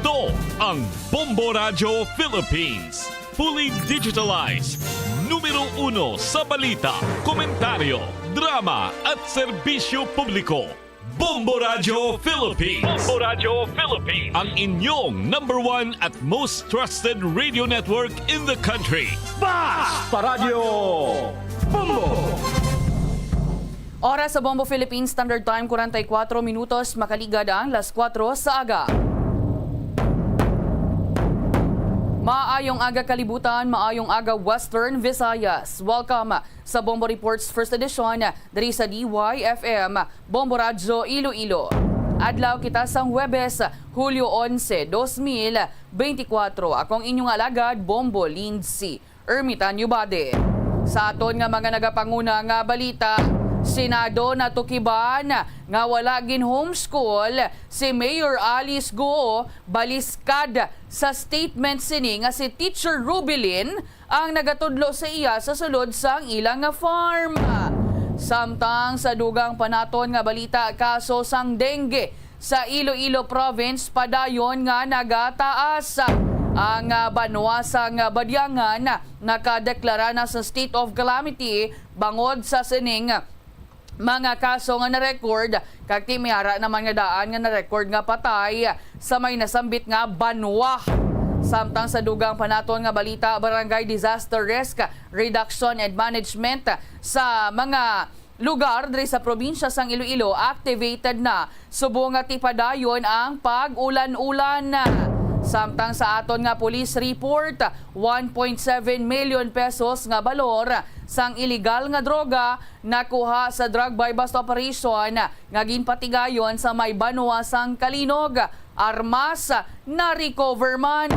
Ito ang Bombo Radio Philippines. Fully digitalized. Numero 1 sa balita, komentaryo, drama at serbisyo publiko. Bombo Radio Philippines. Bombo Radio Philippines. Ang inyong number 1 at most trusted radio network in the country. Basta Radio Bombo! Oras sa Bombo Philippines Standard Time, 44 minutos, makaligad ang 4 sa aga. Maayong aga kalibutan, maayong aga Western Visayas. Welcome sa Bombo Reports First Edition dari sa DYFM, Bombo Radyo Iloilo. Adlaw kita sang Huwebes, Hulyo 11, 2024. Akong inyong alagad, Bombo Lindsay Ermitan Yubade. Sa aton nga mga nagapanguna nga balita, Senado natukiban nga wala gin homeschool si Mayor Alice Go baliskad sa statement sini nga si Teacher Rubilin ang nagatudlo sa iya sa sulod sang ilang nga farm. Samtang sa dugang panaton nga balita, kaso sang dengue sa Iloilo Province padayon nga nagataas. Ang banwasang badyangan nakadeklara na sa state of calamity bangod sa sining mga kaso nga na-record, kag timihara naman nga daan nga na-record nga patay sa may nasambit nga banwa. Samtang sa dugang panaton nga balita, Barangay Disaster Risk Reduction and Management sa mga lugar diri sa probinsya sang Iloilo activated na subong nga tipadayon ang pag-ulan-ulan. Samtang sa aton nga police report, 1.7 million pesos nga balor sang illegal nga droga nakuha sa drug buy bust operation nga ginpatigayon sa may banwa sang Kalinog. Armas na recover man.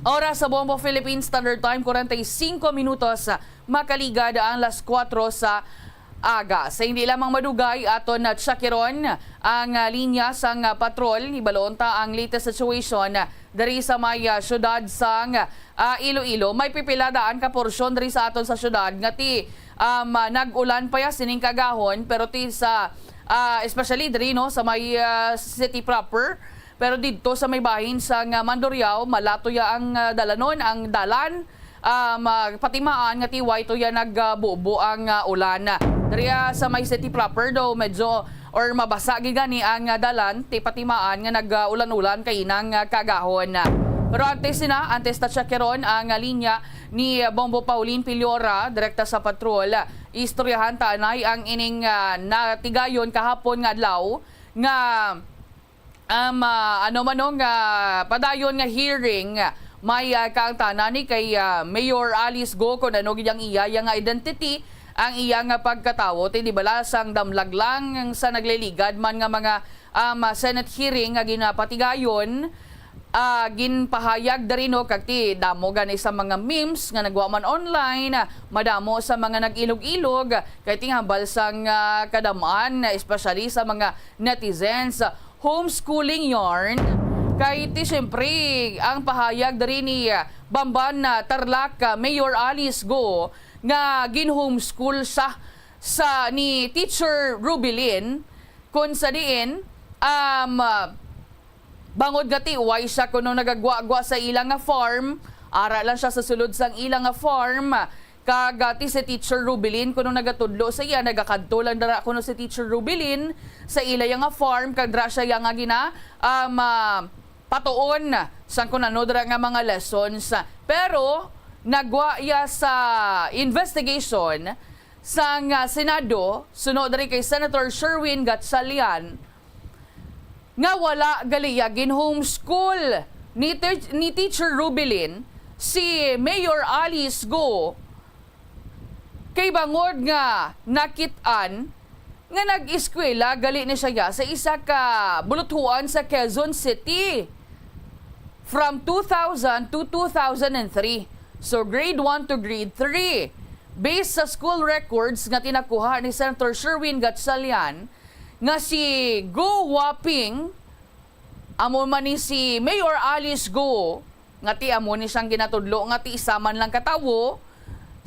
Oras sa Bombo Philippines Standard Time, 45 minutos, makaligad ang 4 sa aga. Sa hindi lamang madugay, aton na tsakiron ang linya sang patrol ni Balonta ang latest situation dari sa may syudad sang Iloilo. May pipiladaan ka porsyon dari sa aton sa syudad nga ti nag-ulan pa ya sining kagahon, pero ti sa especially dari no sa may city proper, pero dito sa may bahin sang Mandurriao malato ya ang dalanon ang dalan. Patimaan nga tiway to ya nagbubo ang ulan. Dari sa may city proper do medyo or mabasa gigani ang dalan, ti patimaan nga nag-ulan-ulan kay nang kagahon. Pero antes ta tsakeron ang linya ni Bombo Pauline Piliora, direkta sa patrol. Istoryahan tanay ang ining natigayon kahapon nga adlaw nga padayon nga hearing may kaang tanani kay Mayor Alice Go kung ano giyang iya nga identity ang iya nga pagkatawo ti di balasang damlaglang sa nagliligad man nga mga Senate hearing nga ginapatigayon. Ginpahayag dari no kag ti damo gani sa mga memes nga nagwa man online, madamo sa mga nag-ilog-ilog kay tinghambal sang kadamaan, especially sa mga netizens. Homeschooling yarn kay ti siyempre ang pahayag dari ni Bamban Tarlac Mayor Alice Go nga gin-homeschool sa ni Teacher Rubilin kung sa diin bangod gati way siya kuno nagagwa-gwa sa ilang nga farm, ara lang siya sa sulod sang ilang nga farm. Kagati si Teacher Rubilin kuno nagatudlo sa iya, nagakadto lang dara kuno si Teacher Rubilin sa ilang nga farm, kag dra siya nga gina patuon sang kuno dra nga mga lessons. Pero nagwa iya sa investigation sang Senado sunod rin kay Senator Sherwin Gatchalian nga wala galiyagin homeschool ni Teacher Rubilin si Mayor Alice Go kay bangod nga nakitaan nga nag-eskwela gali ni siya sa isa ka buluthuan sa Quezon City from 2000 to 2003. So grade 1 to grade 3. Based sa school records nga tinakuha ni Senator Sherwin Gatchalian nga si Go Waping amo man ni si Mayor Alice Go nga ti amo ni siyang ginatudlo nga ti isa man lang katawo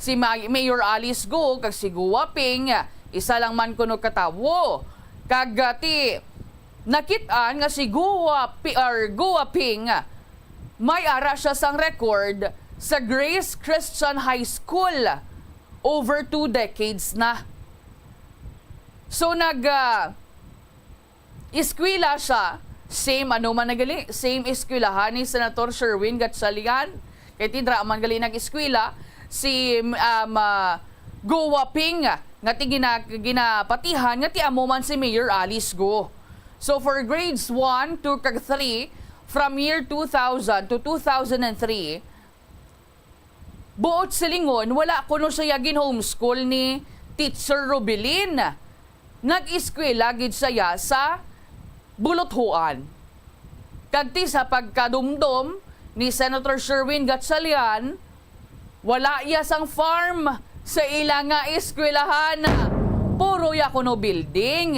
si Mayor Alice Go kag si Go Waping isa lang man kuno katawo kag ti nakitaan nga si Guwa Ping may ara siya sang record sa Grace Christian High School over 2 decades na. So eskwela siya, same eskwelahan ni Senator Sherwin Gatchalian. Kaya tidra man gali nag-eskwela si Guwa Ping nga ti ginapatihan nga ti amo man si Mayor Alice Go. So for grades 1 to 3 from year 2000 to 2003, buot silingon wala kuno siya gin homeschool ni Teacher Rubilin. Nag-eskwela gid siya sa Bulothuan. Kagti sa pagkadumdum ni Senator Sherwin Gatchalian, wala iya sang farm sa ilang nga eskwelahan. Puro ya kuno building.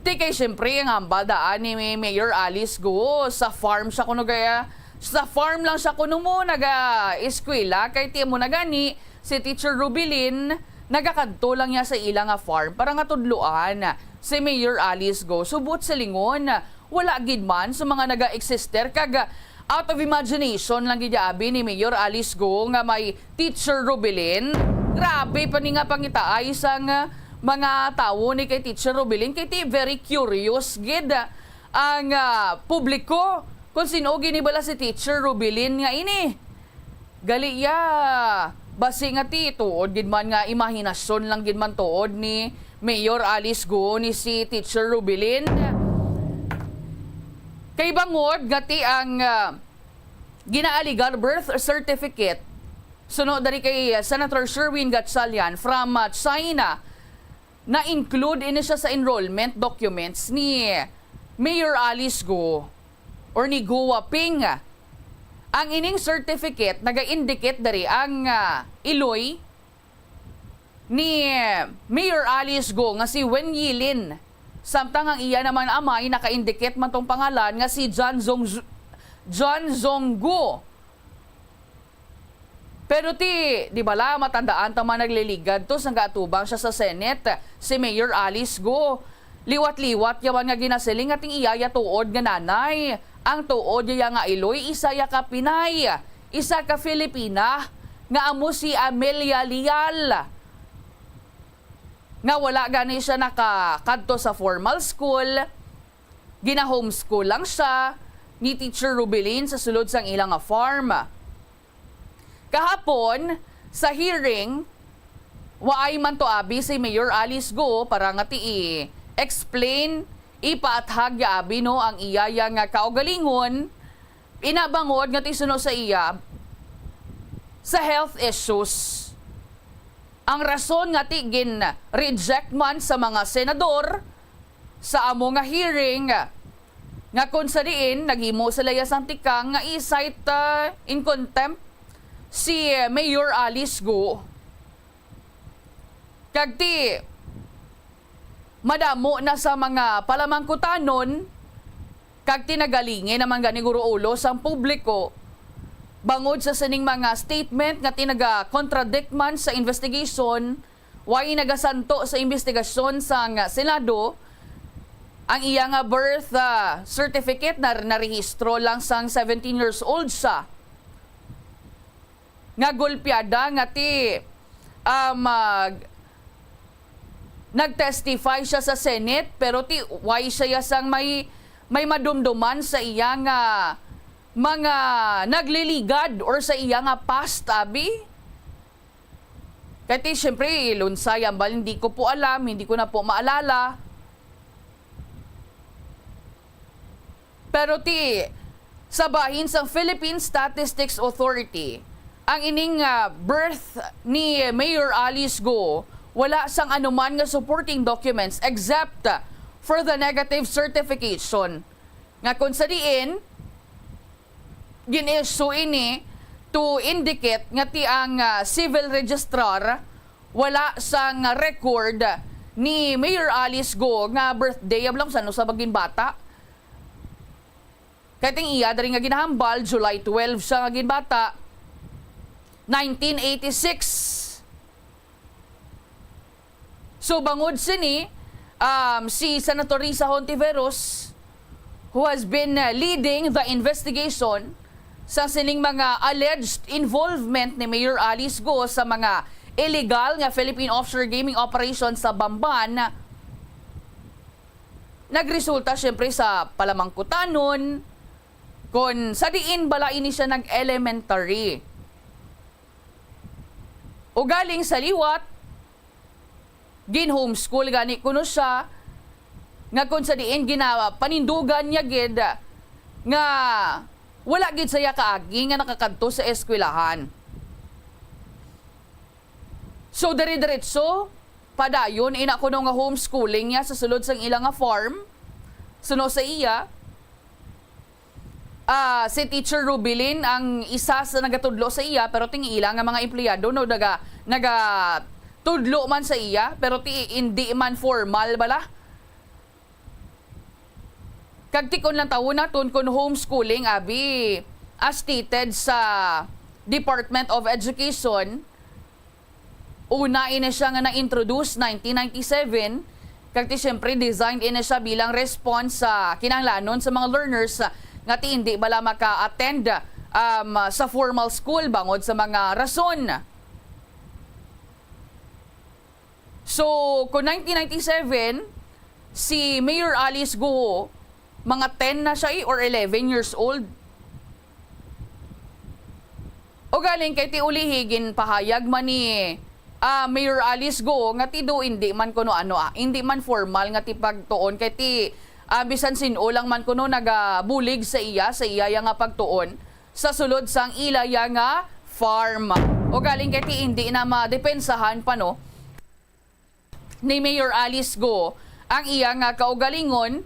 Di kay siyempre ang hambadaan ni Mayor Alice Go sa farm siya kuno gaya. Sa farm lang siya kuno mo naga-eskwela kay ti mo na gani si Teacher Rubilin nagakadto lang niya sa ilang nga farm para nga tudluan si Mayor Alice Go. Subot sa lingon, wala gid man sa mga naga-exister kag out of imagination lang gid abi ni Mayor Alice Go nga may Teacher Rubilin. Grabe pa ni nga pangitaay sang mga tao ni kay Teacher Rubilin kay ti very curious gid ang publiko kung sino ginibala si Teacher Rubilin nga ini. Gali ya basi nga ti tuod gid man nga imahinasyon lang gid man tuod ni Mayor Alice Go ni si Teacher Rubilin. Kay bangod gati ang ginaaligar birth certificate sunod dari kay Senator Sherwin Gatchalian from China na include ini siya sa enrollment documents ni Mayor Alice Go or ni Guwa Ping. Ang ining certificate naga-indicate dari ang iloy ni Mayor Alice Go nga si Wen Yilin. Samtang ang iya naman amay naka-indicate man tong pangalan nga si John Zonggu. Pero di bala matandaan tama nagliligad to sang gaatubang siya sa Senate si Mayor Alice Go. Liwat-liwat yaman nga ginasiling ating iyaya tuod nga nanay. Ang tuod ya nga iloy isa ya ka Pinay, isa ka Filipina nga amo si Amelia Lial. Nga wala gani siya nakakadto sa formal school. Gina-homeschool lang siya ni Teacher Rubilin sa sulod sang ilang farm. Kahapon, sa hearing, waay man to abi si Mayor Alice Go para nga ti explain ipaathag ya abi no ang iyaya nga kaugalingon, inabangod nga ti suno sa iya sa health issues. Ang rason nga ti gin reject man sa mga senador sa amo nga hearing nga kung sa diin naghimo sila sang tikang nga i-cite in contempt si Mayor Alice Go. Kagti madamo na sa mga palamangkutanon kagti nagalingin naman gani guro ulo sang publiko bangod sa sining mga statement nga tinaga-contradict man sa investigation, way nagasanto sa investigasyon sang Senado. Ang iya nga birth certificate na narehistro lang sang 17 years old siya. Nga gulpiada nga ti nagtestify siya sa Senate pero ti why siya sang may madumduman sa iya nga mga nagliligad or sa iya nga past abi. Kaya siyempre lunsay ang bal, hindi ko po alam, hindi ko na po maalala. Pero sa bahin sa Philippine Statistics Authority, ang ining birth ni Mayor Alice Go, wala sang anuman nga supporting documents except for the negative certification. Nga kung sa diin, gin-issue ini to indicate nga ti ang civil registrar wala sang record ni Mayor Alice Go nga birthday ablang sa baging bata. Kating iya dari nga ginahambal July 12 siya nga ginbata 1986. So bangod sini si Senator Risa Hontiveros, who has been leading the investigation sa sining mga alleged involvement ni Mayor Alice Go sa mga illegal nga Philippine offshore gaming operation sa Bamban, nagresulta syempre sa palamangkutanon kung sa diin bala ini siya nag-elementary. O galing sa liwat, gin-homeschool gani kuno siya, nga kung sa diin ginawa, panindugan niya gid, nga wala gid saya kaagi nga nakakadto sa eskwelahan. So, dire-diretso, padayon, ina ko nga homeschooling niya sa sulod sang ilang nga farm, suno sa iya, si Teacher Rubilin ang isa sa nagatudlo sa iya, pero tingila nga mga empleyado no nagatudlo man sa iya, pero hindi man formal bala. Kagtikon lang taon naton kung homeschooling abi as stated sa Department of Education. Una ina siya nga na-introduce 1997, kagti siyempre designed ina siya bilang response sa kinahanglanon sa mga learners nga ti hindi bala maka-attend sa formal school bangod sa mga rason. So, kung 1997, si Mayor Alice Go, mga 10 na siya or 11 years old. O galing kay ti ulihigin pahayag man ni Mayor Alice Go nga ti do hindi man kuno hindi man formal nga ti pagtuon kay ti bisan sinulang lang man kuno nagabulig sa iya nga pagtuon sa sulod sang ilaya nga farm. O galing kay ti hindi na madepensahan pa no ni Mayor Alice Go ang iya nga kaugalingon,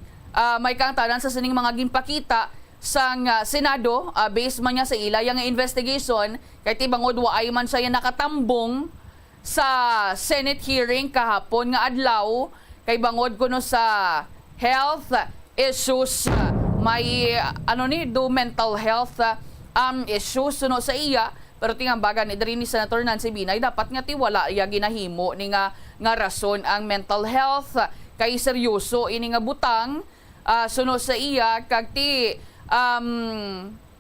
may kantanan sa sining mga ginpakita sang Senado, based man niya sa ilaya nga investigation, kay ti bangod waay man siya nakatambong sa Senate hearing kahapon nga adlaw, kay bangod kuno sa health issues, may do mental health issues suno sa iya, pero tingang baga ni diri ni Senator Nancy Binay dapat nga ti wala iya ginahimo ni nga rason ang mental health, kay seryoso ini nga butang suno sa iya kagti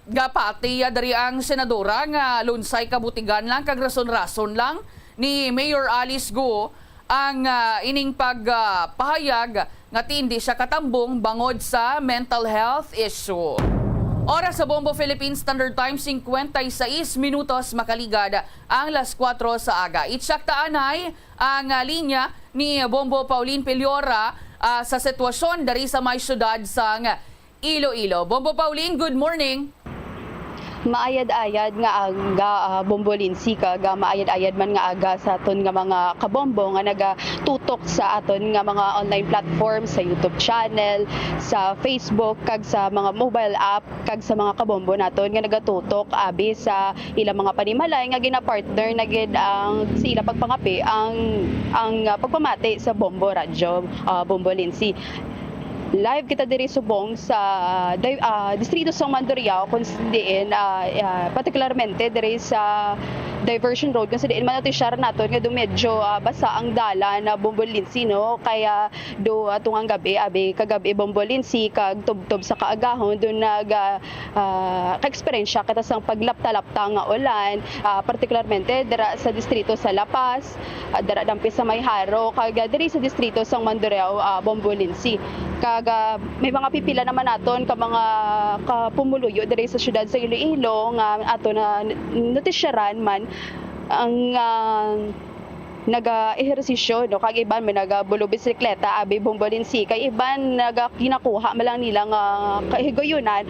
gapati dari ang senadora nga lunsay kabutigan lang kag rason-rason lang ni Mayor Alice Go ang ining pagpahayag nga hindi siya katambong bangod sa mental health issue. Oras sa Bombo Philippines Standard Time 56 minutos makaligad ang 4 sa aga. Itsak taanay ang linya ni Bombo Pauline Piliora sa sitwasyon dari sa may syudad sang Iloilo. Bombo Pauline, good morning. Maayad-ayad nga aga Bombo Lindsay kag maayad-ayad man nga aga sa aton nga mga kabombo nga nagatutok sa aton nga mga online platform sa YouTube channel, sa Facebook kag sa mga mobile app kag sa mga kabombo naton nga nagatutok abi sa ilang mga panimalay nga gina-partner na gid ang sila pagpangapi ang pagpamati sa Bombo Radyo, Bombo Lindsay. Live kita diri subong sa distrito sa Mandurriao kung diin particularmente diri sa Diversion Road kung diin man nato share naton nga do medyo basa ang dala na Bombo Lindsay no, kaya do tungang gabi abi kagabi Bombo Lindsay kag tubtob sa kaagahon do ka-experience kita sang paglapta-lapta nga ulan, particularmente dira sa distrito sa La Paz, dira dampi sa Mayharo kag diri sa distrito sa Mandurriao, Bombo Lindsay. Kag may mga pipila naman naton ka mga kapumuluyo diri sa syudad sa Iloilo nga ato na notisyaran man ang naga-ehersisyo no, kag iban may nagabulo bisikleta abi Bombo Lindsay, kay iban nagakinakuha malang nila nga kahigoyonan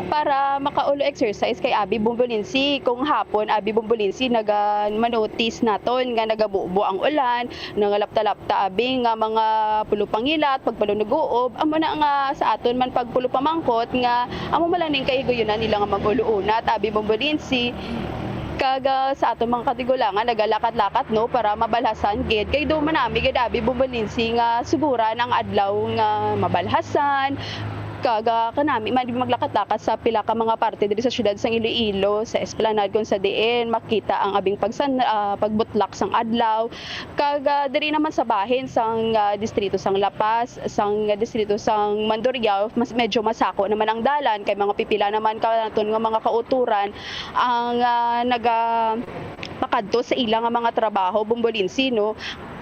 para makaulo exercise kay abi Bombo Lindsay. Kung hapon abi Bombo Lindsay manotice naton nga nagabubo ang ulan, nangalapta-lapta abi nga mga pulupangilat pagpalo nag-uob, amo na nga sa aton man pagpulo pamangkot nga amo malang ning kahigoyonan nila nga mag-ulo-unat abi Bombo Lindsay. Kaga sa ato mga katigulangan nagalakad-lakad no para mabalhasan gid kay do manami gid abi Bombo Lindsay nga siguran ang adlaw nga mabalhasan kaga kanami man maglakat-lakat sa pila ka mga parte diri sa syudad sang Iloilo, sa esplanade kon sa diin makita ang abing pagbutlak sang adlaw, kaga diri naman sa bahin sang distrito sang La Paz, sang distrito sang Mandurriao, medyo masako naman ang dalan kay mga pipila naman kanaton nga mga kauturan ang pakadto sa ilang mga trabaho Bombolinsi, no?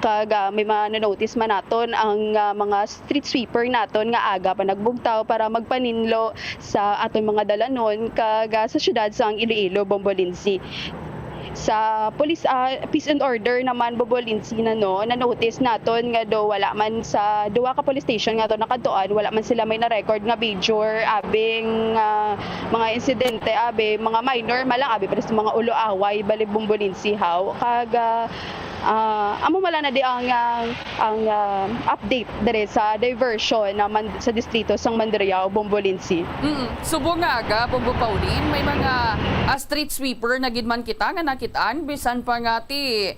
Kaga may notice man naton ang mga street sweeper naton nga aga pa nagbugtaw para magpaninlo sa aton mga dalanon kaga sa syudad sang Iloilo, Bombolinsi. Sa police peace and order naman Bombolinsi na notice naton nga do wala man sa duwa ka police station nga to nakadtuan, wala man sila may na-record nga major abing mga insidente mga minor malang pero sa mga ulo away bali Bombolinsi haw kaga amo mala na di ang update dire sa diversion naman sa distrito sang Mandurriao, Bombolinsi. Subo nga aga, Bombo Pauline, may mga street sweeper na gidman kita nga nakitaan bisan pa nga ti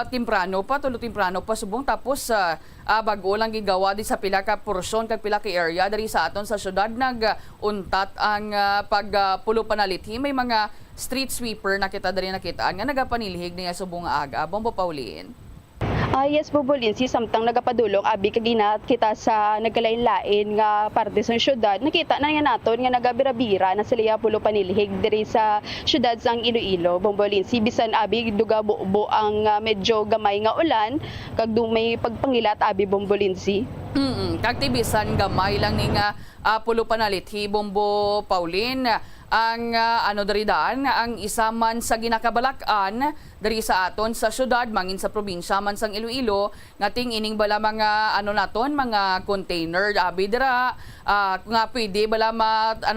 timprano pa, tulo timprano pa subong tapos bago lang gigawa di sa pila ka porsyon kag pila ka area dari sa aton sa syudad nag-untat ang pagpulo panalithi. May mga street sweeper na kita dari nakitaan nga nagapanilihig niya subong nga aga. Bombo Pauline. Yes, Bombolinsi, samtang nagapadulong abi kagina kita sa nagkalain-lain nga parte sa syudad. Nakita na nga naton nga nagabira-bira na sila pulo panilihig diri sa syudad sang Iloilo, Bombolinsi, bisan abi duga buo ang medyo gamay nga ulan kag may pagpangilat abi Bombolinsi. Kag tibisan gamay lang ni nga pulo panalithi, Bombo Pauline. Ang dari daan ang isa man sa ginakabalakan dari sa aton sa syudad mangin sa probinsya man sang Iloilo ngating ining bala mga naton mga container abi dira nga pwede bala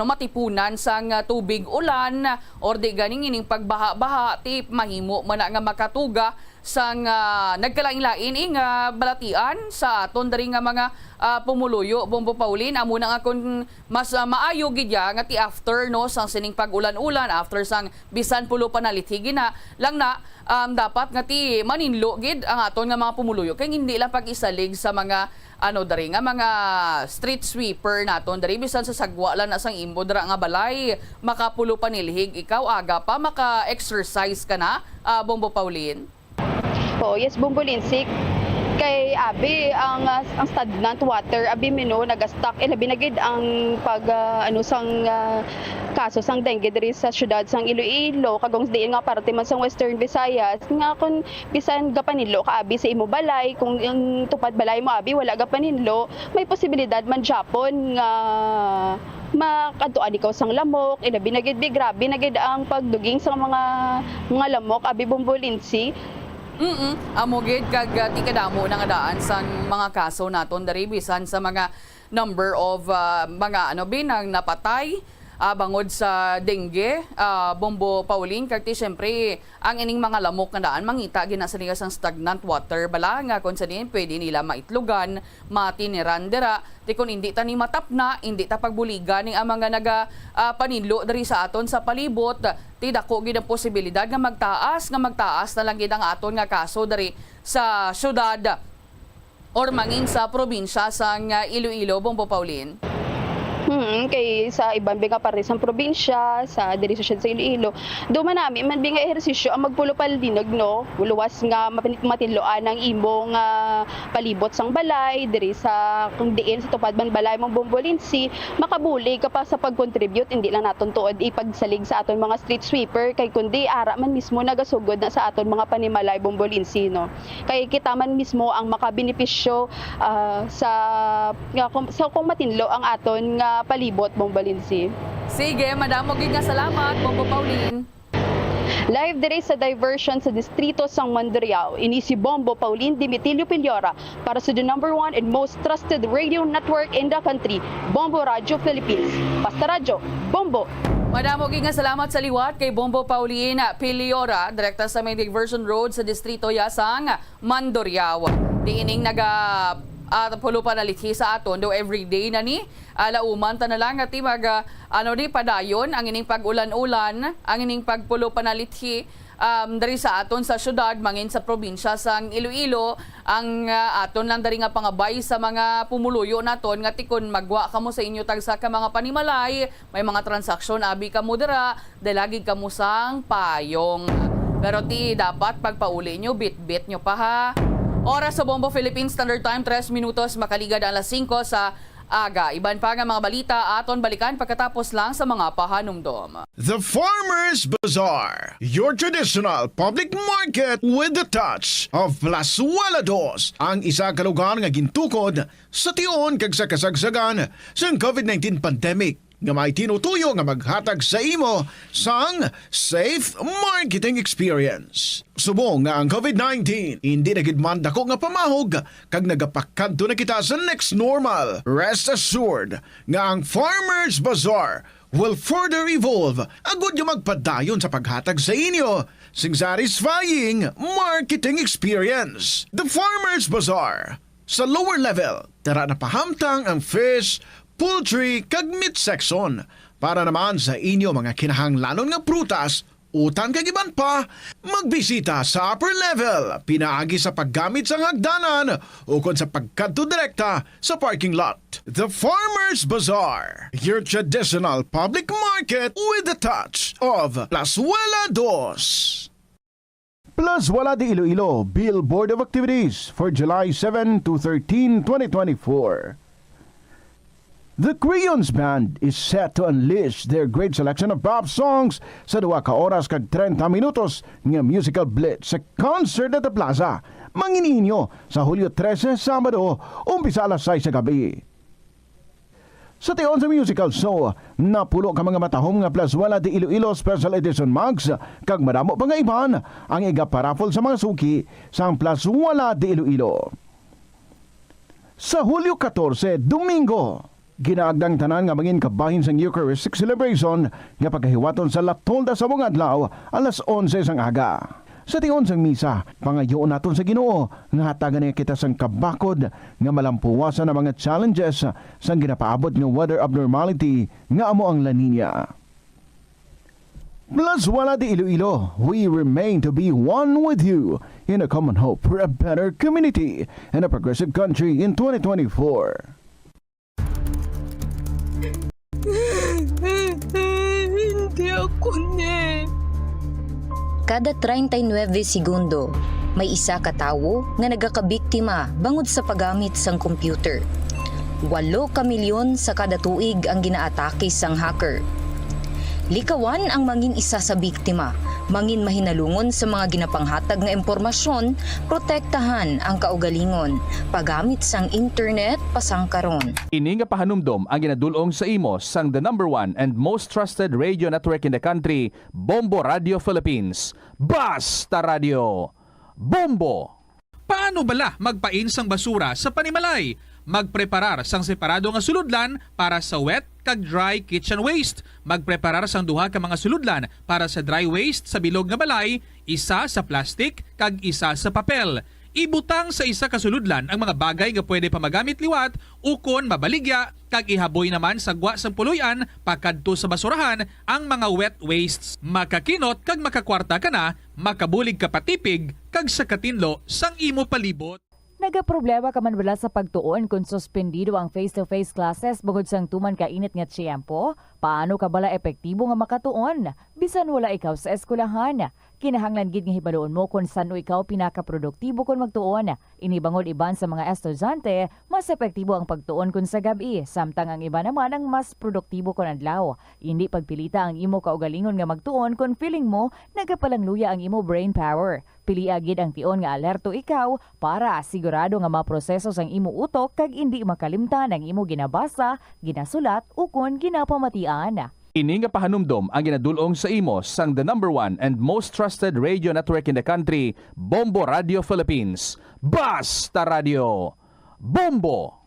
matipunan sang tubig ulan or di ganing ining pagbaha-baha ti mahimo man nga makatuga sang nagkalain-lain nga balatian sa aton dari nga mga pumuluyo. Bombo Pauline, amo na nga kung mas maayo gidya nga ti after sang sining pag-ulan-ulan after sang bisan pulo panalithi na lang na dapat nga ti maninlo gid ang aton nga mga pumuluyo kay hindi lang pag-isalig sa mga dari nga mga street sweeper naton dari bisan sa sagwa lang na sang imbo dira nga balay makapulo panilhig ikaw aga pa maka-exercise ka na, Bombo Pauline. Yes, Bombolinsi, kay abi ang stagnant water abi mino nagastock labi na gid ang sang kaso sang dengue diri sa syudad sang Iloilo kagong diin nga parte man sang Western Visayas nga kun bisan gapanilo ka abi sa imo balay kung yung tupad balay mo abi wala gapanilo may posibilidad man Japon nga makadtuan ikaw sang lamok ilabi na gid grabe na gid ang pagduging sa mga lamok abi Bombolinsi. Amo gid kag ti kadamo na nga daan sang mga kaso naton dari bisan sa mga number of mga binang napatay bangod sa dengue, Bombo Pauline, kag ti syempre ang ining mga lamok nga daan mangita gina sa niya sang stagnant water bala nga kun sa din pwede nila maitlugan, matiniran dira ti kun hindi ta ni matapna, hindi ta pagbuligan ning ang mga paninlo dari sa aton sa palibot, ti dako gid ang posibilidad nga magtaas na lang gid ang aton nga kaso dari sa syudad or mangin sa probinsya sang Iloilo, Bombo Pauline. Kay sa ibang binga parte sa probinsya, sa diri sa syudad sa Iloilo, duman nami man binga ehersisyo ang magpulo paldinog luwas nga matinloan ang imong palibot sang balay diri sa kung diin sa tupad man balay mong Bombolinsi, makabuli ka pa sa pag-contribute hindi lang naton tuod ipagsalig sa aton mga street sweeper kay kundi ara man mismo nagasugod na sa aton mga panimalay Bombolinsi, no. Kay kita man mismo ang makabenepisyo sa kung matinlo ang aton nga palibot Bombolinsi. Sige, madamo gid nga salamat, Bombo Pauline. Live dire sa diversion sa distrito sang Mandurriao, ini si Bombo Pauline Dimitilio Piliora para sa the #1 and most trusted radio network in the country, Bombo Radio Philippines. Basta radyo, Bombo! Madamo gid nga salamat sa liwat kay Bombo Pauline Piliora, direkta sa may diversion road sa distrito sang Mandurriao. Diining pulo panalithi sa aton do everyday na ni lauman ta na lang ati padayon ang ining pag-ulan-ulan ang ining pagpulo panalithi dari sa aton sa syudad, mangin sa probinsya sang Iloilo, ang aton lang dari nga pangabay sa mga pumuluyo naton nga tikon magwa kamo sa inyo tagsa ka mga panimalay, may mga transaksyon abi kamo dira, dalagi kamo sang payong. Pero ti dapat pagpauli nyo, bit-bit nyo pa ha. Oras sa Bombo Philippines Standard Time, 3 minutos makaligad alas 5 sa aga. Iban pa nga mga balita aton balikan pagkatapos lang sa mga pahanumdom. The Farmers Bazaar, your traditional public market with the touch of Plazuela Dos, ang isa ka lugar nga gintukod sa tion kag sa kasagsagan sa COVID-19 pandemic nga may tinutuyo nga maghatag sa imo sang safe marketing experience. Subong nga ang COVID-19 hindi na gid man dako nga pamahog kag nagapakadto na kita sa next normal. Rest assured nga ang Farmers Bazaar will further evolve agud nga magpadayon sa paghatag sa inyo sing satisfying marketing experience. The Farmers Bazaar sa lower level, tara na pahamtang ang fish, poultry kag meat section para naman sa inyo mga kinahanglanon nga prutas, utan kag iban pa, magbisita sa upper level pinaagi sa paggamit sa hagdanan o kon sa pagkadto direkta sa parking lot. The Farmers Bazaar, your traditional public market with the touch of Plazuela Dos. Plazuela de Iloilo Billboard of Activities for July 7 to 13, 2024. The Crayons Band is set to unleash their great selection of pop songs sa 2 ka oras kag 30 minutos nga musical blitz sa concert at the plaza. Mangininyo sa Hulyo 13, Sabado, umpisa alas 6 sa gabi. Sa tion sa musical show, napulo ka mga matahom nga Plazuela de Iloilo Special Edition mugs kag madamo pa nga iban ang igaparapol sa mga suki sa Plazuela de Iloilo. Sa Hulyo 14, Domingo, ginaagdang tanan nga mangin kabahin sang Eucharistic celebration nga pagkahiwaton sa Latolda sa mga adlaw alas 11 sang aga. Sa tion sang misa, pangayoon naton sa Ginoo nga hatagan niya kita sang kabakod nga malampuwasan ang mga challenges sang ginapaabot nga weather abnormality nga amo ang La Nina. Plazuela de Iloilo, we remain to be one with you in a common hope for a better community and a progressive country in 2024. Hindi ako Kada 39 segundo, may isa ka tawo nga nagakabiktima bangod sa paggamit sang computer. 8 ka milyon sa kada tuig ang ginaatake sang hacker. Likawan ang mangin isa sa biktima, mangin mahinalungon sa mga ginapanghatag nga impormasyon, protektahan ang kaugalingon, paggamit sang internet pasangkaron. Ini nga pahanumdom ang ginadulong sa imo sang the #1 and most trusted radio network in the country, Bombo Radio Philippines. Basta Radio! Bombo! Paano bala magpain sang basura sa panimalay? Magpreparar sang separado nga suludlan para sa wet kag dry kitchen waste. Magpreparar sang duha ka mga suludlan para sa dry waste sa bilog nga balay, isa sa plastic kag isa sa papel. Ibutang sa isa ka suludlan ang mga bagay nga pwede pa magamit liwat ukon mabaligya kag ihaboy naman sa gwa sang puluyan pakadto sa basurahan ang mga wet wastes. Makakinot kag makakwarta ka na, makabulig ka patipig kag sa katinlo sang imo palibot. Nagaproblema ka man wala sa pagtuon kung suspendido ang face-to-face classes bukod sang tuman ka init nga tiyempo? Paano ka bala epektibo nga makatuon? Bisan wala ikaw sa eskwelahan. Kinahanglan gid nga hibaluon mo kung saan ikaw pinakaproduktibo kung magtuon. Inibangod iban sa mga estudyante, mas epektibo ang pagtuon kung sa gabi, samtang ang iba naman ang mas produktibo kung adlaw. Hindi pagpilita ang imo kaugalingon nga magtuon kung feeling mo nagapalangluya ang imo brain power. Pili agid ang tion nga alerto ikaw para sigurado nga maproseso sang imo utok kag hindi makalimtan ang imo ginabasa, ginasulat o kun ginapamatian. Ini nga pahanumdom ang ginadulong sa imo sang the #1 and most trusted radio network in the country, Bombo Radio Philippines. Basta Radio! Bombo!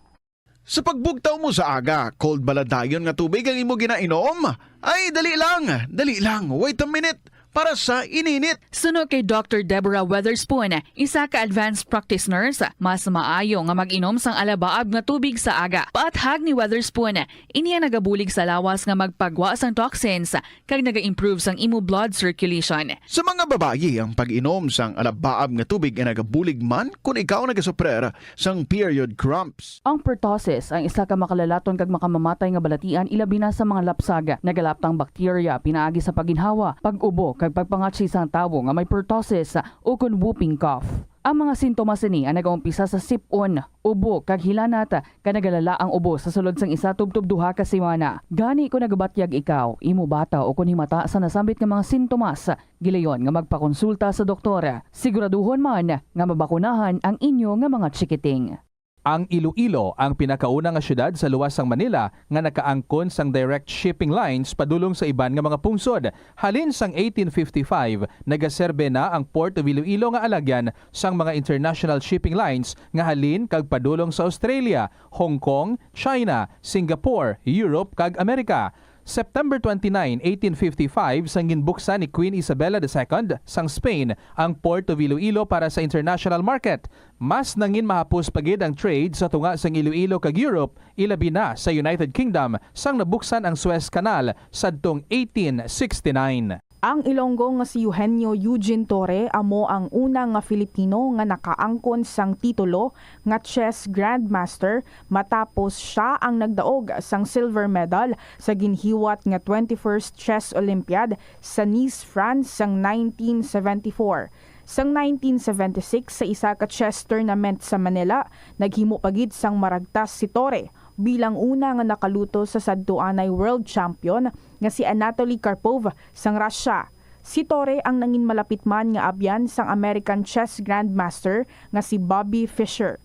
Sa pagbugtaw mo sa aga, cold baladayon nga tubig ang imo ginainom? Ay, dali lang, wait a minute. para sa ininit. Suno kay Dr. Deborah Weatherspoon, isa ka advanced practice nurse, mas maayo nga mag-inom sang alabaab nga tubig sa aga. Paathag ni Weatherspoon, iniya nagabulig sa lawas nga magpagwa sang toxins kag naga-improve sang imo blood circulation. Sa mga babayi, ang pag-inom sang alabaab nga tubig ay nagabulig man kung ikaw nagasuprer sang period cramps. Ang pertussis ang isa ka makalalaton kag makamamatay nga balatian ilabi na sa mga lapsag, nagalaptang bakterya pinaagi sa paginhawa, pag-ubo kag pagpangatsi sang tawo nga may pertussis o kun whooping cough. Ang mga sintomas ini ang nagaumpisa sa sipon, ubo kag hilanat kag nagalala ang ubo sa sulod sang isa tubtob duha ka semana. Gani kung nagabatyag ikaw, imo bata o kun himata sa nasambit nga mga sintomas, gilayon nga magpakonsulta sa doktor. Siguraduhon man nga mabakunahan ang inyo nga mga chikiting. Ang Iloilo ang pinakauna nga syudad sa luwas sang Manila nga nakaangkon sang direct shipping lines padulong sa iban nga mga pungsod. Halin sang 1855, nagaserbe na ang Port of Iloilo nga alagyan sang mga international shipping lines nga halin kag padulong sa Australia, Hong Kong, China, Singapore, Europe kag Amerika. September 29, 1855, sang ginbuksan ni Queen Isabella II sang Spain ang Port of Iloilo para sa international market. Mas nangin mahapos pagid ang trade sa tunga sang Iloilo kag Europe, ilabi na sa United Kingdom sang nabuksan ang Suez Canal sadtong 1869. Ang Ilonggo nga si Eugenio Eugene Torre amo ang una nga Filipino nga nakaangkon sang titulo nga chess grandmaster matapos siya ang nagdaog sang silver medal sa ginhiwat nga 21st Chess Olympiad sa Nice, France sang 1974. Sang 1976 sa isa ka chess tournament sa Manila, naghimo pagid sang maragtas si Torre bilang una nga nakaluto sa sadtuanay world champion nga si Anatoly Karpov sang Russia. Si Torre ang nangin malapit man nga abyan sang American chess grandmaster nga si Bobby Fischer.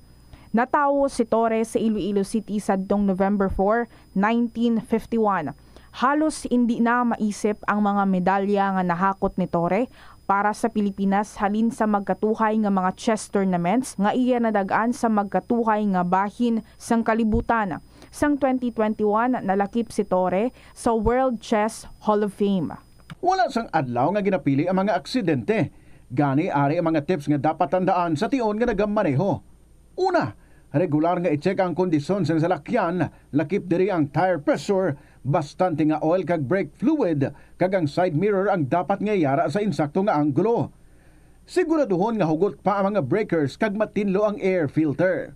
Natawo si Torre sa Iloilo City sadtong November 4, 1951. Halos hindi na maisip ang mga medalya nga nahakot ni Torre para sa Pilipinas halin sa magkatuhay nga mga chess tournaments nga iya nadagaan sa magkatuhay nga bahin sang kalibutan. Sang 2021 nalakip si Torre sa World Chess Hall of Fame. Wala sang adlaw nga ginapili ang mga aksidente. Gani ari ang mga tips nga dapat tandaan sa tion nga nagamaneho. Una, regular nga i-check ang kondisyon sa salakyan, lakip diri ang tire pressure, bastante nga oil kag brake fluid, kag ang side mirror ang dapat nga yara sa insakto nga anggulo. Siguraduhon nga hugot pa ang mga breakers kag matinlo ang air filter.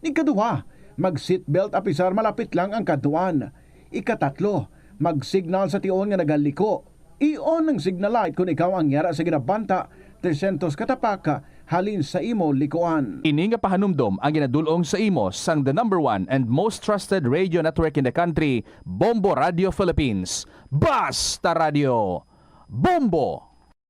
Ikaduha, mag-seatbelt apisar malapit lang ang kaduan. Ikatatlo, mag-signal sa tion nga nagaliko. I-on ang signal light kung ikaw ang yara sa ginabanta 300 katapaka halin sa imo likuan. Ini nga pahanumdom ang ginadulong sa imo sang the number one and most trusted radio network in the country, Bombo Radio Philippines. Basta Radio! Bombo!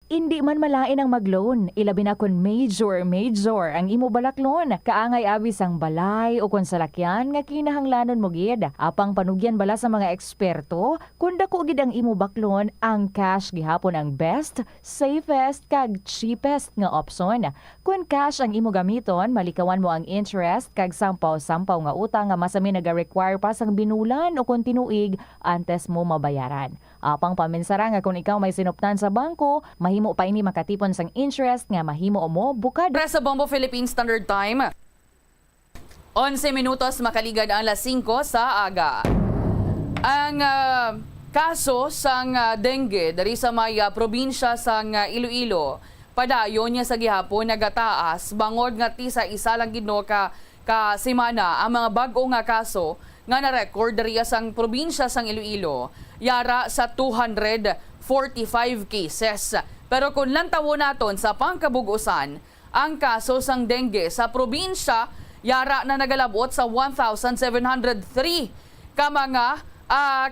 Hindi man malain ang mag-loan, ilabi na kun major ang imo balaklon. Kaangay abis ang balay o kun salakyan nga kinahanglanon mo gid. Apang panugyan bala sa mga eksperto, kun dako gid ang imo baklon, ang cash gihapon ang best, safest kag cheapest nga option. Kun cash ang imo gamiton, malikawan mo ang interest kag sampaw-sampaw nga utang nga masami naga-require pa sang binulan o kun tinuig antes mo mabayaran. Apang paminsara nga kung ikaw may sinuptan sa bangko, mahimo pa ini makatipon sang interest nga mahimo mo bukad. Para sa Bombo Philippine Standard Time, 11 minutos makaligad ang alas 5 sa aga. Ang kaso sang dengue dari sa may probinsya sang Iloilo, padayon niya sa gihapon nagataas bangod nga ti sa isa lang gid no ka semana ang mga bag-o nga kaso nga na-record dari sang probinsya sang Iloilo, yara sa 245 cases. Pero kung lantawo naton sa pangkabugusan, ang kaso sang dengue sa probinsya, yara na nagalabot sa 1,703 ka mga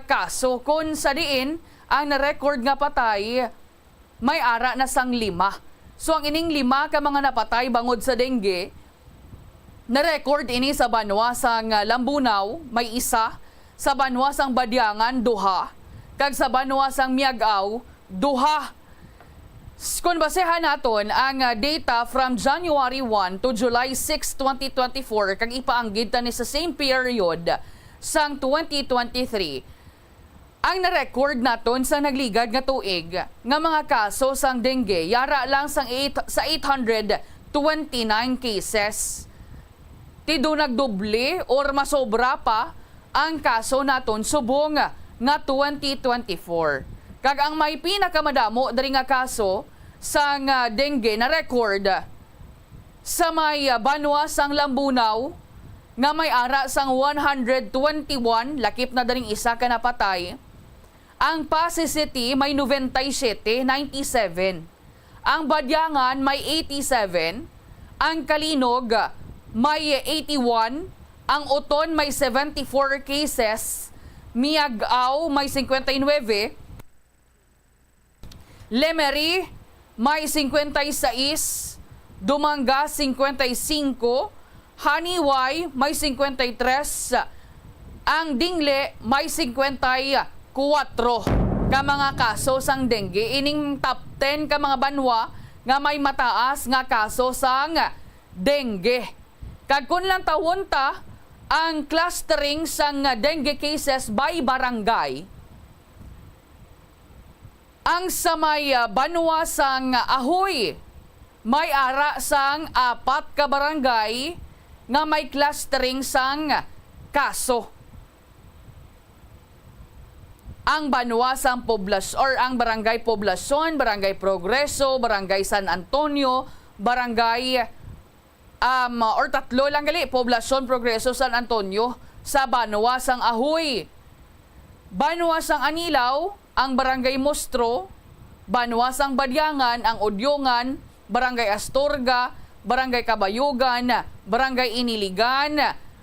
kaso. Kung sa diin, ang na-record nga patay, may ara na sang 5. So ang ining 5 ka mga napatay bangod sa dengue, na-record ini sa Banwa sang Lambunaw, may 1, sa Banwa sang Badyangan, 2, kag sa Banwa sang Miagaw, 2. Kung basehan naton ang data from January 1 to July 6, 2024, kag ipaanggid ta ni sa same period sang 2023, Ang na-record naton sa nagligad nga tuig nga mga kaso sang dengue yara lang sa 829 cases. Tido nagdoble or masobra pa ang kaso naton subong nga 2024. Kag ang may pinakamadamo diri nga kaso sang dengue na record sa may banwa sang Lambunaw nga may ara sang 121, lakip na daring isa ka napatay. Ang Pasay City may 97, 97. Ang Badyangan may 87. Ang Kalinog may 81. Ang Uton may 74 cases. Miagao may 59. Lemery may 56. Dumanga 55. Haniway may 53. Ang Dingle may 54 ka mga kaso sang dengue. Ining top 10 ka mga banwa nga may mataas nga kaso sang dengue. Kag kun lang tawon ta ang clustering sang dengue cases by barangay. Ang sa may banwa sang Ahoy may ara sang 4 ka barangay nga may clustering sang kaso. Ang banwa sang poblasyon or ang barangay Poblasyon, Barangay Progreso, Barangay San Antonio, Barangay or tatlo lang gali, Poblasyon, Progreso, San Antonio sa banwa sang Ahoy. Banwa sang Anilaw, ang Barangay Mostro, banwa sang Badyangan, ang Udyongan, Barangay Astorga, Barangay Kabayugan, Barangay Iniligan,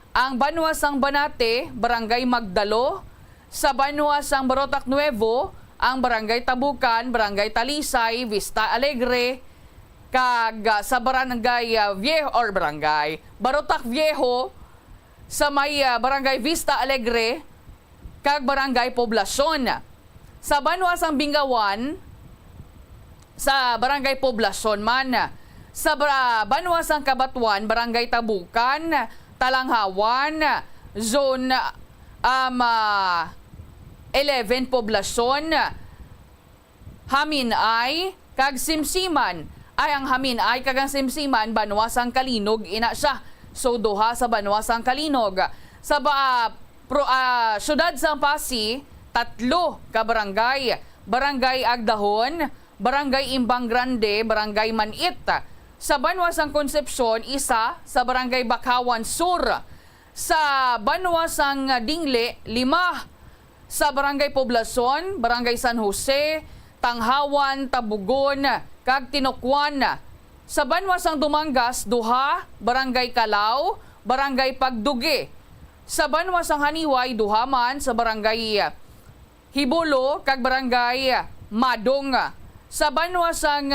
ang banwa sang Banate, Barangay Magdalo, sa banwa sang Barotac Nuevo, ang Barangay Tabukan, Barangay Talisay, Vista Alegre, kag sa Barangay Viejo or Barangay Barotac Viejo, sa may Barangay Vista Alegre, kag Barangay Poblasyon. Sa banwa sang Bingawan, sa Barangay Poblasyon man. Sa banwa sang Kabatuan, Barangay Tabukan, Talanghawan, Zone 11 Poblasyon, Haminay, kag Simsiman. Ay ang Haminay kag ang Simsiman, banwa sang Kalinog, ina siya. So duha sa banwa sang Kalinog. Sa syudad sang Pasi, 3 ka barangay. Barangay Agdahon, Barangay Imbang Grande, Barangay Manit. Sa banwa sang Concepcion, 1 sa Barangay Bakawan Sur. Sa banwa sang Dingle, 5 sa Barangay Poblasyon, Barangay San Jose, Tanghawan, Tabugon, kag Tinokwan. Sa banwa sang Dumangas, 2 Barangay Calao, Barangay Pagdugi. Sa banwa sang Haniway, 2 man sa Barangay Hibulo, kag Barangay Madong. Sa banwa sang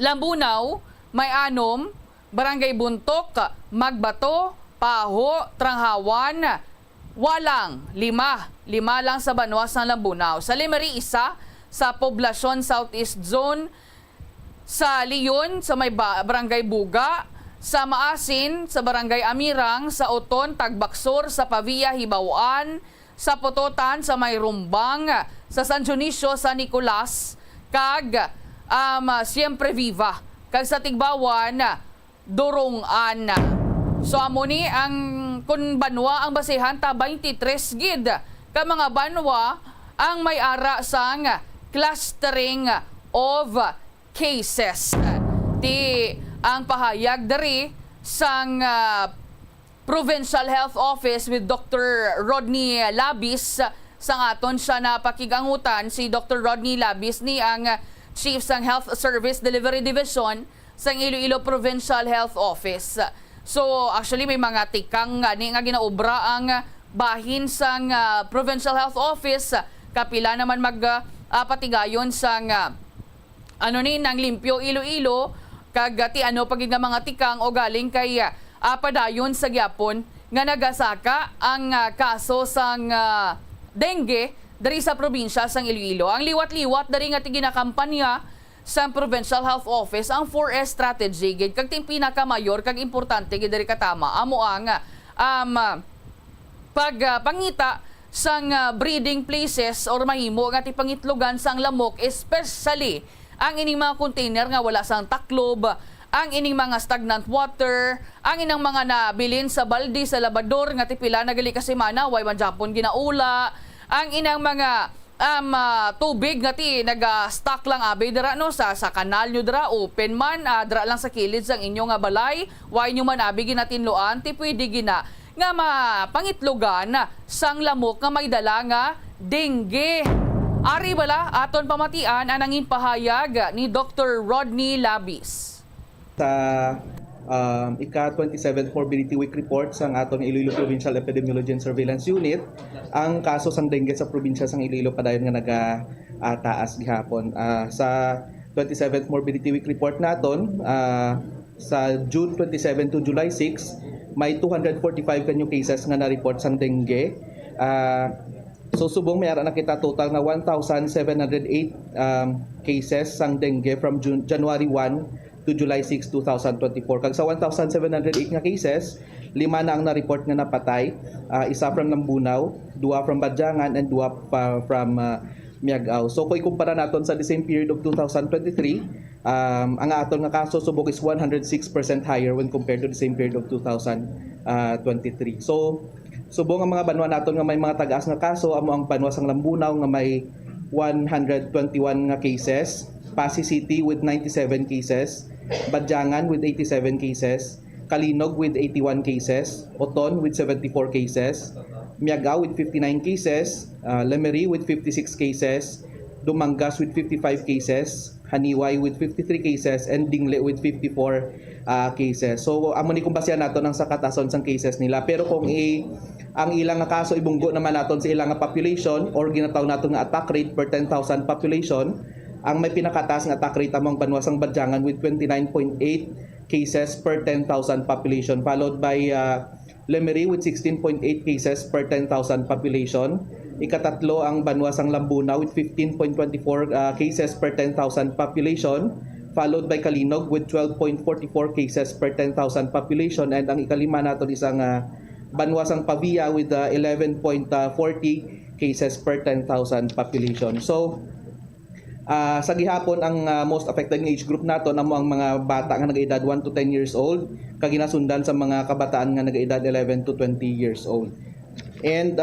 Lambunaw, may 6 Barangay Buntok, Magbato, Paho, Tranghawan, Walang 5 lang sa banwa sang Lambunaw. Sa Lemery, 1 sa Poblasyon Southeast Zone. Sa Leon, sa may Barangay Buga. Sa Maasin, sa Barangay Amirang. Sa Uton, Tagbaksor. Sa Pavia, Hibawaan. Sa Pototan, sa may Rumbang. Sa San Dionisio, sa Nicolas. Kag Siempre Viva. Kag sa Tigbawan, Durungan. So amo ni ang kun banwa ang basihan ta 23 gid ka mga banwa ang may ara sang clustering of cases. Ti ang pahayag diri sang Provincial Health Office with Dr. Rodney Labis sang aton siya napakigangutan si Dr. Rodney Labis ni ang Chief sang Health Service Delivery Division sang Iloilo Provincial Health Office. So actually may mga tikang nga ginaobra ang bahin sang Provincial Health Office. Kapila naman magpatigayon sang nang Limpyo Iloilo kag ti pagid nga mga tikang o galing kay padayon sa gyapon nga nagasaka ang kaso sang dengue dari sa probinsya sang Iloilo. Ang liwat-liwat dari nga ti ginakampanya sa Provincial Health Office ang 4S strategy gid kag ting pinakamayor kag importante gid diri katama amo ang pagpangita sang breeding places or mahimo nga ti pangitlogan sang lamok, especially ang ining mga container nga wala sang taklob, ang ining mga stagnant water, ang inang mga nabilin sa balde sa labador nga ti pila nagali ka semana way man Japon ginaula, ang inang mga tubig nga ti nag-stock lang abi dira no sa kanal nyo dira, open man dira lang sa kilid sang inyo nga balay, way nyo man abi ginatinloan ti pwede gina nga mapangitlogan sang lamok nga may dala nga dengue. Ari bala aton pamatian anangin pahayag ni Dr. Rodney Labis. Sa ika-27th Morbidity Week report sa atong Iloilo Provincial Epidemiology and Surveillance Unit, ang kaso sang dengue sa probinsya sang Iloilo padayon nga nagataas gihapon. Sa 27th Morbidity Week report naton, sa June 27 to July 6, may 245 kanyo cases nga na-report sang dengue. So subong may ara na kita total na 1,708 cases sang dengue from January 1 to July 6, 2024. Kag sa 1,708 nga cases, 5 na ang na-report nga napatay. Isa from Lambunaw, 2 from Badjangan, and 2 from Miagao. So kung ikumpara naton sa the same period of 2023, ang aton nga kaso subok is 106% higher when compared to the same period of 2023. So subong ang mga banwa naton nga may mga tagaas nga kaso, amo ang banwa sang Lambunaw nga may 121 nga cases, Pasig City with 97 cases, Badjangan with 87 cases, Kalinog with 81 cases, Oton with 74 cases, Miagao with 59 cases, Lemery with 56 cases, Dumangas with 55 cases, Haniway with 53 cases, and Dingle with 54 cases. So amo ni kung basehan naton ang sa katason sang cases nila. Pero kung ang ilang nga kaso ibunggo naman naton sa ilang nga population or ginatawag naton nga attack rate per 10,000 population, ang may pinakataas nga attack rate among banwasang Badjangan with 29.8 cases per 10,000 population, followed by Lemery with 16.8 cases per 10,000 population. Ikatatlo ang banwasang Lambunaw with 15.24 cases per 10,000 population, followed by Kalinog with 12.44 cases per 10,000 population, and ang ikalima naton isang banwasang Pavia with 11.40 cases per 10,000 population. So sa gihapon ang most affected ng age group nato namo ang mga bata nga nagaedad 1 to 10 years old, kag ginasundan sa mga kabataan nga nagaedad 11 to 20 years old. And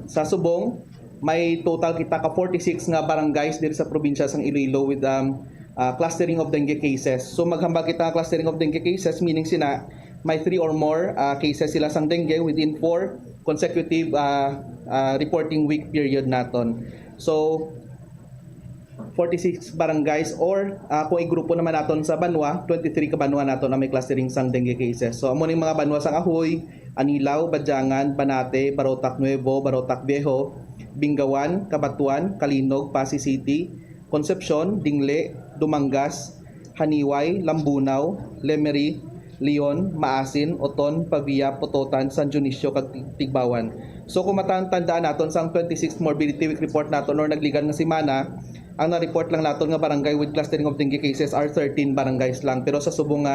sa subong may total kita ka 46 nga barangays diri sa probinsya sang Iloilo with clustering of dengue cases. So maghambal kita nga clustering of dengue cases, meaning sina may 3 or more cases sila sang dengue within 4 consecutive reporting week period naton. So 46 barangays or kung igrupo naman naton sa banwa, 23 ka banwa naton na may clustering sang dengue cases. So amo ning mga banwa sang Ahoy, Anilaw, Badjangan, Banate, Barotac Nuevo, Barotac Viejo, Bingawan, Cabatuan, Kalinog, Pasig City, Concepcion, Dingle, Dumangas, Haniway, Lambunaw, Lemery, Leon, Maasin, Oton, Pavia, Pototan, San Dionisio, kag Tigbawan. So kung matandaan naton sang 26th Morbidity Week report naton or nagligan nga semana, ang na-report lang naton nga barangay with clustering of dengue cases are 13 barangays lang. Pero sa subong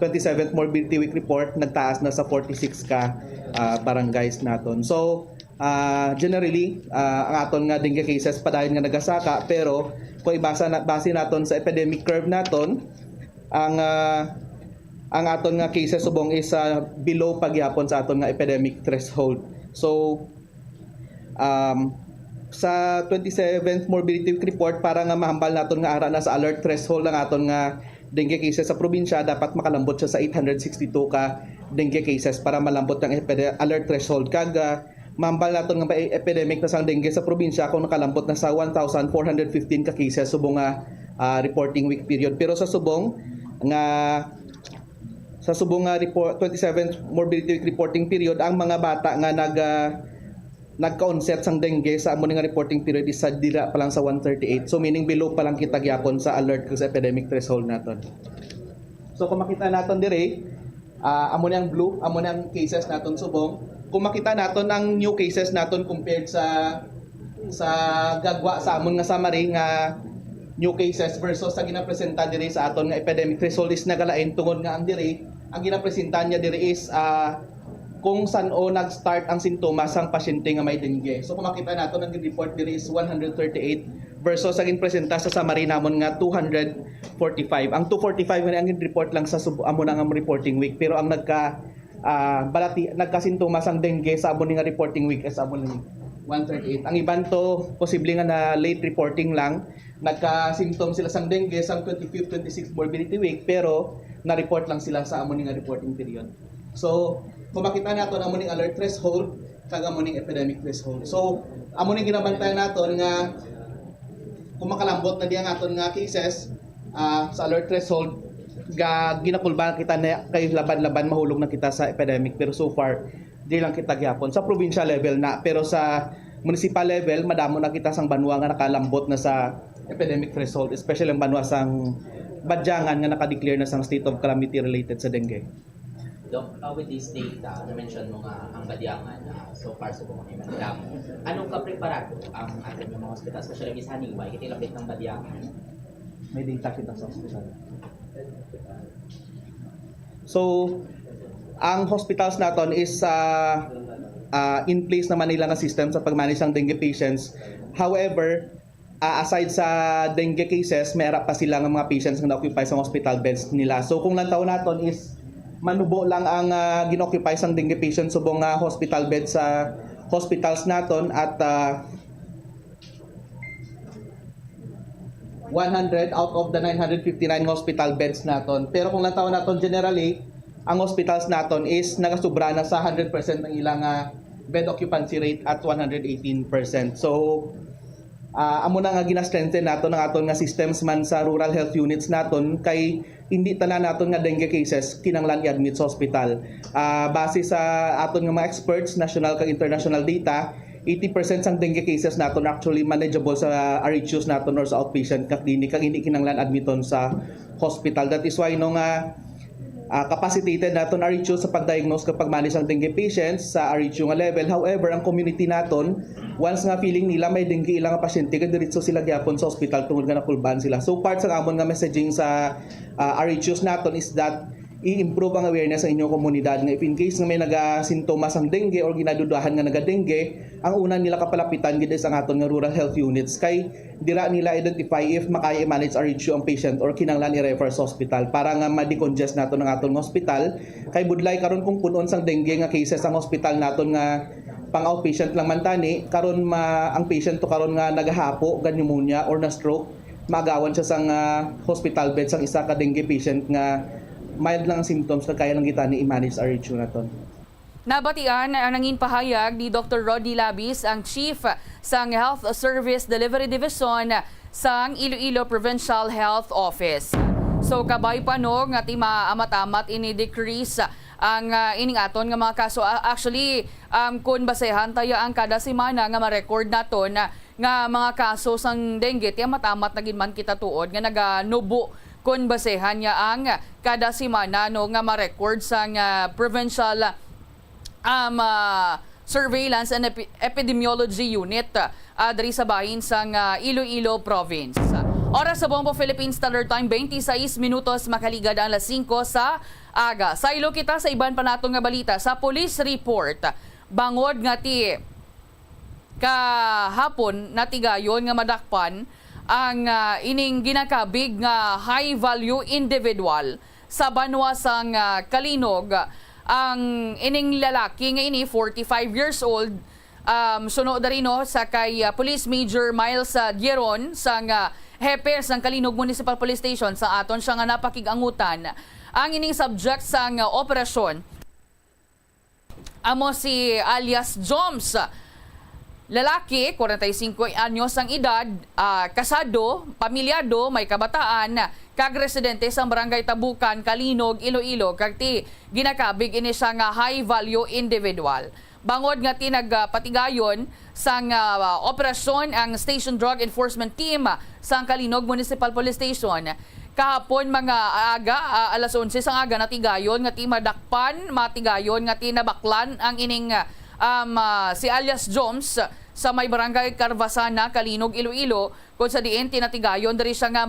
27th Morbidity Week report, nagtaas na sa 46 ka barangays naton. So generally, ang aton nga dengue cases padayon nga nagasaka, pero kung base naton sa epidemic curve naton, ang aton nga cases subong is below pagyapon sa aton nga epidemic threshold. So sa 27th Morbidity Week report, para nga mahambal naton nga ara na sa alert threshold ng aton nga dengue cases sa probinsya, dapat makalambot siya sa 862 ka dengue cases para malambot ang alert threshold. Kag mahambal naton nga epidemic na sang dengue sa probinsya kung nakalambot na sa 1,415 ka cases subong nga reporting week period. Pero sa subong report 27th Morbidity Week reporting period, ang mga bata nga nagka-onset sang dengue sa amo nga reporting period is dira pa lang sa 138. So meaning below pa lang kita gyapon sa alert sa epidemic threshold naton. So kung makita naton dire, amo nang blue, amo nang cases naton subong. Kung makita naton ang new cases naton compared sa gagwa sa amon nga summary nga new cases versus sa ginapresenta dire sa aton nga epidemic threshold is nagalain tungod nga ang dire ang ginapresenta niya dire is kung saan o nag-start ang sintomas ang pasyente nga may dengue. So kung makita nato ang report diri is 138 versus ang presenta sa summary namon nga 245. Ang 245 nga ang report lang sa amo na nga reporting week, pero ang nagkasintomas ang dengue sa amo nga reporting week is amo ni 138. Ang iban to posible nga na late reporting lang, nagka-symptom sila sang dengue sang 25th 26th morbidity week, pero na-report lang sila sa amo nga reporting period. So kung makita nato na amo ning alert threshold kag amo ning epidemic threshold. So amo ning ginabantayan naton nga kung makalambot na diya aton nga cases sa alert threshold ginakulban kita na kay laban-laban mahulog na kita sa epidemic, pero so far di lang kita gyapon sa provincial level na, pero sa municipal level madamo na kita sang banwa nga nakalambot na sa epidemic threshold, especially ang banwa sang Badyangan nga naka-declare na sang state of calamity related sa dengue. Doc, with this data, na-mention mo nga ang Badyangan so far sa mga Manila. Anong kapreparado ang ating mga hospital, especially sa Haniway, kitilapit ng Badyangan? May data kita sa hospital. So, ang hospitals naton is in place naman nila nga system sa pag-manage ng dengue patients. However, aside sa dengue cases, mayroon pa sila ng mga patients na na-occupy sa hospital beds nila. So, kung lang taon naton is manubo lang ang ginoccupy sang dengue patient subong hospital bed sa hospitals naton at 100 out of the 959 hospital beds naton. Pero kung lang taon naton generally, ang hospitals naton is nagasubra na sa 100% ng ilang bed occupancy rate at 118%. So amo na nga gina-strengthen naton ang aton nga systems man sa rural health units naton, kay hindi tanan naton nga dengue cases kinanglan i-admit sa hospital. Base sa aton nga mga experts, national kag international data, 80% sang dengue cases naton actually manageable sa RHUs naton or sa outpatient kag clinic, kag hindi kinanglan admiton sa hospital. That is why capacitated naton RHU sa pag-diagnose kapag manage ang dengue patients sa RHU nga level. However, ang community naton, once nga feeling nila may dengue ilang pasyente, diretso sila gyapon sa hospital tungod nga nakulban sila. So part sa amon nga messaging sa RHUs naton is that i-improve ang awareness sa inyong komunidad nga if in case nga may nagasintomas ang dengue or ginadudahan nga naga-dengue, ang una nila kapalapitan gid is ang aton nga rural health units, kay dira nila identify if makaya i-manage RHU ang patient or kinanglan i-refer sa hospital para nga ma-decongest naton ang aton nga hospital. Kay budlay karon kung punon sang dengue nga cases ang hospital naton nga pang outpatient lang man tani, karon ang patient to karon nga nagahapo gan pneumonia or na stroke, magawan siya sang hospital bed sang isa ka dengue patient nga mild lang ang symptoms na kaya lang kita ni i-manage RHU naton. Nabatian ang nangin pahayag ni Dr. Rodney Labis, ang Chief sang Health Service Delivery Division sang Iloilo Provincial Health Office. So kabay pa nga tima-amat-amat ini-decrease ang ining aton nga mga kaso. Actually, kung basehan tayo ang kada semana nga ma-record naton nga mga kaso sang dengue, tiyamat-amat na ginman kita tuod nga naganubo kung basehan niya ang kada semana nga ma-record sang provincial surveillance and epidemiology unit diri sa bahin sang Iloilo province. Oras sa Bombo Philippines Standard Time, 26 minutos makaligad ang 5 sa aga. Sa ilo kita sa iban pa natong nga balita sa police report. Bangod nga ti kahapon natigayon nga madakpan ang ining ginakabig nga high value individual sa banwa sang Kalinog. Ang ining lalaki nga ini 45 years old, sunod darino sa kay Police Major Miles Dieron sang hepe sang Kalinog Municipal Police Station sa aton siya nga napakigangutan. Ang ining subject sang operasyon amo si alias Joms. Lalaki, 45 anyos ang edad, kasado, pamilyado, may kabataan, kag residente sa barangay Tabukan, Kalinog, Iloilo, kag ti ginakabig ini siya nga high value individual. Bangod nga ti nagpatigayon sang operasyon ang Station Drug Enforcement Team sa Kalinog Municipal Police Station. Kahapon mga aga, alas 11 sang aga natigayon nga ti madakpan, matigayon nga ti nabaklan ang ining si alias Joms sa may barangay Carvasana, Kalinog, Iloilo, kung sa diin tinatigayon diri siya nga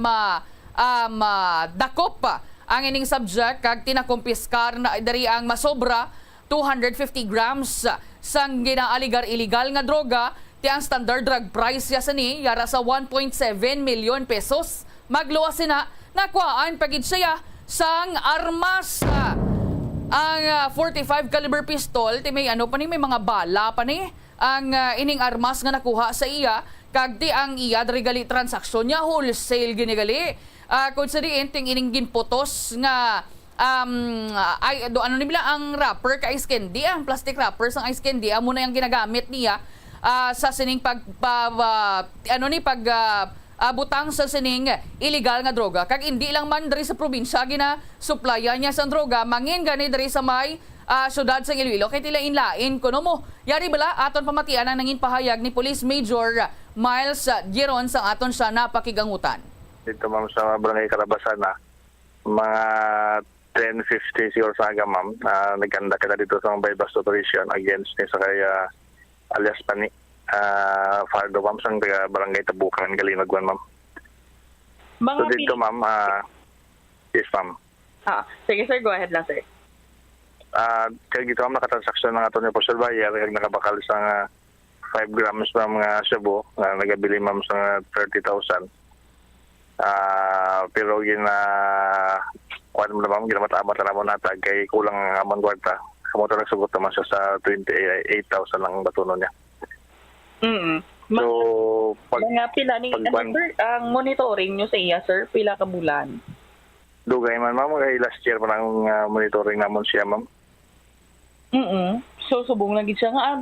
dakop ang ining subject kag tinakumpiskar na diri ang masobra 250 grams sang ginaaligar illegal nga droga. Ti ang standard drug price ya sani yara sa 1.7 million pesos. Magluwas sina nakuhaan pagid siya sang armas. Ang 45 caliber pistol ti may ano pa ni, may mga bala pa ni ang ining armas nga nakuha sa iya. Kag ti ang iya dirigali transaksyon niya wholesale ginigali. Kung sa diin ting ining ginputos nga ano nila ang wrapper ka ice candy, ang plastic wrapper sang ice candy amo na yung ginagamit niya sa sining butang sa sining illegal nga droga. Kag hindi lang man diri sa probinsya gina supplyan niya sa droga, mangin gani diri sa may syudad sa Iloilo kay tila inlain kuno mo. Yari bala aton pamatian ang nangin pahayag ni Police Major Miles Giron sa aton siya napakigangutan. Dito ma'am sa Barangay Calabasan na mga 10:50 siguro sa aga ma'am, nagkanda kita dito sa bypass operation against ni sa kaya alias Pani Fardo ma'am sa Barangay Tabukan, Galinagwan ma'am. So dito ma'am, yes ma'am. Sige sir, go ahead lang sir. Kaya dito ma'am nakatransaksyon ng ato niya po sa buyer, kaya nakabakal sa 5 grams ma'am nga shabu, nagabili ma'am sa 30,000. Pero kuan mo naman ginamatamat na naman natag kay kulang amang kwarta. Kamo ta nagsugot naman siya sa 28,000 lang batunon niya. So Mga pila ni sir, ang monitoring nyo sa iya sir, pila ka bulan? Dugay man ma'am, kay last year pa lang monitoring namon siya ma'am. So subong lagi siya nga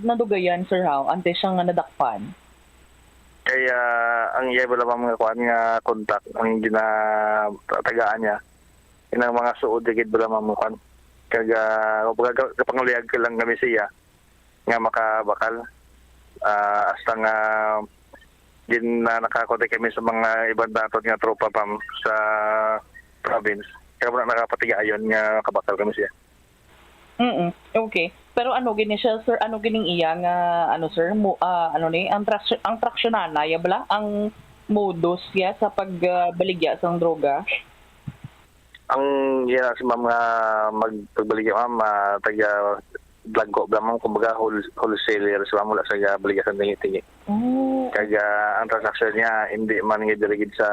nadugayan sir how ante siya nga nadakpan. Kaya ang iya bala mga kuan nga contact ang ginatagaan niya. Inang mga suod digid bala mamukan. Kaga kapanguliag ka lang kami siya nga makabakal. Hasta nga din nakakontak kami sa mga ibang datot nga tropa pam sa province. Kaya wala nakapatigayon nga kabakal kami siya. Okay. Pero ano gini siya sir, ano gining iya nga ano sir, ang traksyonan ya bala ang modus ya sa pagbaligya sang droga. Ang yan si ma'am nga magpagbaligya ma'am taga Blagko ba ma'am kumbaga wholesaler sa ma'am wala sa baligya sa tingi-tingi. Kaya ang transaksyon niya hindi man gidirigid sa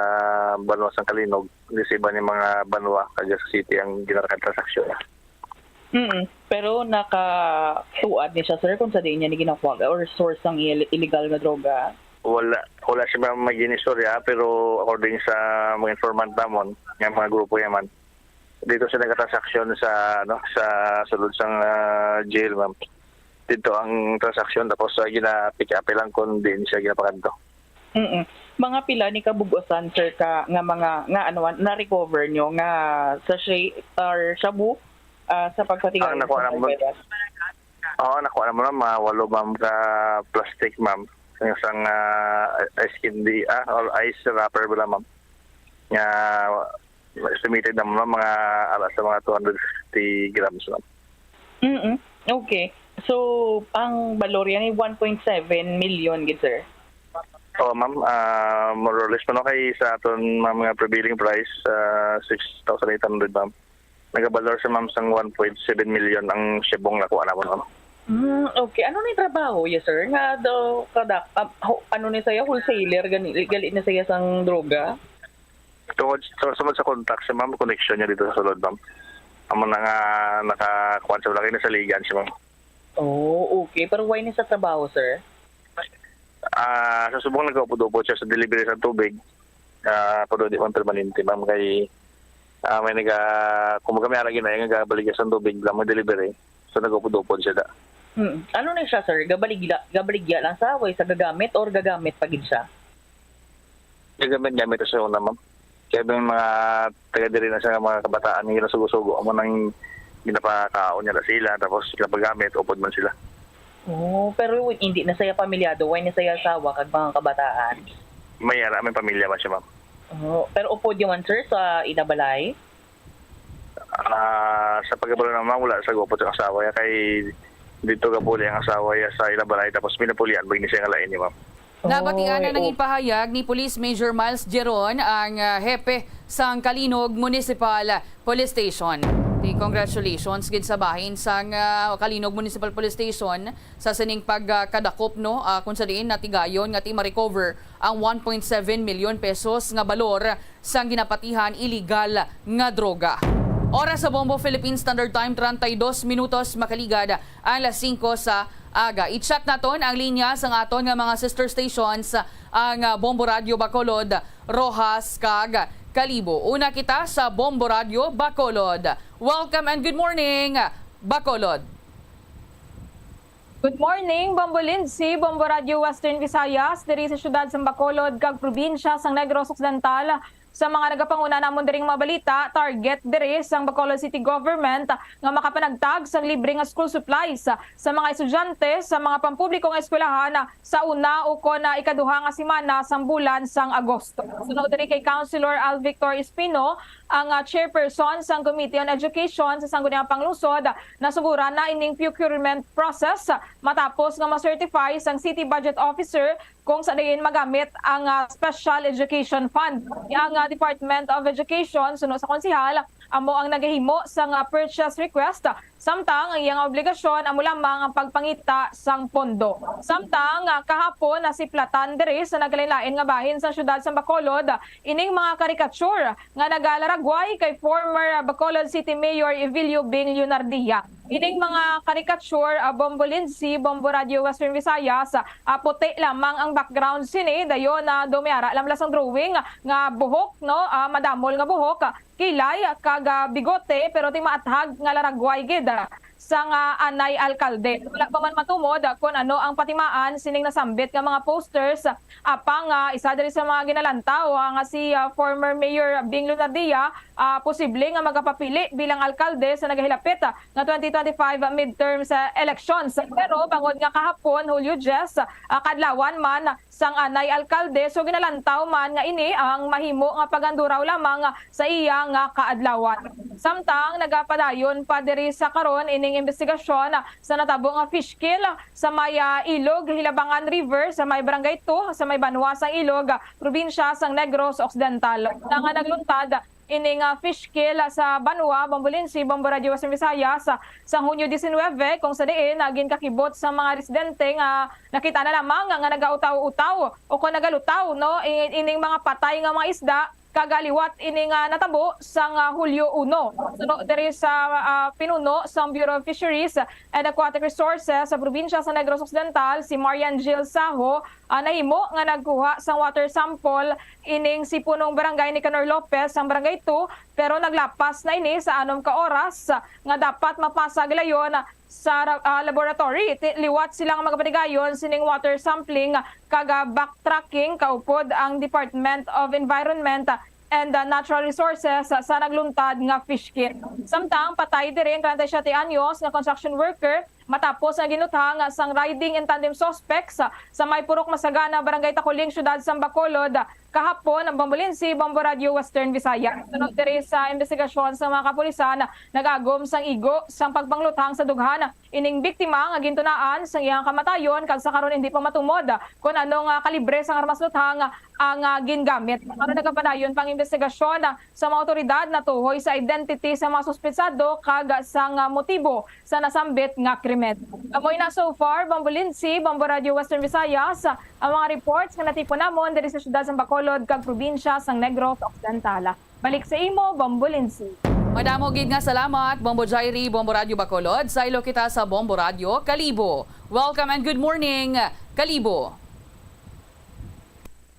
banwa sang Kalinog, hindi sa iba ni mga banwa kaya sa city ang ginarakan transaksyon niya. Pero nakatuad ni siya sir kung sa diin niya ni ginakuha or source ng illegal na droga? Wala siya mag-inistorya pero according sa mga informant namon, ng mga grupo yaman, dito siya nagtransaksyon sa sulod sang jail ma'am. Dito ang transaksyon tapos gina-pick up lang kung din siya ginapakanto. Mga pila ni kabugosan sir ka nga mga nga ano na recover nyo nga sa shabu sa pagkatigaw. Nakuha naman mga 8 ma'am ka plastic ma'am. Isang ice candy or ice wrapper ba ma'am. Nga estimated naman mga alas sa mga 250 grams ma'am. Okay. So, ang valor yan ay 1.7 million gid sir. Oo ma'am, more or less pa no kay sa aton mga prevailing price 6,800 ma'am. Nagabalor sa ma'am sang 1.7 million ang siyabong nakuha na po ma'am. Okay. Ano ni trabaho yes sir? Nga daw ano ni saya wholesaler gali na saya sang droga? Tungod sa contact sa ma'am, connection niya dito sa sulod ma'am. Amo na nga nakakuha sa laki na sa ligan siya ma'am. Okay. Pero why ni sa trabaho sir? Sa subong nagkaupo-dupo siya sa delivery sa tubig. Pero di man permanente ma'am kay may kumbaga may aragin na yung gabaligya sa tubig lang may delivery. So nagupod-upod siya da. Ano na siya sir? Gabaligya lang sa way sa gagamit or gagamit pagid siya? Gagamit siya una ma'am. Kaya yung mga taga-diri na siya mga kabataan yung ginasugo-sugo. Amo nang ginapakaon niya na sila tapos kinapagamit, upod man sila. Pero hindi na saya pamilyado. Why na saya asawa kag mga kabataan? May pamilya man siya ma'am. Pero upod yaman sir sa Inabalay? Sa pagkabalo naman wala sa gupot sa asawa ya kay dito gabuli ang asawa ya sa Inabalay tapos pinapulian bagni siya nga lain ni ma'am. Nabatian na ng ipahayag ni Police Major Miles Giron ang hepe sang Kalinog Municipal Police Station. Congratulations gid sa bahin sa Kalinog Municipal Police Station sa sining pagkadakop no kung sa diin natigayon nga ti ma-recover ang 1.7 milyon pesos nga balor sa ginapatihan illegal nga droga. Oras sa Bombo Philippine Standard Time 32 minutos makaligad ang alas 5 sa aga. I-check naton ang linya sa aton nga mga sister stations ang Bombo Radio Bacolod, Rojas kag Kalibo. Una kita sa Bombo Radio Bacolod. Welcome and good morning, Bacolod. Good morning, Bombo Lindsay, Bombo Radio Western Visayas, diri sa syudad sa Bacolod, kag probinsya sang Negros Occidental. Sa mga nagapanguna namon diring mga balita, target diri sang Bacolod City Government nga makapanagtag sang libre nga school supplies sa mga estudyante sa mga pampublikong eskwelahan sa una o na ikaduha nga semana sang bulan sang Agosto. Sunod diri kay Councilor Al Victor Espino, ang chairperson sang Committee on Education sa Sangguniang Panglungsod, nasuguran na ining procurement process matapos nga ma-certify sang City Budget Officer kung sa dayon magamit ang Special Education Fund. Ang Department of Education suno sa konsehal amo ang nagahimo sang purchase request, samtang ang iyang obligasyon amo lamang ang pagpangita sang pondo. Samtang kahapon nasiplatan diri sa naglain-lain nga bahin sa syudad sa Bacolod ining mga karikature nga nagalaragway kay former Bacolod City Mayor Evilio Bing Leonardia. Ining mga karikature, Bombo Lindsay, Bombo Radio Western Visayas, puti lamang ang background sini, dayon na dumiara lamlas ang drawing nga buhok, no, madamol nga buhok, kilay, kag bigote, pero ti maathag nga laragway gid sang anay alkalde. Wala pa man matumod kung ano ang patimaan sining nasambit nga mga posters apang isa diri sa mga ginalantaw nga si former Mayor Bing Leonardia posible nga magapapili bilang alkalde sa nagahilapit nga 2025 midterms elections. Pero bangod nga kahapon Hulyo 10 kadlawan man sang anay alkalde, so ginalantaw man nga ini ang mahimo nga paganduraw lamang sa iya nga kaadlawan. Samtang nagapadayon pa diri sa karon ining investigasyon sa natabo nga fish kill sa may Ilog, Hilabangan River, sa may Barangay 2, sa may Banwasang Ilog, probinsya sang Negros Occidental. Nga nagluntad ining fish kill sa Banwa, Bombo Lindsay, Bombo Radio Western Visayas sa Hunyo 19 kung sa diin naging kakibot sa mga residente nga nakita na lamang nga nagautaw-utaw o kung nagalutaw no ining mga patay nga mga isda kagaliwat ining natabo sang Hulyo 1. Sunod diri sa pinuno sang Bureau of Fisheries and Aquatic Resources sa probinsya sa Negros Occidental, si Marian Jill Saho, nahimo nga nagkuha sang water sample ining si punong barangay ni Canor Lopez sang Barangay 2, pero naglapas na ini sa 6 ka oras nga dapat mapasa gilayon sa laboratory. Liwat silang magapatigayon sining water sampling kaga backtracking kaupod ang Department of Environment and Natural Resources sa nagluntad nga fish kill. Samtang patay diri ang 37 anyos nga construction worker matapos ang ginuthang sang riding in tandem suspects sa may purok Masagana, Barangay Takuling, syudad sa Bacolod kahapon ang Bombo Lindsay, Bombo Radio Western Visayas. Sunod diri sa investigasyon sa mga kapulisan nagagom sang igo sang pagpangluthang sa dughan ining biktima nga gintunaan sang iyang kamatayon kag sa karon hindi pa matumod kung anong kalibre sang armas luthang ang gingamit. Karon nagapadayon pang investigasyon sa mga otoridad na tuhoy sa identity sa mga suspetsado kag sang motibo sa nasambit nga krimen. Amoy na so far, Bombo Lindsay, Bombo Radio Western Visayas, ang mga reports nga natipon namon diri sa syudad sa Bacolod kag probinsya sang Negros Occidental. Balik sa imo, Bombo Lindsay. Madamo gid nga salamat, Bombo Jairi, Bombo Radio Bacolod. Sa ilo kita sa Bombo Radio Kalibo. Welcome and good morning, Kalibo.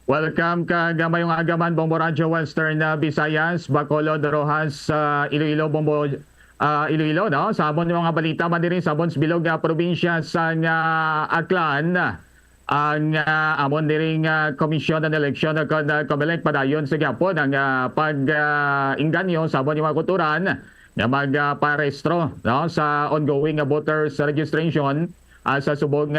Welcome ka gamayong agaman, Bombo Radio Western Visayas, Bacolod, Rojas, Iloilo, Bombo Iloilo, no? Sabon yung mga balita man din sa Bilog probinsya sa Aklan. Ang amon diring komisyon ng eleksyon ng Comelec padayon sa Gapon ang pag-inganyo sabon yung mga kuturan na magparehistro no, sa ongoing voters registration sa subong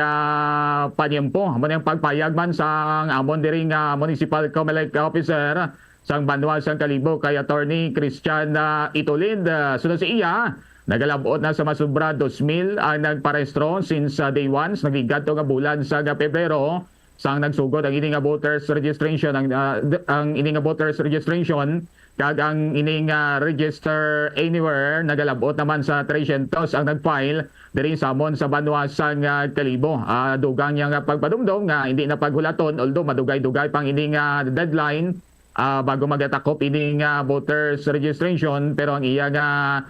panyempo. Amon yung pagpayag man sa amon diring municipal Comelec officer sang Banwa sang Kalibo kay Attorney Christian Itolid. Sunod sa iya, nagalabot na sa masubra 2,000 ang nagparehistro since day 1 nagigadto nga bulan sa Pebrero sang nagsugod ang ining voters registration ang ining voters registration kag ang ining register anywhere nagalabot naman sa 300 ang nagfile diri samon sa Banwasang Kalibo. Dugang niya nga pagpadumdum nga hindi na paghulaton, although madugay-dugay pang ining deadline bago magatakop ining voters registration, pero ang iya nga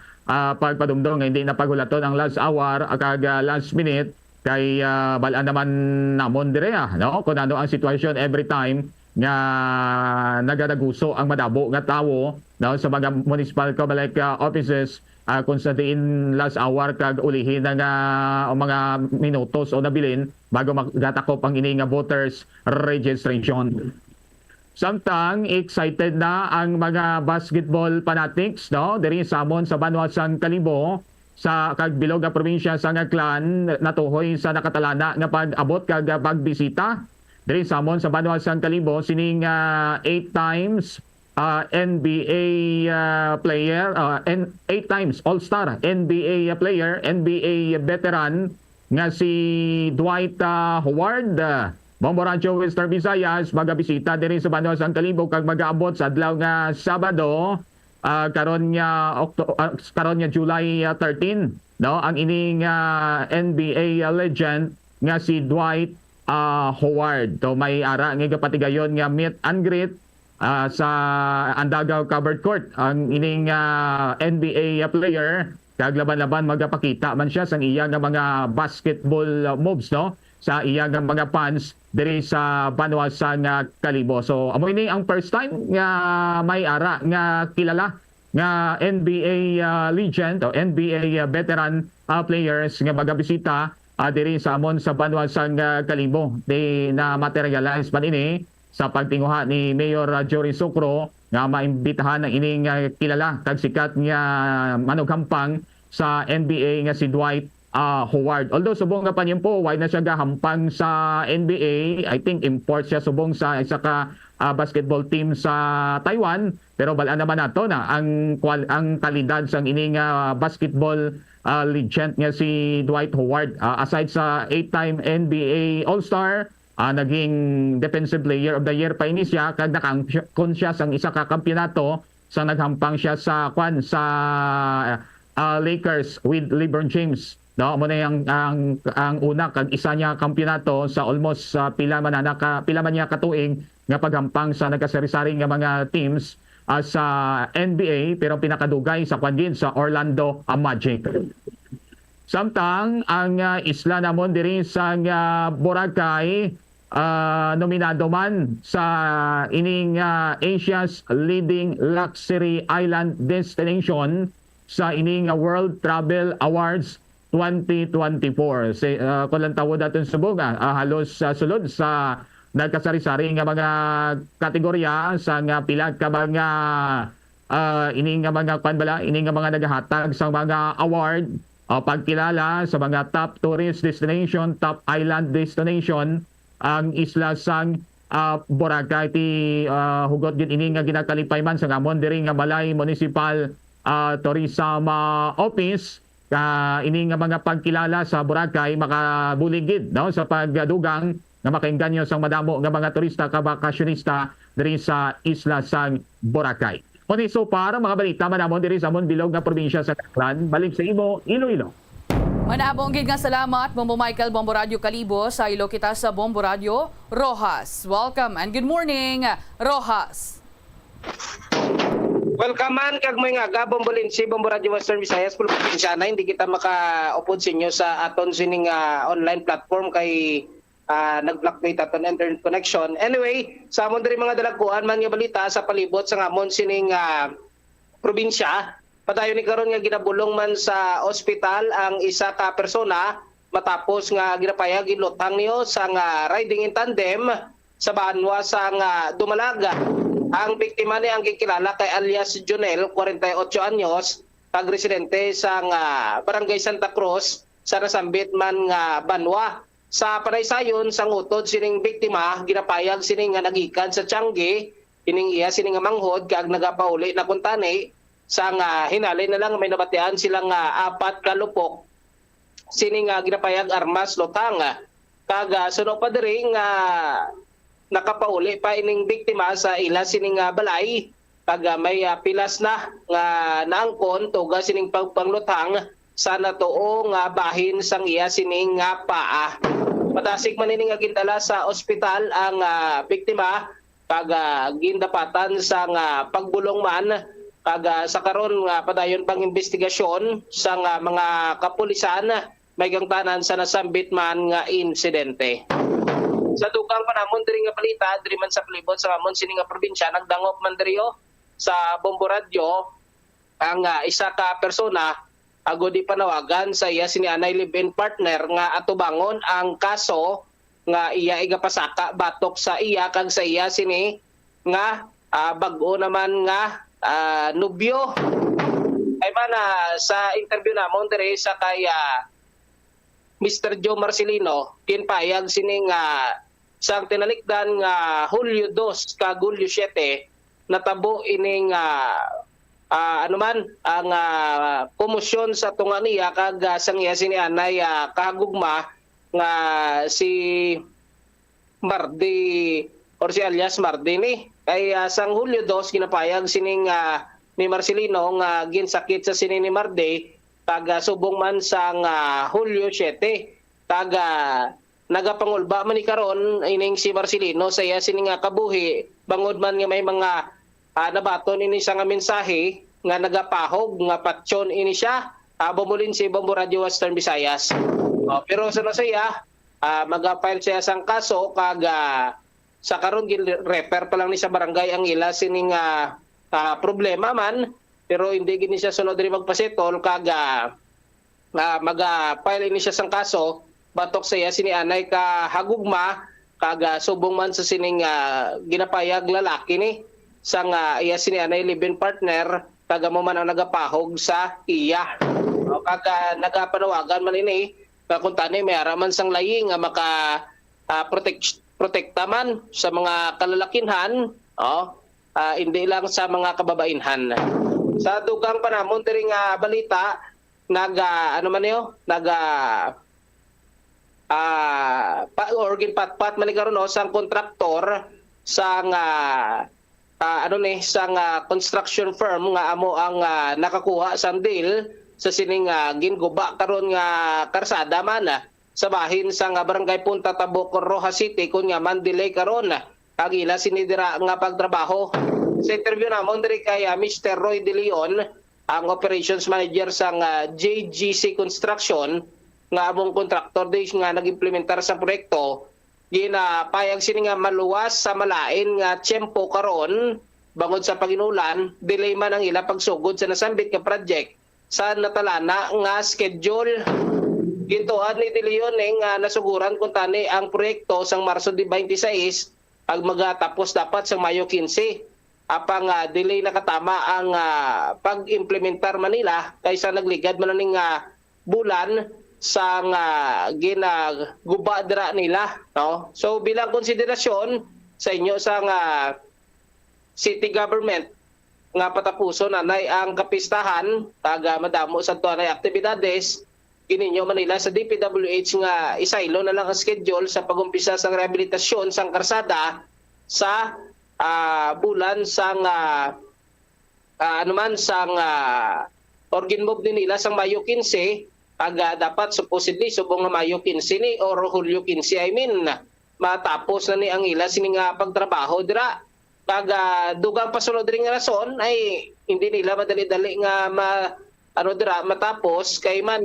pagpadumdum nga hindi na paghulaton ang last hour kag last minute kay balaan naman namon dire no kung ano ang sitwasyon every time nga nagadaguso ang madabo nga tawo no, sa mga municipal government offices kung sa diin last hour kag ulihin na nga o mga minutos o nabilin bago magatakop ang ini nga voters registration. Samtang excited na ang mga basketball fanatics no diri samon sa Banwasang Kalibo sa kagbilog nga probinsya sa Aklan natuhoy sa nakatalana nga pag-abot kag pagbisita diri samon sa Banwasang Kalibo sining 8 times NBA player 8 times All-Star NBA player, NBA veteran nga si Dwight Howard. Bomboradio Western Visayas magabisita diri sa Banwasang Kalibo kag mag-aabot sa adlaw nga Sabado karon nga July 13 no ang ining NBA legend nga si Dwight Howard. So may ara nga gapatigayon nga meet and greet sa Andagaw Covered Court ang ining NBA player kag laban-laban magapakita man siya sa iya nga mga basketball moves no sa iya nga mga fans diri sa Banwasang Kalibo. So amo ini ang first time nga may ara nga kilala nga NBA legend o NBA veteran players nga magabisita diri sa amon sa Banwasang Kalibo. Di na materialize man ini sa pagtinguha ni Mayor Jory Socro nga maimbitahan ng ining kilala kag sikat nga manughampang sa NBA nga si Dwight Howard. Although subong nga panyempo why na siya gahampang sa NBA, I think import siya subong sa isa ka basketball team sa Taiwan, pero balaan naman nato na ang kalidad sang ining basketball legend nga si Dwight Howard. Aside sa 8-time NBA All-Star, naging Defensive Player of the Year pa ini siya kag nakangkon siya sang isa ka kampeonato sa naghampang siya sa Lakers with LeBron James. No, mo na ang una kag isa niya kampeonato sa almost pila man niya katuig nga paghampang sa nagkasari-sari nga mga teams sa NBA, pero pinakadugay sa kwanjin sa Orlando Magic. Samtang ang isla namon diri sa Boracay nominado man sa ining Asia's leading luxury island destination sa ining World Travel Awards 2024. Kung lang tawod natin subong halos sulod sa nagkasari-sari nga mga kategorya sa nga pila ka mga ini nga mga kanbala ini nga mga nagahatag sa mga award pagkilala sa mga top tourist destination, top island destination ang isla sang Boracay. Ti hugot gid ini nga ginakalipay man sa amon diri nga Balay Municipal Tourism Office. Ini nga mga pagkilala sa Boracay makabuligid no sa pagdugang nga makainganyo sang madamo nga mga turista ka bakasyonista diri sa isla sang Boracay. Kuni so para mga balita manamon diri sa amon bilog nga probinsya sa Aklan, balik sa imo Iloilo. Manabong gid nga salamat Bombo Michael Bomboradio Kalibo sa ilo kita sa Bomboradio Rojas. Welcome and good morning Rojas. Welcome man kag mga gabombolin si Bomboradio Western Visayas kung probinsya na hindi kita maka-upod sa inyo sa aton sining online platform kay nag-fluctuate aton internet connection. Anyway, sa amon diri mga dalaguan man nga balita sa palibot sa amon sining probinsya. Padayon ni karon nga ginabulong man sa ospital ang isa ka persona matapos nga ginapayag ilutang niyo sa riding in tandem sa Banwa sa Dumalaga. Ang biktima ni ang gikilala kay alias Jonel, 48 anyos, kag residente sa Barangay Santa Cruz sa nasambit man nga Banwa. Sa panaysayon sang utod sining biktima ginapayag sining nga nagikan sa Tiangge, ining iya sining nga manghod kag nagapauli na kuntani sa hinalay na lang may nabatian silang 4 kalupok sining ginapayag armas lutang kag suno pa diri nga nakapauli pa ining biktima sa ila sining balay kag may pilas na nga naangkon tuga sining pagpanglutang sa natuo nga bahin sang iya sining nga paa. Patasik man ini nga gindala sa ospital ang biktima kag gindapatan sa pagbulong man kag sa karon nga padayon pang investigasyon sa mga kapulisan may gangtanan sa nasambit man nga insidente. Sa dugang panahon diri nga balita diri man sa palibot sa amon sini nga probinsya nagdangop man diri sa Bombo Radio ang isa ka persona ago di panawagan sa iya sini anay live-in partner nga atubangon ang kaso nga iya igapasaka batok sa iya kag sa iya sini nga bag-o naman nga nubyo. Ay man sa interview namon diri sa kay Mr. Joe Marcelino kinpayag sini nga sang tinalikdan nga Hulyo 2 kag Hulyo 7 natabo ining ang komosyon sa tunga niya kag sang iya sini anay kahagugma nga si Mardi or si alias Mardi ni kay sang Hulyo 2 kinapayag sining ni Marcelino nga ginsakit sa sini ni Mardi kag subong man sang Hulyo 7 kag nagapangulba man ni karon ining si Marcelino sa iya sini nga kabuhi bangod man nga may mga nabaton ini sa nga mensahe nga nagapahog nga patsyon ini siya bumulin si Bombo Radio Western Visayas. Pero sa nasaya mag-file siya sang kaso kag sa karon refer pa lang ni sa barangay ang ila sining problema man pero hindi gini siya sunod ri magpasetol kag mag-file ini siya sang kaso batok sa iya sini anay ka hagugma kag subong man sa sining ginapayag lalaki ni sang iya sini anay live-in partner kag mo man ang nagapahog sa iya. Kag nagapanawagan man ini kung tani may araman sang laying nga maka protekta man sa mga kalalakinhan hindi lang sa mga kababainhan. Sa dugang panahon diri nga balita organ patpat man ni karon sang kontraktor sang sang construction firm nga amo ang nakakuha sang deal sa sining ginguba karon nga karsada man sa bahin sang barangay Punta Tabok, Rojas City kun nga man delay karon kag ila sinidira nga pagtrabaho. Sa interview namon diri kay Mr. Roy De Leon ang operations manager sang JGC Construction nga among contractor days nga nag-implementar sa proyekto ginapayag sini nga maluwas sa malain nga tiyempo karon bangod sa paginulan delay man ang ila pagsugod sa nasambit nga project sa natalana nga schedule. Gintuan ni De Leon nga nasuguran kung tani ang proyekto sang Marso 26 pag magatapos dapat sa Mayo 15 apang delay nakatama ang pag-implementar Manila kaysa nagligad man ning bulan sang ginaguba dira nila so bilang konsiderasyon sa inyo sang city government nga patapuson anay ang kapistahan kag madamo sa tuanay aktibidades gininyo Manila sa DPWH nga isaylo na lang ang schedule sa pagumpisa sang rehabilitasyon sang karsada sa bulan sang sang organ move din nila sang Mayo 15 kag dapat supposedly subong nga Mayo 15 ni or Hulyo 15 matapos na ni ang ila sining pagtrabaho dira kag dugang pasunod ring rason ay hindi nila madali-dali nga matapos kay man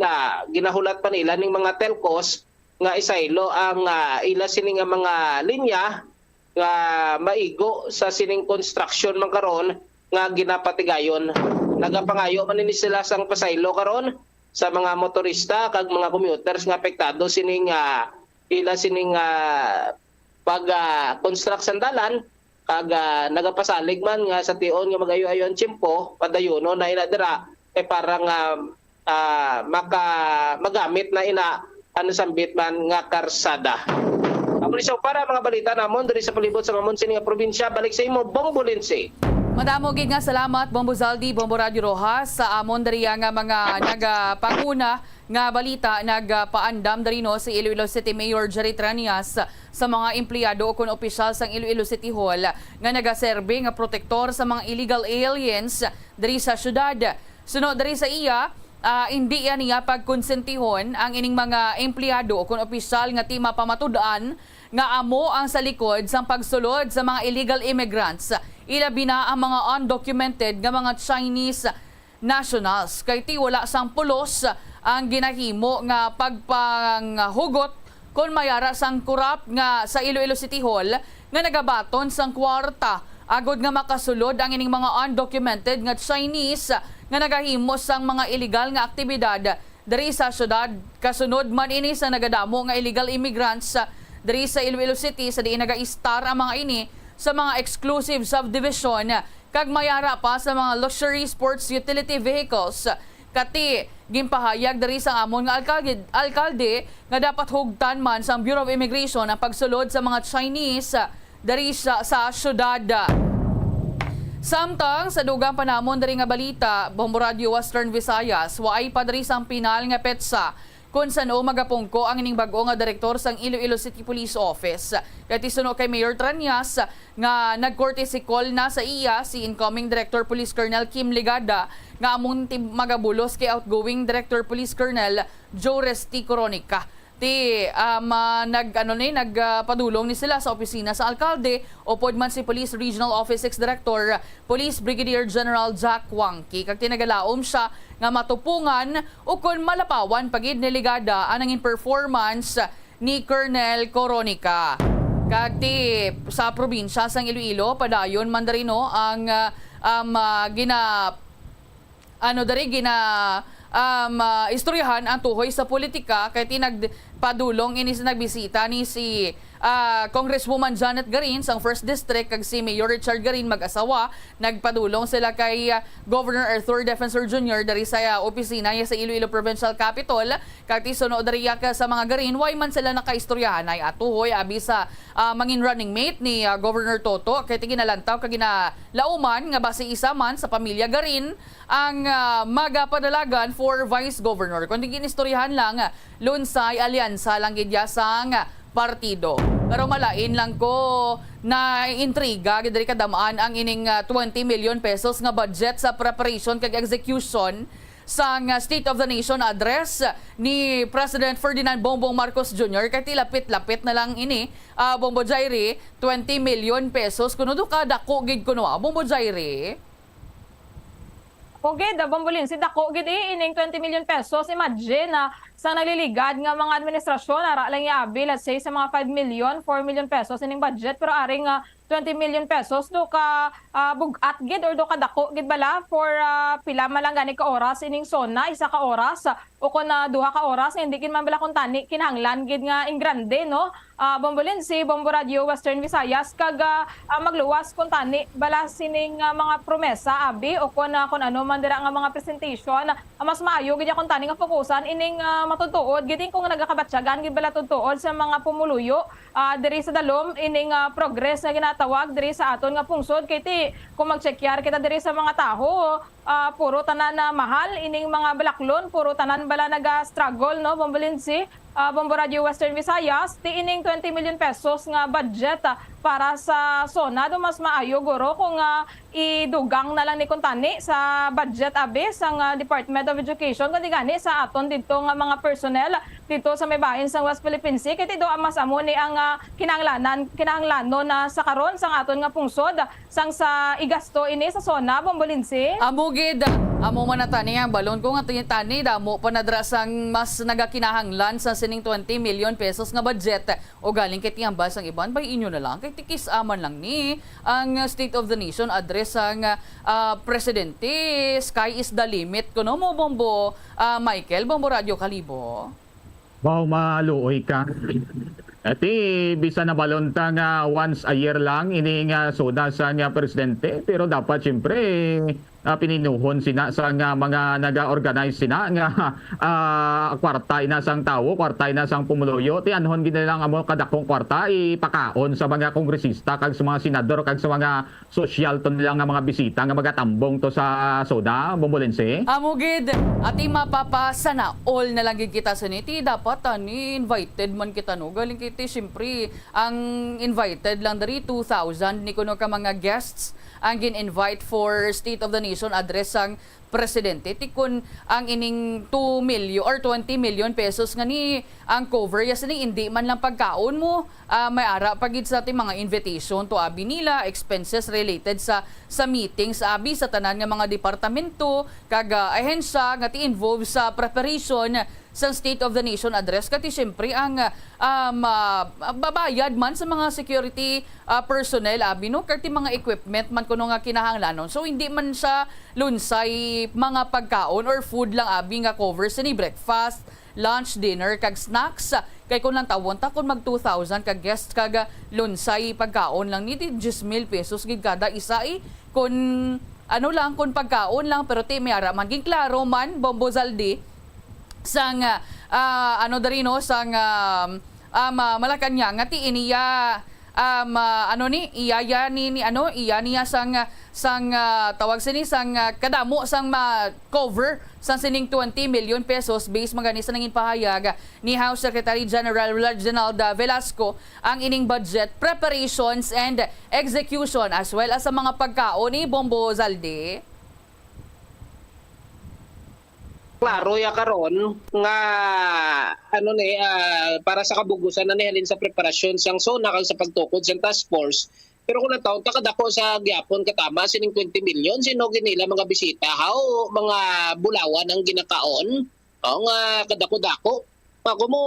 ginahulat pa nila ning mga telcos nga isaylo ang ila sining mga linya nga maigo sa sining construction man karon nga ginapatigayon. Nagapangayo man ni sila sang pasaylo karon sa mga motorista kag mga commuters nga apektado sining ila sining pag-construct sa dalan kag nagapasalig man nga sa tion nga magayo-ayo ang tiyempo padayono na ila dira parang magamit na ina sambit man nga karsada. Para mga balita namon diri sa palibot sa mamon sining probinsya balik sa imo Bombolense. Madamo gid nga salamat Bombo Zaldi, Bombo Radio Rojas sa amon dariya nga mga nagapanguna nga balita nagpaandam dari no si Iloilo City Mayor Jerry Tranias sa mga empleyado o kun opisyal sang Iloilo City Hall nga nagaserbe nga protektor sa mga illegal aliens diri sa syudad. Sunod diri sa iya, hindi niya pagkonsentihon ang ining mga empleyado o kun opisyal nga tima pamatud-an nga amo ang sa likod sang pagsulod sa mga illegal immigrants. Ilabi na ang mga undocumented nga mga Chinese nationals. Kay ti wala sang pulos ang ginahimo nga pagpanghugot kon mayara sang kurap nga sa Iloilo City Hall nga nagabaton sang kwarta agod nga makasulod ang ining mga undocumented nga Chinese nga nagahimo sang mga illegal nga aktibidad diri sa syudad. Kasunod man ini sa nagadamo nga illegal immigrants diri sa Iloilo City sa diin naga-star ang mga ini sa mga exclusive subdivision kag mayara pa sa mga luxury sports utility vehicles. Kati gimpahayag diri sa amon nga alkalde nga dapat hugtan man sa Bureau of Immigration ang pagsulod sa mga Chinese diri sa syudad. Samtang sa dugang panamon diri nga balita, Bombo Radio Western Visayas, waay pa diri sang pinal nga petsa kung saan magapungko ang ining bago nga direktor sang Iloilo City Police Office. Kati suno kay Mayor Tranias nga nag-courtesy call na sa iya si incoming Director Police Colonel Kim Ligada nga among magabulos kay outgoing Director Police Colonel Joe Resti Coronica. Nagpadulong ni sila sa opisina sa alkalde o podman si Police Regional Office 6 Director Police Brigadier General Jack Wangki. Kag tinagalaom siya nga matupungan o kung malapawan pagid ni Ligada anangin performance ni Colonel Coronica. Kag sa probinsya sang Iloilo padayon man darino ang istoryahan ang tuhoy sa politika kay tinagpadulong ini sa nagbisita ni si Congresswoman Janet Garin sang 1st District kag si Mayor Richard Garin mag-asawa. Nagpadulong sila kay Governor Arthur Defensor Jr. dari sa opisina niya sa Iloilo Provincial Capital. Kag sunod dari sa mga Garin way man sila nakaistoryahan ay atuhoy abi sa mangin running mate ni Governor Toto kay ginalantaw kag ginalauman nga base isa man sa pamilya Garin ang magapadalagan for Vice Governor. Kundi ginistoryahan lang lunsay alyansa lang gidya sang partido. Pero malain lang ko na intriga gidri kadamaan ang ining 20 million pesos nga budget sa preparation kag execution sang State of the Nation address ni President Ferdinand Bongbong Marcos Jr. Kay lapit-lapit na lang ini Bombo Jairi 20 million pesos kuno do ka dako gid kuno Bombo Jairi. Okay, Bombolin, si dako gid ining 20 million pesos. Imagine na sa nagliligad nga mga administrasyon ara lang iabi let's say sa mga 5 million, 4 million pesos ining budget pero aring 20 million pesos do ka bugat gid or do ka dako gid bala for pila man lang gani ka oras ining sona, isa ka oras o kun duha ka oras hindi kin man bala kun tani kinahanglan gid nga ing grande no. Bombolin si Bombo Radio Western Visayas kag magluwas kun tani bala sining mga promesa abi o kun ano man dira nga mga presentation mas maayo gid kun tani nga fokusan ining matutuod gid kung nagakabatyagan gid bala tutuod sa mga pumuluyo diri sa dalom ining progress nga ginatawag diri sa aton nga pungsod kay ti kung magchekyar kita diri sa mga taho puro tanan na mahal ining mga balaklon puro tanan bala naga-struggle no Bombolin si Bombo Radio Western Visayas ti ining 20 million pesos nga budget para sa sona do mas maayo guro kung idugang na lang ni kuntani sa budget abi sang Department of Education kundi gani sa aton dito nga mga personnel dito sa may bahin sang West Philippine Sea kay do mas amo ni ang kinahanglanon na sa karon sang aton nga pungsod sang sa igasto ini sa sona Bombolin si amo gid amo man natani ang balon ko nga tani damo pa nadra sang mas nagakinahanglan sa sining 20 million pesos nga budget o galing kay tiyambas ang iban bay inyo na lang kay tikis aman lang ni ang State of the Nation address ang presidente. Sky is the limit kuno mo Bombo Michael Bombo Radio Kalibo. Wow, maluoy ka. Ati bisa na balonta nga once a year lang ini nga soda sa nga presidente pero dapat siyempre pininuhon sina sa nga mga naga-organize sina nga kwarta inasang tawo, kwarta inasang pumuluyo, ti anhon gid lang amo kadakong kwarta ipakaon sa mga kongresista kag sa mga senador kag sa mga social ton lang nga mga bisita nga magatambong to sa soda, Bombolense. Amugid, ati mapapasa na all na lang gid kita sa niti, dapat ani invited man kita no. Galing kiti syempre ang invited lang dari 2,000 ni kuno ka mga guests ang gin-invite for State of the Nation address ang presidente. Tikon ang ining 2 million or 20 million pesos nga ni ang cover. Yes, ni hindi man lang pagkaon mo. May ara pagid sa ating mga invitation to abi nila, expenses related sa meetings, abi sa tanan nga mga departamento, kag ahensya nga ti involved sa preparation sa State of the Nation address. Kati syempre ang babayad man sa mga security personnel, abi no, kati mga equipment man kuno nga kinahanglanon. So hindi man sa lunsay mga pagkaon or food lang abi nga cover sa ni breakfast, lunch, dinner kag snacks. Kay kun lang tawon ta kun mag 2,000 kag guest kag lunsay pagkaon lang ni 10,000 pesos gid kada isa kun ano lang kun pagkaon lang pero ti may ara maging klaro man Bombo Zaldi sang ano darino sang Malacanang ti iniya ano ni iyaya ni ano iya niya sang tawag sini sang kadamo sang cover sang sining 20 million pesos based magani sa nangin pahayag ni House Secretary General Reginald Velasco ang ining budget preparations and execution as well as sa mga pagkaon ni Bombo Zaldi. Klaro ya karon nga ano ni para sa kabugusan na nihalin sa preparasyon sang SONA kag sa pagtukod sa task force. Pero kung nataon ta kadako sa gyapon katama sining 20 million sino ginila mga bisita how mga bulawan ang ginakaon nga kadako-dako. Ako mo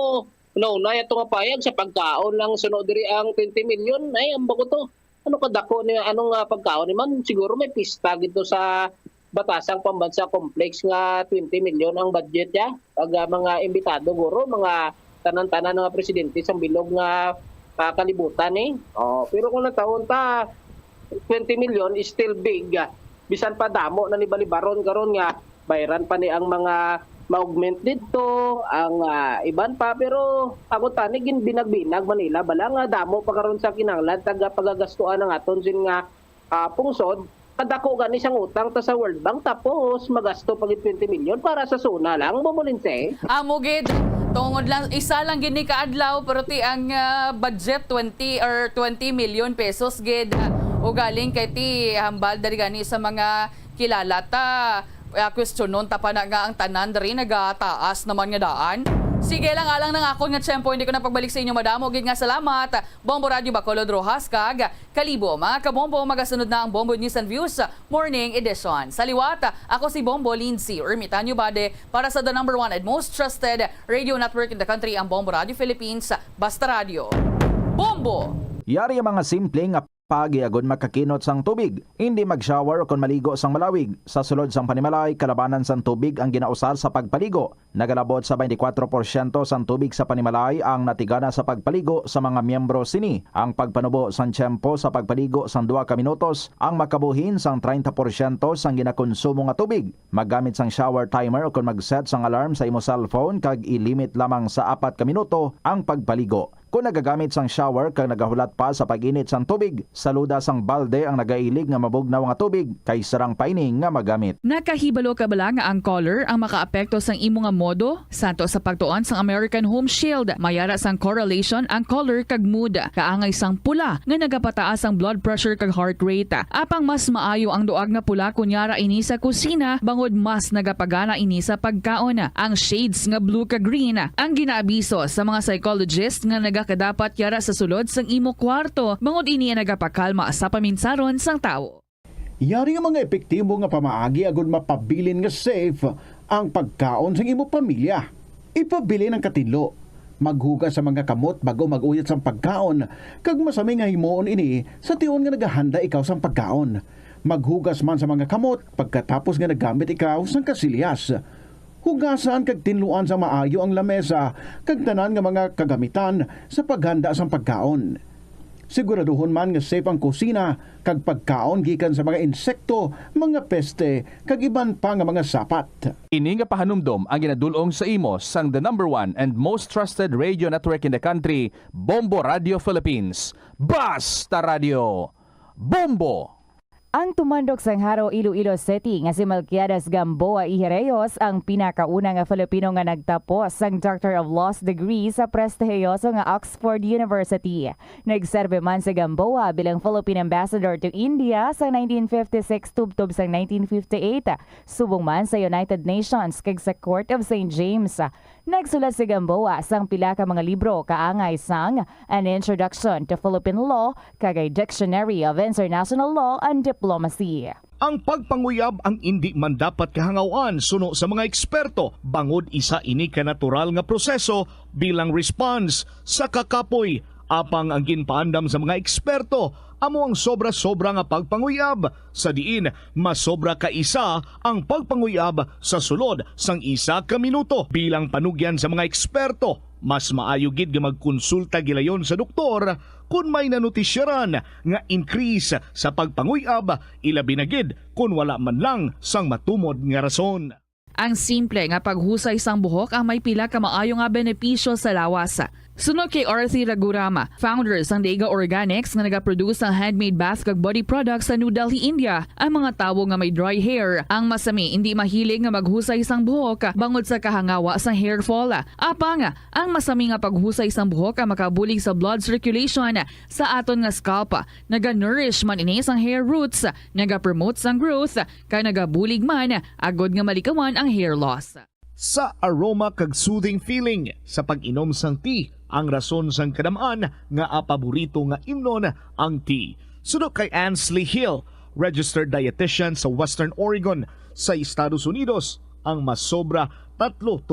no na yato nga payag sa pagkaon lang sunod diri ang 20 million ay amba ko to. Ano kadako ni anong pagkaon ni man siguro may pista gito sa Batasang Pambansa Complex nga 20 million ang budget ya pag mga imbitado guro mga tanan-tanan nga presidente sa bilog nga kalibutan pero kung nataon ta 20 million is still big bisan pa damo na ni balibaron karon nga bayaran pa ni ang mga ma-augment dito ang iban pa pero ako tani gin binag-binag Manila bala nga damo pa karon sa kinahanglan taga pagagastuan ng aton sin nga pungsod kadako gani siyang utang ta sa World Bank tapos magasto pag 20 million para sa SONA lang Bomolense. Amugid tungod lang isa lang gini kaadlaw pero ti ang budget 20 million pesos gid o galing kay ti hambal dari gani sa mga kilala ta questionon ta pa na nga ang tanan diri nagataas naman nga daan. Sige lang alang nang ako nga tiyempo hindi ko na pagbalik sa inyo madamo gid nga salamat Bombo Radio Bacolod Rojas kag kalibo mga kabombo magasunod na ang Bombo News and Views Morning Edition. Sa liwat ako si Bombo Lindsay Ermitanyo Bade para sa the number 1 and most trusted radio network in the country ang Bombo Radio Philippines Basta Radio. Bombo! Yari ang mga simpleng pagiagon makakinot sang tubig, hindi mag-shower o kung maligo sang malawig. Sa sulod sang panimalay, kalabanan sang tubig ang ginausar sa pagpaligo. Nagalabot sa 24% sang tubig sa panimalay ang natigana sa pagpaligo sa mga miyembro sini. Ang pagpanubo sang tiyempo sa pagpaligo sang 2 ka minutos ang makabuhin sang 30% sang ginakonsumo nga tubig. Maggamit sang shower timer o kung mag-set sang alarm sa imo cellphone kag ilimit lamang sa 4 ka minuto ang pagpaligo. Kung nagagamit sang shower kag nagahulat pa sa pag-init sang tubig, saluda sang balde ang nagailig nga mabugnaw nga tubig kay sarang paining nga magamit. Nakahibalo ka bala nga ang color ang makaapekto sang imo nga modo? Santo sa pagtuon sang American Home Shield, mayara sang correlation ang color kag mood. Kaangay sang pula nga nagapataas ang blood pressure kag heart rate. Apang mas maayo ang duag nga pula kunyara ini sa kusina bangod mas nagapagana ini sa pagkaon. Ang shades nga blue kag green ang ginaabiso sa mga psychologist nga kadapat yara sa sulod sang imo kwarto bangod ini nagapakalma sa paminsaron sang tawo. Yari nga mga epektibo nga pamaagi agud mapabilin nga safe ang pagkaon sa imo pamilya. Ipabili ng katinlo. Maghugas sa mga kamot bago mag-uyat sang pagkaon kag masami nga himuon ini sa tiyon nga naghahanda ikaw sang pagkaon. Maghugas man sa mga kamot pagkatapos nga nagamit ikaw sang kasilyas. Hugasan kag tinluan sa maayo ang lamesa kag tanan nga mga kagamitan sa paghanda sang pagkaon. Siguraduhon man nga safe ang kusina kag pagkaon gikan sa mga insekto, mga peste kag iban pa nga mga sapat. Ini nga pahanumdom ang ginadulong sa imo sang the number 1 and most trusted radio network in the country, Bombo Radio Philippines. Basta Radio! Bombo! Ang tumandok sang Haro, Iloilo City nga si Melquiades Gamboa Ihereyos ang pinakauna nga Filipino nga nagtapos sang Doctor of Laws degree sa prestihiyoso nga Oxford University. Nagserve man si Gamboa bilang Philippine Ambassador to India sa 1956 tubtob sang 1958, subong man sa United Nations kag sa Court of St. James. Nagsulat si Gamboa sang pila ka mga libro kaangay sang An Introduction to Philippine Law kag a Dictionary of International Law and Diplomacy. Ang pagpanguyab ang hindi man dapat kahangawan suno sa mga eksperto bangod isa ini ka natural nga proseso bilang response sa kakapoy. Apang ang ginpaandam sa mga eksperto amo ang sobra-sobra nga pagpanguyab sa diin masobra ka isa ang pagpanguyab sa sulod sang isa ka minuto. Bilang panugyan sa mga eksperto, mas maayo gid nga magkonsulta gilayon sa doktor kung may nanutisyaran nga increase sa pagpanguyab, ilabi na gid kung wala man lang sang matumod nga rason. Ang simple nga paghusay sang buhok ang may pila ka maayo nga benepisyo sa lawas. Sunod kay Arthi Ragurama, founder sang Dega Organics nga nagaproduce ng handmade bath kag body products sa New Delhi, India. Ang mga tawo nga may dry hair, ang masami hindi mahilig nga maghusay sang buhok bangod sa kahangawa sang hair fall. Apang ang masami nga paghusay sang buhok ang makabulig sa blood circulation sa aton nga scalp. Naga-nourish man ini sang hair roots, naga-promote sang growth, kay nagabulig man agod nga malikawan ang hair loss. Sa aroma kag soothing feeling sa pag-inom sang tea, ang rason sang kadamaan nga paborito nga imnon ang tea. Sunod kay Ansley Hill, registered dietitian sa Western Oregon sa Estados Unidos, ang masobra 3-4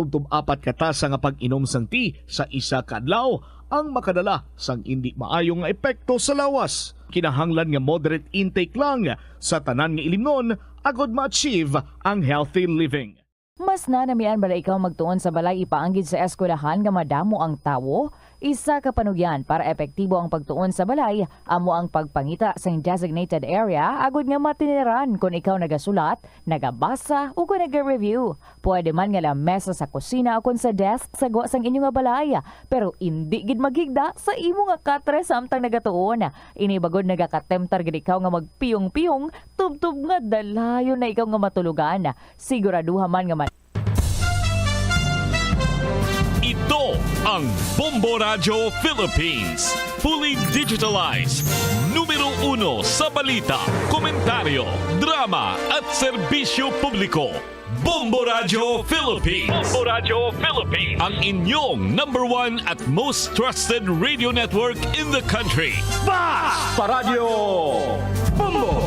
katasa nga pag-inom sang tea sa isa ka adlaw ang makadala sang hindi maayong nga epekto sa lawas. Kinahanglan nga moderate intake lang sa tanan nga ilimnon agod ma-achieve ang healthy living. Mas nanamian bala ikaw magtuon sa balay ipaanggid sa eskwelahan nga madamo ang tawo? Isa ka panugyan para epektibo ang pagtuon sa balay, amo ang pagpangita sa designated area agud nga matiniran kung ikaw nagasulat, nagabasa o kung nag-review. Pwede man nga lamesa sa kusina o kung sa desk sa sang inyo nga balay, pero hindi gid maghigda sa imo nga katre samtang nagatuon. Inibagod nagakatemtar gid ikaw nga magpiyong-piyong, tubtub nga dalayo na ikaw nga matulugan. Siguraduha man nga Ito ang Bombo Radio Philippines. Fully digitalized. Numero 1 sa balita, komentaryo, drama at serbisyo publiko. Bombo Radio Philippines. Bombo Radio Philippines. Ang inyong number 1 at most trusted radio network in the country. Basta Radio Bombo!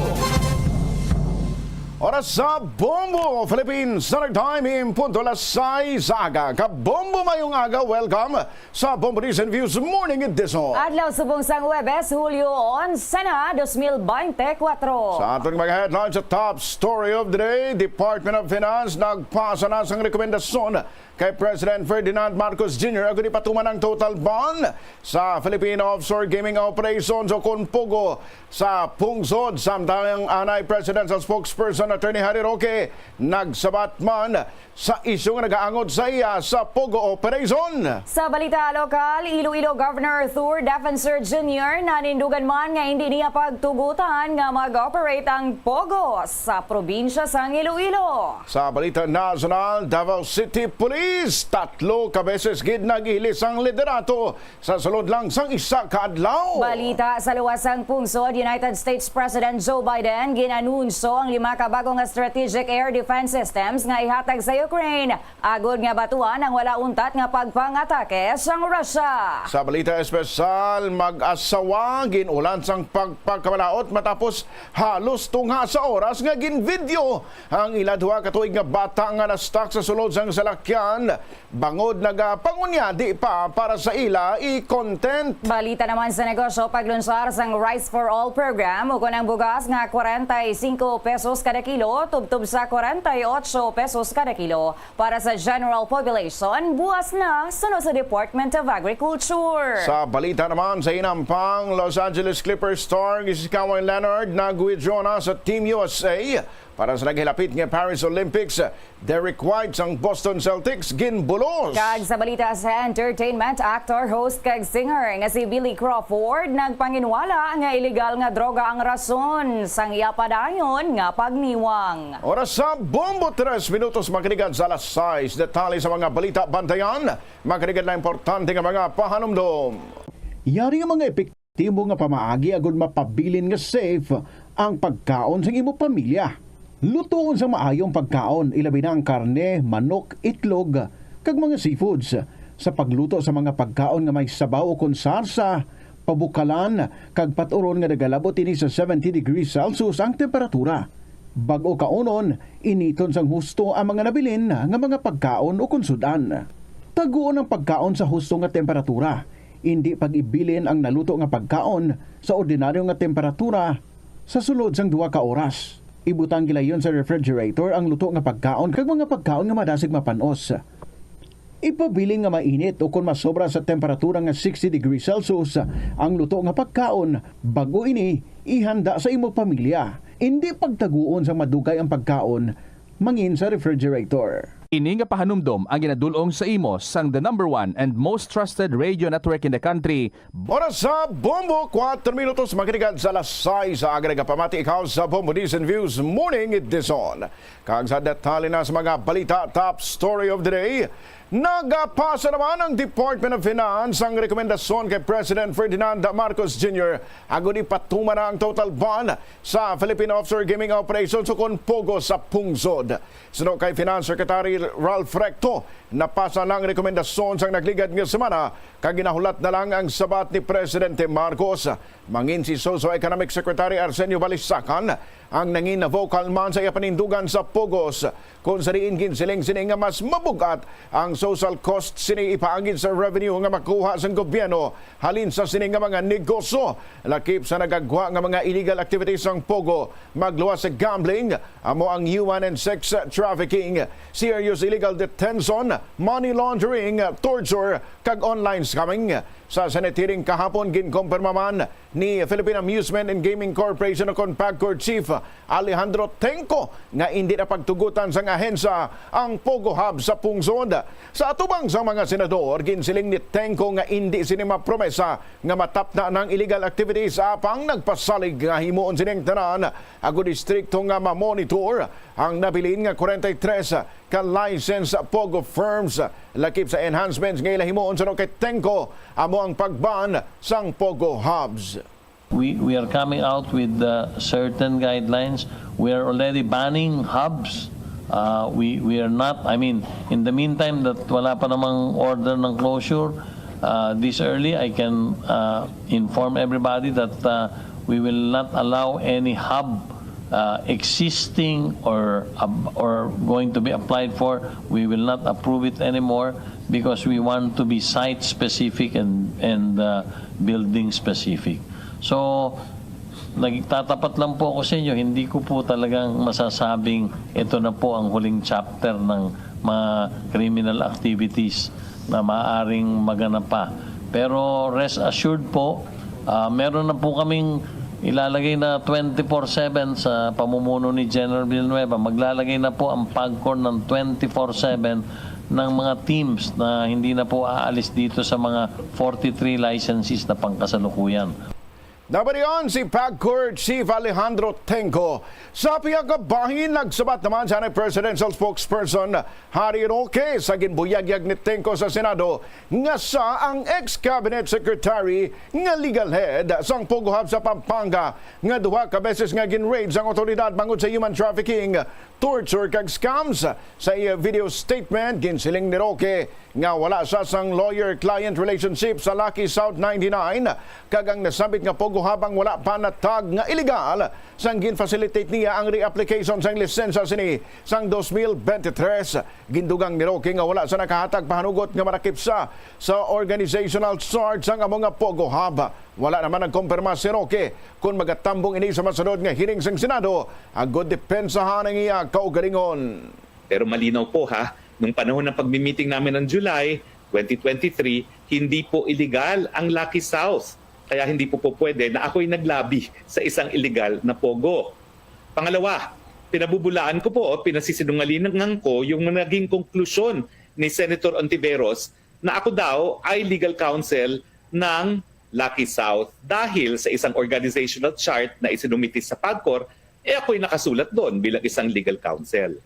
Oras sa Bombo Philippines, Standard Time in punto alas 6 aga. Kabombo mayong aga, welcome sa Bombo News and Views Morning Edition. Adlaw subong sang Huwebes, Hulyo 11 na 2024. Sa ating mga headlines sa top story of the day, Department of Finance nagpasa na sang rekomendasyon kay President Ferdinand Marcos Jr. agad ipatuman ang total bond sa Filipino Offshore Gaming Operations o KONPOGO sa pungsod. Samtang anay Presidential Spokesperson Attorney Harry Roque nagsabat man sa isyu nga nagaangod sa iya sa POGO operation. Sa balita lokal, Iloilo Governor Arthur Defensor Jr. nanindugan man nga hindi niya pagtugutan nga mag-operate ang POGO sa probinsya sang Iloilo. Sa balita national, Davao City Police 3 ka beses gid nagilis ang liderato sa sulod lang sang isa ka adlaw. Balita sa luwasang pungsod, United States President Joe Biden ginanunso ang 5 ka bagong strategic air defense systems nga ihatag sa Ukraine. Agod nga batuan ang wala untat nga pagpangatake sang Russia. Sa balita espesyal, mag-asawa ginulan sang pagpagkamalaot matapos halos tungha sa oras nga ginvideo ang ila duha ka tuig nga bata nga na-stuck sa sulod sang salakyan kasalukuyan bangod nagapangunya di pa para sa ila i-content. Balita naman sa negosyo, paglunsar sang Rice for All program, uko ng bugas nga 45 pesos kada kilo, tubtub sa 48 pesos kada kilo. Para sa general population, buwas na sunod sa Department of Agriculture. Sa balita naman sa inampang Los Angeles Clippers star si Kawhi Leonard nag-withdraw na sa Team USA para sa naghilapit nga Paris Olympics. Derek White sang Boston Celtics ginbulos. Kag sa balita sa entertainment, actor, host kag singer nga si Billy Crawford nagpanginwala nga illegal nga droga ang rason sang iya padayon nga pagniwang. Oras sa bombo 3 minutos makinigan sa alas 6. Detalye sa mga balita bantayan. Makinigan na importante nga mga pahanumdom. Yari nga mga epektibo nga pamaagi agud mapabilin nga safe ang pagkaon sa imo pamilya. Lutoon sa maayong pagkaon, ilabi na ang karne, manok, itlog, kag mga seafoods. Sa pagluto sa mga pagkaon nga may sabaw o konsarsa, pabukalan, kag paturon nga nagalabot ini sa 70 degrees Celsius ang temperatura. Bago kaunon, initon sang husto ang mga nabilin nga mga pagkaon o konsudan. Taguon ang pagkaon sa husto nga temperatura. Hindi pag-ibilin ang naluto nga pagkaon sa ordinaryo nga temperatura sa sulod sang 2 ka oras. Ibutang gilayon sa refrigerator ang luto nga pagkaon kag mga pagkaon nga madasig mapanos. Ipabiling nga mainit o kung masobra sa temperatura nga 60 degrees Celsius ang luto nga pagkaon, bago ini ihanda sa imo pamilya. Hindi pagtaguon sa madugay ang pagkaon mangin sa refrigerator. Ini nga pahanumdom ang ginadulong sa imo sang the #1 and most trusted radio network in the country. Oras sa Bombo, 4 minutos makinigan sa alas 6 sa aga pamati ikaw sa Bombo News and Views Morning Edition. Kag sa detalye na sa mga balita, top story of the day, nagapasa naman ang Department of Finance ang rekomendasyon kay President Ferdinand Marcos Jr. Agud ipatuma na ang total ban sa Philippine Offshore Gaming Operations o Pogo sa pungsod. Suno kay Finance Secretary Ralph Recto, napasa ng rekomendasyon sa nagligad nga semana kag ginahulat na lang ang sabat ni Presidente Marcos. Mangin si Socio-Economic Secretary Arsenio Balisacan ang nangin na vocal man sa ipanindugan sa Pogos kung sa diin ginsiling-siling nga mas mabugat ang social cost sini ipaangin sa revenue nga makuha sa gobyerno halin sa sini nga mga negosyo. Lakip sa nagagwa nga mga illegal activities ng Pogo, magluwas sa gambling, amo ang human and sex trafficking, serious illegal detention, money laundering, torture, kag online scamming. Sa Senate hearing kahapon, ginkompirma man ni Philippine Amusement and Gaming Corporation o PAGCOR Chief Alejandro Tenco nga hindi na pagtugutan sa ahensya ang Pogo Hub sa pungsod. Sa atubang sa mga senador, ginsiling ni Tenco nga hindi sinima promesa nga matap na ng illegal activities apang nagpasalig nga himuon sining tanan agud distrikto nga ma-monitor ang nabilin nga 43 ka license Pogo firms. Lakip sa enhancements nga ilahimuon sa kay Tenco amo ang pagban sang Pogo Hubs. We are coming out with certain guidelines. We are already banning hubs. We are not, I mean, in the meantime that wala pa namang order ng closure, this early I can inform everybody that we will not allow any hub existing or going to be applied for. We will not approve it anymore because we want to be site specific and building specific. So, nagtatapat lang po ako sa inyo, hindi ko po talagang masasabing ito na po ang huling chapter ng mga criminal activities na maaaring maganap pa. Pero rest assured po, meron na po kaming ilalagay na 24/7 sa pamumuno ni General Villanueva. Maglalagay na po ang PAGCOR ng 24/7 ng mga teams na hindi na po aalis dito sa mga 43 licenses na pangkasalukuyan. Nabariyan si PAGCOR Chief Alejandro Tenco. Sa piyagabahin, nagsabat naman sa Presidential Spokesperson Harry Roque sa ginbuyagyag ni Tenco sa Senado nga sa ang ex-cabinet secretary nga legal head sang Pogo Hub sa Pampanga nga 2 ka beses nga ginraid sang otoridad bangod sa human trafficking, torture kag scams. Sa iya video statement, ginsiling ni Roque nga wala sa sang lawyer-client relationship sa Lucky South 99 kag ang nasabit nga Pogo habang wala pa natag nga illegal sang gin-facilitate niya ang reapplication sang lisensya sini sang 2023. Gindugang ni Roque nga wala sa nakahatag pahanugot nga marakip sa organizational chart sang among nga Pogo Hub. Wala naman nagkumpirma si Roque kung magatambong ini sa masunod nga hearing sang Senado. Agod depensahan ang iya kaugalingon. Pero malinaw po ha, nung panahon ng pagmi-meeting namin ng July 2023, hindi po illegal ang Lucky South. Kaya hindi po pwede na ako'y naglabi sa isang illegal na pogo. Pangalawa, pinabubulaan ko po, pinasisinungalingan ko yung naging konklusyon ni Senator Ontiveros na ako daw ay legal counsel ng Lucky South dahil sa isang organizational chart na isinumitis sa PAGCOR, ako'y nakasulat doon bilang isang legal counsel.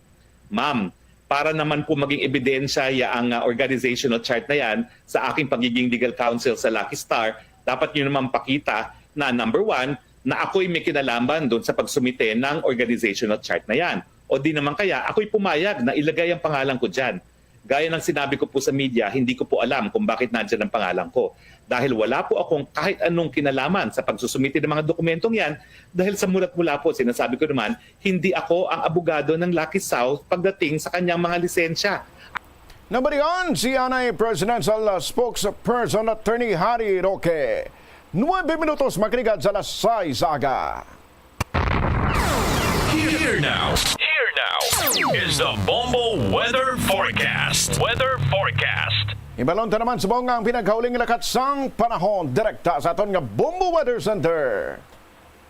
Ma'am, para naman po maging ebidensya ang organizational chart na yan sa aking pagiging legal counsel sa Lucky Star, dapat nyo naman pakita na number one, na ako'y may kinalaman doon sa pagsumite ng organizational chart na yan. O di naman kaya, ako'y pumayag na ilagay ang pangalan ko dyan. Gaya ng sinabi ko po sa media, hindi ko po alam kung bakit nandyan ang pangalan ko. Dahil wala po akong kahit anong kinalaman sa pagsusumite ng mga dokumentong yan, dahil sa mulat-mula po, sinasabi ko naman, hindi ako ang abogado ng Lucky South pagdating sa kanyang mga lisensya. Nabalikan si Anay Presidential Spokesperson Attorney Harry Roque. 9 minutos makinig sa alas 6 aga. Here now is the Bombo Weather Forecast. Ibalonta naman sa buong ang pinagkauling lakat sang panahon direkta sa aton nga Bombo Weather Center.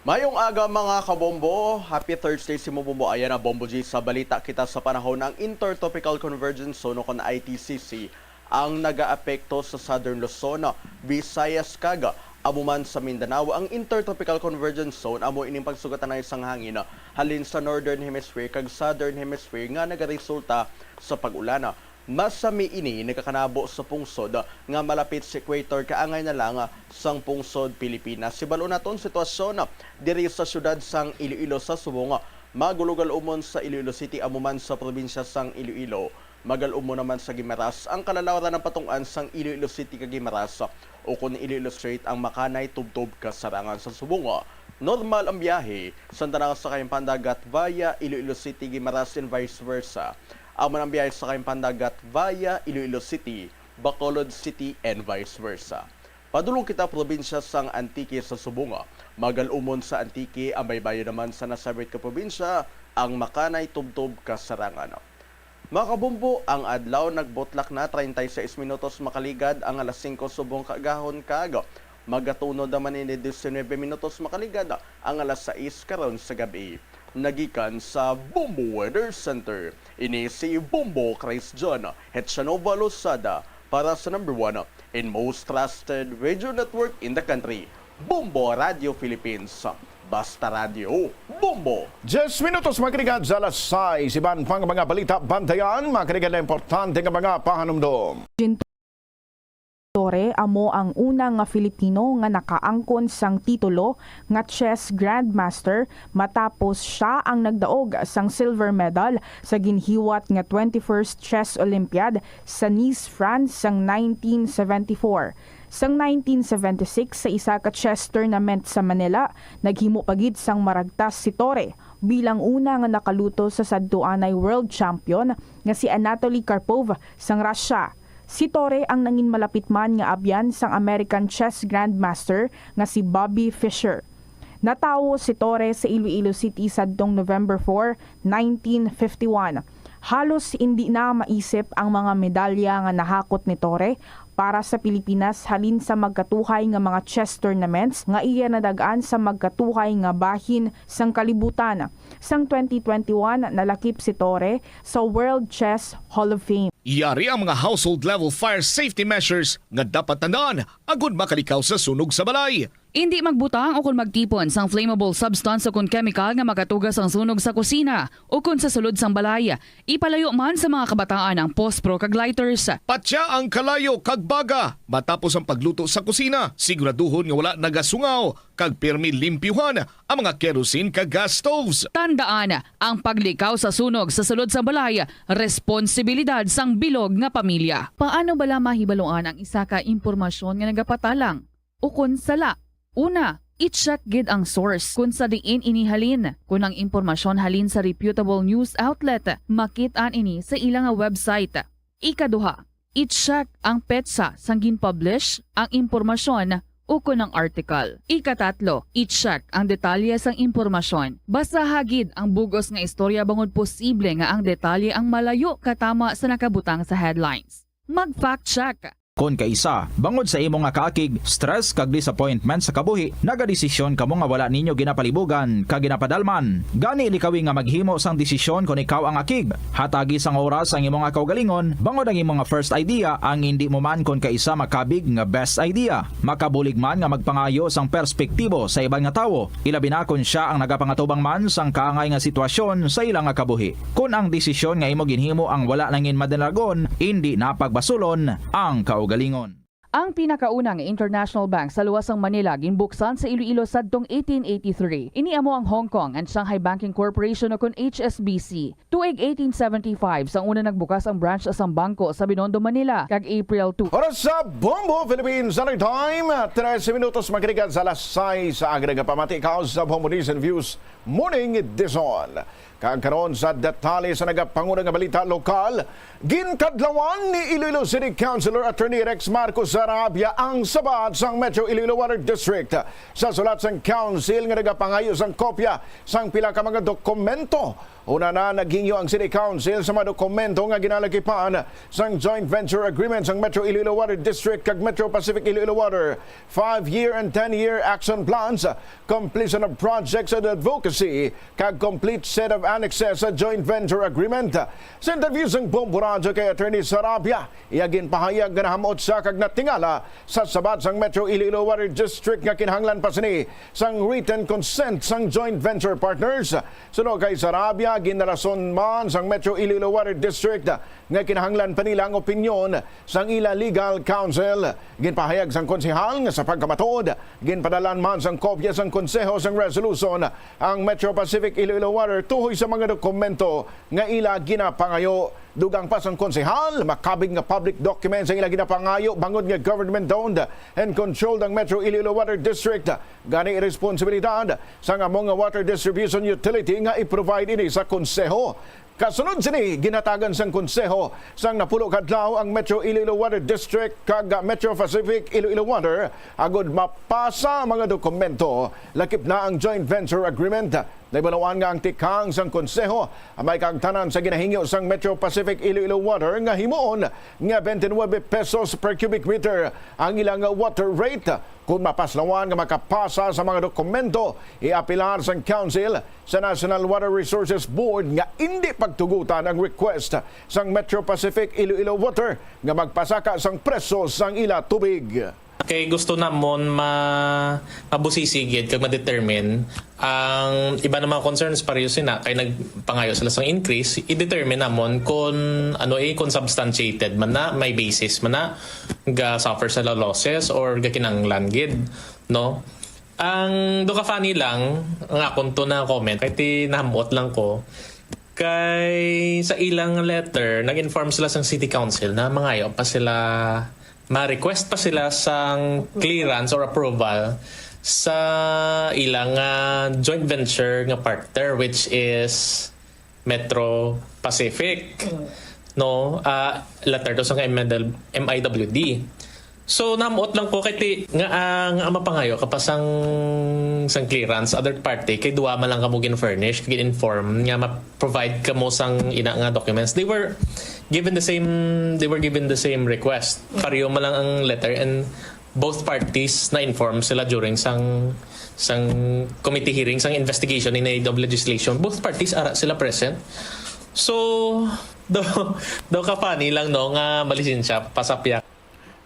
Mayong aga mga kabombo, happy Thursday si Bombo. Ayan na Bombo G sa balita kita sa panahon ng Intertropical Convergence Zone o ITCC ang nag-aapekto sa Southern Luzon, Visayas kaga, amuman sa Mindanao. Ang Intertropical Convergence Zone amo ining pagsugatan ng isang hangin halin sa Northern Hemisphere kag Southern Hemisphere nga nagaresulta sa pag-ulan. Masami ini nakakanabo sa pungsod nga malapit sa equator kaangay na lang sang pungsod Pilipinas. Sibalo naton sitwasyon diri sa syudad sang Iloilo sa Subong. Magulugal umon sa Iloilo City amuman sa probinsya sang Iloilo. Magal-umo naman sa Guimaras ang kalalawaran ng patungan sang Iloilo City kag Guimaras o kung Iloilo Strait ang makanay tubtob kasarangan sa Subong. Normal ang biyahe sa tanang sakayang pandagat via Iloilo City, Guimaras and vice versa. Amo ang biyahe sa pandagat via Iloilo City, Bacolod City and vice versa. Padulong kita probinsya sang Antique sa Subong. Magal-umon sa Antique ang baybayo naman sa nasabit ka probinsya ang makanay tubtob kasarangan. Mga kabombo, ang adlaw nagbotlak na 36 minutos makaligad ang alas 5 subong kagahon kaga. Magatunod naman ni 19 minutos makaligad ang alas 6 karon sa gabi. Nagikan sa Bombo Weather Center. Ini si Bombo Chris John, Hetchanova Losada para sa number 1 and most trusted radio network in the country, Bombo Radio Philippines. Basta Radio, Bombo! 10 minutos makinig sa alas 6. Iban pang mga balita bantayan, makinig na importante nga mga pahanumdom. Tore amo ang unang nga Filipino nga nakaangkon sang titulo nga chess grandmaster matapos siya ang nagdaog sang silver medal sa ginhiwat nga 21st Chess Olympiad sa Nice, France sang 1974. Sang 1976 sa isa ka chess tournament sa Manila, naghimo pagid sang maragtas si Tore bilang una nga nakaluto sa sadtuanay world champion nga si Anatoly Karpov sang Russia. Si Tore ang nangin malapit man nga abyan sang American chess grandmaster nga si Bobby Fischer. Natawo si Tore sa Iloilo City sadtong November 4, 1951. Halos hindi na maisip ang mga medalya nga nahakot ni Tore para sa Pilipinas halin sa magkatuhay nga mga chess tournaments nga iya nadagaan sa magkatuhay nga bahin sang kalibutan. Sang 2021 nalakip si Tore sa World Chess Hall of Fame. Iyari ang mga household level fire safety measures nga dapat tandaan agud makalikaw sa sunog sa balay. Hindi magbutang o kung magtipon sang flammable substance o kung chemical nga makatugas ang sunog sa kusina o kung sa sulod sang balay. Ipalayo man sa mga kabataan ang pospro kag lighters. Patya ang kalayo kag baga matapos ang pagluto sa kusina. Siguraduhon nga wala nagasungaw kag pirmi limpyuhan ang mga kerosene kag gas stoves. Tandaan, ang paglikaw sa sunog sa sulod sa balay, responsibilidad sang bilog nga pamilya. Paano bala mahibaloan ang isa ka impormasyon nga nagapatalang? O kung sala? Una, I-check gid ang source kung sa diin inihalin. Kung ang impormasyon halin sa reputable news outlet, makit-an ini sa ilang website. Ikaduha, i-check ang petsa sang gin-publish ang impormasyon o kung ang article. Ikatatlo, i-check ang detalye sang impormasyon. Basta hagid ang bugos nga istorya bangod posible nga ang detalye ang malayo katama sa nakabutang sa headlines. Mag-fact check. Kon kaisa, bangod sa imo nga kaakig, stress kag disappointment sa kabuhi, nagadesisyon kamo nga wala ninyo ginapalibugan kag ginapadalman. Gani likawi nga maghimo sang desisyon kon ikaw ang akig. Hatagi sang oras ang imo nga kaugalingon, bangod ang imo nga first idea ang hindi mo man kon kaisa makabig nga best idea. Makabulig man nga magpangayo sang perspektibo sa ibang nga tawo, ilabi na kon siya ang nagapangatubang man sang kaangay nga sitwasyon sa ilang nga kabuhi. Kun ang desisyon nga imo ginhimo ang wala nangin madalagon, hindi napagbasulon ang kaugalingon. Ang pinakaunang international bank sa luwasang Manila ginbuksan sa Iloilo sadtong 1883. Iniamo ang Hong Kong and Shanghai Banking Corporation o kun HSBC. Tuig 1875 sang una nagbukas ang branch sa bangko sa Binondo, Manila kag April 2. Oras sa Bombo Philippines Standard Time, 13 minutos magkaligan sa alas 6 sa aga pamati ikaw sa Bombo News and Views Morning Edition. Kagkaroon sa detalye sa nagapangunang balita lokal, ginkadlawan ni Iloilo City Councilor Attorney Rex Marcos Sarabia ang sabat sang Metro Iloilo Water District. Sa sulat sang council nga nagapangayo sang kopya sang pila ka mga dokumento. Una na naghingyo ang City Council sa mga dokumento nga ginalakipan sang joint venture agreement sang Metro Iloilo Water District kag Metro Pacific Iloilo Water, 5-year and 10-year action plans, completion of projects and advocacy, kag complete set of annexes sa joint venture agreement. Sa interview sang Bombo Radio kay Attorney Sarabia, iyagin pahayag nga nahamot sa kag natingala sa sabat sang Metro Iloilo Water District nga kinahanglan pa sini sang written consent sang joint venture partners. Suno kay Sarabia, ginarason man sang Metro Iloilo Water District nga kinahanglan pa nila ang opinyon sang ila legal counsel. Ginpahayag sang konsehal nga sa pagkamatuod, ginpadalan man sang kopya sang konseho sang resolution ang Metro Pacific Iloilo Water tuhoy sa mga dokumento nga ila ginapangayo. Dugang pa sang konsehal, makabig nga public documents ang ila ginapangayo bangod nga government-owned and controlled ang Metro Iloilo Water District. Gani responsibilidad sang among nga water distribution utility nga i-provide ini sa konseho. Kasunod sini, ginatagan sang konseho sang napulo kadlaw ang Metro Iloilo Water District kag Metro Pacific Iloilo Water agod mapasa mga dokumento lakip na ang joint venture agreement. Naibalawan nga ang tikang sang konseho may kagtanan sa ginahingyo sang Metro Pacific Iloilo Water nga himuon nga 29 pesos per cubic meter ang ilang water rate. Kung mapaslawan nga makapasa sa mga dokumento, iapilar sang council sa National Water Resources Board nga hindi pagtugutan ang request sang Metro Pacific Iloilo Water nga magpasaka sang preso sang ila tubig. Kay gusto namon mabusisigid kag ma-determine ang iba namang concerns pareho sina kay nagpangayo sila sang increase, i-determine namon kung kung substantiated man na may basis man na ga suffer sa losses or ga kinanglan gid, no. Ang do ka funny lang ang akong to na comment kay tinamot lang ko kay sa ilang letter nag-inform sila sang City Council na mangayo pa sila ma-request pa sila sang clearance or approval sa ilang joint venture nga partner which is Metro Pacific, no. Letter to sa MIWD. So namuot lang ko kay nga ang mapangayo kapasang sang clearance other party kay duwa man lang kamo gin-furnish kay inform nga ma-provide kamo sang ina nga documents. They were given the same request. Pareho man lang ang letter and both parties na inform sila during sang committee hearing sang investigation in aid of legislation. Both parties ara sila present. So do ka funny lang no nga malisin siya pasapyak.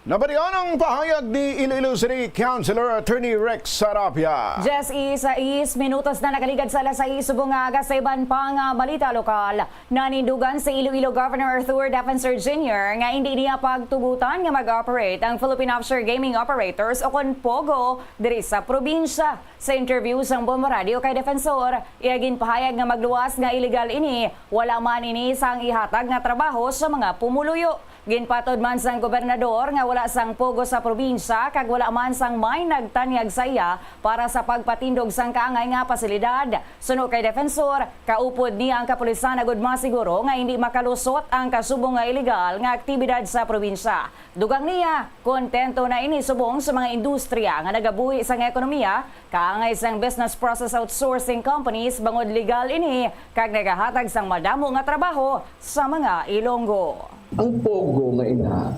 Nabalian ang pahayag ni Iloilo City Councilor Attorney Rex Sarabia. Just 6 minutos na nakaligad sa alas 6 subong aga sa iban pang balita lokal. Nanindugan sa Iloilo Governor Arthur Defensor Jr. nga hindi niya pagtugutan nga mag-operate ang Philippine Offshore Gaming Operators o kon POGO diri sa probinsya. Sa interview sa Bombo Radio kay Defensor, iagin pahayag nga magluwas nga illegal ini, wala man ini sang ihatag nga trabaho sa mga pumuluyo. Ginpatod man sang gobernador nga wala sang pugo sa probinsya kag wala man sang may nagtanyag sa iya para sa pagpatindog sang kaangay nga pasilidad. Suno kay defensor, kaupod niya ang kapulisan agud masiguro nga hindi makalusot ang kasubong nga ilegal nga aktibidad sa probinsya. Dugang niya, kontento na ini subong sa mga industriya nga nagabuhi sang ekonomiya, kaangay sang business process outsourcing companies bangod legal ini kag nagahatag sang madamo nga trabaho sa mga Ilonggo. Ang pogo nga ina,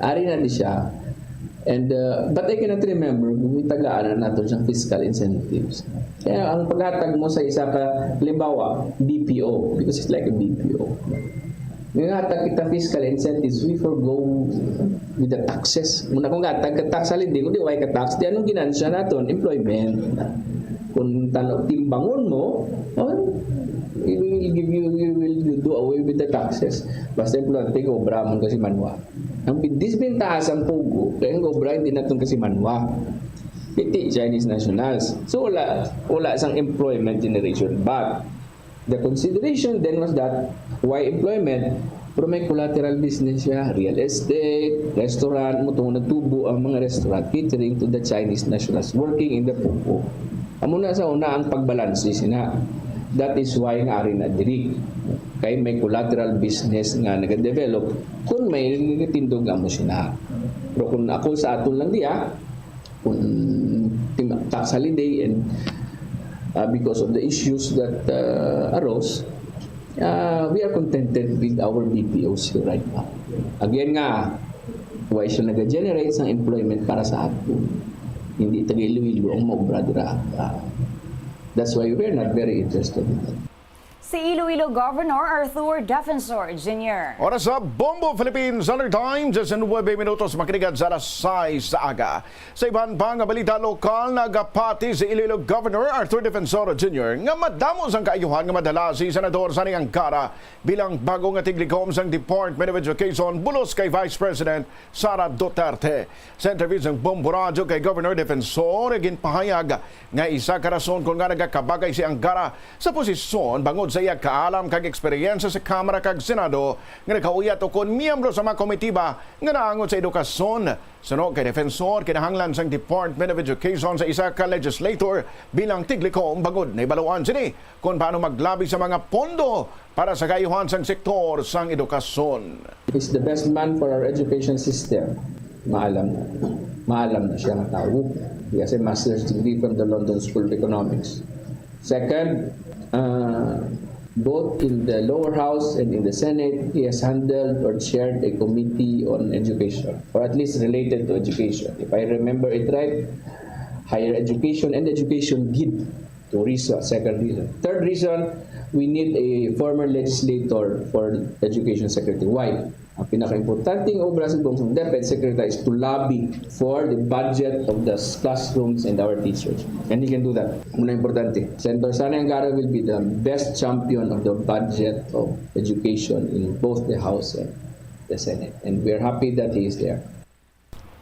ari na di siya. And but I cannot remember kung itagaan na natin siyang fiscal incentives. Kaya ang paghatag mo sa isa ka limbawa, BPO, because it's like a BPO. Ngahatag kita fiscal incentives, we forgo with the taxes. Muna kung gatag ka tax halindi, kung di way ka tax, di anong ginansya natin? Employment. Kung timbangon mo, you will do away with the taxes. Basta employment, obra man kasi manwa. Ang disbentaas ang pugo, kaya ang obra hindi natin kasi manwa. Piti Chinese nationals. So wala sang employment generation. But the consideration then was that why employment? Pero may collateral business siya, real estate, restaurant, mo itong nagtubo ang mga restaurant catering to the Chinese nationals working in the pugo. Amuna sa una ang pagbalansi sina. That is why nga ari na diri. Kay may collateral business nga nag-develop kung may tindog nga mo sina. Pero kung ako sa aton lang diya, kung tax holiday and because of the issues that arose, we are contented with our BPOs here right now. Again nga, why siya nag-generate ng employment para sa aton. Hindi taga-Iloilo ang maubra dira. That's why we're not very interested in that. Si Iloilo Governor Arthur Defensor Jr. Oras sa Bombo Philippines Summer Time, 19 minutos makinig sa alas 6 sa aga. Sa iban pang balita lokal, nagapati si Iloilo Governor Arthur Defensor Jr. nga madamos ang kaayuhan nga madala si Senador Sani Angara bilang bagong atiglikom sang Department of Education bulos kay Vice President Sara Duterte. Sa interview ng Bombo Radio kay Governor Defensor, ginpahayag nga isa ka rason kung nga nagakabagay si Angara sa posisyon bangod sa iya kaalam kag eksperyensya sa Kamara kag Senado nga nakauyat kon miyembro sa mga komitiba nga naangon sa edukasyon. Suno kay Defensor, kinahanglan sang Department of Education sa isa ka legislator bilang tiglikom bangod na ibaluan sini kung paano maglabi sa mga pondo para sa kayuhan sang sektor sang edukasyon. He's the best man for our education system. Maalam na siya ang tao. He has a master's degree from the London School of Economics. Second, both in the lower house and in the Senate, he has handled or chaired a committee on education, or at least related to education. If I remember it right, higher education and education did. Two reasons. Second reason. Third reason, we need a former legislator for education secretary. Why? Ang pinaka-importanting obra sa Bungsong DepEd Secretary is to lobby for the budget of the classrooms and our teachers. And he can do that. Muna importante. Senator Sani Angara will be the best champion of the budget of education in both the House and the Senate. And we're happy that he is there.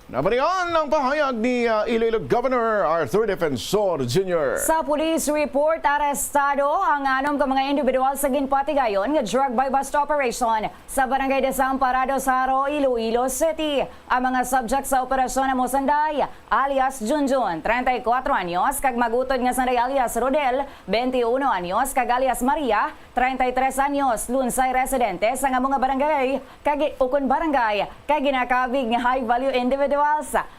Nabarihan ang pahayag ni Iloilo Governor Arthur Defensor Jr. Sa police report, arestado ang 6 ka mga individual sa ginpatigayon nga drug by bust operation sa Barangay Desamparado sa Haro, Iloilo City. Ang mga subject sa operasyon na Mosanday, alias Junjun, 34 anyos, kag magutod nga sanday alias Rodel, 21 anyos, kag alias Maria, 33 anyos, lunsay residente sa nga mga barangay, kag ukon barangay, kag ginakabig nga high value individual.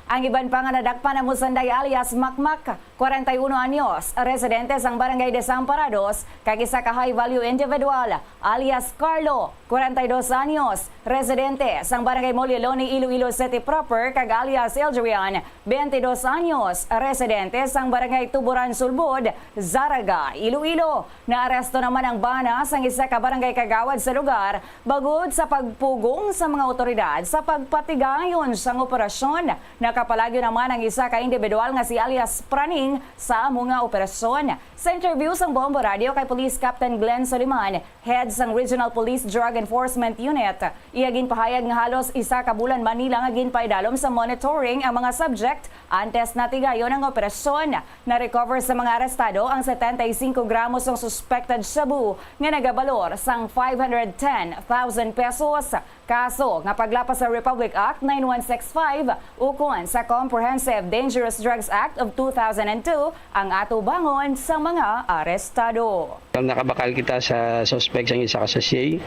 Ang iban pa nga nadakpan na Musanday alias Makmak, 41 anyos, residente sang Barangay Desamparados, kag isa ka high value individual alias Carlo, 42 anyos, residente sang Barangay Molieloni, Iloilo City proper, kag alias Eldrian, 22 anyos, residente sang Barangay Tuburan Sulbud, Zaraga, Iloilo. Naaresto naman ang bana sang isa ka barangay kagawad sa lugar bagod sa pagpugong sa mga otoridad sa pagpatigayon sang operasyon operasyon. Nakapalagyo naman ang isa ka individual nga si alias Praning sa mga operasyon. Sa interview sa Bombo Radio kay Police Captain Glenn Soliman, head sang Regional Police Drug Enforcement Unit, iyagin pahayag nga halos isa ka bulan Manila nga ginpaidalom sa monitoring ang mga subject antes na tigayon ang operasyon. Na-recover sa mga arestado ang 75 gramos ng suspected shabu nga nagabalor sang 510,000 pesos. Kaso nga paglapas sa Republic Act 9165 ukon sa Comprehensive Dangerous Drugs Act of 2002 ang atubangon sa mga arestado. Nakabakal kita sa suspect ang isa kasasiyay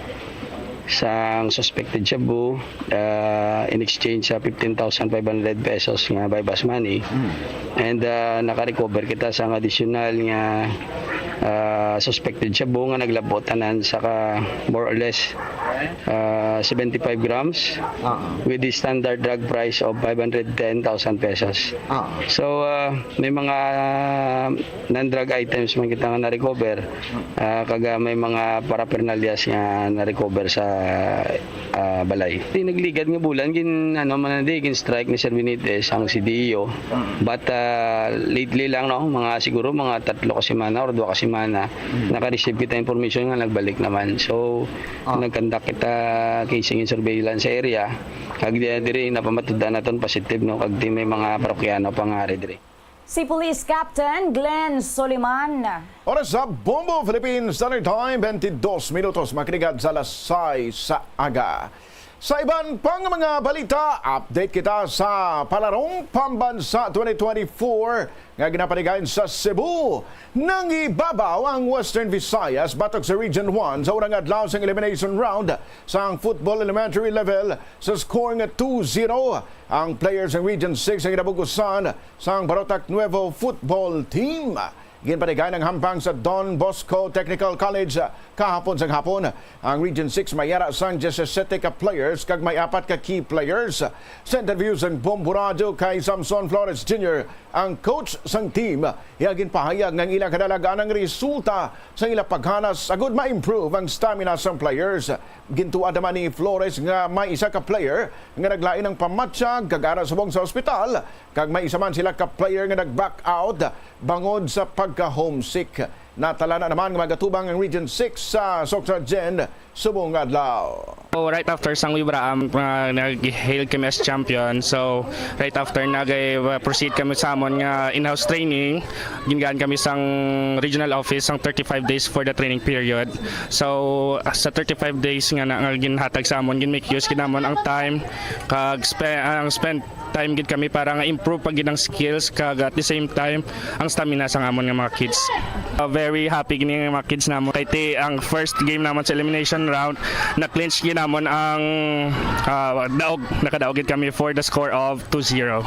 sa suspected shabu in exchange sa 15,500 pesos nga by bus money. And naka-recover kita sa additional nga suspected shabu nga naglabotanan saka more or less 75 grams with the standard drug price of 510,000 pesos. So may mga non-drug items man kita nga na-recover, kaga may mga paraphernalias nga na-recover sa balay. Nagligad nga bulan gin gin strike ni Sir Benitez ang CDEO, but lately lang mga siguro mga 3 kasimana or 2 kasimana naka-receive kita information nga nagbalik naman. So nagkandak kita casing in surveillance area, kag diri napamatudan naton positive kag di may mga parokyano pangari diri. Si Police Captain Glenn Soliman. Oras sa Bombo Philippines Standard Time, 22 minutos makinig sa alas 6 sa aga. Sa iban pang mga balita, update kita sa Palarong Pambansa 2024 nga ginapanigayon sa Cebu. Nang ibabaw ang Western Visayas batok sa Region 1 sa unang adlaw sa elimination round sa football elementary level sa score nga 2-0. Ang players ng Region 6 ang inabugusan sa Barotac Nuevo football team. Ginpanigayan ang hampang sa Don Bosco Technical College kahapon sa hapon. Ang Region 6 mayara sang 17 ka players kag may 4 ka key players. Sa interview sang Bombo Radio kay Samson Flores Jr., ang coach sang team, iyagin pahayag ng ilang kadalagaan ang resulta sa ilang paghanas agud ma-improve ang stamina sang players. Gintuad naman ni Flores nga may isa ka player nga naglain ng pamatsyag kagara subong sa ospital, kag may isa man sila ka player nga nag-back out bangod sa pagka-homesick. Natala na naman nga magatubang ang Region 6 sa Socragen subong adlaw. Right after sang Wibra, nag-hail kami as champion. So right after nag-proceed kami sa amon nga in-house training. Gingaan kami sang regional office sang 35 days for the training period. So sa 35 days nga ginhatag sa amon, gin-make use kinamon ang time kag spend time gid kami para nga improve pag ginang skills kag at the same time ang stamina sang amon nga mga kids. Very happy gini nga mga kids namon kay ang first game namon sa elimination round na clinch ginamon ang nakadaog gid kami for the score of 2-0.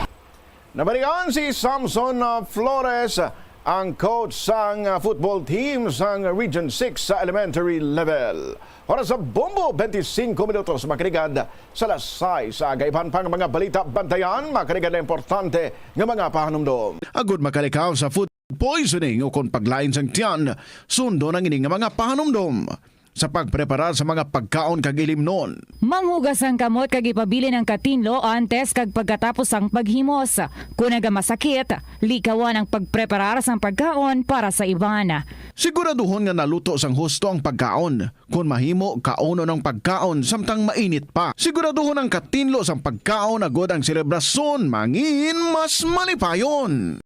Nabalikan si Samson Flores, ang coach sang football team sang Region 6 sa elementary level. Para sa Bombo, 25 minutos makinigad sa alas 6 sa gaiban pang mga balita bantayan, makinigad na importante ng mga pahanumdom. Agud makalikaw sa food poisoning o kung paglain sang tiyan, sundo ng ining mga pahanumdom sa pagpreparar sa mga pagkaon kag ilimnon. Manghugas ang kamot kag ipabili ng katinlo antes kag pagkatapos ang paghimos. Kung nagamasakit, likawan ang pagpreparar sang pagkaon para sa iban. Siguraduhon nga naluto sang husto ang pagkaon. Kung mahimo, kauno ng pagkaon samtang mainit pa. Siguraduhon ang katinlo sang pagkaon agod ang selebrasyon mangin mas malipayon.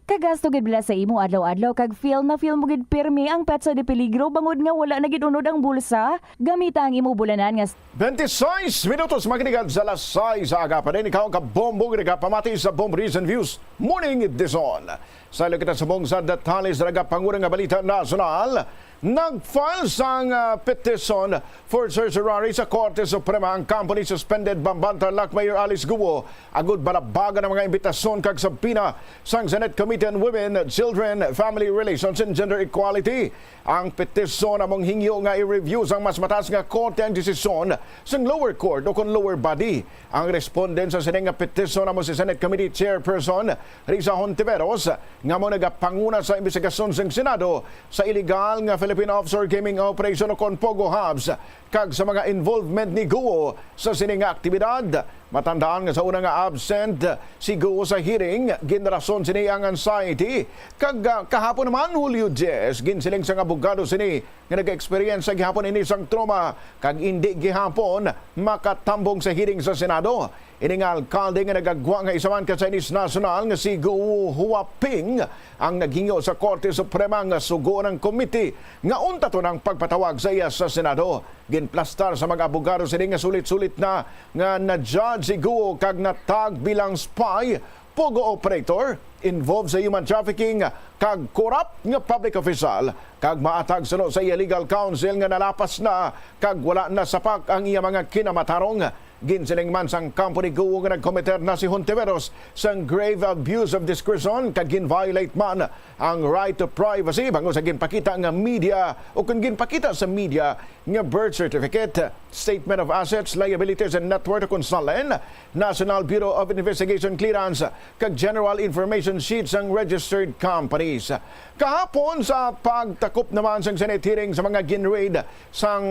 Kagasto gid bila sa imo adlaw-adlaw kag feel mo gid pirmi ang petsa de peligro bangod nga wala na gid unod ang bulsa. Gamita ang imo bulanan nga 26 minutos makinigad sa alas 6 sa aga pa rin. Ikaw ang kabombong pamati sa Bomb Reason Views Morning Edition. Sa ilo kita sa mong sa detalles na pangurang nga balita nasional, nag-file sang petition for certiorari sa Korte Suprema ang company suspended Bamban Tarlac Mayor Alice Guo agud balabagan ng mga imbitasyon kag sabina sang Senate Committee on Women, Children, Family Relations and Gender Equality. Ang petisyon among hingyo nga i-review sang mas mataas nga korte ang desisyon sang lower court o kon lower body. Ang respondent sa sining nga petisyon among si Senate Committee Chairperson Risa Hontiveros nga mo nagapanguna sa investigasyon sang Senado sa illegal nga Philippine Offshore Gaming Operation o kon Pogo Hubs kag sa mga involvement ni Guo sa sining nga aktibidad. Matandaan nga sa una nga absent si Guo sa hearing, ginrason sini ang anxiety. Kahapon naman Hulyo 10, ginsiling sang abogado sini nga nag-experience sa gihapon ini sang trauma kag hindi gihapon makatambong sa hearing sa Senado. Ini nga alkalde nga nagagwa nga isaman ka Chinese national nga si Guo Huaping ang naghingo sa Korte Suprema nga sugo ng komite nga unta to ng pagpatawag sa iya sa Senado. Ginplastar sa mga abogado sini nga sulit-sulit na nga na-judge si Guo kag natag bilang spy, pogo operator, involved sa human trafficking kag corrupt nga public official kag maatag suno sa iya legal counsel nga nalapas na kag wala na sapak ang iya mga kinamatarong. Ginsiling man sang kampo ni Guo nga nagkomiter na si Hontiveros sang grave abuse of discretion kag gin-violate man ang right to privacy bango sa ginpakita nga media o kung ginpakita sa media nga birth certificate, statement of assets, liabilities and net worth kung salen, National Bureau of Investigation Clearance kag general information sheets sang registered companies. Kahapon sa pagtakop naman sang Senate hearing sa mga gin-raid sang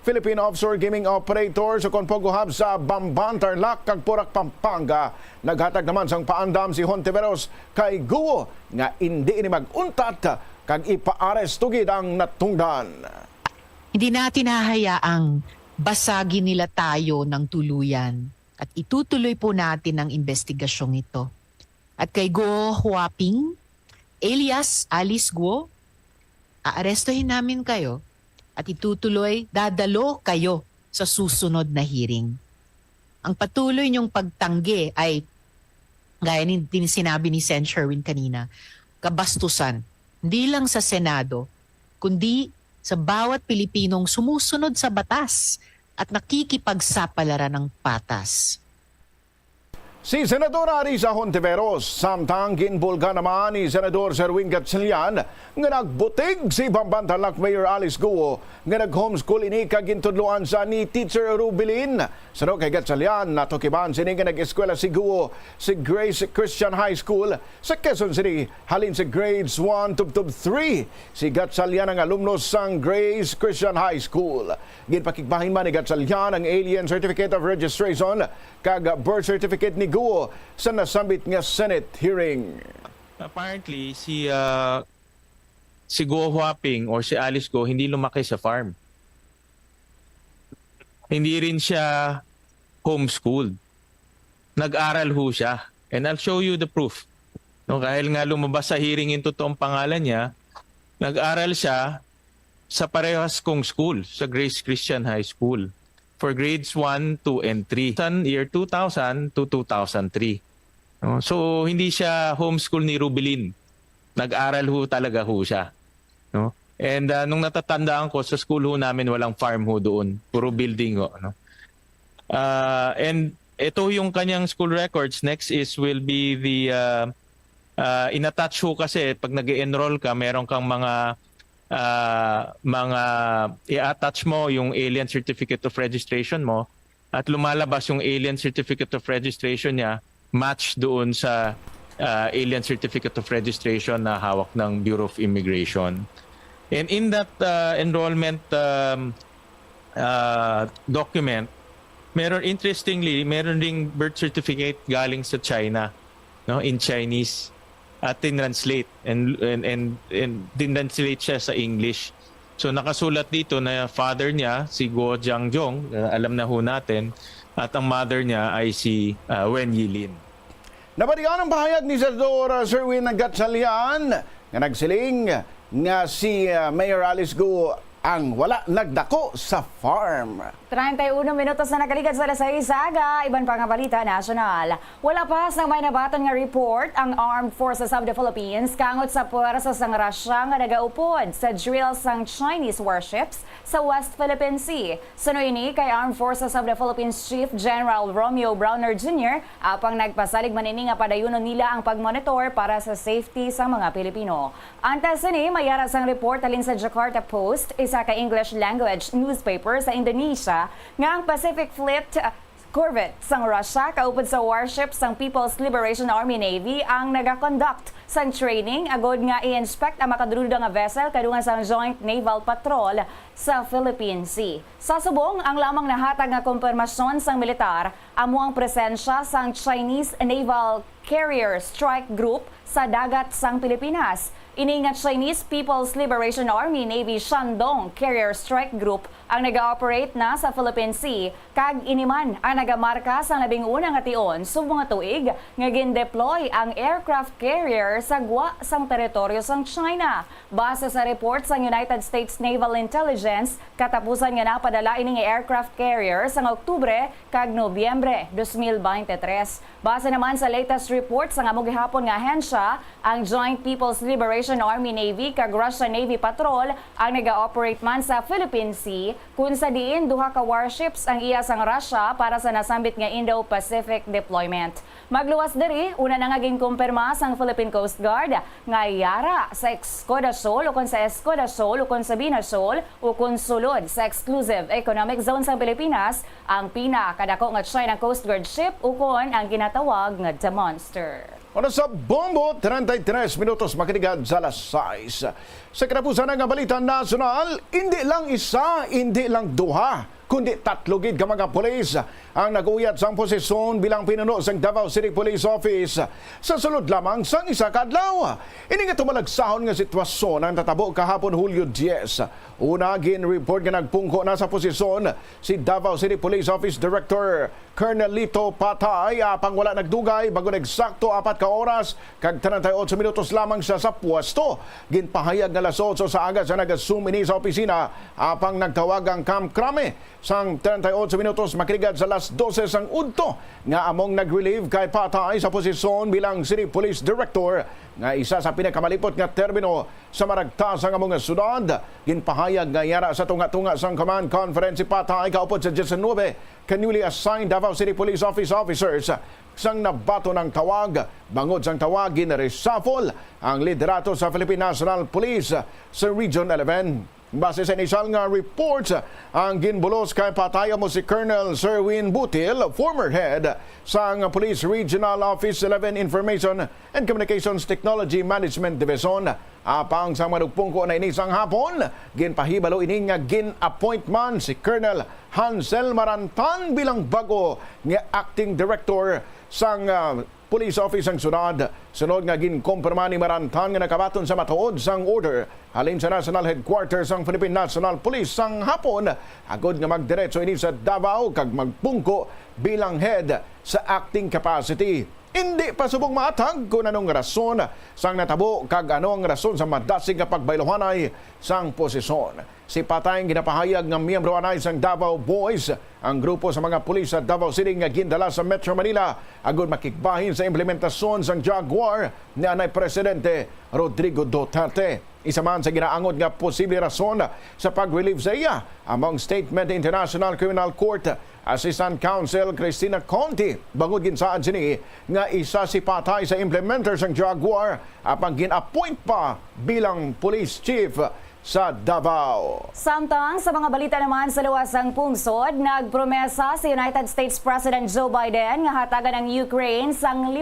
Philippine Offshore Gaming Operator sa Konpogo Hub sa Bamban, Tarlac, kag Porac, Pampanga. Naghatag naman sang paandam si Hontiveros kay Guo nga hindi ini maguntat kag ipaaresto gid ang natungdan. Hindi natin hahayaang basagin nila tayo ng tuluyan at itutuloy po natin ang investigasyong ito. At kay Guo Huaping, alias Alice Guo, aarestohin namin kayo at itutuloy, dadalo kayo sa susunod na hearing. Ang patuloy niyong pagtanggi ay, gaya ni sinabi ni Sen. Sherwin kanina, kabastusan. Hindi lang sa Senado, kundi sa bawat Pilipinong sumusunod sa batas at nakikipagsapalaran ng patas. Si Senadora Risa Hontiveros, samtang ginbulga naman ni Senador Sherwin Gatchalian nga nagbutig si Bamban Tarlac Mayor Alice Guo nga nag-homeschool ini kag gintudloan sa ni Teacher Rubilin. Sano kay Gatchalian, natukiban sini nga nag-eskwela si Guo si Grace Christian High School sa Quezon City, halin sa grades 1 to 3. Si Gatchalian ang alumnos sang Grace Christian High School. Ginpakigbahin man ni Gatchalian ang Alien Certificate of Registration kag birth certificate ni Guo sa nasambit nga Senate hearing. Apparently, si Guo Huaping or si Alice Guo hindi lumaki sa farm. Hindi rin siya homeschooled. Nag-aral ho siya. And I'll show you the proof. No, dahil nga lumabas sa hearing yung totoong pangalan niya, nag-aral siya sa parehas kong school, sa Grace Christian High School, for grades 1, 2, and 3. Year 2000 to 2003. No? So, hindi siya homeschool ni Rubilin. Nag-aral ho talaga ho siya. No? And nung natatandaan ko, sa school ho namin walang farm ho doon. Puro building ho. No? And ito yung kanyang school records. Next will be the in-attach ho kasi pag nag-enroll ka, meron kang mga i-attach mo yung alien certificate of registration mo at lumalabas yung alien certificate of registration niya match doon sa alien certificate of registration na hawak ng Bureau of Immigration. And in that enrollment document, interestingly, meron ding birth certificate galing sa China, no, in Chinese. At tinranslate and tinranslate siya sa English. So nakasulat dito na father niya si Guo Jiangjong, alam na ho natin, at ang mother niya ay si Wen Yilin. Nabalikan ang pahayag ni Senador Sherwin Gatchalian nga nagsiling nga si Mayor Alice Guo ang wala nagdako sa farm. 31 minutos na nakalikat sa alas 6 aga, iban pa nga balita nasyonal. Wala pa sa may nabaton nga report ang Armed Forces of the Philippines kangot sa puwersa sang Russia nga nagaupod sa drill sang Chinese warships sa West Philippine Sea. Sunoy ini kay Armed Forces of the Philippines Chief General Romeo Browner Jr. apang nagpasalig manini nga padayunon nila ang pagmonitor para sa safety sa mga Pilipino. Antes ini mayara sang report alin sa Jakarta Post, isa ka English language newspaper sa Indonesia, nga ang Pacific Fleet corvette sang Russia kaupod sa warship sang People's Liberation Army Navy ang nagakonduct sang training agod nga i-inspect ang makadruda nga vessel kadungan sang Joint Naval Patrol sa Philippine Sea. Sa subong, ang lamang nahatag nga kumpirmasyon sang militar amo ang presensya sang Chinese Naval Carrier Strike Group sa dagat sang Pilipinas. Ini nga Chinese People's Liberation Army Navy Shandong Carrier Strike Group ang nag-ooperate na sa Philippine Sea kag iniman ang nagamarka sa labing unang ation sa mga tuig nga gin-deploy ang aircraft carrier sa gwa sang teritoryo sang China. Base sa report sa United States Naval Intelligence, katapusan nga napadala ini nga aircraft carrier sa Oktubre kag Nobyembre 2023. Base naman sa latest report sa among gihapon nga ahensya, ang Joint People's Liberation Army Navy kag Russian Navy Patrol ang nag-ooperate man sa Philippine Sea kung sa diin duha ka warships ang iya sang Russia para sa nasambit nga Indo-Pacific deployment. Magluwas diri, una na nga ginkumpirma sang Philippine Coast Guard nga yara sa Escoda Shoal ukon sa Escoda Shoal ukon sa Bina Shoal ukon sulod sa Exclusive Economic Zone sa Pilipinas ang pinakadako nga China Coast Guard ship ukon ang ginatawag nga The Monster. Oras sa Bombo, 33 minutos makinig sa alas 6. Sa kinapusan ng balita nasyonal, hindi lang isa, hindi lang duha, kundi 3 gid ka mga pulis ang nag-uyat sang posisyon bilang pinuno sang Davao City Police Office sa sulod lamang sang isa ka adlaw. Ini nga tumalagsahon nga sitwasyon ang tatabo kahapon Hulyo 10. Una gin-report nga nagpungko na sa posisyon si Davao City Police Office Director Colonel Lito Patay apang wala nagdugay bago nagsakto 4 ka oras kag 38 minutos lamang siya sa pwesto. Ginpahayag nga alas 8 sa aga sa nag-assume ini sa opisina apang nagtawag ang Camp Crame sang 38 minutos makirigad sa alas 12 sang udto nga among nag-relieve kay Patay sa posisyon bilang City Police Director nga isa sa pinakamalipot nga termino sa maragtas ang among syudad. Ginpahayag nga yara sa tunga-tunga sang command conference si Patay kaupod sa 19 ka newly assigned Davao City Police Office officers sang nabato ng tawag. Bangod sang tawag gin-reshuffle ang liderato sa Philippine National Police sa Region 11. Base sa initial nga reports, ang ginbulos kay Patay mo si Colonel Sherwin Butil, former head sa Police Regional Office 11 Information and Communications Technology Management Division. Apang sa manugpungko na inisang hapon, ginpahibalo ini nga gin-appoint man si Colonel Hansel Marantan bilang bago nga acting director sang Police Office ang sunod. Sunod nga ginkumpirma ni Marantan nga nakabaton sa matuod sang order halin sa National Headquarters sang Philippine National Police sang hapon agod nga magdiretso ini sa Davao kag magpungko bilang head sa acting capacity. Hindi pa subong maatag kung anong rason sang natabo kag anong rason sa madasig nga pagbailohanay sang posisyon. Si Patay ginapahayag nga miyembro anay sang Davao Boys, ang grupo sa mga pulis sa Davao City nga gindala sa Metro Manila agud makikbahin sa implementasyon sang Jaguar ni anay Presidente Rodrigo Duterte. Isa man sa ginaangod nga posible rason sa pag-relieve sa iya among Statement International Criminal Court Assistant Counsel Cristina Conti bangod ginsaan sini nga isa si Patay sa implementer sang Jaguar apang gin-appoint pa bilang police chief sa Davao. Samtang sa mga balita naman sa luwasang pungsod, nagpromesa si United States President Joe Biden nga hatagan ang Ukraine sang 5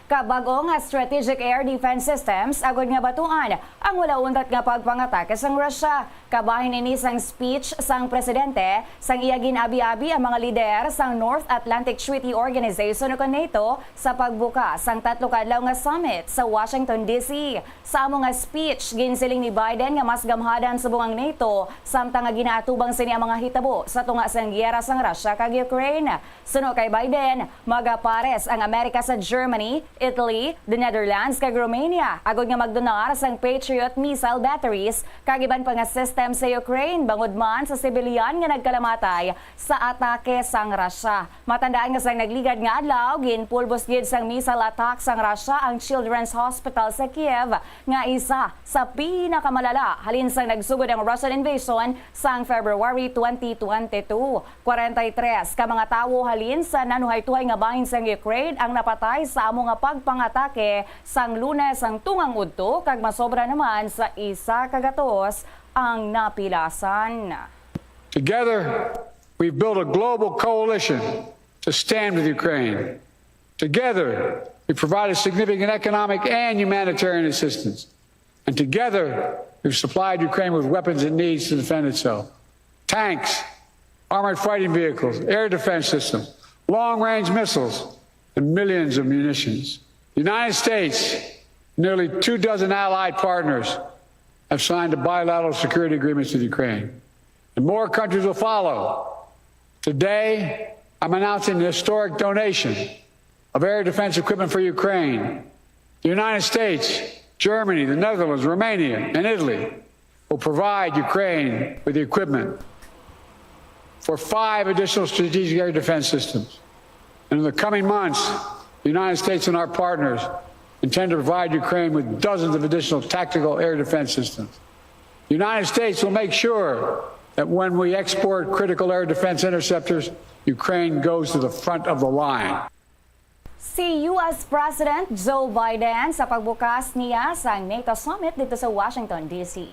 ka bag-ong strategic air defense systems agud nga batuan ang wala untat nga pagpangatake sang Russia. Kabahin ini sang speech sang presidente sang iya ginabi-abi ang mga lider sang North Atlantic Treaty Organization o NATO sa pagbuka sang 3 ka adlaw nga summit sa Washington DC. Sa among nga speech, ginsiling ni Biden nga mas gamhadan sa bungang NATO samtang nga ginaatubang sini ang mga hitabo sa tunga sang giyera sang Russia kag Ukraine. Suno kay Biden, magapares ang Amerika sa Germany, Italy, the Netherlands kag Romania agud nga magdonar sang Patriot missile batteries kag iban pa nga system sa Ukraine bangod man sa sibilyan nga nagkalamatay sa atake sang Russia. Matandaan nga sang nagligad nga adlaw ginpulbos gid sang missile attack sang Russia ang Children's Hospital sa Kiev nga isa sa pinakamalala halin sang nagsugod ang Russian invasion sang February 2022. 43 ka mga tawo halin sa nanuhay-tuhay nga bahin sang Ukraine ang napatay sa amo nga pagpangatake sang Lunes ang tungang udto kag masobra naman sa isa ka gatos ang napilasan. Together, we've built a global coalition to stand with Ukraine. Together, we provided significant economic and humanitarian assistance. And together, we've supplied Ukraine with weapons it needs to defend itself. Tanks, armored fighting vehicles, air defense systems, long-range missiles, and millions of munitions. The United States, nearly 24 allied partners, have signed a bilateral security agreements with Ukraine, and more countries will follow. Today, I'm announcing the historic donation of air defense equipment for Ukraine. The United States, Germany, the Netherlands, Romania, and Italy will provide Ukraine with the equipment for 5 additional strategic air defense systems. And in the coming months, the United States and our partners intend to provide Ukraine with dozens of additional tactical air defense systems. The United States will make sure that when we export critical air defense interceptors, Ukraine goes to the front of the line. Si U.S. President Joe Biden sa pagbukas niya sa NATO Summit dito sa Washington, D.C.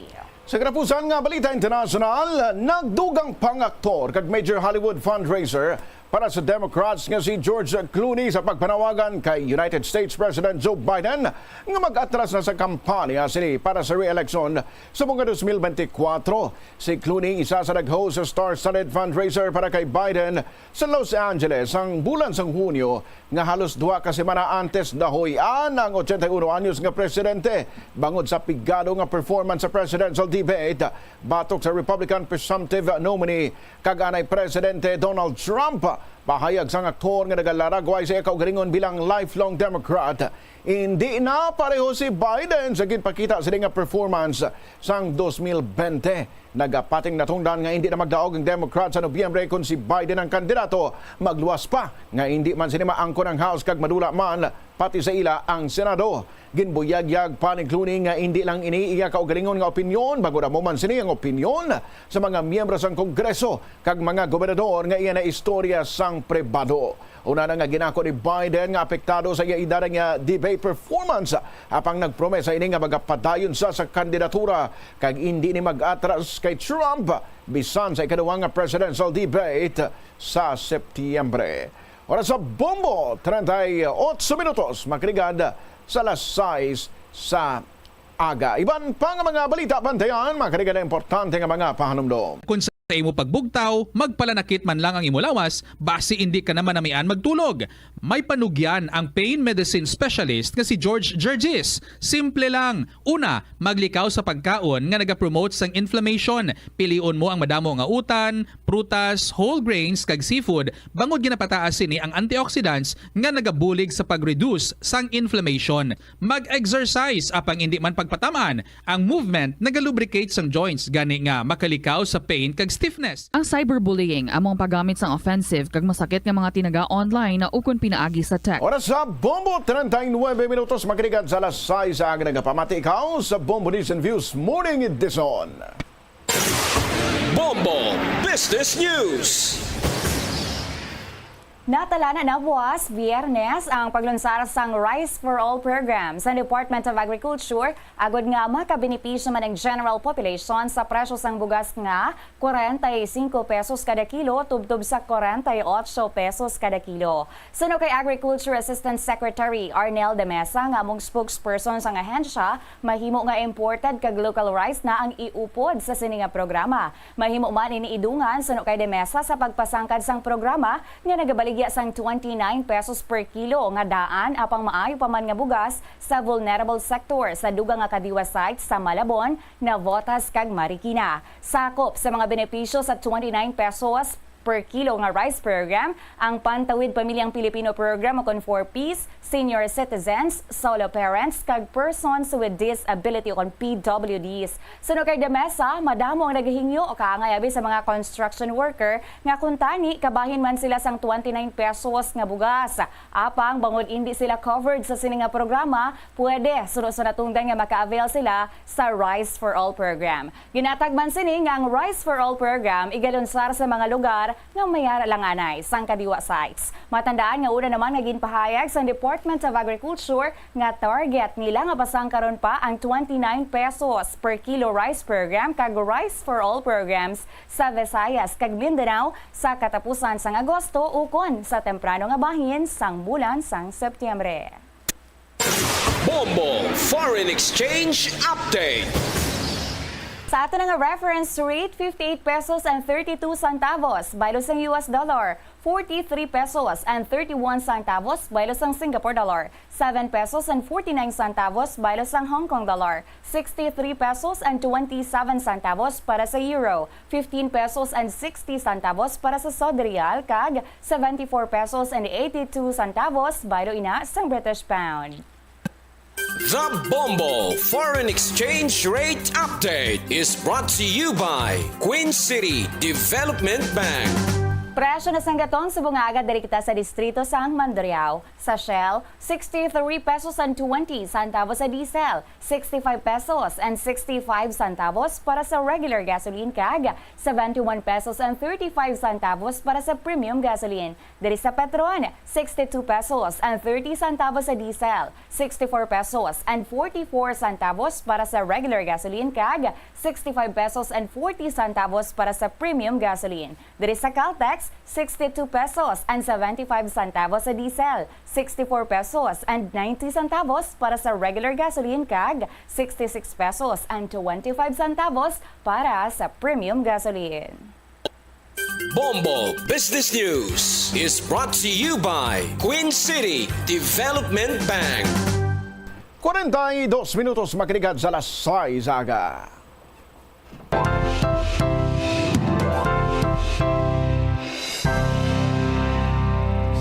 Sa katapusan nga balita internasyonal, nagdugang pang-aktor kag major Hollywood fundraiser para sa Democrats nga si George Clooney sa pagpanawagan kay United States President Joe Biden nga mag-atras na sa kampanya sini para sa re-election sa mga 2024. Si Clooney isa sa nag-host sa star-studded fundraiser para kay Biden sa Los Angeles ang bulan sang Hunyo nga halos 2 ka semana antes dahoyan ang 81 anyos nga presidente bangod sa pigado nga performance sa presidential debate batok sa Republican presumptive nominee kag anay presidente Donald Trump. Pahayag sang aktor nga nagalaragway sa kaugalingon bilang lifelong Democrat. Hindi na pareho si Biden sa ginpakita sa nga performance sang 2020. Nagapating natungdan nga hindi na magdaog ang Democrat sa Nobyembre kung si Biden ang kandidato. Magluwas pa nga hindi man sinima angkon ang House kag madula man pati sa ila ang Senado. Ginbuyagyag pa ni Clooney nga hindi lang iniiya kaugalingon nga opinyon bago na mo man sini ang opinyon sa mga miyembro sang Kongreso kag mga gobernador nga iya na istorya sang pribado. Una na nga ginako ni Biden nga apektado sa iya idara nga debate performance apang nagpromesa ini nga magapadayon sa kandidatura kag hindi ni mag-atras kay Trump bisan sa ikaduhang nga presidential debate sa Setyembre. Oras sa Bombo, 38 minutos, makrigad sa alas 6 sa aga. Iban pa nga mga balita bantayan, makrigad na importante nga mga pahanumdom. Kung sa imo pagbugtaw, magpalanakit man lang ang imulawas, basi hindi ka naman namian magtulog. May panugyan ang pain medicine specialist nga si George Gergis. Simple lang. Una, maglikaw sa pagkaon nga nagapromote sang inflammation. Pilion mo ang madamo nga utan, prutas, whole grains kag seafood bangod ginapataas sini ang antioxidants nga nagabulig sa pag-reduce sang inflammation. Mag-exercise apang hindi man pagpatamaan. Ang movement nagalubricate sang joints gani nga makalikaw sa pain kag stiffness. Ang cyberbullying among paggamit sang offensive kag masakit nga mga tinaga online na ukon pinaagi sa tech. Oras sa Bombo, 39 minutos, makinig sa alas 6 sa aga nagapamati ikaw sa Bombo News and Views Morning Edition. Bombo Business News. Natala na nabuwas Biyernes ang paglunsar sang Rice for All program sa Department of Agriculture agod nga makabenepisyo man ang general population sa presyo sang bugas nga 45 pesos kada kilo tubtob sa 48 pesos kada kilo. Suno kay Agriculture Assistant Secretary Arnel de Mesa nga among spokesperson sang ahensya, mahimo nga imported kag local rice na ang iupod sa sini nga programa. Mahimo man iniidungan suno kay de Mesa sa pagpasangkad sang programa nga nagabalik sang 29 pesos per kilo nga daan apang maayo pa man nga bugas sa vulnerable sector sa dugang nga kadiwa sites sa Malabon, Navotas kag Marikina. Sakop sa mga benepisyo sa 29 pesos per kilo nga rice program, ang Pantawid Pamilyang Pilipino program kon 4Ps, senior citizens, solo parents, kag persons with disability kon PWDs. Suno kay de Mesa, madamo ang naghihingyo o kaangayabi sa mga construction worker nga kuntani kabahin man sila sang 29 pesos nga bugas. Apang bangod hindi sila covered sa sini nga programa, pwede suno sa natungdan nga maka-avail sila sa Rice for All program. Ginatag man sini nga ang Rice for All program igalunsar sa mga lugar nga mayara lang anay sang kadiwa sites. Matandaan nga una naman naging pahayag sa Department of Agriculture nga target nila nga basang karon pa ang 29 pesos per kilo rice program kag Rice for All programs sa Visayas kag Mindanao sa katapusan sang Agosto ukon sa temprano nga bahin sang bulan sang Setyembre. Bombo Foreign Exchange Update. Sa ato nga reference rate, 58 pesos and 32 centavos. Baylo sang US dollar, 43 pesos and 31 centavos baylo sang Singapore dollar, 7 pesos and 49 centavos baylo sang Hong Kong dollar, 63 pesos and 27 centavos para sa euro, 15 pesos and 60 centavos para sa Saudi Real, kag 74 pesos and 82 centavos baylo ina sang British pound. The Bombo Foreign Exchange Rate Update is brought to you by Queen City Development Bank. Presyo na sang gaton sa bungaga dari kita sa distrito sang Mandurriao. Sa Shell, 63 pesos and 20 centavos sa diesel, 65 pesos and 65 centavos para sa regular gasoline, kag 71 pesos and 35 centavos para sa premium gasoline. Dari sa Petron, 62 pesos and 30 centavos sa diesel, 64 pesos and 44 centavos para sa regular gasoline, kag 65 pesos and 40 centavos para sa premium gasoline. Dari sa Caltex, 62 pesos and 75 centavos sa diesel, 64 pesos and 90 centavos para sa regular gasoline, kag 66 pesos and 25 centavos para sa premium gasoline. Bombo Business News is brought to you by Queen City Development Bank. 42 minutos makinig sa alas 6 aga.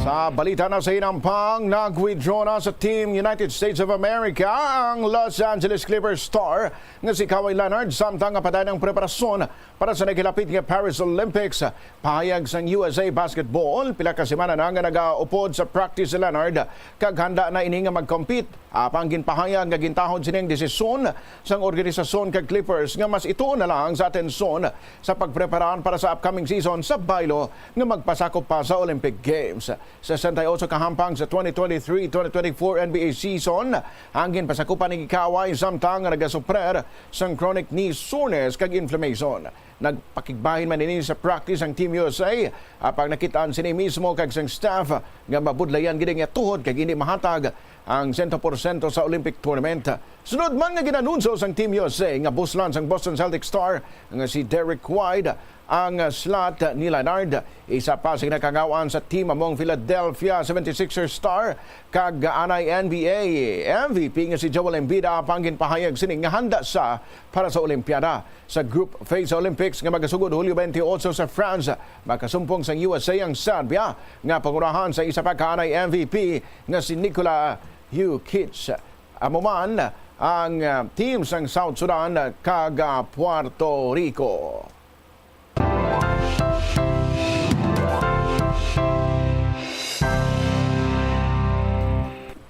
Sa balita na sa inampang, nag-withdraw na sa Team United States of America ang Los Angeles Clippers star nga si Kawhi Leonard samtang apaday ng preparasyon para sa nagilapit nga Paris Olympics. Pahayag sa USA Basketball, pila ka semana na nga nagaupod sa practice si Leonard kag handa na ini nga mag-compete. Apang ginpahayag nga gintahod sining desisyon sang organisasyon kag Clippers nga mas ituon na lang sa atensyon sa pagpreparaan para sa upcoming season sa baylo nga magpasakop pa sa Olympic Games. 68 kahampang sa 2023-2024 NBA season ang ginpasakupan ni Kawhi samtang nagasuprer sang chronic knee soreness kag inflammation. Nagpakigbahin man ini sa practice ang Team USA apang nakitaan sini mismo kag sang staff nga mabudlayan gid nga tuhod kag hindi mahatag ang 100% sa Olympic tournament. Sunod man nga ginanunso sang Team USA nga buslan sang Boston Celtics star nga si Derek White ang slot ni Leonard. Isa pa sa nakagawan sa team among Philadelphia 76ers star kag anay NBA MVP nga si Joel Embiid apang ginpahayag sini nga handa sa para sa Olympiada. Sa group phase sa Olympics nga magasugod Hulyo 28 sa France, makasumpong sa USA ang Serbia nga pangurahan sa isa pa ka anay MVP nga si Nikola Jokic. Amuman ang team sang South Sudan kag Puerto Rico.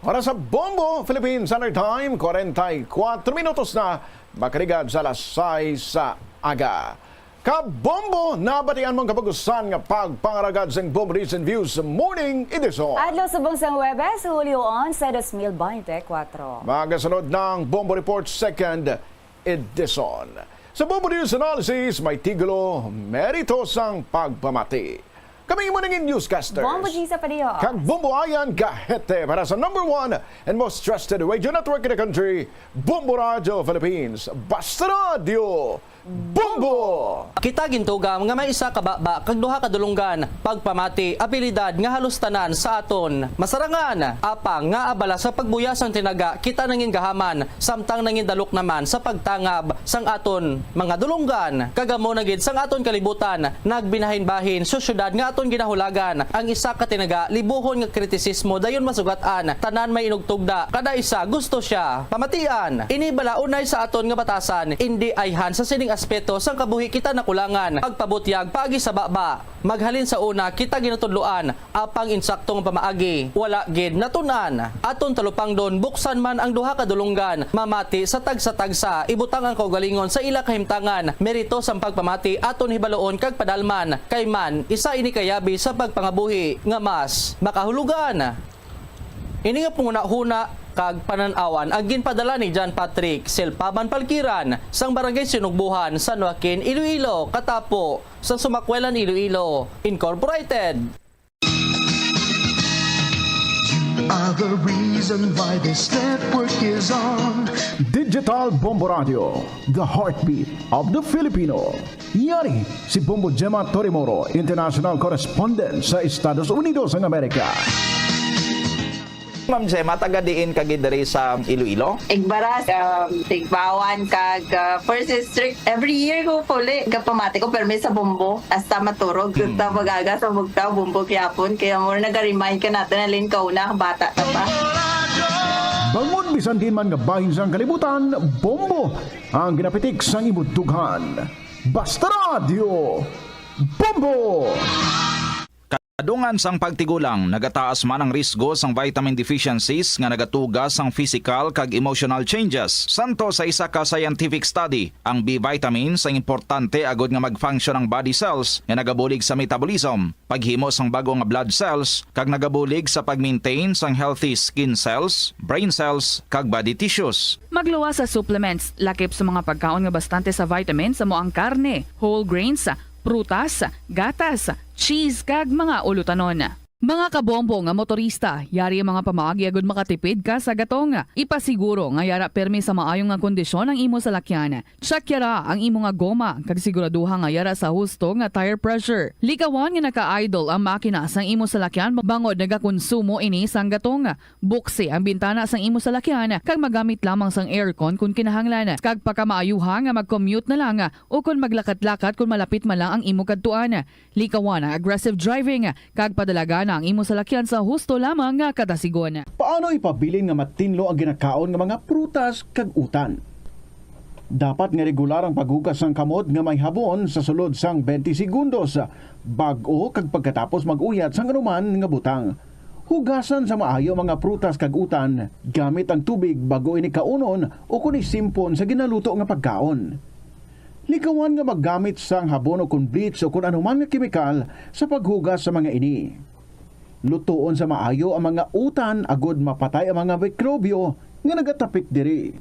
Para sa Bombo Philippines Standard Time, 44 minutos na makarigad sa alas 6 sa aga. Kabombo, nabatian mong kapagusan nga pagpangaragad sa Bombo Recent Views Morning Edition. Adlaw sa bunsang Huwebes, Hulyo 11, 2024. Magasunod ng Bombo Report Second Edition. Sa Bombo News Analysis, may tigulo meritos ang pagpamati. Kami mo naging newscasters. Bombo G sa padiyo. Kag Bombo Ayan Gahete para sa number 1 and most trusted radio network in the country, Bombo Radio Philippines. Basta Radio Bombo! Kita gintugam nga may isa ka baba kag duha ka dulunggan pagpamati abilidad nga halos tanan sa aton masarangan apang nga abala sa pagbuyas ang tinaga kita nangin gahaman samtang nangin dalok naman sa pagtangab sang aton mga dulunggan kagamo na gid sang aton kalibutan nagbinahin-bahin sa syudad nga aton ginahulagan ang isa ka tinaga libuhon nga kritisismo dayon masugatan tanan may inugtugda kada isa gusto siya pamatian ini bala unay sa aton nga batasan indi ayhan sa sining aspeto sang kabuhi kita nakulangan pagpabutyag paagi sa baba maghalin sa una kita ginatudloan apang insaktong pamaagi wala gid natunan aton talupang don buksan man ang duha ka dulunggan mamati sa tagsa-tagsa ibutang ang kaugalingon sa ila kahimtangan merito sang pagpamati aton hibaloon kag padalman kay man isa ini kayabi sa pagpangabuhi nga mas makahulugan ini nga punguna-huna kag pananawan ang ginpadala ni John Patrick Silpaban Palkiran sang Barangay Sinugbuhan, San Joaquin, Iloilo, katapo sa Sumakwelan, Iloilo Incorporated. are the reason why this network is on. Digital Bombo Radio, the heartbeat of the Filipino. Yari si Bombo Gemma Torimoro, international correspondent sa Estados Unidos ng Amerika. Ma'am Gemma, taga-diin kagid diri sa Iloilo? Igbaras, tigbawan kag first district. Every year ko puli kapamati ko permi sa Bombo hasta maturog. Kunta magaga sa bugtaw Bombo kyapon kaya mo nag-remind ka natin na lin kauna bata ta pa. Bangod bisan din man nga bahin sang kalibutan, Bombo ang ginapitik sang imudughan. Basta Radio Bombo! Kadungan sang pagtigulang, nagataas man ang risgo sang vitamin deficiencies nga nagatugas sang physical kag emotional changes. Santo sa isa ka scientific study, ang B vitamins ang importante agod nga mag-function ang body cells nga nagabulig sa metabolism, paghimo sang bago nga blood cells kag nagabulig sa pag-maintain sang healthy skin cells, brain cells kag body tissues. Magluwas sa supplements, lakip sa mga pagkaon nga bastante sa vitamins sa moang karne, whole grains, prutas, gatas, cheese kag mga ulutanon. Mga kabombo nga motorista, yari ang mga pamaagi agud makatipid ka sa gatong. Ipasiguro nga yara permi sa maayong nga kondisyon ang imo salakyan. Check yara ang imo nga goma kag siguraduha nga yara sa husto nga tire pressure. Likawan nga naka-idle ang makina sang imo salakyan bangod nagakonsumo ini sang gatong. Buksi ang bintana sang imo salakyan kag magamit lamang sang aircon kung kinahanglan. Kag pagkamaayuha nga mag-commute na lang o kung maglakat-lakat kung malapit man lang ang imo kadtuan. Likawan ang aggressive driving kag padalaga ang imo salakyan sa husto lamang nga katasigon. Paano ipabilin nga matinlo ang ginakaon nga mga prutas kag utan? Dapat nga regular ang paghugas ng kamot nga may habon sa sulod sang 20 segundos bag-o kag pagkatapos mag-uyat sang anuman nga butang. Hugasan sa maayo mga prutas kag utan gamit ang tubig bago ini kaunon o kun isimpon sa ginaluto nga pagkaon. Likawan nga maggamit sang habon o kun bleach o kun anuman nga kemikal sa paghugas sa mga ini. Lutuon sa maayo ang mga utan agud mapatay ang mga mikrobyo nga nagatapik diri.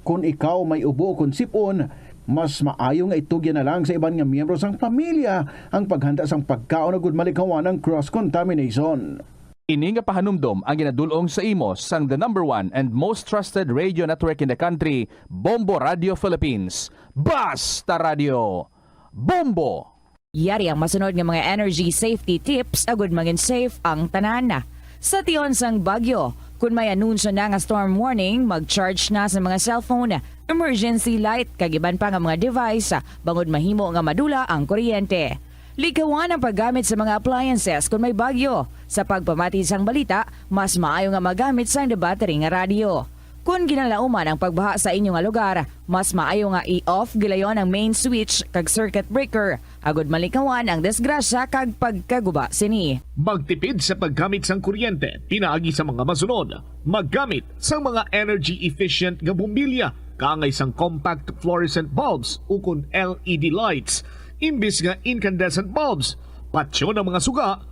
Kung ikaw may ubo kung sipon, mas maayo nga itugyan na lang sa iban nga miyembro sang pamilya ang paghanda sang pagkaon agud malikawan ng cross-contamination. Ini nga pahanumdom ang ginadulong sa imo sang the #1 and most trusted radio network in the country, Bombo Radio Philippines. Basta Radio Bombo! Yari ang masunod nga mga energy safety tips agud maging safe ang tanan. Sa tion sang bagyo, kung may anunsyo na nga storm warning, mag-charge na sa mga cellphone, emergency light, kag iban pa nga mga device, bangod mahimo nga madula ang kuryente. Likawan ang paggamit sa mga appliances kung may bagyo. Sa pagpamati sang balita, mas maayo nga magamit sang battery nga radio. Kung ginalauman ang pagbaha sa inyong nga lugar, mas maayo nga i-off gilayon ang main switch kag circuit breaker. Agud malikawan ang disgrasya kag pagkaguba sini. Magtipid sa paggamit sang kuryente, pinaagi sa mga masunod. Maggamit sa mga energy efficient nga bumbilya, kaangay sang compact fluorescent bulbs ukon LED lights, imbis nga incandescent bulbs. Patsyo ng mga suga.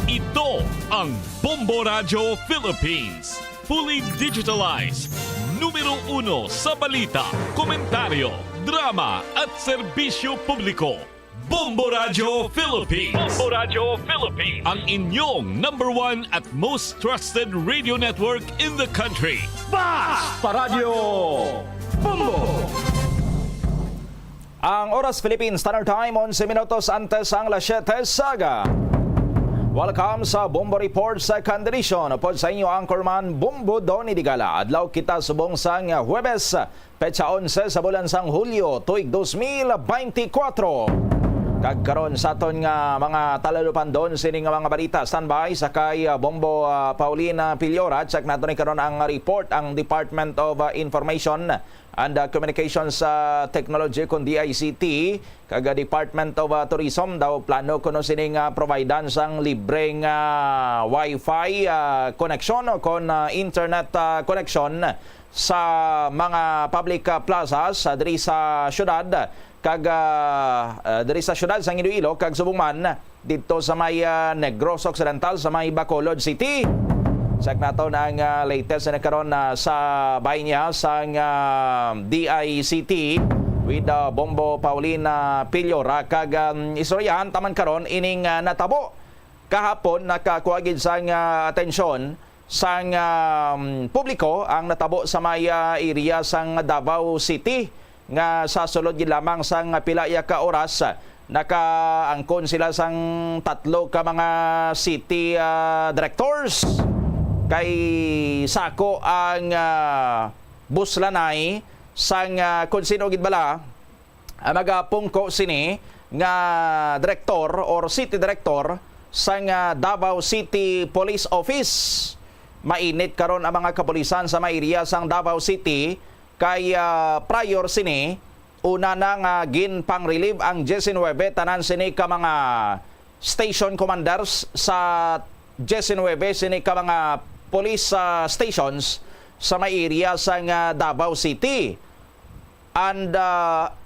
Ito ang Bombo Radio Philippines. Fully digitalized. Numero 1 sa balita, komentaryo, drama at serbisyo publiko. Bombo Radio Philippines. Bombo Radio Philippines. Ang inyong #1 at most trusted radio network in the country. Basta Radio Bombo! Ang Oras Philippines Standard Time 11 minutos antes ang 7 saga. Welcome sa Bombo Report Second Edition. Upod sa inyo anchorman Bombo Donny Digala. Adlaw kita subong sang Huwebes, petsa 11 sa bulan sang Hulyo, tuig 2024. Kagkaroon sa aton nga mga talalupan doon sini nga mga balita. Standby sa kay Bombo Paulina Piliora. Check nato ni karon ang report ang Department of Information and Communications Technology kon DICT kag Department of Tourism daw plano kuno sining providan sang libreng Wi-Fi connection o kon internet connection sa mga public plazas diri sa syudad kag diri sa syudad sang Iloilo kag subong man didto sa may Negros Occidental sa may Bacolod City. Check nato na ang latest na karon sa bahay niya sang DICT with Bombo Paulina Piliora kag istoryahan taman karon ining natabo kahapon nakakuha gid sang atensyon sang publiko ang natabo sa may area sang Davao City nga sa sulod gid lamang sang pila ka oras nakaangkon sila sang 3 ka mga city directors kay sako ang buslanay sang kung sino gid bala magapungko sini nga director or city director sang Davao City Police Office. Mainit karon ang mga kapulisan sa may area sang Davao City kay prior sini una nang ginpang-relieve ang 19 tanan sini ka mga station commanders sa 19 sini ka mga police stations sa may area sang Davao City. And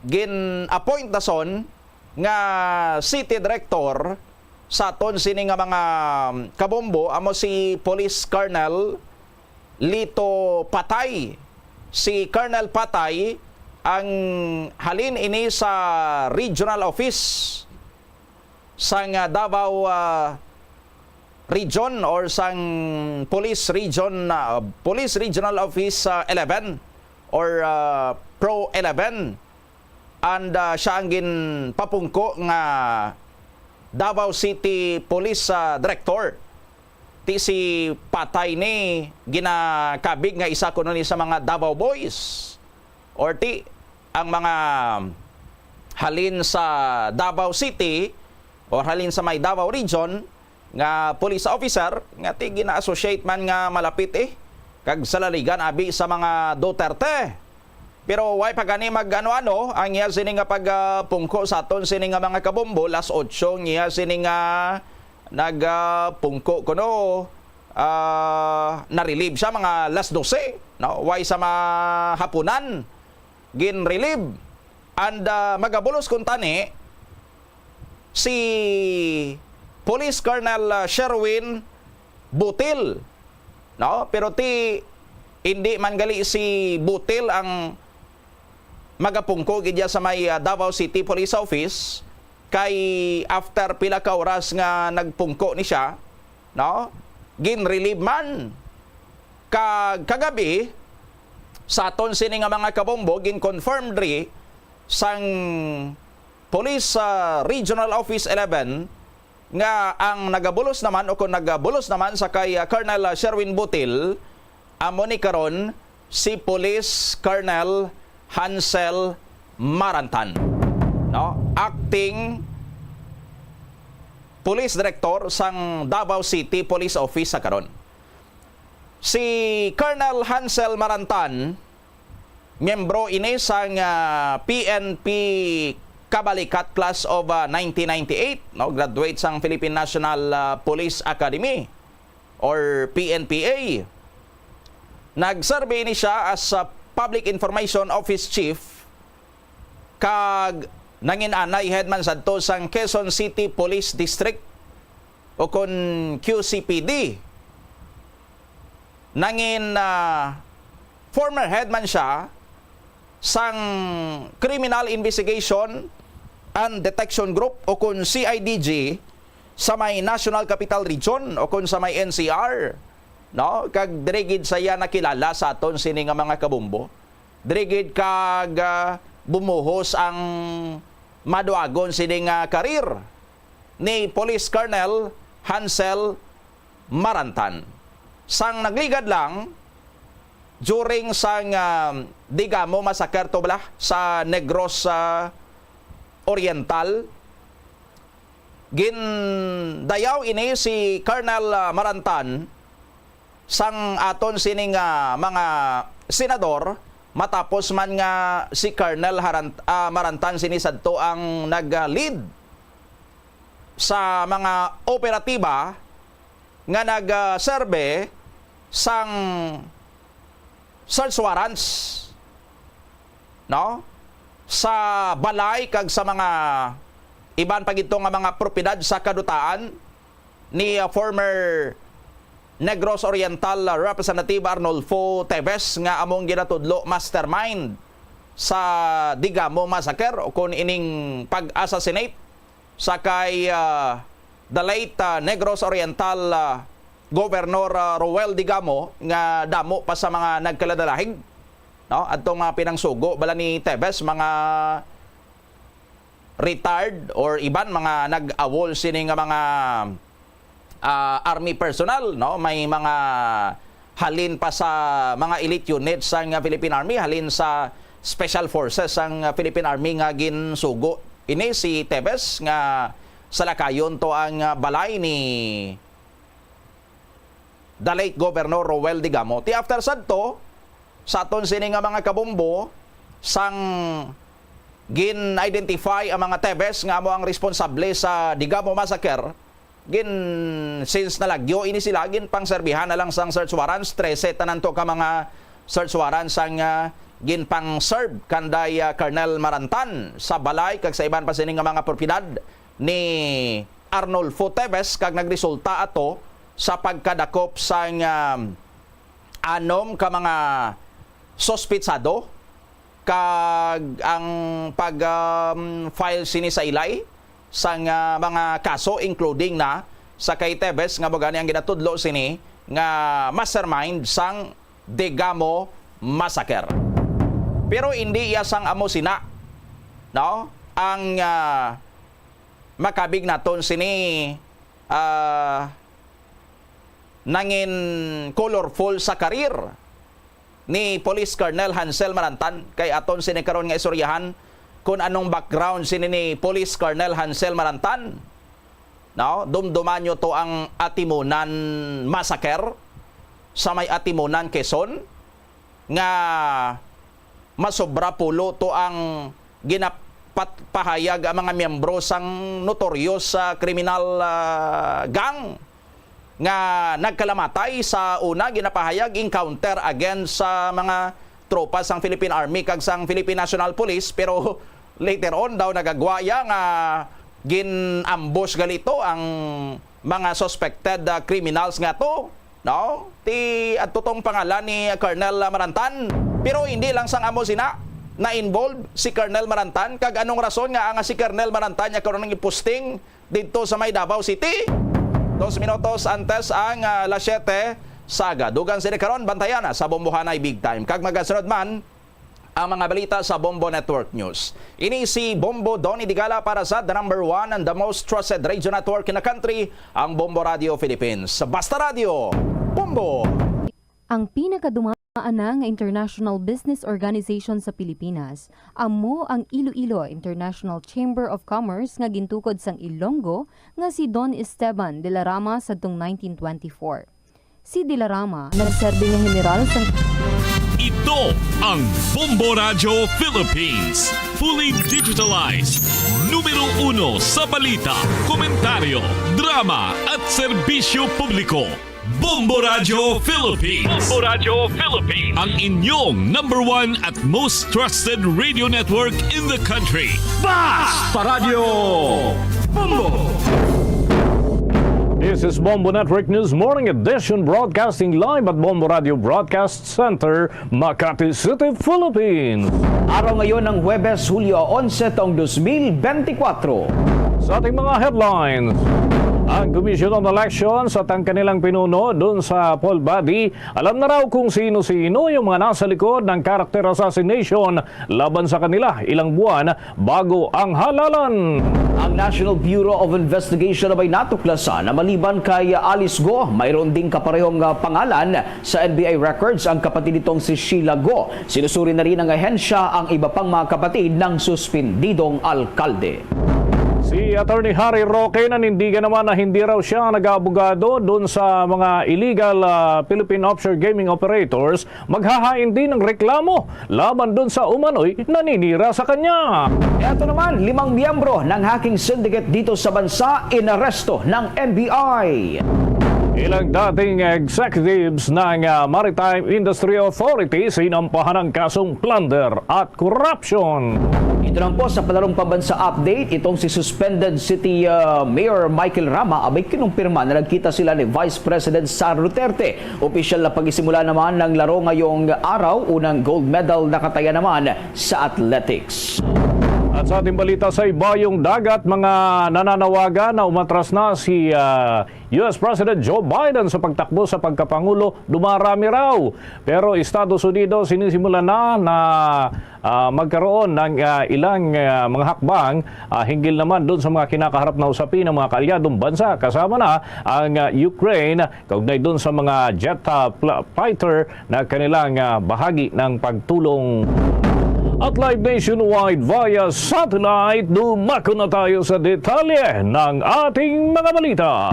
gin-appoint na son nga city director sa aton sini nga mga kabombo amo si Police Colonel Lito Patay. Si Colonel Patay ang halin ini sa regional office sang Davao region or sang police regional office 11 or Pro 11 and siya ang ginpapungko nga Davao City Police Director. Ti si Patay ni ginakabig nga isa kuno ni sa mga Davao Boys or ti ang mga halin sa Davao City or halin sa may Davao region nga police officer nga ti gina-associate man nga malapit kag salaligan abi sa mga Duterte. Pero why pagani mag-ano-ano ang iya sini nga pagpungko sa aton sini nga mga kabombo las 8 niya sini nga nagpungko kuno na-relieve siya mga las 12 no why sa mahapunan gin-relieve and magabulos kun tani si Police Colonel Sherwin Butil no pero ti hindi man gali si Butil ang magapungko gidya sa may Davao City Police Office kay after pila ka oras nga nagpungko ni siya no gin-relieve man kagabi sa aton sini nga mga kabombo gin-confirm diri sang Police Regional Office 11 nga ang nagabulos naman o kung nagabulos naman sa kay Colonel Sherwin Butil amo ni karon si Police Colonel Hansel Marantan no acting Police Director sang Davao City Police Office sa karon. Si Colonel Hansel Marantan miyembro ini sang PNP Kabalikat class of 1998 no graduate sang Philippine National Police Academy or PNPA. Nagsurvey ni siya as Public Information Office Chief kag nanginanay headman sadto sang Quezon City Police District o kon QCPD. Nangin former headman siya sang Criminal Investigation and Detection Group o kun CIDG sa may National Capital Region o kun sa may NCR no kag dirigid saya nakilala sa aton sini nga mga kabombo dirigid kag bumuhos ang maduagon sini nga karir ni Police Colonel Hansel Marantan sang nagligad lang during sang digamo massacre to bala sa Negros Oriental gindayaw ini si Colonel Marantan sang aton sining mga senador matapos man nga si Colonel Marantan sinisadto ang nag-lead sa mga operatiba nga nag-serve sang search warrants no sa balay kag sa mga iban pagito nga mga propiedad sa kadutaan ni former Negros Oriental Representative Arnolfo Teves nga among ginatudlo mastermind sa Digamo Massacre o kung ining pag-assassinate sa kay the late Negros Oriental Governor Roel Digamo nga damo pa sa mga nagkaladalahig, no? Adtong mga pinangsugo bala ni Tebes, mga retired or iban mga nag-awol sini nga mga army personnel, no? May mga halin pa sa mga elite units sang Philippine Army, halin sa Special Forces ang Philippine Army nga ginsugo. Ini si Tebes nga sa lakayon to ang balay ni the late Governor Roel Digamo. Ti after sad to, sa aton sini nga mga kabombo, sang gin-identify ang mga Tebes nga mo ang responsable sa Digamo Massacre, since nalagyo ini sila, pang serbihan na lang sang search warrants, 13 tanan to ka mga search warrants sang pang serve kanday Colonel Marantan sa balay kag sa iban pa sini nga mga propiedad ni Arnolfo Tebes, kag nagresulta ato sa pagkadakop sang anom ka mga sospitsado, kag ang pag-file sini sa ilay sang mga kaso including na sa kay Tebes nga mo gani ang ginatudlo sini nga mastermind sang Digamo Massacre. Pero hindi iya sang amo sina, no? Ang makabig naton sini nangin colorful sa karir ni Police Colonel Hansel Marantan. Kay aton sini karon nga istoryahan kung anong background sini ni Police Colonel Hansel Marantan, no? Dumduman nyo to ang Atimunan Massacre sa may Atimunan, Quezon, nga masobra pulo to ang ginapahayag ang mga miyembro sang notorious criminal gang nga nagkalamatay sa una ginapahayag encounter against sa mga tropa sang Philippine Army kag sang Philippine National Police, pero later on daw nagagwaya nga gin-ambush galito ang mga suspected criminals nga to, no? Ti atutong pangalan ni Colonel Marantan. Pero hindi lang sang amo sina na involved si Colonel Marantan, kag anong rason nga ang si Colonel Marantan niya karon ng iposting dito sa may Davao City. 2 minutos antes ang alas 7 saga. Dugan sini karon bantayan sa Bombohanay Big Time. Kag magasunod man ang mga balita sa Bombo Network News. Ini si Bombo Donny Digala para sa the number 1 and the most trusted radio network in the country, ang Bombo Radio Philippines. Basta Radio, Bombo! Ang pinakadumaan na nga international business organization sa Pilipinas, amo ang Iloilo International Chamber of Commerce nga gintukod sang Ilonggo nga si Don Esteban de la Rama sadtong 1924. Si de la Rama nagserbi nga general sang Ito ang Bombo Radio Philippines. Fully digitalized. Numero 1 sa balita, komentaryo, drama at serbisyo publiko. Bombo Radio Philippines. Bombo Radio Philippines. Ang inyong number 1 at most trusted radio network in the country. Basta Radio Bombo! This is Bombo Network News Morning Edition, broadcasting live at Bombo Radio Broadcast Center, Makati City, Philippines. Araw ngayon ng Huwebes, Hulyo 11, taong 2024. Sa ating mga headlines, ang Commission on Elections at ang kanilang pinuno doon sa poll body, alam na raw kung sino-sino yung mga nasa likod ng character assassination laban sa kanila ilang buwan bago ang halalan. Ang National Bureau of Investigation ay natuklasan na maliban kay Alice Go, mayroon ding kaparehong pangalan sa NBI records ang kapatid nitong si Sheila Go. Sinusuri na rin ng ahensya ang iba pang mga kapatid ng suspendidong alkalde. Si Attorney Harry Roque nanindigan naman na hindi raw siya nag-aabogado doon sa mga illegal Philippine offshore gaming operators, maghahain din ng reklamo laban doon sa umano'y naninira sa kanya. Ito naman, 5 miyembro ng hacking syndicate dito sa bansa inaresto ng NBI. Ilang dating executives ng Maritime Industry Authority sinampahan ng kasong plunder at corruption. Ito lang po sa palarong pambansa update, itong si suspended City Mayor Michael Rama abay kinumpirma na nagkita sila ni Vice President Sara Duterte. Opisyal na pagsisimula naman ng laro ngayong araw, unang gold medal nakataya naman sa athletics. At sa ating balita sa ibayong dagat, mga nananawagan na umatras na si US President Joe Biden sa pagtakbo sa pagkapangulo, dumarami raw. Pero Estados Unidos sinisimulan na magkaroon ng ilang mga hakbang hinggil naman doon sa mga kinakaharap na usapin ng mga kaalyadong bansa. Kasama na ang Ukraine, kaugnay doon sa mga jet fighter na kanilang bahagi ng pagtulong. At live nationwide via satellite, dumako na tayo sa detalye ng ating mga balita.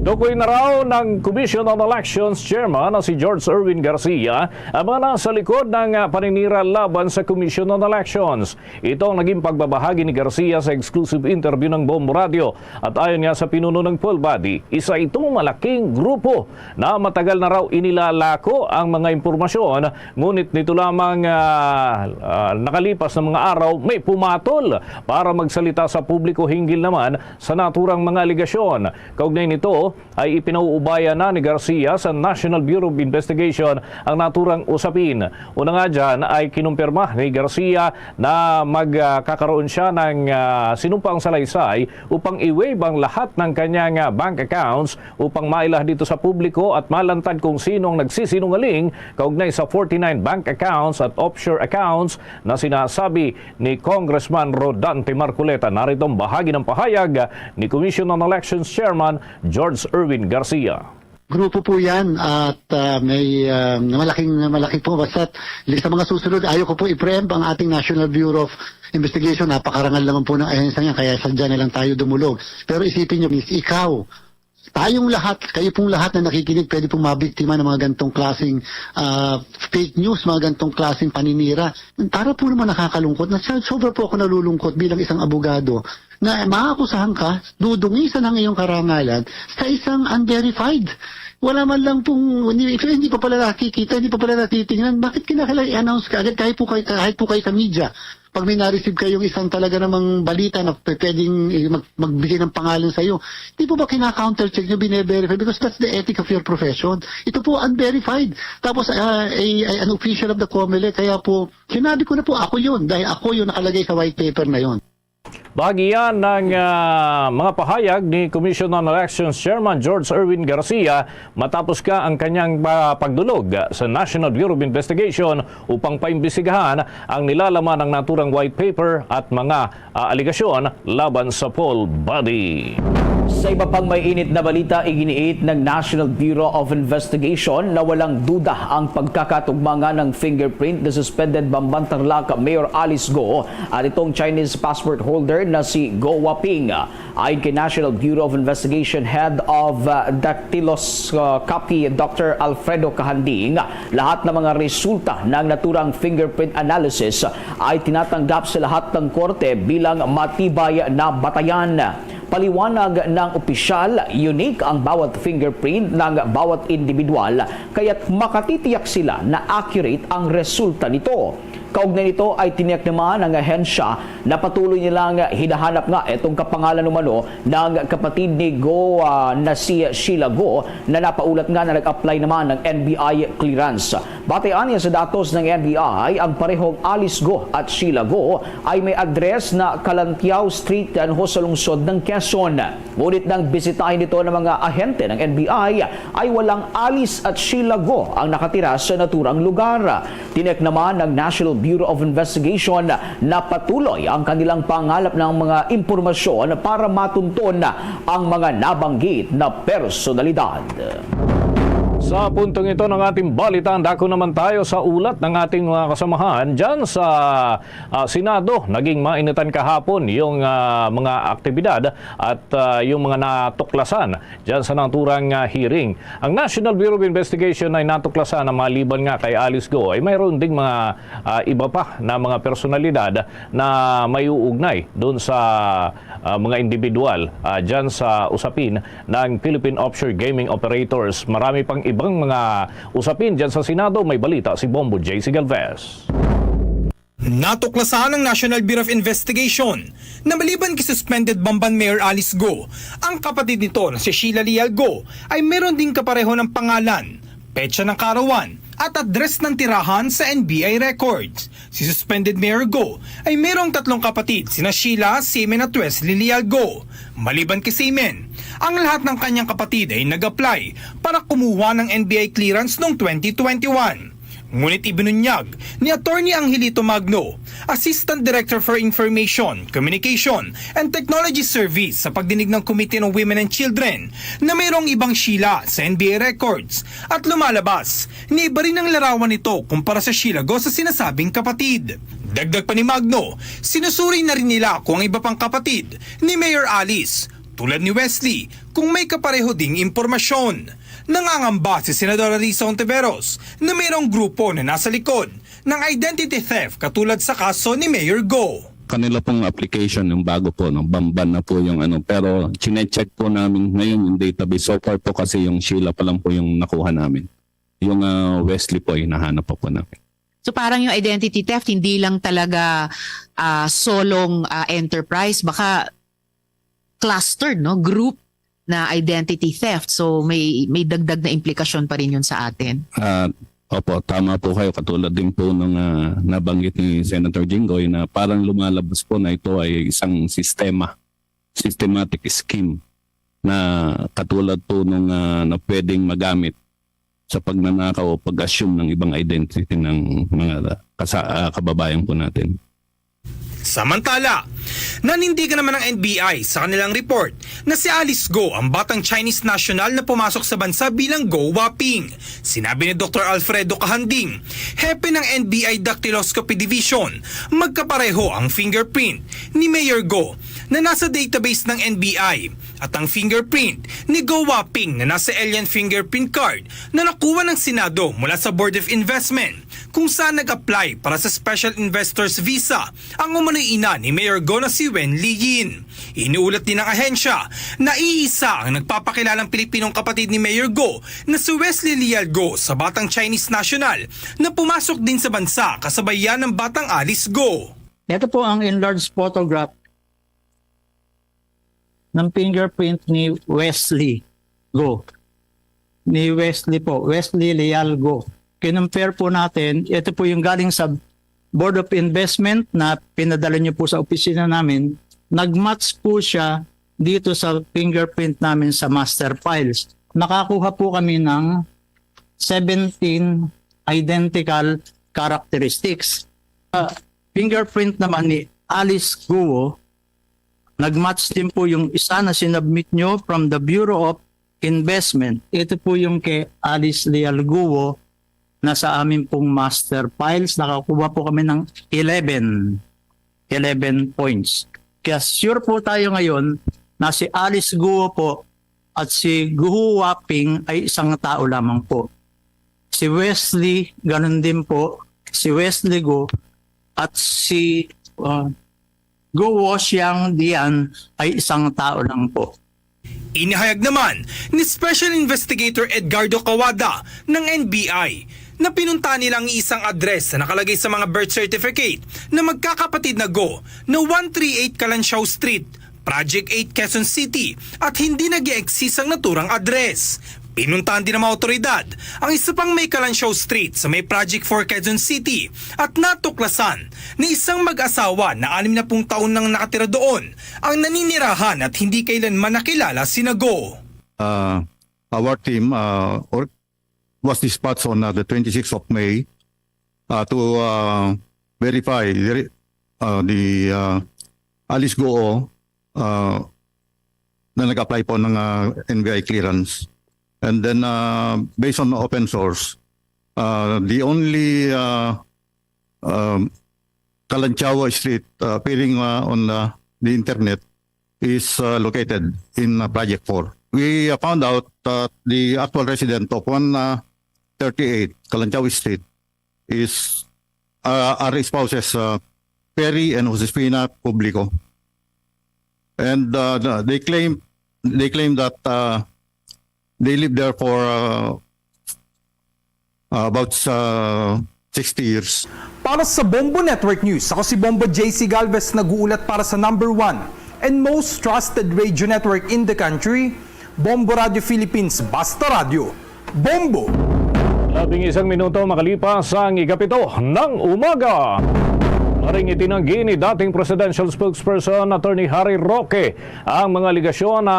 Tukoy na raw ng Commission on Elections Chairman na si George Erwin Garcia ang mga nasa likod ng paninira laban sa Commission on Elections. Ito ang naging pagbabahagi ni Garcia sa exclusive interview ng Bombo Radio. At ayon nga sa pinuno ng poll body, isa itong malaking grupo na matagal na raw inilalako ang mga impormasyon. Ngunit nito lamang nakalipas ng mga araw may pumatol para magsalita sa publiko hinggil naman sa naturang mga aligasyon. Kaugnay nito ay ipinauubaya na ni Garcia sa National Bureau of Investigation ang naturang usapin. Una nga dyan ay kinumpirma ni Garcia na magkakaroon siya ng sinumpang salaysay upang i-waive ang lahat ng kanyang bank accounts upang mailah dito sa publiko at malantad kung sinong nagsisinungaling kaugnay sa 49 bank accounts at offshore accounts na sinasabi ni Congressman Rodante Marcoleta. Narito ang bahagi ng pahayag ni Commission on Elections Chairman George Erwin Garcia. Grupo po yan at may malaki po. Basta sa mga susunod, ayaw ko po i-preempt ang ating National Bureau of Investigation. Napakarangal naman po ng ahensya niya, kaya sadya na lang tayo dumulog. Pero isipin nyo, ikaw, tayong lahat, kayo pong lahat na nakikinig, pwede pong mabiktima ng mga gantong klaseng fake news, mga gantong klaseng paninira. Para po naman nakakalungkot. Sobra po ako nalulungkot bilang isang abogado na maakusahan ka, dudungisan ang iyong karangalan sa isang unverified. Wala man lang pong, hindi pa pala nakikita, hindi pa pala natitingnan. Bakit kinakailangan i-announce ka agad kahit po kayo sa media? Pag may na-receive kayong isang talaga namang balita na pwedeng magbigay ng pangalan sa iyo, hindi po ba kina-counter-check nyo, bine-verify? Because that's the ethic of your profession. Ito po unverified. Tapos an official of the COMELEC, kaya po, sinabi ko na po, ako yun, dahil ako yun nakalagay sa white paper na yun. Bahagi yan ng mga pahayag ni Commission on Elections Chairman George Erwin Garcia matapos ang kanyang pagdulog sa National Bureau of Investigation upang paimbestigahan ang nilalaman ng naturang white paper at mga aligasyon laban sa poll body. Sa iba pang may init na balita, iginiit ng National Bureau of Investigation na walang duda ang pagkakatugmanga ng fingerprint na suspended Bamban Tarlac Mayor Alice Go at itong Chinese passport holder na si Go Waping. Ayon kay National Bureau of Investigation Head of Dactyloscopy Dr. Alfredo Cahanding, lahat ng mga resulta ng naturang fingerprint analysis ay tinatanggap sa lahat ng korte bilang matibay na batayan. Paliwanag ng opisyal, unique ang bawat fingerprint ng bawat individual, kaya't makatitiyak sila na accurate ang resulta nito. Kaugnay nito ay tiniyak naman ng ahensya na patuloy nilang hinahanap nga itong kapangalan umano ng kapatid ni Go na si Sheila Go na napaulat nga na nag-apply naman ng NBI clearance. Batayan niya sa datos ng NBI, ang parehong Alice Go at Sheila Go ay may address na Calantiao Street sa lungsod ng Quezon. Ngunit nang bisitahin nito ng mga ahente ng NBI ay walang Alice at Sheila Go ang nakatira sa naturang lugar. Tiniyak naman ng National Bureau of Investigation na patuloy ang kanilang pangalap ng mga impormasyon para matunton ang mga nabanggit na personalidad. Sa puntong ito ng ating balitan, dako naman tayo sa ulat ng ating mga kasamahan dyan sa Senado. Naging mainitan kahapon yung mga aktibidad at yung mga natuklasan dyan sa naturang hearing. Ang National Bureau of Investigation ay natuklasan na maliban nga kay Alice Go ay mayroon ding mga iba pa na mga personalidad na may uugnay doon sa mga individual dyan sa usapin ng Philippine Offshore Gaming Operators. Marami pang ibang mga usapin dyan sa Senado. May balita si Bombo JC Galvez. Natuklasan ng National Bureau of Investigation na maliban kay suspended Bamban Mayor Alice Go, ang kapatid nito na si Sheila Leal Go ay meron ding kapareho ng pangalan, petsa ng kaarawan at address ng tirahan sa NBI records. Si suspended Mayor Go ay mayroong 3 kapatid, sina Sheila, Seaman at Wesley Leal Go. Maliban kay Seaman, ang lahat ng kanyang kapatid ay nag-apply para kumuha ng NBI clearance noong 2021. Ngunit ibinunyag ni Attorney Angelito Magno, Assistant Director for Information, Communication, and Technology Service sa pagdinig ng Committee on Women and Children na mayroong ibang Sheila sa NBA records at lumalabas na iba rin ang larawan nito kumpara sa Sheila Go sa sinasabing kapatid. Dagdag pa ni Magno, sinusuri na rin nila kung ang iba pang kapatid ni Mayor Alice, tulad ni Wesley, kung may kapareho ding impormasyon. Nangangamba si Senadora Risa Ontiveros na mayroong grupo na nasa likod ng identity theft katulad sa kaso ni Mayor Go. Kanila pong application yung bago po, no, Bamban na po yung pero chinecheck po namin ngayon yung database. So far po kasi yung Sheila pa lang po yung nakuha namin. Yung Wesley po yung nahanap po namin. So parang yung identity theft hindi lang talaga solong enterprise, baka clustered, no, group na identity theft. So may dagdag na implikasyon pa rin yun sa atin. Opo, tama po kayo. Katulad din po nung nabanggit ni Senator Jinggoy na parang lumalabas po na ito ay isang systematic scheme na katulad po nung na pwedeng magamit sa pagnanakaw o pag-assume ng ibang identity ng mga kababayan po natin. Samantala, nanindigan naman ng NBI sa kanilang report na si Alice Go ang batang Chinese national na pumasok sa bansa bilang Go Waping. Sinabi ni Dr. Alfredo Cahanding, hepe ng NBI Dactyloscopy Division, magkapareho ang fingerprint ni Mayor Go na nasa database ng NBI at ang fingerprint ni Go Waping na nasa alien fingerprint card na nakuha ng Senado mula sa Board of Investment kung saan nag-apply para sa Special Investors Visa ang umano'y ina ni Mayor Go na si Wen Liyin. Inuulat din ng ahensya na iisa ang nagpapakilalang Pilipinong kapatid ni Mayor Go na si Wesley Leal Go sa batang Chinese national na pumasok din sa bansa kasabayan ng batang Alice Go. Ito po ang enlarged photograph ng fingerprint ni Wesley Go. Ni Wesley po, Wesley Leal Go. Kinumpare po natin, ito po yung galing sa Board of Investment na pinadala niyo po sa opisina namin. Nag-match po siya dito sa fingerprint namin sa master files. Nakakuha po kami ng 17 identical characteristics. Fingerprint naman ni Alice Guo, nag-match din po yung isa na sinubmit nyo from the Bureau of Investment. Ito po yung kay Alice Leal Guo na sa amin pong master files. Nakakuha po kami ng 11 points. Kaya sure po tayo ngayon na si Alice Guo po at si Guo Waping ay isang tao lamang po. Si Wesley, ganun din po. Si Wesley Go at si Guo Xiang Dian ay isang tao lang po. Inihayag naman ni Special Investigator Edgardo Kawada ng NBI na pinunta nilang isang address na nakalagay sa mga birth certificate na magkakapatid na Go na 138 Kalansiaw Street, Project 8 Quezon City at hindi nag-e-exist ang naturang address. Pinuntahan din ng mga otoridad ang isa pang may Kalansiaw Street sa may Project 4 Quezon City at natuklasan ni isang mag-asawa na 60 taon nang nakatira doon ang naninirahan at hindi kailanman nakilala si Go. Our team was dispatched on the 26th of May to verify the Alice Go na nag-apply po ng NBI clearance. And then based on open source, the only Kalansiaw Street appearing on the internet is located in Project 4. We found out that the actual resident of 138 Kalansiaw Street is our spouses Perry and Josefina Publico, and they claim that they lived there for about 60 years. Para sa Bombo Network News, ako si Bombo JC Galvez, nag-uulat para sa number 1 and most trusted radio network in the country, Bombo Radio Philippines, Basta Radio. Bombo! 11 minuto makalipas ang ikapito ng umaga. Maring itinanggi ni dating presidential spokesperson Attorney Harry Roque ang mga aligasyon na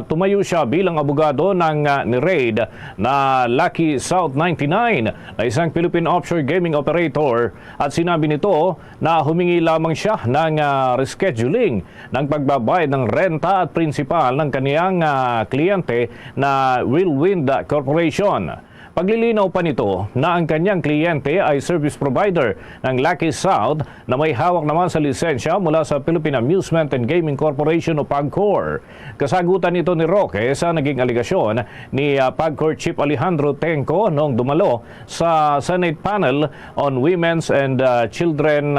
tumayo siya bilang abogado ng ni-raid na Lucky South 99 na isang Philippine offshore gaming operator, at sinabi nito na humingi lamang siya ng rescheduling ng pagbabayad ng renta at prinsipal ng kaniyang kliyente na Whirlwind Corporation. Paglilinaw pa nito na ang kanyang kliyente ay service provider ng Lucky South na may hawak naman sa lisensya mula sa Philippine Amusement and Gaming Corporation o PAGCOR. Kasagutan ito ni Roque sa naging aligasyon ni PAGCOR Chief Alejandro Tenco noong dumalo sa Senate Panel on Women's and Children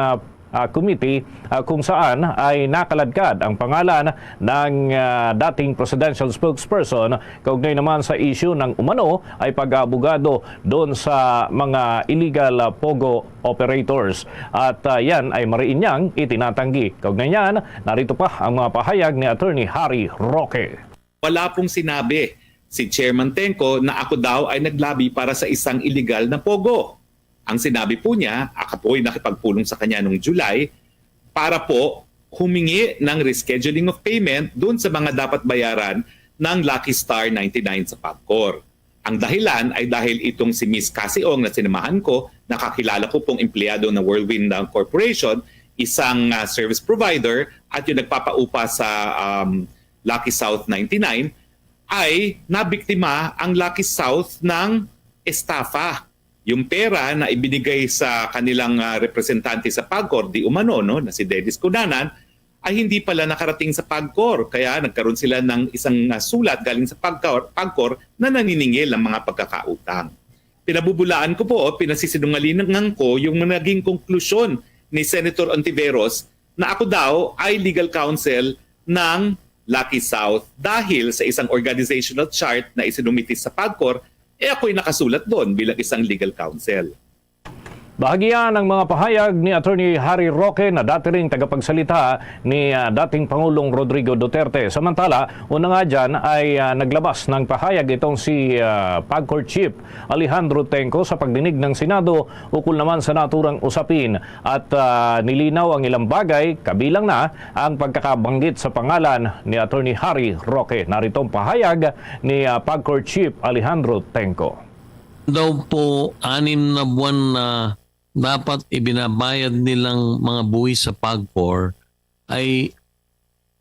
Committee kung saan ay nakaladkad ang pangalan ng dating presidential spokesperson kaugnay naman sa issue ng umano ay pag-abogado doon sa mga illegal pogo operators. At yan ay mariinyang itinatanggi. Kaugnay niyan, narito pa ang mga pahayag ni Attorney Harry Roque. Wala pong sinabi si Chairman Tenco na ako daw ay naglabi para sa isang illegal na pogo. Ang sinabi po niya, ako po ay nakipagpulong sa kanya noong July para po humingi ng rescheduling of payment doon sa mga dapat bayaran ng Lucky Star 99 sa PAGCOR. Ang dahilan ay dahil itong si Miss Cassie Ong na sinamahan ko, nakakilala ko pong empleyado ng Whirlwind Corporation, isang service provider at yung nagpapaupa sa Lucky South 99, ay nabiktima ang Lucky South ng estafa. Yung pera na ibinigay sa kanilang representante sa PAGCOR, di umano, no, na si Dennis Cunanan, ay hindi pala nakarating sa PAGCOR. Kaya nagkaroon sila ng isang sulat galing sa PAGCOR na naniningil ng mga pagkakautang. Pinabubulaan ko po, pinasisinungalingan ko yung naging konklusyon ni Senator Ontiveros na ako daw ay legal counsel ng Lucky South dahil sa isang organizational chart na isinumiti sa PAGCOR, ako'y nakasulat doon bilang isang legal counsel. Bahagyan ng mga pahayag ni Attorney Harry Roque na dati ring tagapagsalita ni dating Pangulong Rodrigo Duterte. Samantala, una nga dyan ay naglabas ng pahayag itong si PAGCOR Chief Alejandro Tenco sa pagdinig ng Senado ukol naman sa naturang usapin at nilinaw ang ilang bagay, kabilang na ang pagkakabanggit sa pangalan ni Attorney Harry Roque. Narito ang pahayag ni PAGCOR Chief Alejandro Tenco. Daw po 6 na buwan na dapat ibinabayad nilang mga buwis sa PAGCOR ay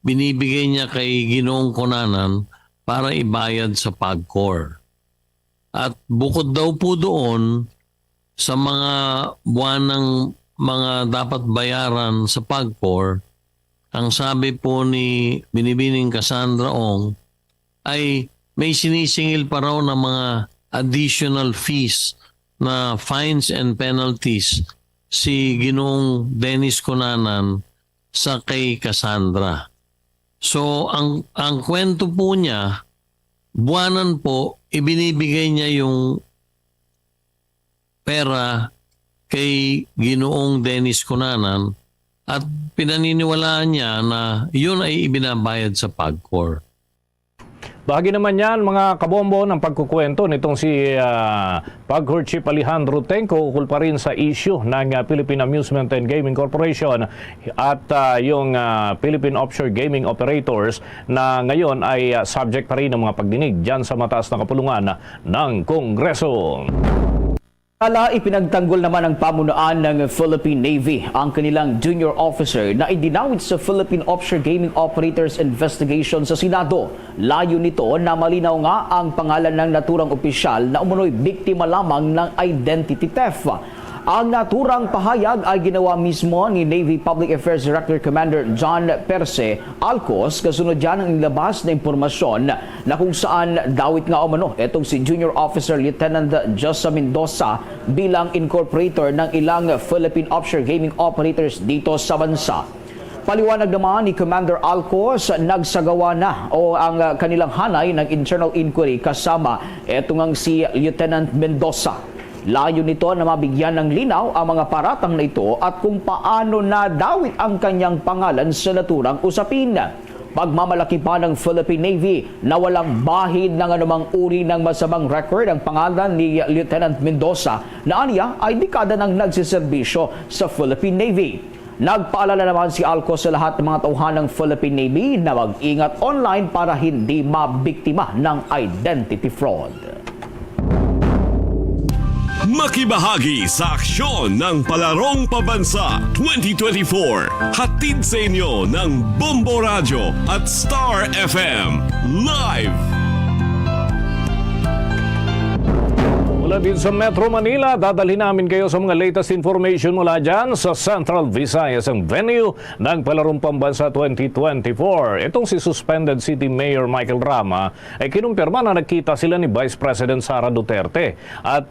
binibigay niya kay Ginoong Cunanan para ibayad sa PAGCOR. At bukod daw po doon sa mga buwan ng mga dapat bayaran sa PAGCOR, ang sabi po ni Binibining Cassandra Ong ay may sinisingil pa raw na mga additional fees na fines and penalties si Ginoong Dennis Cunanan sa kay Cassandra. So ang kwento po niya, buwanan po ibinibigay niya yung pera kay Ginoong Dennis Cunanan at pinaniniwalaan niya na yun ay ibinabayad sa PAGCOR. Bahagi naman yan mga kabombo ng pagkukwento nitong si PAGCOR Chief Alejandro Tenco ukol pa rin sa issue ng Philippine Amusement and Gaming Corporation at yung Philippine Offshore Gaming Operators na ngayon ay subject pa rin ng mga pagdinig dyan sa mataas na kapulungan ng Kongreso. Ipinagtanggol naman ng pamunuan ng Philippine Navy ang kanilang junior officer na idinawit sa Philippine Offshore Gaming Operators Investigation sa Senado. Layo nito na malinaw nga ang pangalan ng naturang opisyal na umunoy biktima lamang ng identity theft. Ang naturang pahayag ay ginawa mismo ni Navy Public Affairs Director Commander John Perce Alcos kasunod dyan ang nilabas na impormasyon na kung saan dawit nga umano itong si Junior Officer Lieutenant Josa Mendoza bilang incorporator ng ilang Philippine Offshore Gaming Operators dito sa bansa. Paliwanag naman ni Commander Alcos, nagsagawa na ang kanilang hanay ng internal inquiry kasama itong si Lieutenant Mendoza. Layo nito na mabigyan ng linaw ang mga paratang na ito at kung paano nadawit ang kanyang pangalan sa naturang usapin. Pagmamalaki pa ng Philippine Navy na walang bahid ng anumang uri ng masamang record ang pangalan ni Lieutenant Mendoza na aniya ay dekada nang nagsiserbisyo sa Philippine Navy. Nagpaalala naman si ALCO sa lahat ng mga tauhan ng Philippine Navy na mag-ingat online para hindi mabiktima ng identity fraud. Makibahagi sa aksyon ng Palarong Pambansa 2024. Hatid sa inyo ng Bombo Radio at Star FM. Live! Mula din sa Metro Manila, dadalhin namin kayo sa mga latest information mula dyan sa Central Visayas, ang venue ng Palarong Pambansa 2024. Itong si Suspended City Mayor Michael Rama ay kinumpirma na nagkita sila ni Vice President Sara Duterte. At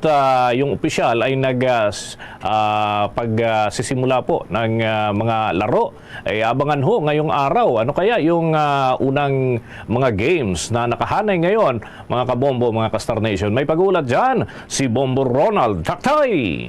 yung opisyal ay pagsisimula po ng mga laro. Ay abangan ho ngayong araw. Ano kaya yung unang mga games na nakahanay ngayon, mga kabombo, mga ka-Star Nation? May pag-ulat dyan si Bombo Ronald Taktay.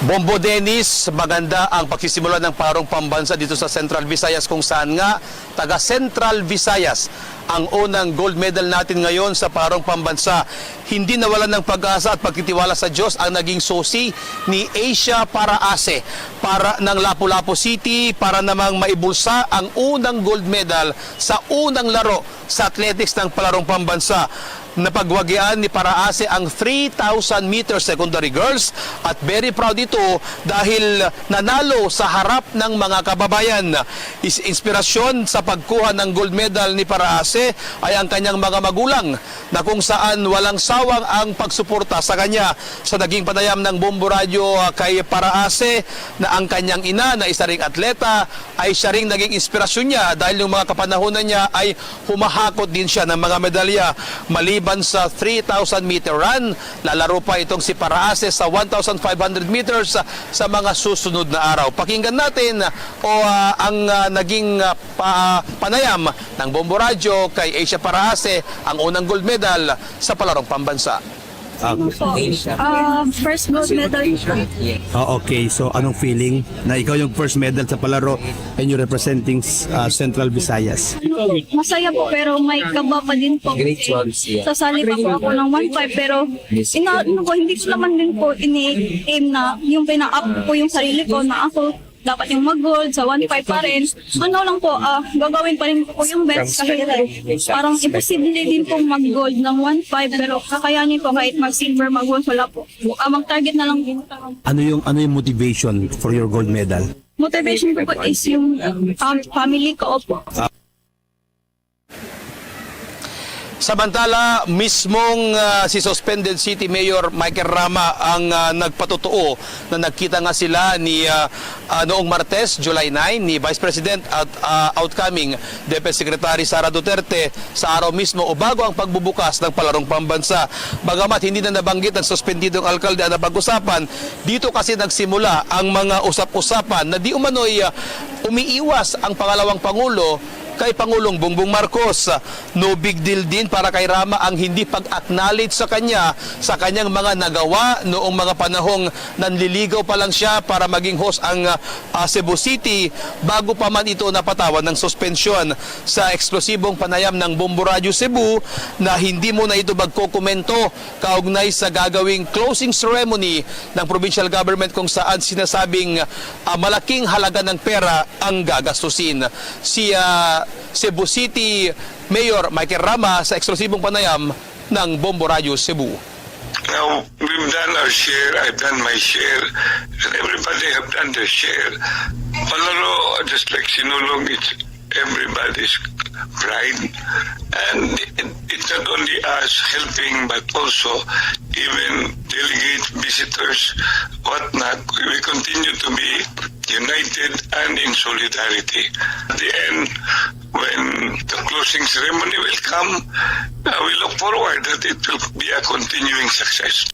Bombo Dennis, maganda ang pagsisimula ng Palarong Pambansa dito sa Central Visayas, kung saan nga taga Central Visayas ang unang gold medal natin ngayon sa Palarong Pambansa. Hindi nawalan ng pag-asa at pagtitiwala sa Diyos ang naging susi ni Asia Paraase para ng Lapu-Lapu City para namang maibulsa ang unang gold medal sa unang laro sa athletics ng Palarong Pambansa. Napagwagian ni Paraase ang 3,000 meter secondary girls at very proud ito dahil nanalo sa harap ng mga kababayan. Inspirasyon sa pagkuha ng gold medal ni Paraase ay ang kanyang mga magulang na kung saan walang sawang ang pagsuporta sa kanya. Sa naging panayam ng Bombo Radio kay Paraase na ang kanyang ina na isa ring atleta ay siya ring naging inspirasyon niya dahil yung mga kapanahunan niya ay humahakot din siya ng mga medalya. Maliban sa 3,000 meter run, lalaro pa itong si Paraase sa 1,500 meters sa mga susunod na araw. Pakinggan natin ang naging panayam ng Bombo Radio kay Asia Paraase, ang unang gold medal sa Palarong Pambansa. First gold medal. Okay, so anong feeling na ikaw yung first medal sa palaro and you're representing Central Visayas? Masaya po pero may kaba pa din po. Sasali pa po ako ng 1.5 pero hindi ko naman din po ini-aim na yung pina-up po yung sarili ko na ako dapat yung mag-gold sa 1.5 pa rin. Ano lang po, gagawin pa rin po yung best kahit parang imposible din po mag-gold ng 1.5 pero kakayanin po kahit mag-silver, mag-gold, wala po. Mag-target na lang din. Ano yung motivation for your gold medal? Motivation ko po is yung family ko po. Samantala, mismong si Suspended City Mayor Michael Rama ang nagpatotoo na nagkita nga sila ni noong Martes, July 9, ni Vice President at outcoming Deputy Secretary Sara Duterte sa araw mismo o bago ang pagbubukas ng Palarong Pambansa. Bagamat hindi na nabanggit ang suspendidong alkalde na pag-usapan, dito kasi nagsimula ang mga usap-usapan na di umano'y umiiwas ang pangalawang Pangulo kay Pangulong Bongbong Marcos. No big deal din para kay Rama ang hindi pag-acknowledge sa kanya sa kanyang mga nagawa noong mga panahong nanliligaw pa lang siya para maging host ang Cebu City bago pa man ito napatawan ng suspensyon. Sa eksklusibong panayam ng Bombo Radio Cebu na hindi mo na ito magkokomento kaugnay sa gagawing closing ceremony ng provincial government kung saan sinasabing malaking halaga ng pera ang gagastusin. Si Cebu City Mayor Michael Rama sa eksklusibong panayam ng Bombo Radio Cebu. Now, we've done our share, I've done my share, and everybody have done their share. Palaro, just like Sinulog, it's everybody's pride. And it's not only us helping, but also even delegates, visitors, whatnot. We continue to be united and in solidarity. At the end, when the closing ceremony will come, we look forward that it will be a continuing success.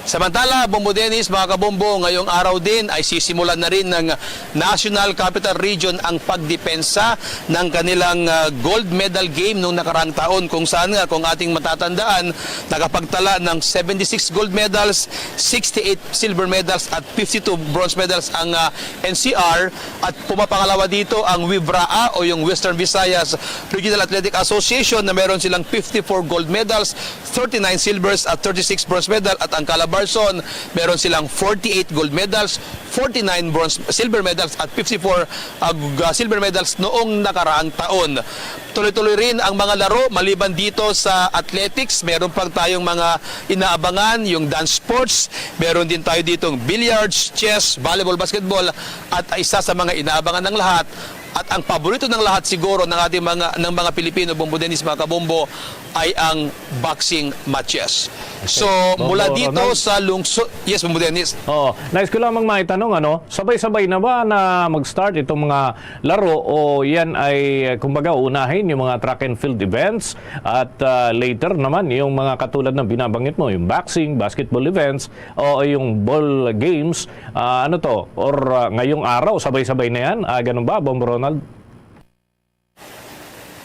Samantala, Bombo Dennis, mga kabombo, ngayong araw din ay sisimulan na rin ng National Capital Region ang pagdepensa ng kanilang gold medal game noong nakarang taon, kung saan nga, kung ating matatandaan, nakapagtala ng 76 gold medals, 68 silver medals at 52 bronze medals ang NCR, at pumapangalawa dito ang WIVRAA o yung Western Visayas Regional Athletic Association na meron silang 54 gold medals, 39 silvers at 36 bronze medal, at ang Calabarzon meron silang 48 gold medals, 49 bronze silver medals at 54 silver medals noong nakaraang taon. Tuloy-tuloy rin ang mga laro maliban dito sa athletics. Meron pang tayong mga inaabangan, yung dance sports. Meron din tayo ditong billiards, chess, volleyball, basketball, at isa sa mga inaabangan ng lahat at ang paborito ng lahat siguro ng ating mga Pilipino, Bombo Dennis, mga kabombo, ay ang boxing matches. Okay. So, mula Bombo, dito Ronald? sa lungsod, yes, Bombo Dennis. Oo. Nais ko lamang maitanong, sabay-sabay na ba na mag-start itong mga laro o yan ay, kumbaga, unahin yung mga track and field events at later naman yung mga katulad ng binabanggit mo, yung boxing, basketball events o yung ball games, or ngayong araw, sabay-sabay na yan? Ganun ba, Bombo Ronald?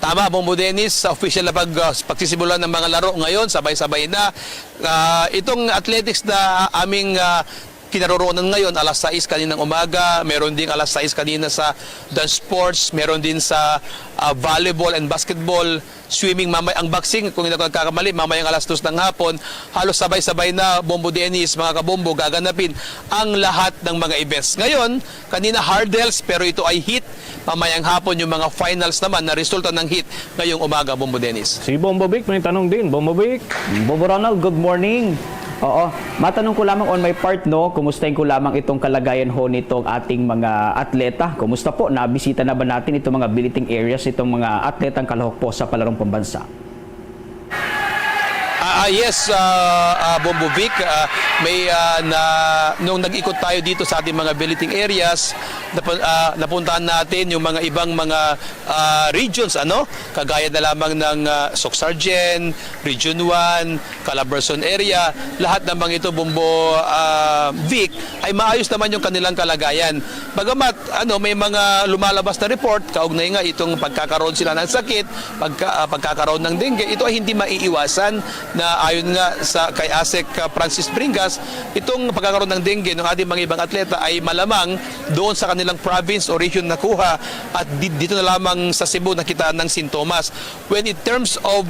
Tama, Bombo Dennis, sa official na pagsisimula ng mga laro ngayon, sabay-sabay na. Itong athletics na aming kinaroroonan ngayon, alas 6 kaninang umaga, meron din alas 6 kanina sa dance sports, meron din sa volleyball and basketball, swimming, ang boxing, kung hindi ako nagkakamali, mamayang alas 2 ng hapon. Halos sabay-sabay na, Bombo Dennis, mga kabombo, gaganapin ang lahat ng mga events. Ngayon, kanina hurdles, pero ito ay heat. Mamayang hapon yung mga finals naman na resulta ng heat ngayong umaga, Bombo Dennis. Si Bombo Vic, may tanong din. Bombo Vic? Bombo Ronald, good morning. Oo, matanong ko lamang on my part, kumustahin ko lamang itong kalagayan ho nitong ating mga atleta. Kumusta po? Nabisita na ba natin itong mga billeting areas, itong mga atletang kalahok po sa palarong pambansa? Yes, Bombo Vic, nung nag-ikot tayo dito sa ating mga billeting areas, napuntahan natin yung mga ibang mga regions, kagaya na lamang ng Soc-Sargent, Region 1, Calabarzon area. Lahat ng mga ito, Bombo Vic, ay maayos naman yung kanilang kalagayan. Bagamat may mga lumalabas na report, kaugnay nga itong pagkakaroon sila ng sakit, pagkakaroon ng dengue, ito ay hindi maiiwasan na ayon nga kay ASEC Francis Bringas, itong pagkakaroon ng dengue ng ating mga ibang atleta ay malamang doon sa kanilang province o region nakuha at dito na lamang sa Cebu nakita ng sintomas. When in terms of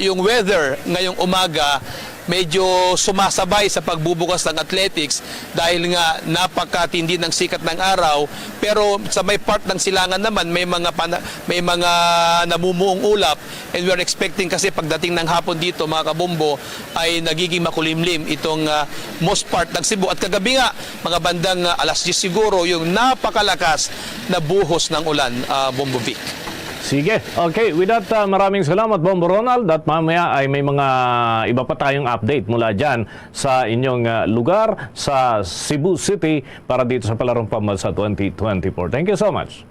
yung weather ngayong umaga, medyo sumasabay sa pagbubukas ng athletics dahil nga napakatindi ng sikat ng araw, pero sa may part ng silangan naman may mga namumuong ulap, and we're expecting kasi pagdating ng hapon dito, mga kabombo, ay nagiging makulimlim itong most part ng Cebu. At kagabi nga, mga bandang alas 10 siguro, yung napakalakas na buhos ng ulan, Bombo Vic. Sige. Okay, with that, maraming salamat, Bombo Ronald, at mamaya ay may mga iba pa tayong update mula dyan sa inyong lugar sa Cebu City para dito sa Palarong Pambansa 2024. Thank you so much.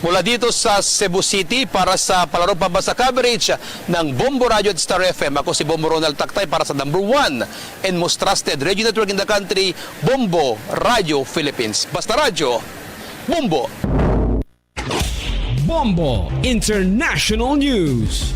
Mula dito sa Cebu City para sa Palarong Pambansa coverage ng Bombo Radio at Star FM, ako si Bombo Ronald Taktay para sa number 1 and most trusted radio network in the country, Bombo Radio Philippines. Basta radyo, Bombo! Bombo International News.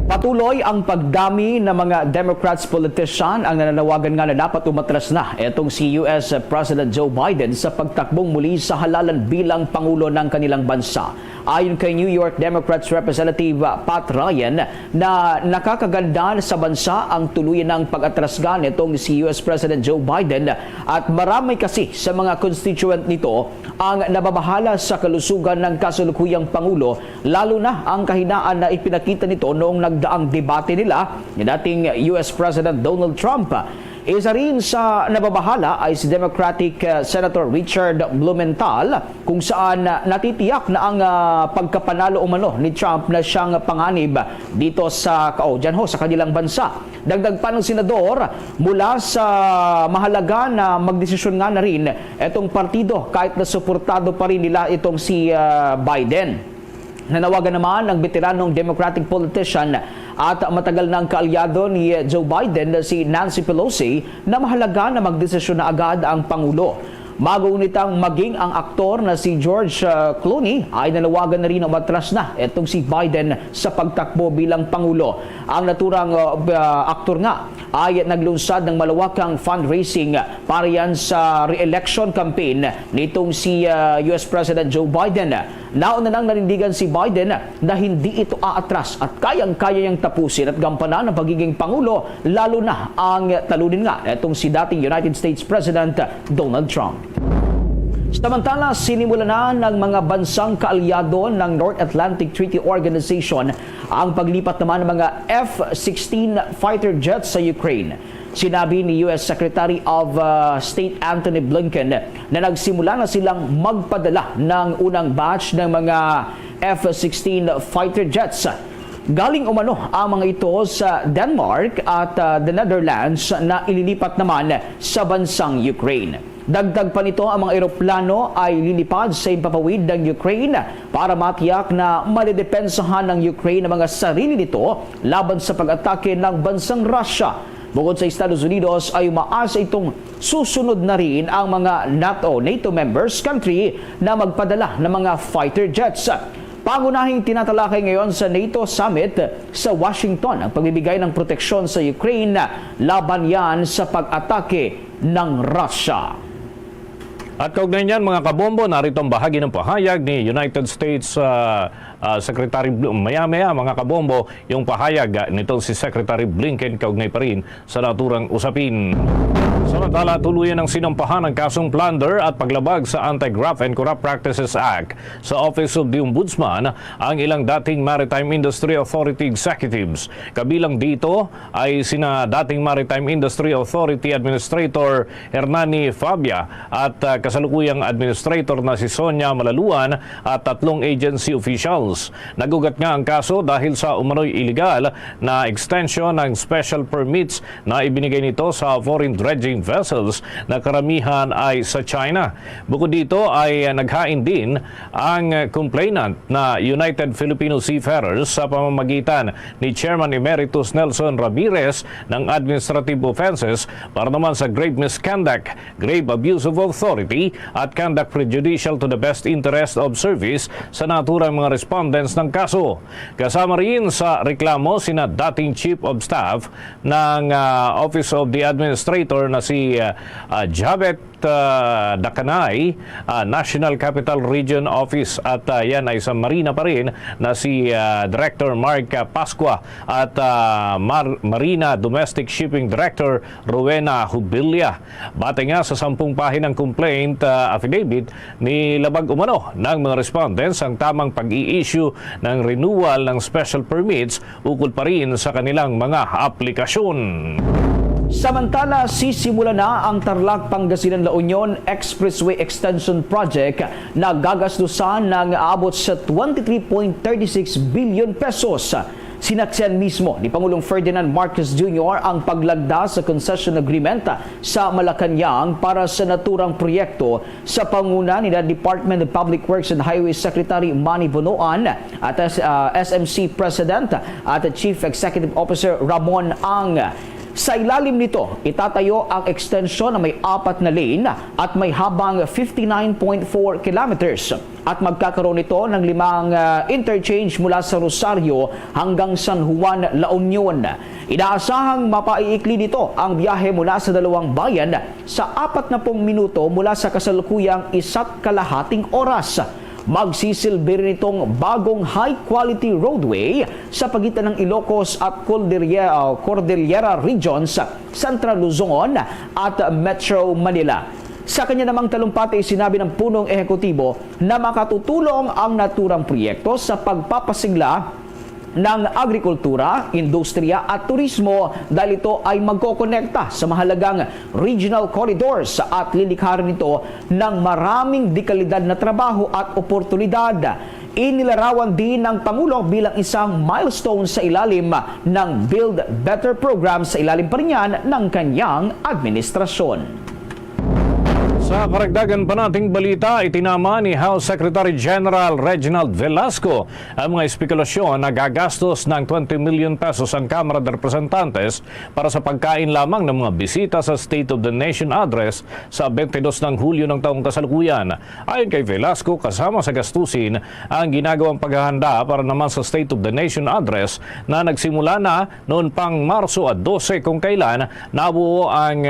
Patuloy ang pagdami ng mga Democrats politician ang nananawagan nga na dapat umatras na itong si US President Joe Biden sa pagtakbong muli sa halalan bilang Pangulo ng kanilang bansa. Ayon kay New York Democrats Representative Pat Ryan na nakakaganda sa bansa ang tuluyan ng pag-atrasgan nitong si US President Joe Biden at marami kasi sa mga constituent nito ang nababahala sa kalusugan ng kasalukuyang Pangulo, lalo na ang kahinaan na ipinakita nito noong nagdaang debate nila ni dating US President Donald Trump. Isa rin sa nababahala ay si Democratic Senator Richard Blumenthal kung saan natitiyak na ang pagkapanalo umano ni Trump na siyang panganib dito sa sa kanilang bansa. Dagdag pa ng senador, mula sa mahalaga na magdesisyon nga na rin itong partido kahit na suportado pa rin nila itong si Biden. Nanawagan naman ng veteranong Democratic politician at matagal ng kaalyado ni Joe Biden na si Nancy Pelosi na mahalaga na magdesisyon na agad ang Pangulo. Mag-uunitang maging ang aktor na si George Clooney ay nanawagan na rin umatras na itong si Biden sa pagtakbo bilang Pangulo. Ang naturang aktor nga ay naglunsad ng malawakang fundraising para yan sa re-election campaign nitong si US President Joe Biden. Nauna nang nanindigan si Biden na hindi ito aatras at kayang-kaya niyang tapusin at gampanan ang pagiging Pangulo, lalo na ang talunin nga itong si dating United States President Donald Trump. Samantala, sinimula na ng mga bansang kaalyado ng North Atlantic Treaty Organization ang paglipat naman ng mga F-16 fighter jets sa Ukraine. Sinabi ni US Secretary of State Antony Blinken na nagsimula na silang magpadala ng unang batch ng mga F-16 fighter jets. Galing umano ang mga ito sa Denmark at the Netherlands na ililipat naman sa bansang Ukraine. Dagdag pa nito, ang mga eroplano ay lilipad sa impapawid ng Ukraine para matiyak na malidepensahan ng Ukraine ang mga sarili nito laban sa pag-atake ng bansang Russia. Bukod sa Estados Unidos ay umaasa itong susunod na rin ang mga NATO members country na magpadala ng mga fighter jets. Pangunahing tinatalakay ngayon sa NATO Summit sa Washington ang pagbibigay ng proteksyon sa Ukraine laban yan sa pag-atake ng Russia. At kaugnay niyan mga kabombo, narito ang bahagi ng pahayag ni United States Secretary maya-maya mga kabombo, yung pahayag nitong si Secretary Blinken kaugnay pa rin sa naturang usapin. Samantala, tuluyan ang sinampahan ng kasong plunder at paglabag sa Anti-Graft and Corrupt Practices Act sa Office of the Ombudsman ang ilang dating Maritime Industry Authority executives. Kabilang dito ay sina dating Maritime Industry Authority Administrator Hernani Fabia at kasalukuyang Administrator na si Sonia Malaluan at 3 agency officials. Nagugat nga ang kaso dahil sa umano'y illegal na extension ng special permits na ibinigay nito sa foreign dredging vessels na karamihan ay sa China. Bukod dito ay naghain din ang complainant na United Filipino Seafarers sa pamamagitan ni Chairman Emeritus Nelson Ramirez ng Administrative Offenses para naman sa grave misconduct, grave abuse of authority at conduct prejudicial to the best interest of service sa naturang mga respondents ng kaso. Kasama rin sa reklamo sina dating Chief of Staff ng Office of the Administrator na si Javet Dakanay, National Capital Region Office at yan ay sa Marina pa rin na si Director Mark Pascua at Marina Domestic Shipping Director Rowena Hubilia. Batay nga sa 10 pahinang complaint affidavit, nilabag umano ng mga respondents ang tamang pag-i-issue ng renewal ng special permits ukol pa rin sa kanilang mga aplikasyon. Samantala, sisimula na ang Tarlac Pangasinan-La Union Expressway Extension Project na gagastusan ng aabot sa 23.36 billion pesos. Sinaksihan mismo ni Pangulong Ferdinand Marcos Jr. ang paglagda sa concession agreement sa Malacanang para sa naturang proyekto sa panguna ni Department of Public Works and Highways Secretary Manny Bonoan at SMC President at Chief Executive Officer Ramon Ang. Sa ilalim nito, itatayo ang extension na may 4 na lane at may habang 59.4 kilometers at magkakaroon ito ng 5 interchange mula sa Rosario hanggang San Juan, La Union. Inaasahang mapaiikli nito ang biyahe mula sa dalawang bayan sa 40 minuto mula sa kasalukuyang 1.5 oras. Magsisilbi rin itong bagong high-quality roadway sa pagitan ng Ilocos at Cordillera Regions, Central Luzon at Metro Manila. Sa kanya namang talumpati, sinabi ng punong ehekutibo na makatutulong ang naturang proyekto sa pagpapasigla ng agrikultura, industriya at turismo dahil ito ay magkokonekta sa mahalagang regional corridors at lilikha rin ito ng maraming dekalidad na trabaho at oportunidad. Inilarawan din ng Pangulo bilang isang milestone sa ilalim ng Build Better program sa ilalim pa rin yan ng kanyang administrasyon. Sa Sa karagdagan pa nating balita, itinama ni House Secretary General Reginald Velasco ang mga espekulasyon na gagastos ng 20 million pesos ang Kamara de Representantes para sa pagkain lamang ng mga bisita sa State of the Nation Address sa 22 ng Hulyo ng taong kasalukuyan. Ayon kay Velasco, kasama sa gastusin ang ginagawang paghahanda para naman sa State of the Nation Address na nagsimula na noon pang Marso at 12 kung kailan nabuo ang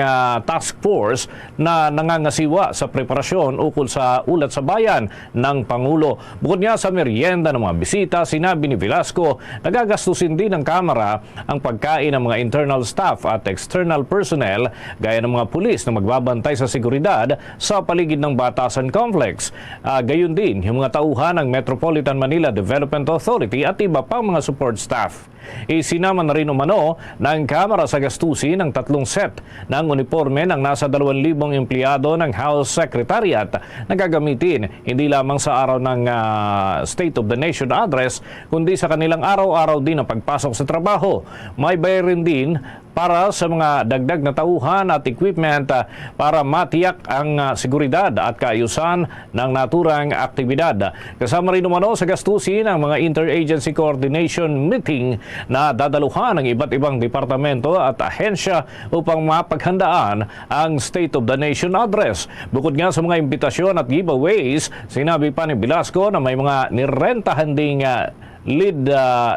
task force na nangangasiwa sa preparasyon ukol sa ulat sa bayan ng Pangulo. Bukod nga sa merienda ng mga bisita, sinabi ni Velasco, nagagastusin din ng Kamara ang pagkain ng mga internal staff at external personnel gaya ng mga pulis na magbabantay sa seguridad sa paligid ng Batasan Complex. Gayon din yung mga tauhan ng Metropolitan Manila Development Authority at iba pang mga support staff. Isinama na rin umano ng Kamara sa gastusin ng 3 set ng uniforme ng nasa 2,000 empleyado ng House Secretariat na gagamitin hindi lamang sa araw ng State of the Nation Address kundi sa kanilang araw-araw din na pagpasok sa trabaho. May bayarin din para sa mga dagdag na tauhan at equipment para matiyak ang seguridad at kaayusan ng naturang aktibidad. Kasama rin umano sa gastusin ang mga interagency coordination meeting na dadaluhan ng iba't ibang departamento at ahensya upang mapaghandaan ang State of the Nation Address. Bukod nga sa mga imbitasyon at giveaways, sinabi pa ni Velasco na may mga nirentahan ding lead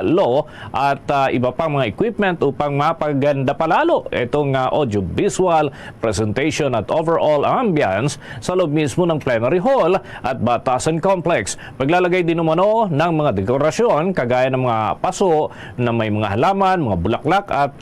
law at iba pang mga equipment upang mapaganda palalo itong audio-visual presentation at overall ambience sa loob mismo ng plenary hall at Batasan Complex. Maglalagay din umano ng mga dekorasyon kagaya ng mga paso na may mga halaman, mga bulaklak at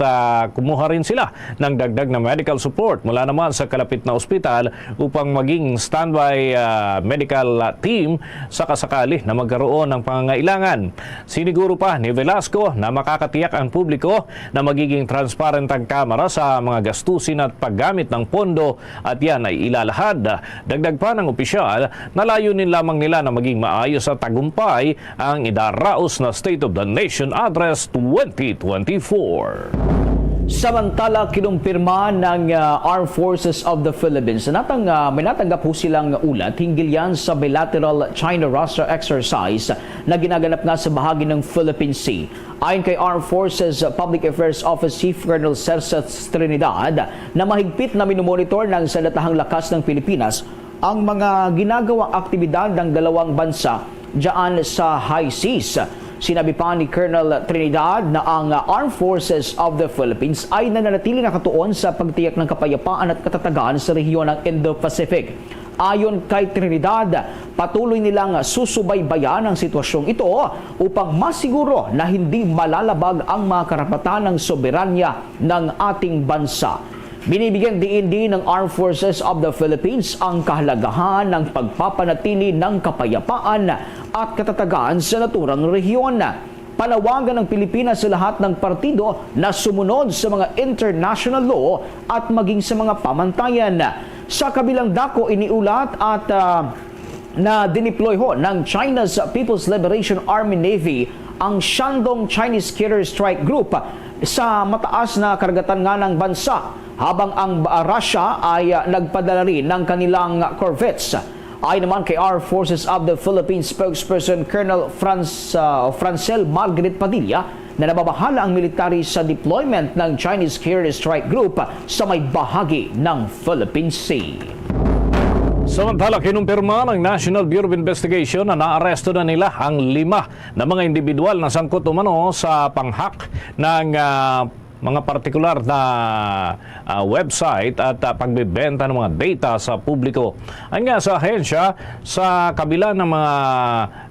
kumuha rin sila ng dagdag na medical support mula naman sa kalapit na ospital upang maging standby medical team sa kasakali na magkaroon ng pangangailangan. Siniguro pa ni Velasco na makakatiyak ang publiko na magiging transparent ang Kamara sa mga gastusin at paggamit ng pondo at yan ay ilalahad. Dagdag pa ng opisyal na layunin lamang nila na maging maayos at tagumpay ang idaraos na State of the Nation Address 2024. Samantala, kinumpirma ng Armed Forces of the Philippines na may natanggap po silang ulat hinggil yan sa bilateral China-Russia exercise na ginaganap nga sa bahagi ng Philippine Sea. Ayon kay Armed Forces Public Affairs Office Chief Colonel Cerces Trinidad na mahigpit na minumonitor ng Sandatahang Lakas ng Pilipinas ang mga ginagawang aktibidad ng dalawang bansa diyan sa high seas. Sinabi pa ni Colonel Trinidad na ang Armed Forces of the Philippines ay nananatili nakatuon sa pagtiyak ng kapayapaan at katatagan sa rehiyon ng Indo-Pacific. Ayon kay Trinidad, patuloy nilang susubaybayan ang sitwasyong ito upang masiguro na hindi malalabag ang mga karapatan ng soberanya ng ating bansa. Binibigyan diin din ng Armed Forces of the Philippines ang kahalagahan ng pagpapanatili ng kapayapaan at katatagan sa naturang rehiyon. Panawagan ng Pilipinas sa lahat ng partido na sumunod sa mga international law at maging sa mga pamantayan. Sa kabilang dako, iniulat at na dineploy ng China's People's Liberation Army Navy ang Shandong Chinese Carrier Strike Group sa mataas na karagatan nga ng bansa, habang ang Russia ay nagpadala rin ng kanilang corvettes. Ayon naman kay Armed Forces of the Philippines spokesperson Colonel Francel Margaret Padilla na nababahala ang military sa deployment ng Chinese Carrier Strike Group sa may bahagi ng Philippine Sea. Samantala, kinumpirma ng National Bureau of Investigation na naaresto na nila ang 5 na mga individual na sangkot umano sa panghak ng mga partikular na website at pagbebenta ng mga data sa publiko. Ang nga sa ahensya, sa kabila ng mga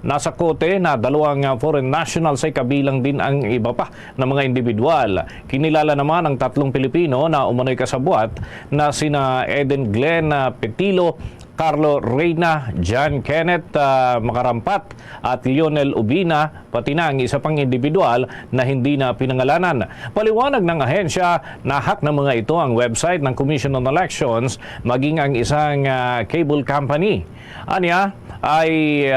nasa kote na 2 foreign nationals ay kabilang din ang iba pa na mga individual. Kinilala naman ang 3 Pilipino na umano'y kasabwat na sina Eden Glenn Petilo, Carlo Reyna, John Kenneth Makarampat at Lionel Ubina, pati na ang isa pang individual na hindi na pinangalanan. Paliwanag ng ahensya, nahack ng mga ito ang website ng Commission on Elections maging ang isang cable company. Anya, ay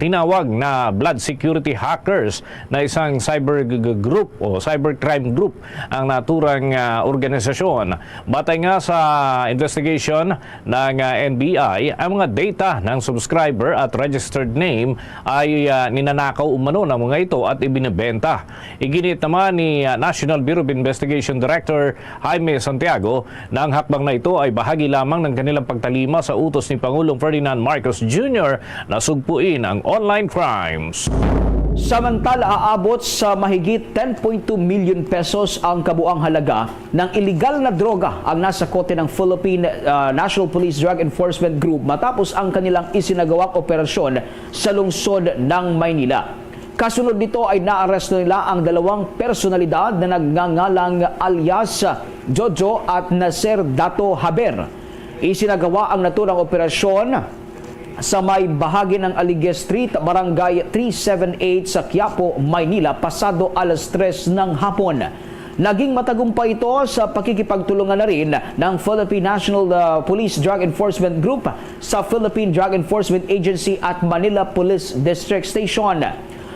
tinawag na blood security hackers na isang cyber group o cybercrime group ang naturang organisasyon. Batay nga sa investigation ng NBI, ang mga data ng subscriber at registered name ay ninanakaw umano ng mga ito at ibinebenta. Iginit naman ni National Bureau of Investigation Director Jaime Santiago na ang hakbang na ito ay bahagi lamang ng kanilang pagtalima sa utos ni Pangulong Ferdinand Marcos Jr. na sugpuin ang online crimes. Samantala, aabot sa mahigit 10.2 million pesos ang kabuang halaga ng iligal na droga ang nasa kote ng Philippine National Police Drug Enforcement Group matapos ang kanilang isinagawang operasyon sa lungsod ng Maynila. Kasunod nito ay naaresto nila ang dalawang personalidad na nagngangalang alias Jojo at Nasser Dato Haber. Isinagawa ang naturang operasyon sa may bahagi ng Aligue Street, Barangay 378 sa Quiapo, Maynila, pasado alas 3 ng hapon. Naging matagumpay ito sa pakikipagtulungan na rin ng Philippine National Police Drug Enforcement Group sa Philippine Drug Enforcement Agency at Manila Police District Station.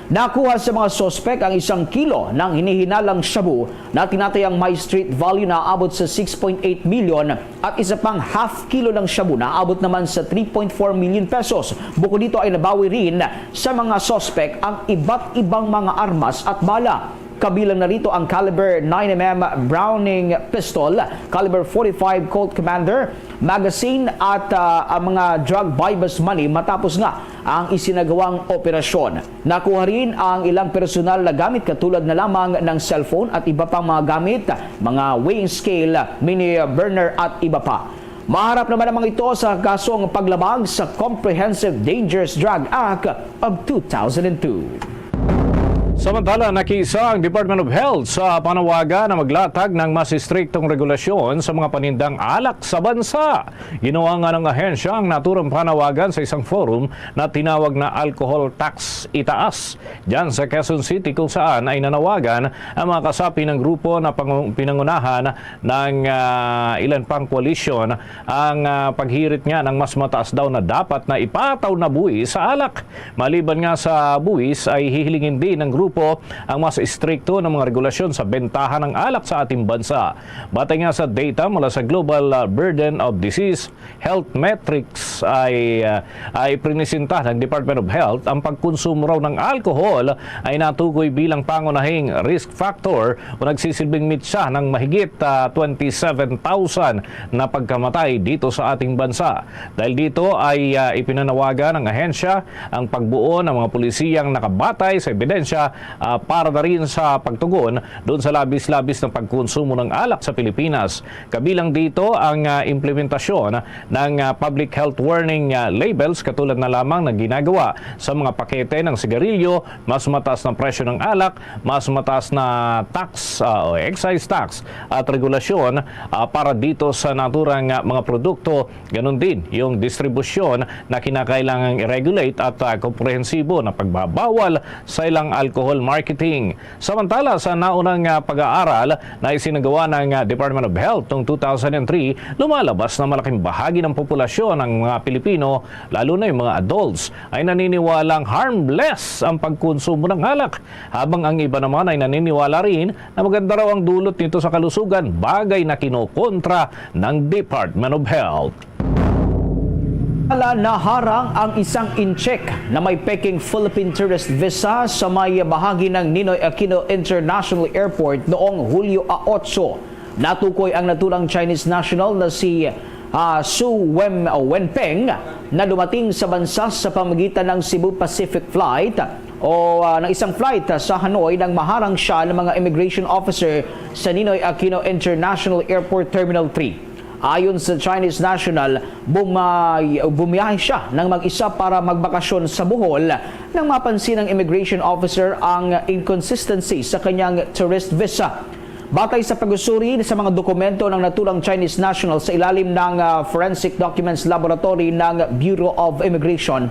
Nakuha sa mga sospek ang 1 kilo ng hinihinalang shabu na tinatayang may street value na aabot sa 6.8 million at isa pang half kilo ng shabu na aabot naman sa 3.4 million pesos. Bukod dito ay nabawi rin sa mga sospek ang iba't ibang mga armas at bala. Kabilang na rito ang caliber 9mm Browning pistol, caliber 45 Colt Commander, magazine at ang mga drug buy-bust money matapos nga ang isinagawang operasyon. Nakuha rin ang ilang personal na gamit katulad na lamang ng cellphone at iba pang mga gamit, mga weighing scale, mini burner at iba pa. Maharap naman namang ito sa kasong paglabag sa Comprehensive Dangerous Drug Act of 2002. Samantala, nakiisa ang Department of Health sa panawagan na maglatag ng mas striktong regulasyon sa mga panindang alak sa bansa. Ginawa nga ng ahensya ang naturang panawagan sa isang forum na tinawag na Alcohol Tax Itaas diyan sa Quezon City, kung saan ay nanawagan ang mga kasapi ng grupo na pinangunahan ng ilan pang koalisyon ang paghirit nga ng mas mataas daw na dapat na ipataw na buwis sa alak. Maliban nga sa buwis ay hihilingin din ng grupo ang mas istrikto ng mga regulasyon sa bentahan ng alak sa ating bansa. Batay nga sa data mula sa Global Burden of Disease Health Metrics ay prinisinta ng Department of Health ang pagkonsumo raw ng alcohol ay natukoy bilang pangunahing risk factor o nagsisilbing mitsa ng mahigit 27,000 na pagkamatay dito sa ating bansa. Dahil dito ay ipinanawagan ng ahensya ang pagbuo ng mga pulisiyang nakabatay sa ebidensya para na rin sa pagtugon doon sa labis-labis ng pagkonsumo ng alak sa Pilipinas. Kabilang dito ang implementasyon ng public health warning labels katulad na lamang na ginagawa sa mga pakete ng sigarilyo, mas mataas na presyo ng alak, mas mataas na tax o excise tax at regulasyon para dito sa naturang mga produkto. Ganon din yung distribusyon na kinakailangang i-regulate at komprehensibo na pagbabawal sa ilang alcohol marketing. Samantala, sa naunang pag-aaral na isinagawa ng Department of Health noong 2003, lumalabas na malaking bahagi ng populasyon ng mga Pilipino, lalo na yung mga adults, ay naniniwalang harmless ang pagkonsumo ng alak, habang ang iba naman ay naniniwala rin na maganda raw ang dulot nito sa kalusugan, bagay na kinokontra ng Department of Health. Naharang ang isang incheck na may peking Philippine tourist visa sa may bahagi ng Ninoy Aquino International Airport noong Hulyo 8. Natukoy ang naturang Chinese national na si Su Wenpeng na dumating sa bansa sa pamamagitan ng Cebu Pacific Flight o ng isang flight sa Hanoi nang maharang siya ng mga immigration officer sa Ninoy Aquino International Airport Terminal 3. Ayon sa Chinese national, bumiyahe siya ng mag-isa para magbakasyon sa Bohol nang mapansin ng immigration officer ang inconsistency sa kanyang tourist visa. Batay sa pag-usuri sa mga dokumento ng naturang Chinese national sa ilalim ng Forensic Documents Laboratory ng Bureau of Immigration,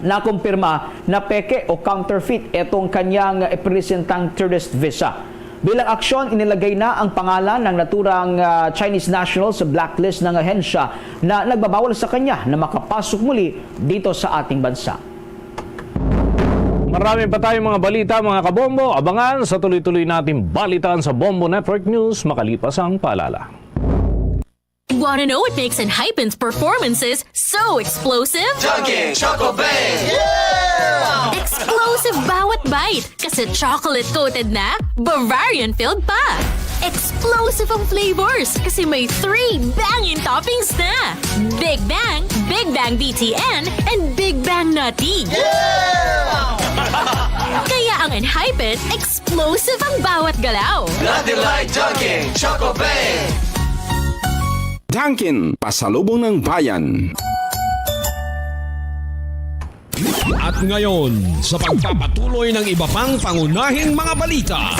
nakumpirma na peke o counterfeit itong kanyang presentang tourist visa. Bilang aksyon, inilagay na ang pangalan ng naturang Chinese national sa blacklist ng ahensya na nagbabawal sa kanya na makapasok muli dito sa ating bansa. Marami pa tayong mga balita, mga kabombo. Abangan sa tuloy-tuloy nating balitaan sa Bombo Network News makalipas ang paalala. Want to know what makes Enhypen's performances so explosive? Dunkin' Choco Bang! Yeah! Explosive bawat bite kasi chocolate-coated na, Bavarian-filled pa. Explosive ang flavors kasi may 3 banging toppings na. Big Bang BTN, and Big Bang Nutty. Yeah! Kaya ang Enhypen, explosive ang bawat galaw. Nothing like Dunkin' Choco Bang! Dunkin, pasalubong ng bayan. At ngayon, sa pagpapatuloy ng iba pang pangunahing mga balita.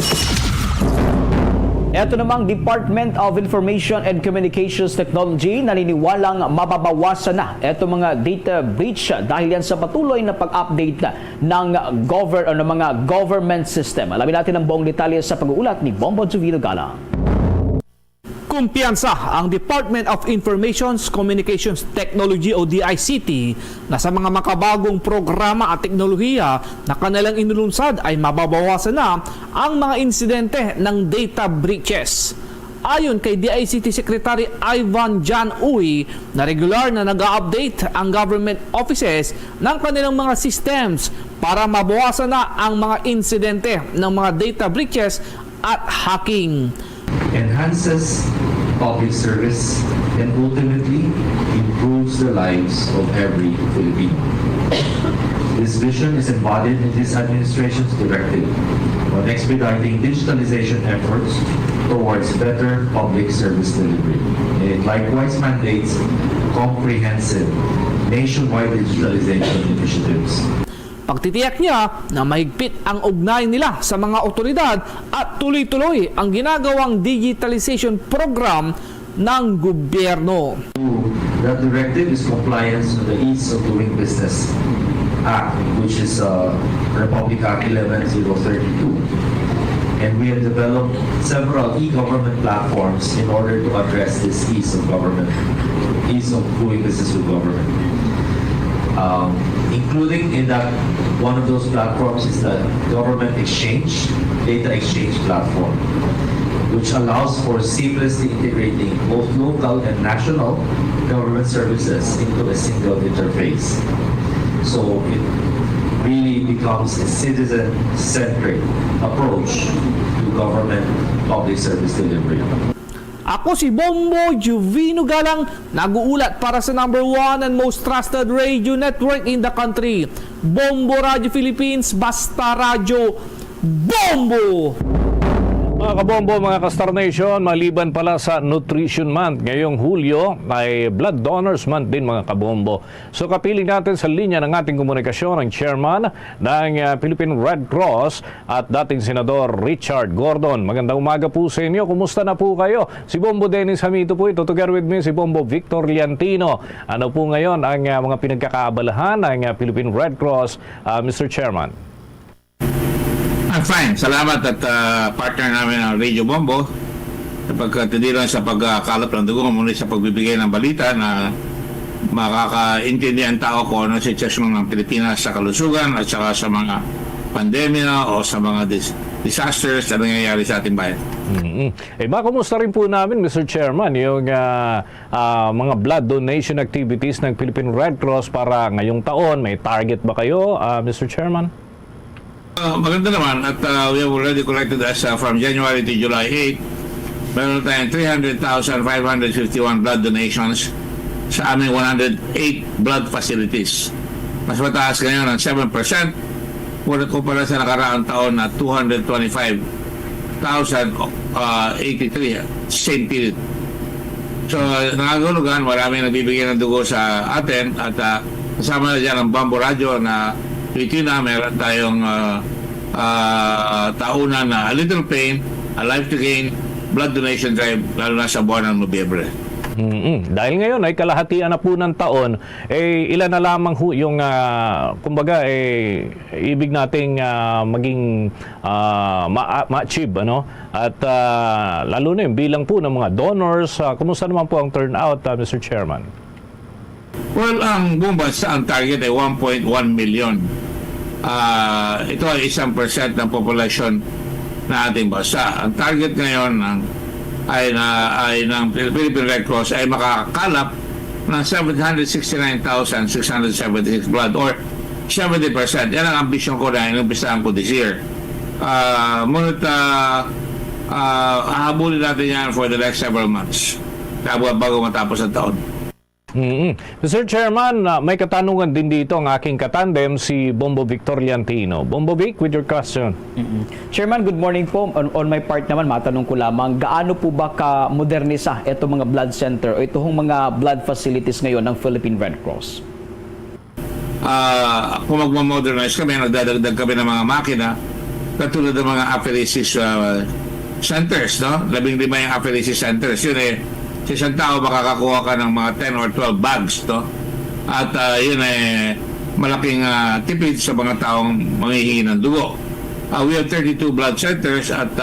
Ito namang Department of Information and Communications Technology naniniwalang mababawasan na itong mga data breach dahil yan sa patuloy na pag-update ng mga government system. Alamin natin ang buong detalye sa pag-uulat ni Bombo Juvilo Gala. Kumpiyansa ang Department of Information Communications Technology o DICT na sa mga makabagong programa at teknolohiya na kanilang inulunsad ay mababawasan na ang mga insidente ng data breaches. Ayon kay DICT Secretary Ivan Jan Uy, na regular na nag-update ang government offices ng kanilang mga systems para mabawasan na ang mga insidente ng mga data breaches at hacking. Enhances public service and ultimately improves the lives of every Filipino. This vision is embodied in this administration's directive on expediting digitalization efforts towards better public service delivery. It likewise mandates comprehensive nationwide digitalization initiatives. Pagtitiyak niya na mahigpit ang ugnayan nila sa mga otoridad at tuloy-tuloy ang ginagawang digitalization program ng gobyerno. That directive is compliance with the Ease of Doing Business Act, which is Republic Act 11032. And we have developed several e-government platforms in order to address this ease of doing business with government. Including in that, one of those platforms is the Government Exchange, Data Exchange Platform, which allows for seamlessly integrating both local and national government services into a single interface. So it really becomes a citizen-centric approach to government public service delivery. Ako si Bombo Juvino Galang, nag-uulat para sa number 1 and most trusted radio network in the country. Bombo Radio Philippines, basta radyo, Bombo! Mga kabombo, mga ka-Star Nation, maliban pala sa Nutrition Month ngayong Hulyo ay Blood Donors Month din, mga kabombo. So kapiling natin sa linya ng ating komunikasyon ang chairman ng Philippine Red Cross at dating Senador Richard Gordon. Magandang umaga po sa inyo. Kumusta na po kayo? Si Bombo Dennis Hamito po ito. Together with me si Bombo Victor Liantino. Ano po ngayon ang mga pinagkakaabalahan ng Philippine Red Cross, Mr. Chairman? I'm fine. Salamat at partner namin ang Radio Bombo sapagkat hindi lang sa pagkalap ng dugo, muna sa pagbibigay ng balita na makakaintindihan tao kung ano sitwasyon ng Pilipinas sa kalusugan at saka sa mga pandemya o sa mga disasters na nangyayari sa ating bayan. Makumusta rin po namin, Mr. Chairman, yung mga blood donation activities ng Philippine Red Cross para ngayong taon. May target ba kayo, Mr. Chairman? Maganda naman at we have already collected as from January to July 8, meron tayong 300,551 blood donations sa aming 108 blood facilities. Mas mataas ngayon ng 7%, ngunit kumpara sa nakaraang taon na 225,083 same period. So nangangulugan, marami nagbibigay ng dugo sa atin at kasama na dyan ang Bombo Radio na Pilipina, meron tayong taunan na A Little Pain, A Life to Gain, Blood Donation Drive, lalo na sa buwan ng Nobyembre. Dahil ngayon ay kalahatian na po ng taon, ilan na lamang ho yung kumbaga ibig nating maging ma-achieve, ano? At lalo na yung bilang po ng mga donors, kumusta naman po ang turnout, Mr. Chairman? Well, ang buong bansa, ang target ay 1.1 million. Ito ay 1% ng population na ating bansa. Ang target ngayon ay ng Philippine Red Cross ay makakalap ng 769,676 blood or 70%. Yan ang ambisyon ko na inumpisahan ko this year. Ngunit hahabulin natin yan for the next several months bago matapos ang taon. Mr. Chairman, may katanungan din dito ang aking katandem, si Bombo Victor Liantino. Bombo Vic, with your question. Chairman, good morning po. On my part naman, matanong ko lamang, gaano po ba ka-modernisa itong mga blood center o itong mga blood facilities ngayon ng Philippine Red Cross? Kung magmamodernize kami, nagdadagdag kami ng mga makina katulad ng mga apheresis centers, no? 15 yung apheresis centers. Yun sa isang tao makakakuha ka ng mga 10 or 12 bags, no? At yun malaking tipid sa mga taong manghihingi ng dugo. We have 32 blood centers at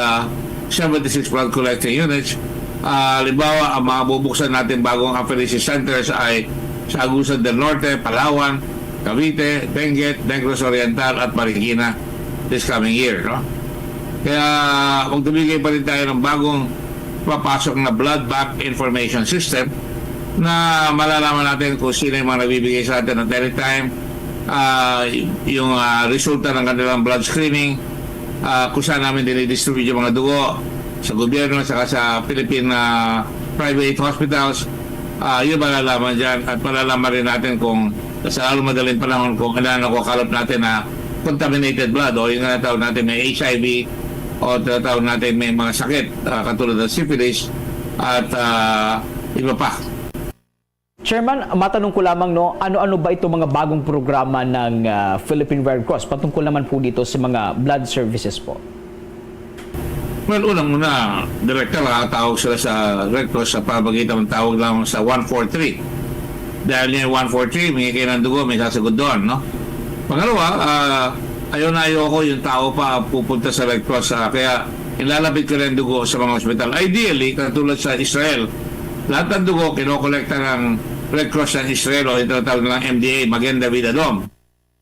76 blood collecting units. Halimbawa, ang mga bubuksan natin bagong apheresis centers ay sa Agusan del Norte, Palawan, Cavite, Benguet, Negros Oriental at Marikina this coming year, no? Kaya magdumigay pa rin tayo ng bagong papasok na blood bank information system na malalaman natin kung sino yung mga nagbibigay sa atin at anytime, yung resulta ng kanilang blood screening, kung saan namin dinidistribute yung mga dugo sa gobyerno saka sa Philippine private hospitals. Yun malalaman dyan at malalaman rin natin kung sa lalo madaling panahon kung ano nakukalap natin na contaminated blood o yung natawag natin may HIV o tinatawag natin may mga sakit katulad ng syphilis at iba pa. Chairman, matanong ko lamang, no, ano-ano ba itong mga bagong programa ng Philippine Red Cross patungkol naman po dito sa mga blood services po? Well, unang-una, direkta nakatawag sila sa Red Cross sa pamagitan ng tawag lang sa 143. Dahil yung 143, may kayo ng dugo, may sasagot doon, no? Pangalawa, ayoko yung tao pa pupunta sa Red Cross, kaya ilalapit ko rin dugo sa mga ospital. Ideally, katulad sa Israel, lahat ng dugo kinokolekta ng Red Cross ng Israel o ito tawag ng MDA, Magen David Adom.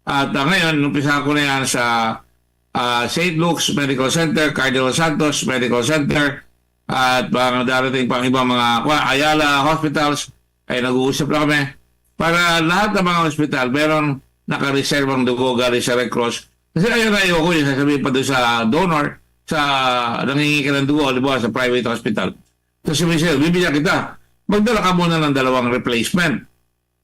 At ngayon, numpisahan ko na yan sa St. Luke's Medical Center, Cardinal Santos Medical Center, at mga darating pang ibang mga Ayala Hospitals, ay nag-uusap na kami para lahat ng mga ospital meron nakareservang dugo galing sa Red Cross. Kasi ayoko yung sasabihin pa doon sa donor, sa nangingi ka ng dugo, halimbawa sa private hospital. So si Michelle, bibigyan kita, magdala ka muna ng 2 replacement.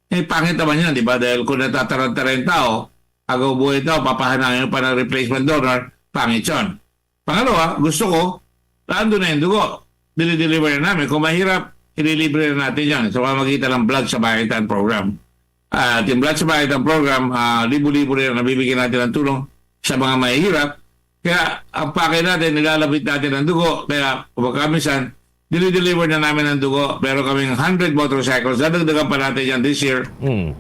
Pangit naman yan, di ba? Dahil kung natataranta rin tao, agaw buhay tao, papahanangin pa ng replacement donor, pangit yun. Pangalawa, gusto ko, nandun na yung dugo. Dili-deliver na namin. Kung mahirap, ililibre na natin yan sa pamamagitan ng Blood Samaritan Program. At yung Blood Samaritan Program, libo-libo rin ang nabibigyan natin ng tulong sa mga mahihirap. Kaya ang pakay natin, nilalabit natin ng dugo. Kaya kumakaminsan, dili-deliver na namin ng dugo. Pero kaming 100 motorcycles, dadagdagan pa natin yan this year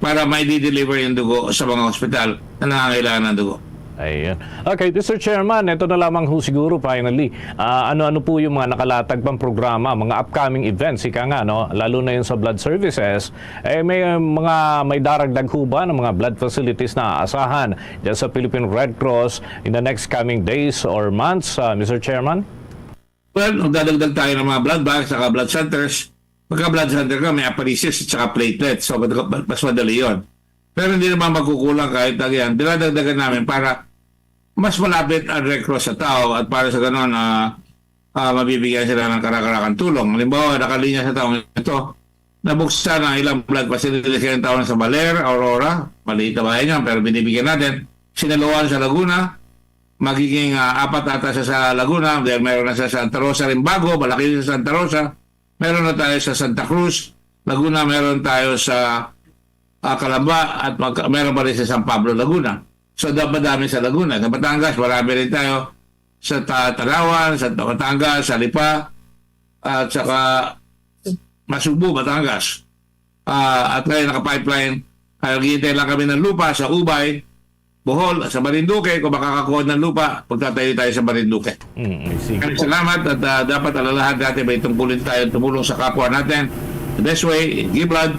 para may di-deliver yung dugo sa mga hospital na nangangailangan ng dugo. Ayan. Okay, Mr. Chairman, ito na lamang ho siguro finally. Ano-ano po yung mga nakalatag pang programa, mga upcoming events, ika nga, no? Lalo na yun sa blood services. May daragdag ho ba ng mga blood facilities na aasahan dyan sa Philippine Red Cross in the next coming days or months, Mr. Chairman? Well, magdadagdag tayo ng mga blood banks at blood centers. Pagka blood center ka, may apheresis at saka platelets. So, mas madali yun. Pero hindi naman magkukulang kahit yan. Dinadagdagan namin para mas malapit ang Red Cross sa tao at para sa gano'n mabibigyan sila ng karakarakan tulong. Halimbawa, nakalinya sa taong ito, nabuksan ang ilang blood facilities ng taon sa Baler, Aurora, maliit na bahay niyan, pero binibigyan natin. Sinaluan sa Laguna, magiging 4 ata sa Laguna, dahil meron na sa Santa Rosa rin bago, malaki sa Santa Rosa, meron na tayo sa Santa Cruz, Laguna, meron tayo sa Calamba, at meron pa rin sa San Pablo, Laguna. So, dami sa Laguna. Sa Batangas, marami rin tayo sa Tanawan, sa Batangas, sa Lipa, at saka Masugbu, Batangas. At ngayon naka-pipeline, naghihintay lang kami ng lupa sa Ubay, Bohol, sa Marinduque. Kung makakakuha ng lupa, pagtatayo tayo sa Marinduque. Salamat at dapat alalahan natin may tungkulin tayo tumulong sa kapwa natin. The best way, give blood.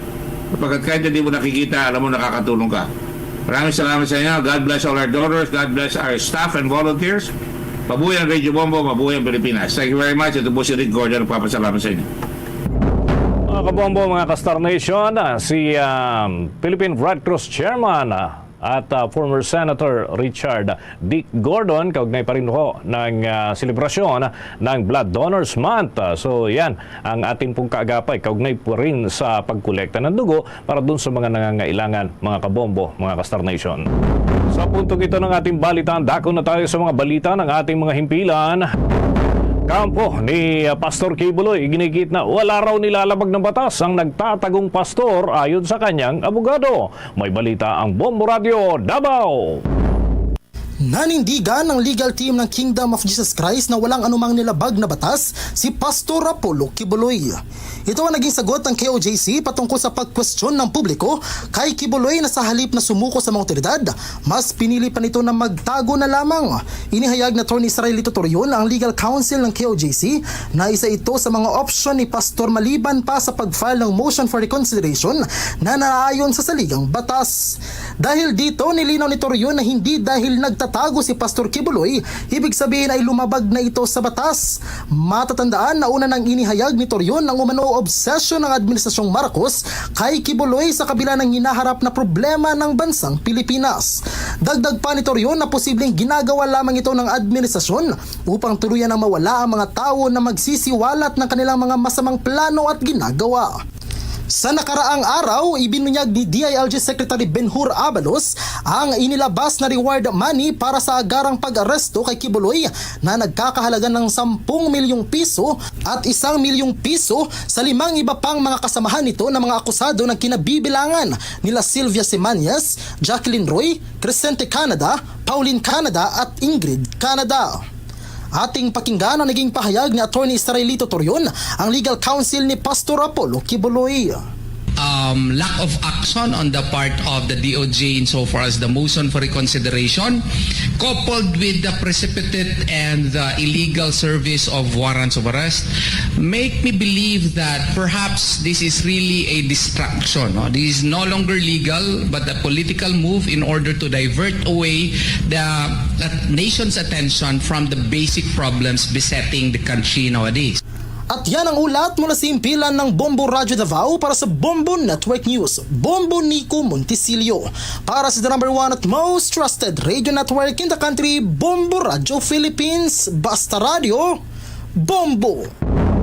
Kapag kahit hindi mo nakikita, alam mo nakakatulong ka. Maraming salamat sa inyo. God bless all our donors. God bless our staff and volunteers. Mabuhay ang Radio Bombo, mabuhay ang Pilipinas. Thank you very much. Ito po si Rick Gordon. Nagpapasalamat sa inyo. Mga kabombo, mga ka-Star Nation, si Philippine Red Cross Chairman at former Senator Richard Dick Gordon, kaugnay pa rin ho ng selebrasyon ng Blood Donors Month. So yan, ang ating pong kaagapay, kaugnay po rin sa pagkolekta ng dugo para dun sa mga nangangailangan, mga kabombo, mga ka-Star Nation. Sa puntong ito ng ating balitaan, dako na tayo sa mga balita ng ating mga himpilan. Kampo ni Pastor Kibuloy, iginigit na wala raw nilalabag ng batas ang nagtatagong pastor ayon sa kanyang abogado. May balita ang Bombo Radio Davao. Nanindigan ng legal team ng Kingdom of Jesus Christ na walang anumang nilabag na batas si Pastor Apollo Kibuloy. Ito ang naging sagot ng KOJC patungkol sa pagkwestiyon ng publiko kay Kibuloy na sa halip na sumuko sa mga otoridad, mas pinili pa nito na magtago na lamang. Inihayag na Atty. Israelito Torion, ang legal counsel ng KOJC, na isa ito sa mga opsyon ni Pastor maliban pa sa pag-file ng motion for reconsideration na naayon sa saligang batas. Dahil dito, nilinaw ni Torion na hindi dahil nagtatago si Pastor Kibuloy, ibig sabihin ay lumabag na ito sa batas. Matatandaan na una nang inihayag ni Torion ang umano obsesyon ng Administrasyong Marcos kay Kibuloy sa kabila ng hinaharap na problema ng bansang Pilipinas. Dagdag pa ni Torion na posibleng ginagawa lamang ito ng administrasyon upang tuluyan na mawala ang mga tao na magsisiwalat ng kanilang mga masamang plano at ginagawa. Sa nakaraang araw, ibinunyag ni DILG Secretary Benhur Abalos ang inilabas na reward money para sa agarang pag-aresto kay Kibuloy na nagkakahalaga ng 10 milyong piso at 1 milyong piso sa 5 iba pang mga kasamahan nito na mga akusado ng kinabibilangan nila Sylvia Semanias, Jacqueline Roy, Crescente Canada, Pauline Canada at Ingrid Canada. Ating pakinggan ang naging pahayag ni Atty. Israelito Torion, ang legal counsel ni Pastor Apollo Kibuloy. Lack of action on the part of the DOJ insofar as the motion for reconsideration, coupled with the precipitate and the illegal service of warrants of arrest, make me believe that perhaps this is really a distraction. No? This is no longer legal, but a political move in order to divert away the nation's attention from the basic problems besetting the country nowadays. At yan ang ulat mula sa himpilan ng Bombo Radio Davao para sa Bombo Network News. Bombo Nico Montesilio. Para sa the number 1 at most trusted radio network in the country, Bombo Radio Philippines. Basta Radio, Bombo.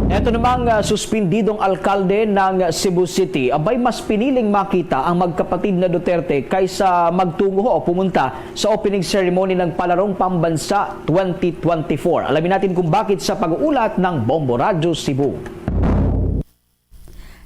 Ito namang suspindidong alkalde ng Cebu City, abay mas piniling makita ang magkapatid na Duterte kaysa magtungo o pumunta sa opening ceremony ng Palarong Pambansa 2024. Alamin natin kung bakit sa pag-uulat ng Bombo Radio Cebu.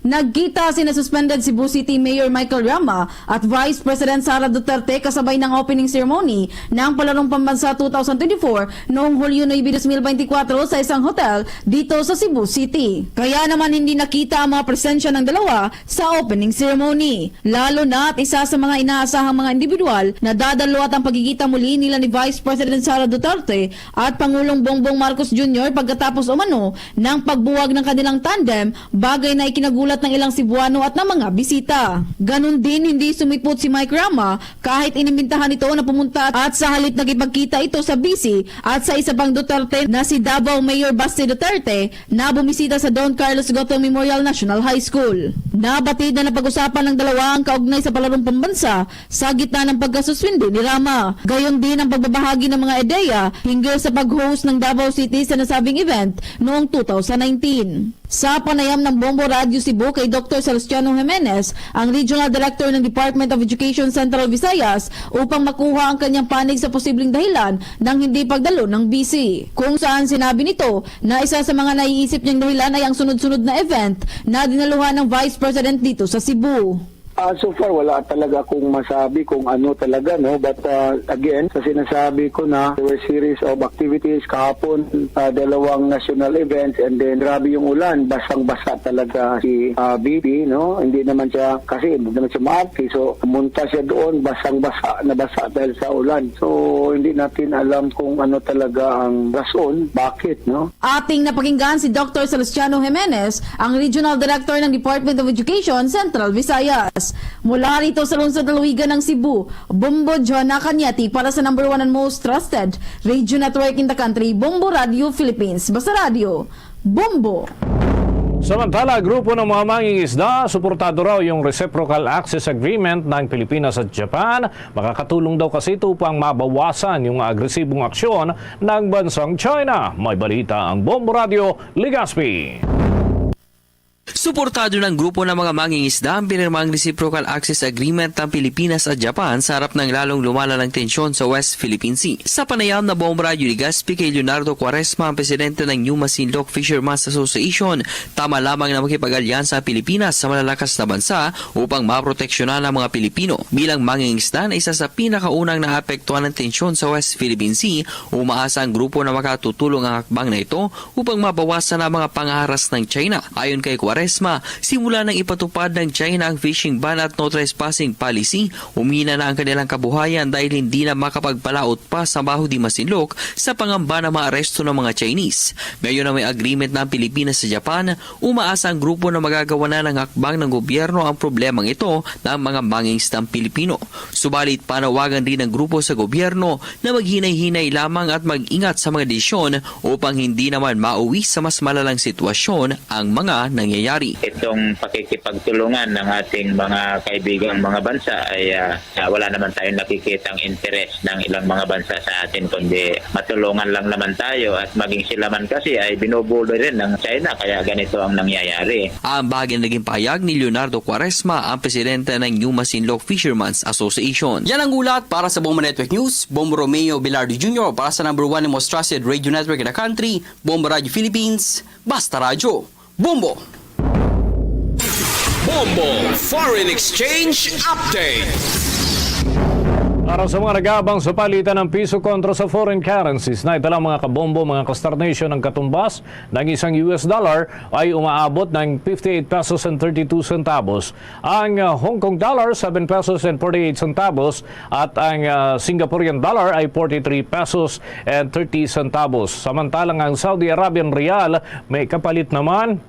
Nagkita sina suspended Cebu City Mayor Michael Rama at Vice President Sara Duterte kasabay ng opening ceremony ng Palarong Pambansa 2024 noong Hulyo 9, 2024 sa isang hotel dito sa Cebu City. Kaya naman hindi nakita ang mga presensya ng dalawa sa opening ceremony. Lalo na at isa sa mga inaasahang mga individual na dadalo at ang pagkikita muli nila ni Vice President Sara Duterte at Pangulong Bongbong Marcos Jr. pagkatapos umano ng pagbuwag ng kanilang tandem, bagay na ikinagulat ng ilang Cebuano at ng mga bisita. Ganon din hindi sumipot si Mike Rama kahit inimbitahan ito na pumunta at sa halip nagipagkita ito sa BC at sa isa pang Duterte na si Davao Mayor Basti Duterte na bumisita sa Don Carlos Goto Memorial National High School. Nabatid na napag-usapan ng dalawa ang kaugnay sa Palarong Pambansa sa gitna ng pagkasuspindi ni Rama. Gayon din ang pagbabahagi ng mga ideya hinggil sa pag-host ng Davao City sa nasabing event noong 2019. Sa panayam ng Bombo Radio Cebu kay Dr. Celestiano Jimenez, ang Regional Director ng Department of Education Central Visayas, upang makuha ang kanyang panig sa posibleng dahilan ng hindi pagdalo ng BC. Kung saan sinabi nito na isa sa mga naiisip niyang dahilan ay ang sunod-sunod na event na dinaluhan ng Vice President dito sa Cebu. So far, wala talaga akong masabi kung ano talaga, no? But again, sa sinasabi ko na, there were series of activities kahapon, dalawang national events, and then grabe yung ulan, basang-basa talaga si Bibi, no? Hindi naman siya, kasi hindi naman siya maarte, so pumunta siya doon, basang-basa, nabasa dahil sa ulan. So, hindi natin alam kung ano talaga ang rason, bakit, no? Ating napakinggan si Dr. Celestiano Jimenez, ang Regional Director ng Department of Education, Central Visayas. Mula rito sa lungsod ng Luigan ng Cebu, Bombo Joanna Cañati para sa number 1 and most trusted radio network in the country, Bombo Radio Philippines. Basta Radio, Bombo. Samantala, grupo ng mga mangingisda, suportado raw yung Reciprocal Access Agreement ng Pilipinas at Japan. Makakatulong daw kasi ito upang mabawasan yung agresibong aksyon ng bansang China. May balita ang Bombo Radio, Ligaspi. Suportado ng grupo ng mga mangingisda ang pinirmang Reciprocal Access Agreement ng Pilipinas at Japan sa harap ng lalong lumalalang tensyon sa West Philippine Sea. Sa panayam na Bombo Radio Ligaspi kay Leonardo Quaresma, ang presidente ng New Masinloc Fishermen's Association, tama lamang na makipag-alyansa ang Pilipinas sa malalakas na bansa upang maproteksyonan ang mga Pilipino. Bilang mangingisda na isa sa pinakaunang naapektuhan ng tensyon sa West Philippine Sea, umaasa ang grupo na makatutulong ang hakbang na ito upang mabawasan ang mga pangaharas ng China. Ayon kay Quaresma, simula nang ipatupad ng China ang fishing ban at no trespassing policy, umina na ang kanilang kabuhayan dahil hindi na makapagpalaot pa sa Baho di Masinloc sa pangamba na maaresto ng mga Chinese. Ngayon na may agreement ng Pilipinas sa Japan, umaasa ang grupo na magagawa na ng hakbang ng gobyerno ang problemang ito ng mga mangingisdang Pilipino. Subalit panawagan din ng grupo sa gobyerno na maghinay-hinay lamang at mag-ingat sa mga desisyon upang hindi naman mauwi sa mas malalang sitwasyon ang mga nangyayari. Itong pakikipagtulungan ng ating mga kaibigang mga bansa ay wala naman tayong nakikitang interest ng ilang mga bansa sa atin, kundi matulungan lang naman tayo at maging sila man kasi ay binubulo rin ng China, kaya ganito ang nangyayari. Ang bahagi naging pahayag ni Leonardo Quaresma, ang presidente ng New Masinloc Fishermen's Association. Yan ang ulat para sa Bombo Network News. Bombo Romeo Bilardo Jr. para sa number 1 and most trusted radio network in the country, Bombo Radio Philippines. Basta Radio, Bombo! Bombo Foreign Exchange Update. Para sa mga nag-aabang sa palitan ng piso kontra sa foreign currencies, na ito lang mga kabombo, mga kastarnation, ng katumbas ng isang US dollar ay umaabot ng 58 pesos and 32 centavos. Ang Hong Kong dollar, 7 pesos and 48 centavos. At ang Singaporean dollar ay 43 pesos and 30 centavos. Samantalang ang Saudi Arabian Riyal may kapalit naman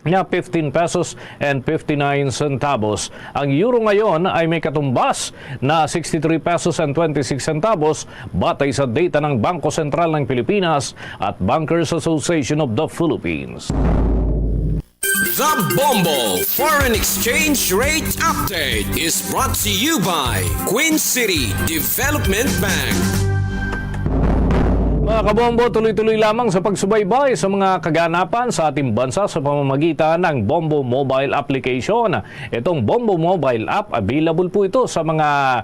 na 15 pesos and 59 centavos. Ang euro ngayon ay may katumbas na 63 pesos and 26 centavos batay sa data ng Bangko Sentral ng Pilipinas at Bankers Association of the Philippines. The Bombo Foreign Exchange Rate Update is brought to you by Queen City Development Bank. Mga kabombo, tuloy-tuloy lamang sa pagsubaybay sa mga kaganapan sa ating bansa sa pamamagitan ng Bombo Mobile Application. Itong Bombo Mobile App, available po ito sa mga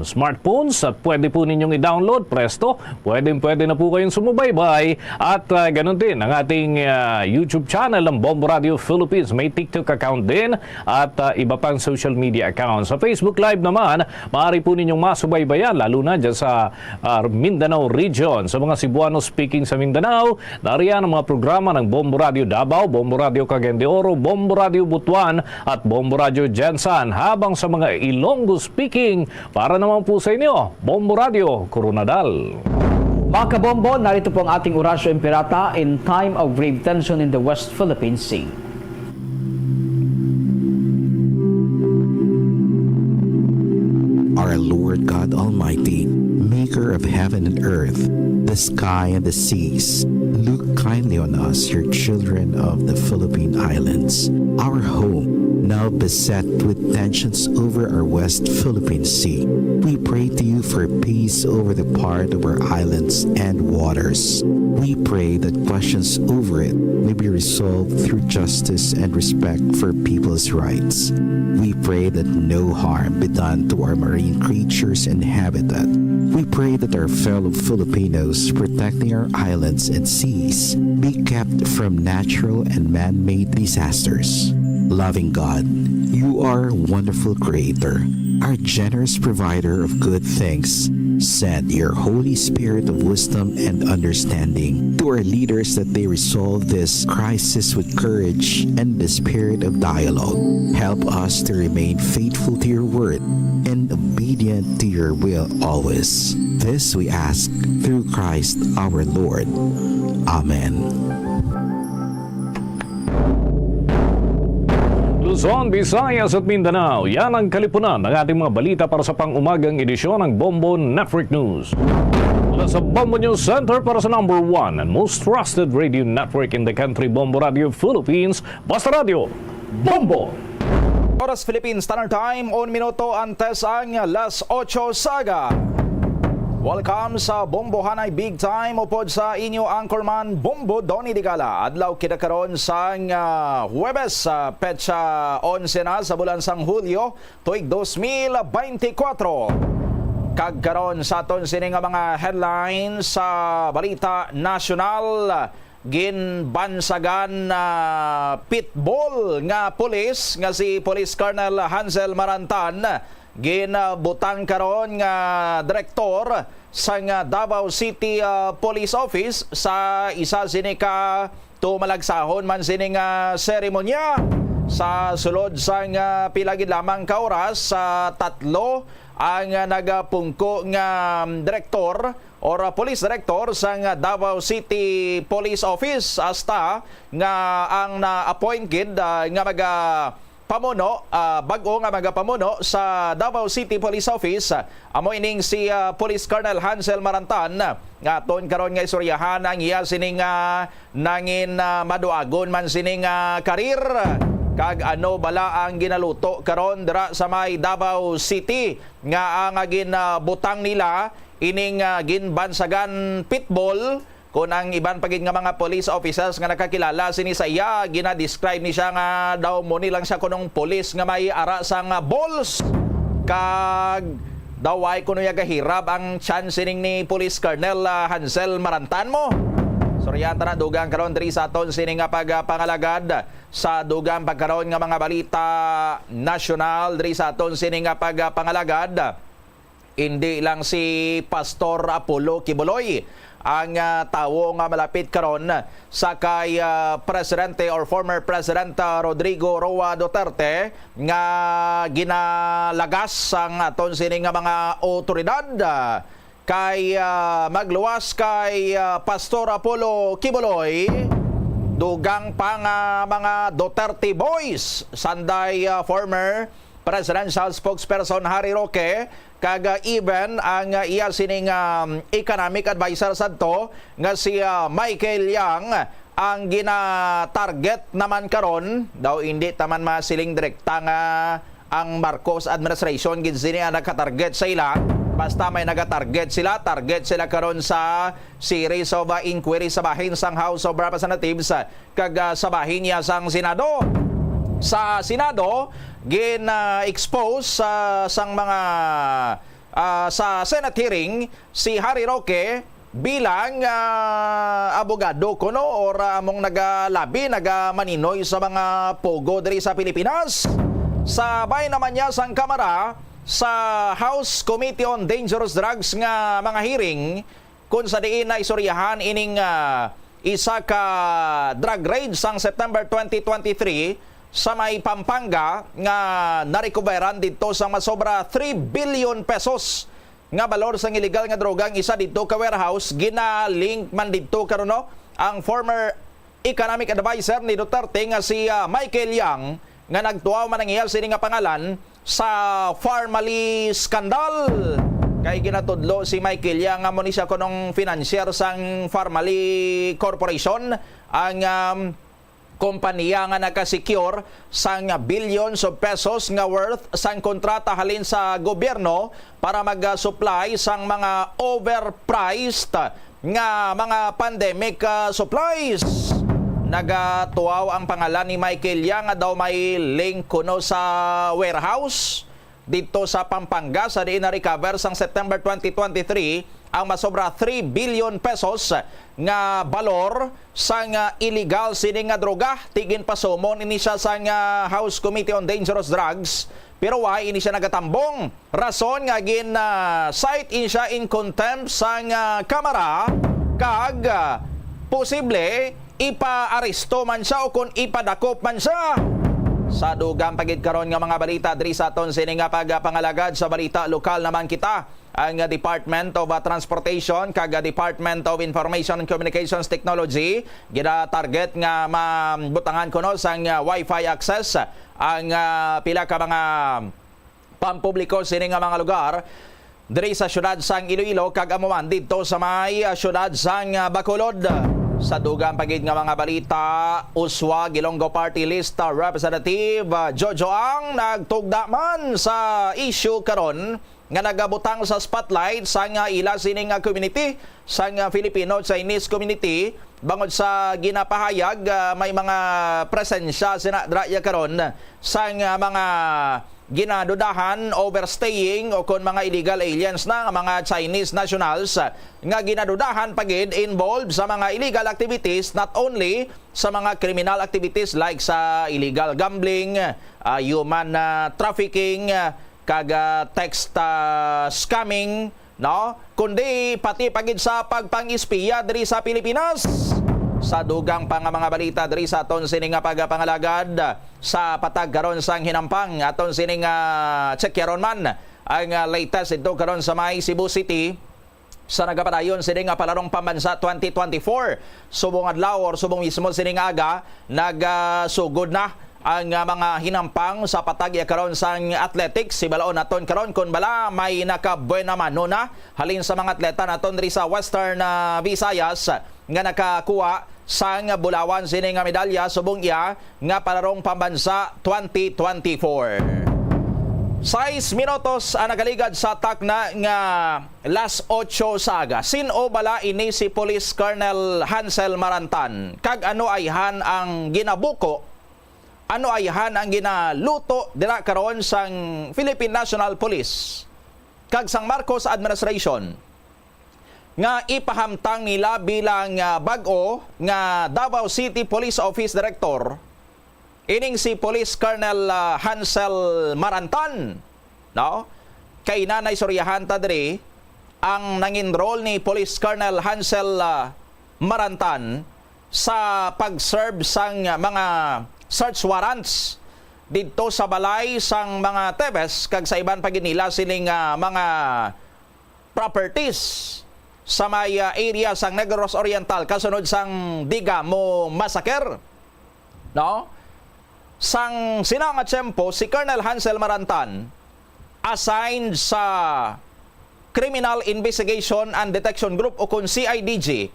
smartphones at pwede po ninyong i-download presto. Pwede na po kayong sumubaybay at ganun din ang ating YouTube channel ng Bombo Radio Philippines. May TikTok account din at iba pang social media accounts. Sa Facebook Live naman, maaari po ninyong masubaybayan lalo na dyan sa Mindanao region. Sa mga Cebuano speaking sa Mindanao, nariyan ang mga programa ng Bombo Radio Davao, Bombo Radio Cagayan de Oro, Bombo Radio Butuan at Bombo Radio Jensan. Habang sa mga Ilonggo speaking, para naman po sa inyo, Bombo Radio Coronadal. Mga kabombo, narito po ang ating Orasyo Impirata in time of grave tension in the West Philippine Sea. Our Lord God Almighty, maker of heaven and earth, the sky and the seas, look kindly on us, your children of the Philippine Islands. Our home, now beset with tensions over our West Philippine Sea. We pray to you for peace over the part of our islands and waters. We pray that questions over it may be resolved through justice and respect for people's rights. We pray that no harm be done to our marine creatures and habitat. We pray that our fellow Filipinos protecting our islands and seas be kept from natural and man-made disasters. Loving God, you are a wonderful creator, our generous provider of good things. Send your Holy Spirit of wisdom and understanding to our leaders that they resolve this crisis with courage and the spirit of dialogue. Help us to remain faithful to your word and obedient to your will always. This we ask through Christ our Lord. Amen. Luzon, Visayas at Mindanao, yan ang kalipunan ng ating mga balita para sa pang-umagang edisyon ng Bombo Network News. Mula sa Bombo News Center para sa number 1 and most trusted radio network in the country, Bombo Radio Philippines, Basta Radio, Bombo! Oras Philippines Standard Time, 1 minuto antes ang las 8 saga. Welcome sa Bombo Hanay Big Time upod sa inyo anchorman Bombo Donny Digala. Adlaw kita karon sang Huwebes petsa 11 na sa bulan sang Hulyo tuig 2024. Kagkaron sa aton sini nga mga headlines sa balita nasyonal. Ginbansagan na pitbull nga pulis nga si Police Colonel Hansel Marantan. Ginabutang karon nga direktor sa Davao City Police Office sa isa sini ka tumalagsahon man sini nga seremonya sa sulod sa pilagid lamang ka oras sa tatlo ang nagapungko nga direktor or police director sa Davao City Police Office hasta nga ang na-appointed nga pamuno, bago nga magapamuno sa Davao City Police Office. Amo ining si Police Colonel Hansel Marantan nga ton karon nga istoryahan ang iya sining nangin maduagon man sining karir. Kag ano bala ang ginaluto karon dira sa may Davao City nga ang ginabutang nila ining ginbansagan pitbull. Kung ang iban pagid nga mga police officers nga nakakilala sini sa iya, gina-describe ni siya nga daw mo nilang siya kunong police nga may ara sang balls. Kag daw ay kuno gahirap ang chance ni Police Colonel Hansel Marantan mo. Soryan na dugang karon diri sa aton sini nga pagpangalagad sa dugang pagkaron nga mga balita nasyonal diri sa aton sini nga pagpangalagad. Hindi lang si Pastor Apollo Kibuloy ang tawo nga malapit karon sa kay Presidente or former President Rodrigo Roa Duterte nga ginalagas ang aton sini nga mga otoridad kay magluwas kay Pastor Apollo Kibuloy dugang pa nga mga Duterte boys sanday former presidential spokesperson Harry Roque kag even ang iya sining economic advisor sadto nga si Michael Yang ang gina-target naman karon daw hindi taman masiling direkta nga ang Marcos administration gid sini ang nagka-target sa ila basta may naga-target sila karon sa series of inquiry sa bahin sang House of Representatives kag sa bahin niya sang Senado. Sa Senado gina-expose sang mga sa Senate hearing si Harry Roque bilang abogado kuno or among nagalabi nagamaninoy sa mga pogo diri sa Pilipinas. Sabay naman niya sang Kamara sa House Committee on Dangerous Drugs nga mga hearing kung sa diin na isoryahan ining isa ka drug raid sang September 2023 sa may Pampanga nga narekuperan dito sa masobra 3 billion pesos nga balor sang illegal nga drogang isa dito ka warehouse ginalink man dito karon no ang former economic advisor ni Duterte nga si Michael Yang nga nagtuaw man ang iyang sini nga pangalan sa Farmally scandal. Kay ginatudlo si Michael Yang nga mo ni siya kunong financier sang Farmally Corporation ang kompanya nga nakasecure sang billions of pesos nga worth sang kontrata halin sa gobyerno para mag-supply sang mga overpriced nga mga pandemic supplies. Nagatuaw ang pangalan ni Michael Yang nga daw may link kuno sa warehouse dito sa Pampanga sa diin na recover sang September 2023 ang masobra 3 billion pesos nga balor sa nga illegal sining nga droga. Tigin pasumon ini siya sa nga House Committee on Dangerous Drugs. Pero why ini siya nagatambong? Rason nga cite in siya in contempt sa nga kamara kag posible ipa-aresto man siya o kung ipadakop man siya. Sa dugang pagid karon nga mga balita diri sa aton sini nga pagpangalagad sa balita lokal naman kita ang Department of Transportation kag Department of Information and Communications Technology gina-target nga mabutangan kuno sang Wi-Fi access ang pila ka mga pampubliko sini nga mga lugar diri sa syudad sang Iloilo kag amuman didto sa may syudad sang Bacolod. Sa dugang pagid nga mga balita, Uswa Gilonggo Party List Representative Jojo Ang nagtugda man sa issue karon nga nagabutang sa spotlight sa nga ila sining community sa nga Filipino Chinese community bangod sa ginapahayag may mga presensya sinadra karon sa nga mga ginadudahan overstaying o kon mga illegal aliens na mga Chinese nationals nga ginadudahan pagid involved sa mga illegal activities, not only sa mga criminal activities like sa illegal gambling, human trafficking, kag text scamming, no, kundi pati pagid sa pagpang-espiya diri sa Pilipinas. Sa dugang pa nga mga balita diri sa aton sining nga pagpangalagad sa patag karon sang hinampang aton sining checkyaron man ang latest ito karon sa may Cebu City sa nagapadayon sining nga palarong pambansa 2024. Subong adlaw or subong mismo sining aga nagsugod na ang mga hinampang sa patag karon sang athletics. Si balaon naton karon kun bala may nakabuena mano na halin sa mga atleta naton diri sa Western Visayas nga nakakuha sang bulawan sini nga medalya subong iya nga palarong pambansa 2024. 6 minutos ang nagaligad sa takna nga las 8 saga. Sino bala ini si Police Colonel Hansel Marantan? Kag ano ayhan ang ginabuko? Ano ayhan ang ginaluto dira karon sang Philippine National Police kag sang Marcos administration nga ipahamtang nila bilang bag-o nga Davao City Police Office Director ining si Police Colonel Hansel Marantan, no? Kay nanay suryahan ta diri ang nang-enroll ni Police Colonel Hansel Marantan sa pag-serve sang mga search warrants dito sa balay sang mga Tebes kag sa iban pagid nila sining mga properties sa may area sang Negros Oriental kasunod sang Digamo Massacre, no? Sang sinanga tiyempo si Colonel Hansel Marantan assigned sa Criminal Investigation and Detection Group o kun CIDG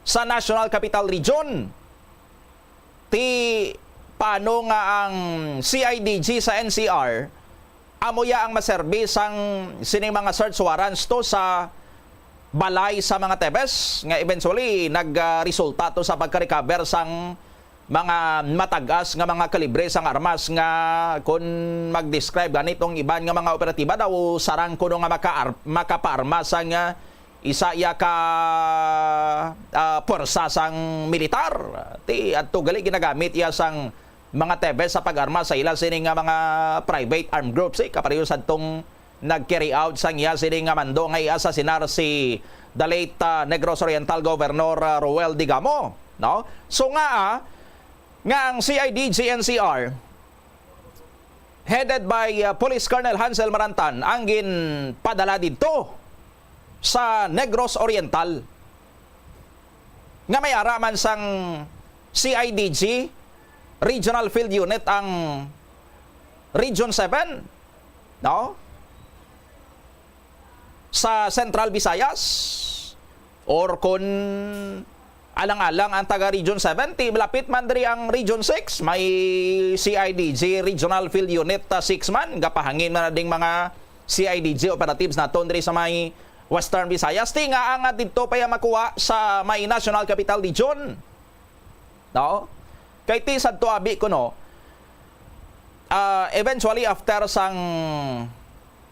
sa National Capital Region. Ti paano nga ang CIDG sa NCR amoya ang maserbi sang sining mga search warrants to sa balay sa mga Tebes nga eventually nagresulta to sa pagka-recover sang mga matagas nga mga kalibre sang armas nga kung mag-describe ganitong iban nga mga operatiba daw sarang kuno nga makapaarma sang isa ya ka porsa sang militar ti adto gali ginagamit iya sang mga Tebes sa pag-arma sa ila sining nga mga private armed groups kapareho sa tong nag-carry out sang iya sining nga mando nga i-asasinar si the late Negros Oriental Governor Roel Digamo, no? So nga ang CIDG NCR headed by Police Colonel Hansel Marantan ang ginpadala dito sa Negros Oriental nga may araman sang CIDG Regional Field Unit ang Region 7, no? Sa Central Visayas or kung alang-alang ang taga Region 7 malapit man diri ang Region 6 may CIDG Regional Field Unit 6 man gapahangin man ding mga CIDG operatives naton diri sa may Western Visayas tinga ang didto pa makuha sa may National Capital Region, no? Kay ti sadto abi kuno eventually after sang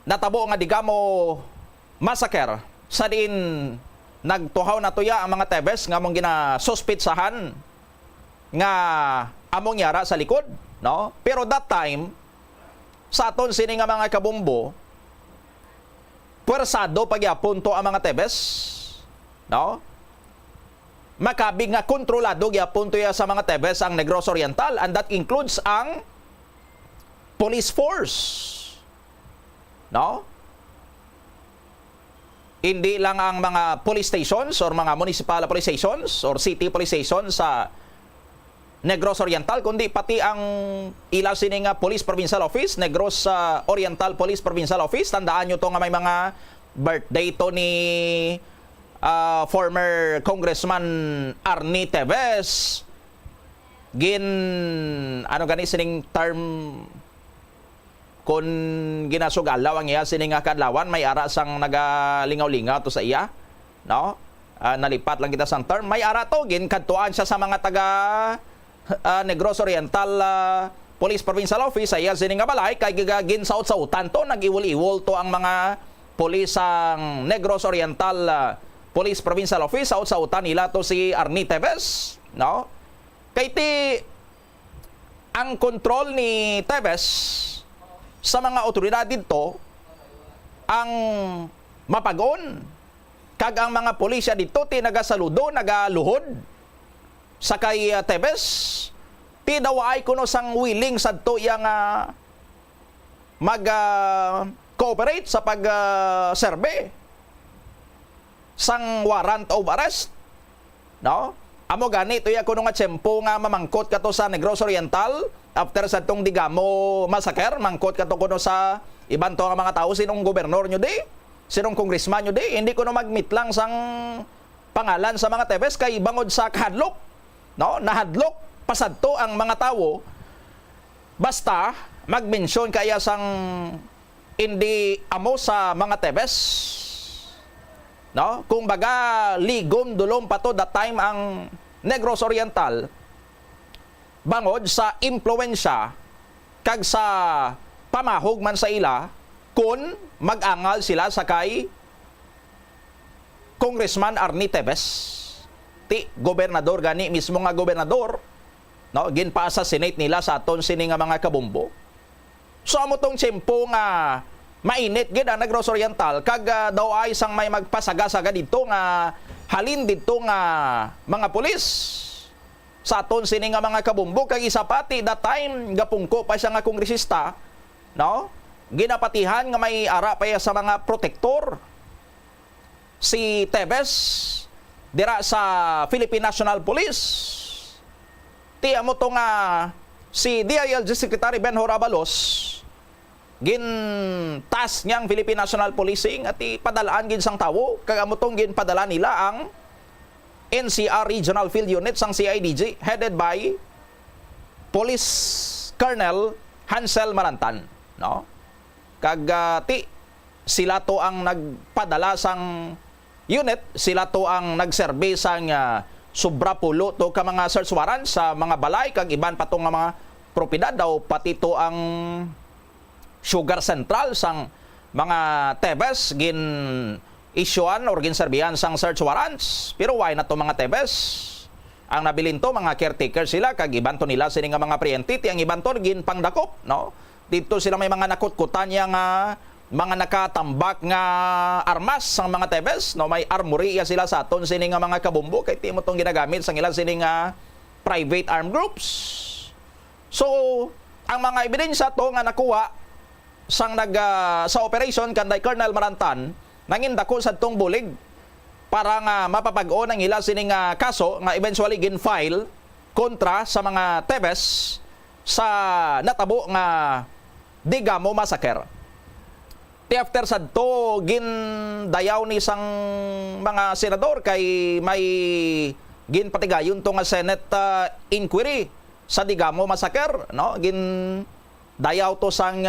natabo nga Digamo Massacre sa din nagtuhaw na tuya ang mga Tebes nga mong ginasuspitsahan nga among yara sa likod, no? Pero that time sa aton sini nga mga kabumbo, puwersado pagyapon to ang mga Tebes, no? Makabig nga kontrolado gyapon to ya sa mga Tebes ang Negros Oriental, and that includes ang police force, no? Hindi lang ang mga police stations or mga municipal police stations or city police stations sa Negros Oriental, kundi pati ang ila sining Police Provincial Office, Negros Oriental Police Provincial Office. Tandaan nyo to nga may mga birthday to ni former Congressman Arnie Tevez. Ano gani sining term kung ginasugalaw ang iya sining kadlawan, may ara sang nagalingaw-lingaw to sa iya, no? Nalipat lang kita sang term, may ara to ginkantuan siya sa mga taga Negros Oriental Police Provincial Office sa iya sining balay, kay gagin saut-sautan to, nag-iwol-iwol to ang mga pulis ang Negros Oriental Police Provincial Office, saut-sautan nila to si Arnie Tevez, no? Kay ti ang kontrol ni Tevez sa mga otoridad dito ang mapagon, kag ang mga pulisya dito ti nagasaludo, nagaluhod sa kay Tevez, ti daway kuno sang willing sadto yang mag cooperate sa pag serbe sang warrant of arrest, no? Amo gani to ya kuno nga tiyempo nga mamangkot kato sa Negros Oriental after sa tong Digamo massacre, mangkot kato kuno sa iban to nga mga tao, sinong gobernador nyo di, sinong congressman nyo di, hindi kuno magmeet lang sang pangalan sa mga Tevez kay bangod sa kahadlok, no? Nahadlok pasadto ang mga tao basta magmensyon kaya sang hindi amo sa mga Tevez, no? Kung baga ligom dulom pa to that time ang Negros Oriental bangod sa impluwensya kag sa pamahog man sa ila kun mag-angal sila sa kay Congressman Arnie Tevez, ti gobernador gani mismo nga gobernador, no? Ginpa sa Senate nila sa aton sini nga mga kabumbo. So amo tong tiyempo nga mainit gid ang Negros Oriental, kag daw ay sang may magpasaga-saga dito nga halin dito nga mga pulis sa aton sini nga mga kabumbo, kag isa pati that time gapungko pa siya nga kongresista, no? Ginapatihan nga may ara pa sa mga protektor si Tevez dira sa Philippine National Police. Ti amo to nga si DILG Secretary Benhur Abalos gintas niyang Philippine National Policing at ipadalaan gin sang tawo, kag amo tong ginpadala nila ang NCR Regional Field Unit sang CIDG headed by Police Colonel Hansel Marantan, no? Kag ti sila to ang nagpadala sang unit, sila to ang nagserbe sang sobra pulo to ka mga search warrant sa mga balay, kag iban pa to nga mga propiedad daw, pati to ang Sugar Central sang mga Tevez gin issuean or gin serbihan sang search warrants. Pero why na to mga Tevez? Ang nabilin to mga caretaker sila, kag iban to nila sini nga mga preentity, ang iban to gin pangdakop, no? Dito sila may mga nakutkutan yang mga nakatambak nga armas sang mga Tevez, no? May armory ya sila sa aton sini nga mga kabumbo, kay timo tong ginagamit sang ilang sini nga private armed groups. So ang mga ebidensya to nga nakuha sang sa operation kanday Colonel Marantan, nangin dako sa tong bulig para nga mapapag-o ng ila sining kaso nga eventually gin-file kontra sa mga Tevez sa natabo nga Digamo massacre. Ti after sadto gindayaw ni sang mga senador kay may ginpatigayon to nga Senate inquiry sa Digamo massacre, no? Dayaw to sang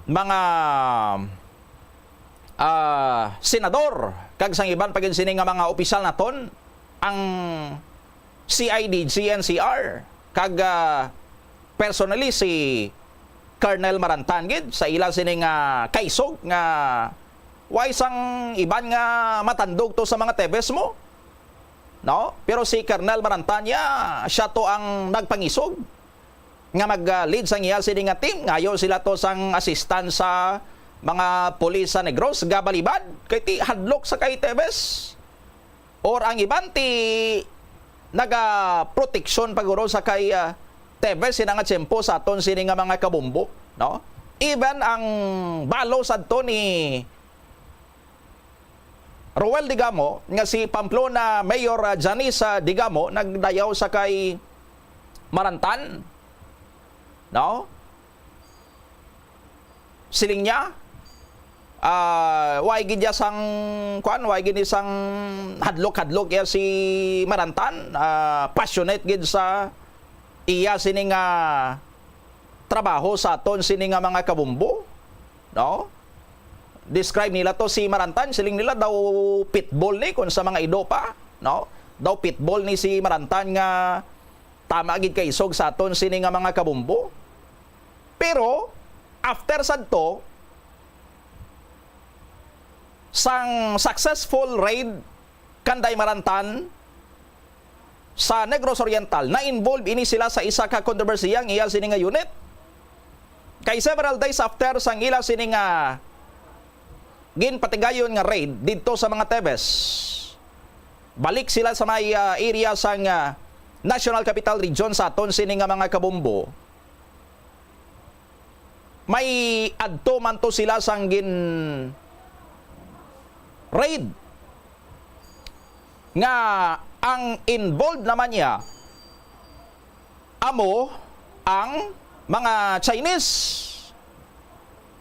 mga senador kag sang iban pagin sini nga mga opisyal naton ang CIDG NCR kag personally si Colonel Marantan gid sa ila sini nga kaisog nga Why isang iban nga matandog to sa mga tebes mo? No? Pero si Colonel Marantanya, siya to ang nagpangisog nga mag-lead sa iya sini nga team. Ngayon sila to sang assistant sa mga pulis sa Negros, gabalibad, kay ti hadlok sa kay tebes. Or ang iban ti naga-proteksyon paguro sa kay tebes, sina nga tiyempo sa aton sini nga mga kabumbo. No? Even ang balo sa to ni Roel Digamo, nga si Pamplona Mayor Janice Digamo, nagdayaw sa kay Marantan. No? Siling niya, way gid sang kuan, way gid sang hadlok-hadlok ya si Marantan, passionate gid sa iya sini nga trabaho sa aton sini nga mga kabumbo. No? Describe nila to si Marantan, siling nila daw pitbull ni kung sa mga ido pa, no? Daw pitbull ni si Marantan nga tama gid kay isog sa aton sini nga mga kabumbo. Pero after sad to, sang successful raid kanday Marantan sa Negros Oriental, na involve ini sila sa isa ka kontrobersiyang iya sini nga unit. Kay several days after sang ila sini nga ginpatigayon nga raid dito sa mga tebes, balik sila sa may area sang National Capital Region sa aton sini nga mga kabumbo. May adto man to sila sang gin raid nga ang involved naman niya amo ang mga Chinese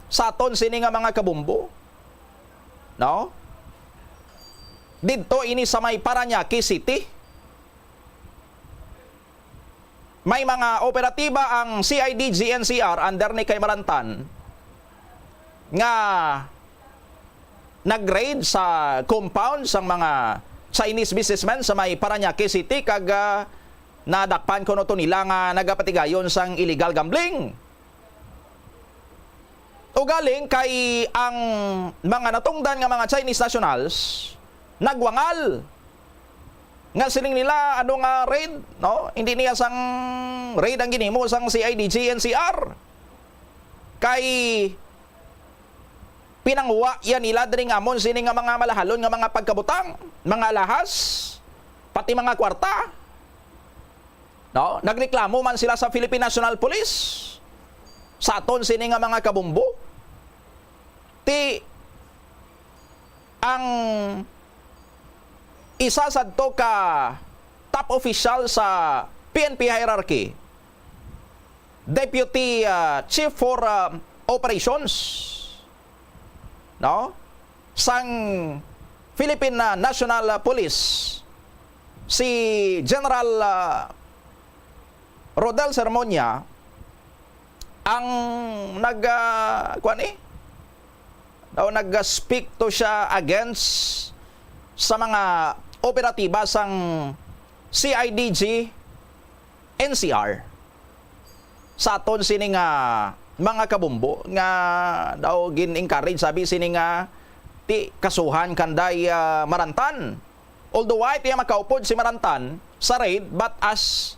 sa aton sini nga mga kabumbo. No? Dito ini sa may Parañaque City. May mga operatiba ang CIDG-NCR under ni kay Marantan nga nag-raid sa compound sang mga Chinese businessmen sa may Parañaque City, kag nadakpan ko no to nila nga nagapatigayon sang illegal gambling. O galing kay ang mga natungdan nga mga Chinese nationals nagwangal nga siling nila ano nga raid, no? Hindi niya sang raid ang ginimo sang CIDG-NCR. Kay pinangwa yan nila diri ngamon sini nga mga malahalon nga mga pagkabutang, mga lahas, pati mga kwarta. No? Nagreklamo man sila sa Philippine National Police. Sa aton sini nga mga kabumbo, ti ang isa sadto ka top official sa PNP hierarchy, Deputy Chief for Operations, no? Sang Philippine National Police, si General Rodel Sermonia, ang nag-speak to siya against sa mga operatiba sang CIDG NCR sa aton sini nga mga kabumbo nga daw gin-encourage, sabi sini nga ti kasuhan kanday Marantan. Although ay tiya makaupod si Marantan sa raid, but as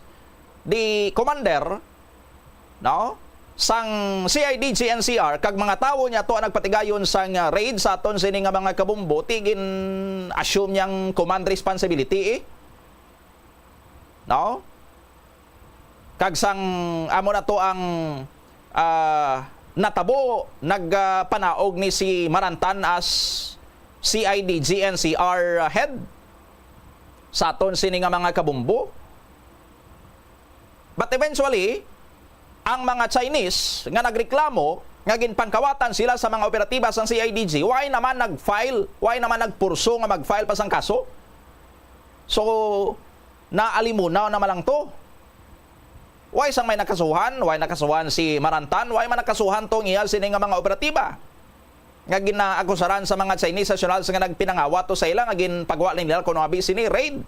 the commander, no, sang CIDG NCR, kag mga tao niya to ang nagpatigayon sang raid sa aton sini nga mga kabumbo, tigin assume niyang command responsibility no? Kag sang amo na to ang natabo, nagpanaog ni si Marantan as CIDG NCR head sa aton sini nga mga kabumbo. But eventually, ang mga Chinese nga nagreklamo, nga ginpangkawatan sila sa mga operatiba sang CIDG, why naman nag-file, why naman nagpurso nga mag-file pa sang kaso? So, naalimunaw naman lang to. Why sang may nakasuhan? Why nakasuhan si Marantan? Why man nakasuhan tong iyal sini nga mga operatiba? Nga ginaakusaran sa mga Chinese nationals nga nagpinangawa to sa ila, nga ginpagwa nila kuno abi sini raid.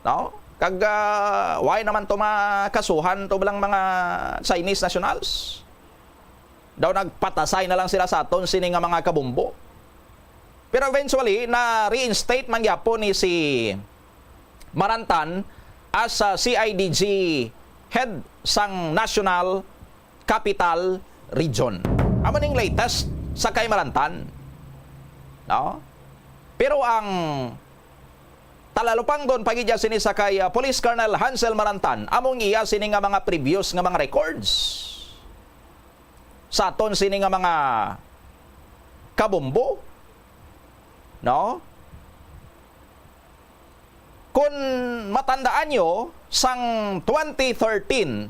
No? Kag why naman to makasuhan to bilang mga Chinese nationals? Daw nagpatasay na lang sila sa aton sini nga mga kabumbo. Pero eventually, na reinstate man gyapon ni si Marantan as CIDG head sang National Capital Region. Amo ning latest sa kay Marantan. No? Pero ang talalupang doon pagidya sini sa kay Police Colonel Hansel Marantan, among iya sini nga mga previous nga mga records. Sa aton sini nga mga kabumbo. No? Kung matandaan nyo, sang 2013,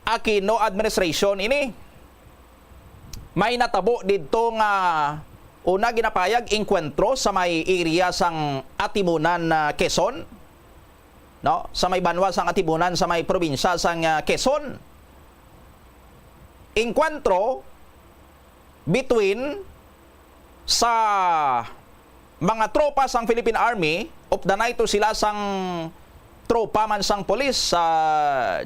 Aquino administration ini, may natabo dito nga una ginapayag inkwentro sa may area sang Atimunan Quezon, no? Sa may banwa sang Atimunan sa may probinsya sang Quezon. Inkwentro between sa mga tropa sang Philippine Army, of the night to sila sang tropa man sang police sa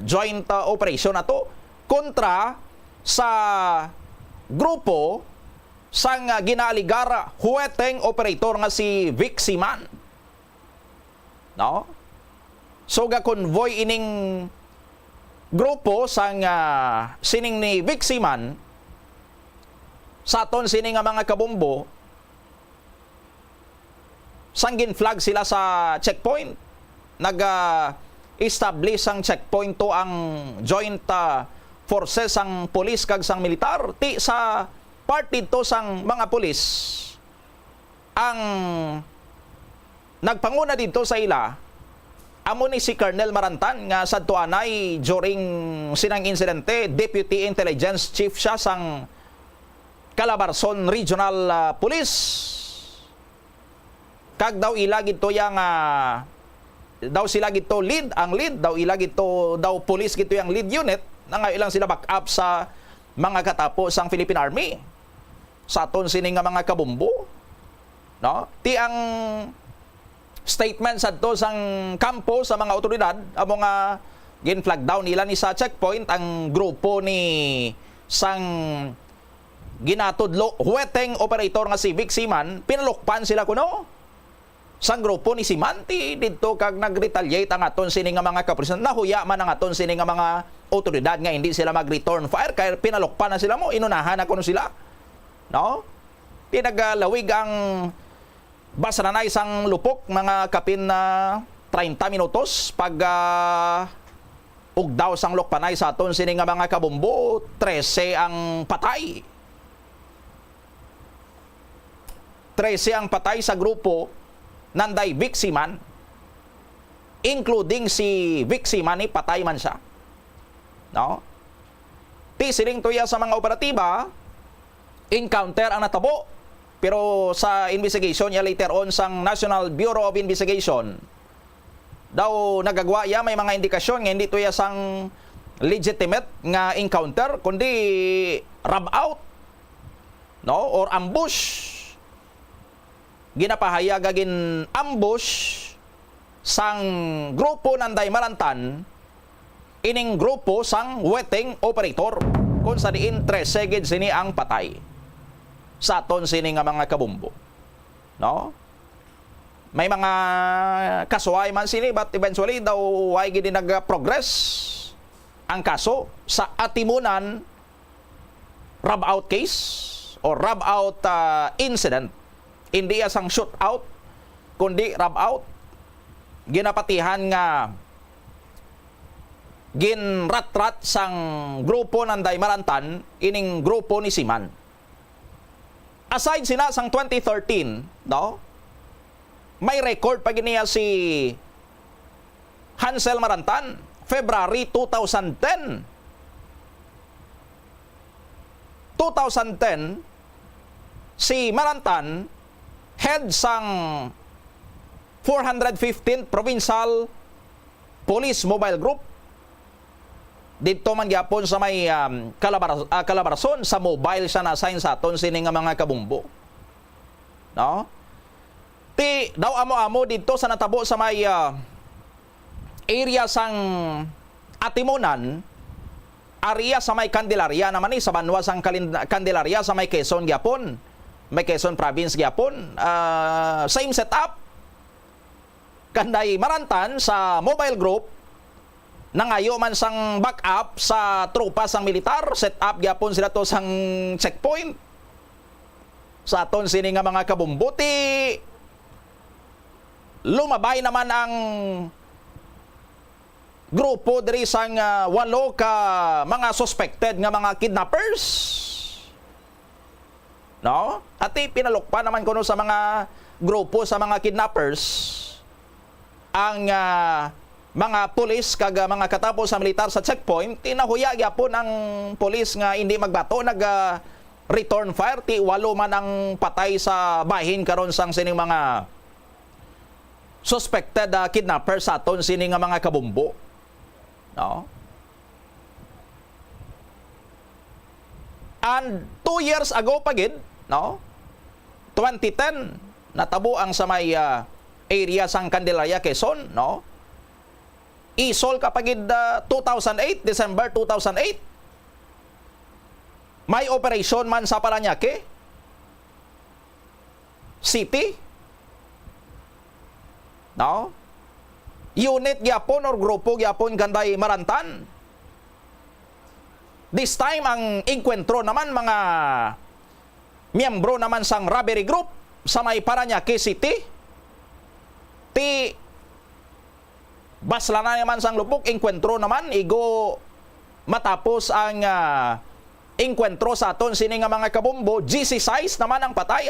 joint operation na to, kontra sa grupo sang ginaaligara huweteng operator nga si Vic Siman. No? So ga convoy ining grupo sang sining ni Vic Siman, sa aton sining nga mga kabombo, sanggin flag sila sa checkpoint. Nag-establish ang checkpoint to ang joint forces sang police kag sang militar. Ti sa part dito sang mga pulis ang nagpanguna dito sa ila, amo ni si Colonel Marantan nga sadto anay during sinang insidente, Deputy Intelligence Chief siya sang Calabarzon Regional Police. Kag daw ila gito yang daw sila gito lead daw ila gito daw police gito yang lead unit na nga ilang sila back up sa mga katapo sang Philippine Army sa aton sini nga mga kabumbo, no? Ti ang statement sadto sang kampo sa mga otoridad amo nga gin flag down nila ni sa checkpoint ang grupo ni sang ginatudlo huweteng operator nga si Vic Siman. Pinalukpan sila kuno sang grupo ni Simanti dito kag nag-retaliate ang aton sini nga mga kapulisan. Nahuya man ang aton sini nga mga otoridad nga hindi sila mag-return fire kaya pinalukpan na sila mo, inunahan na kuno sila. No? Pinagalawig ang basaranay sang lupok mga kapin na 30 minutos pag ugdaw sang lokpanay sa aton sini nga mga kabumbo, 13 ang patay. 13 ang patay sa grupo nanday Vic Siman, including si Vic Siman ni patay man siya. No? Ti siling tuya sa mga operatiba, encounter ang natabo. Pero sa investigation niya later on sang National Bureau of Investigation, daw nagagwa ya may mga indikasyon nga hindi tuya sang legitimate nga encounter kundi rob out, no, or ambush. Ginapahayag agin ambush sang grupo nanday Marantan ining grupo sang weteng operator kung sa diin 13 gid sini ang patay sa aton sini nga mga kabumbo, no? May mga kasuway man sini but eventually daw way gid nag-progress ang kaso sa Atimunan rob out case or rob out incident. Hindi asang shoot out kundi rob out. Ginapatihan nga ginrat-rat sang grupo nanday Marantan ining grupo ni Siman. Aside sina sang 2013, no? May record pa giniya si Hansel Marantan, February 2010. 2010 si Marantan head sang 415th Provincial Police Mobile Group. Dito man gyapon sa may Calabarzon, sa mobile siya na-assign sa aton sini nga mga kabumbo. No? Ti daw amo-amo dito sa natabo sa may area sang Atimunan, area sa may Candelaria naman sa banwa sang Candelaria sa may Quezon gyapon. may Quezon Province gyapon, same setup. Kanday Marantan sa mobile group, nangayo man sang backup sa tropa sang militar, set up gyapon sila to sang checkpoint. Sa aton sini nga mga kabumbuti, lumabay naman ang grupo diri sang 8 ka mga suspected nga mga kidnappers. No? At pinalukpa naman kuno sa mga grupo sa mga kidnappers ang mga pulis kag mga katapos sa militar sa checkpoint. Tinahuya gyapon ang pulis nga hindi magbato, nag return fire. Ti 8 man ang patay sa bahin karon sang sining mga suspected kidnappers sa aton sini nga mga kabumbo. No? And 2 years ago pagid, no? 2010 natabo ang sa may area sang Candelaria, Quezon, no? Isol kapagid 2008, December 2008. May operation man sa Parañaque City. No? Unit gyapon or grupo gyapon kanday Marantan. This time ang inkwentro naman mga miyembro naman sang robbery group sa may Parañaque City. Ti basla na naman sang lupok, inkwentro naman igo matapos ang inkwentro sa aton sini nga mga kabumbo, GC size naman ang patay.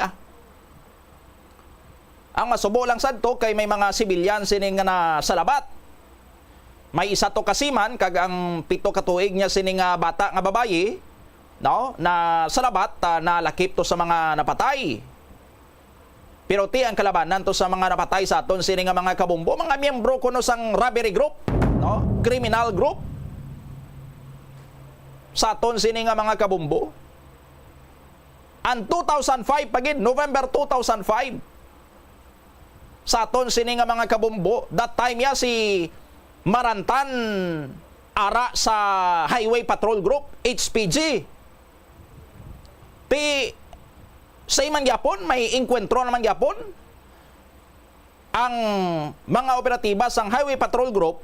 Ang masubo lang sad to kay may mga sibilyan sini nga na salabat. May isa to kasiman kag ang 7 ka tuig niya sini nga bata nga babayi, no, na salabat na lakip to sa mga napatay. Pero ti ang kalabanan to sa mga napatay sa aton sini nga mga kabumbo, mga miyembro kuno sang robbery group, no, criminal group sa aton sini nga mga kabumbo. Ang 2005 pagid, November 2005, sa aton sini nga mga kabumbo, that time ya si Marantan ara sa Highway Patrol Group, HPG. Ti sa iman gyapon, may inkwentro naman gyapon. Ang mga operatiba sang Highway Patrol Group,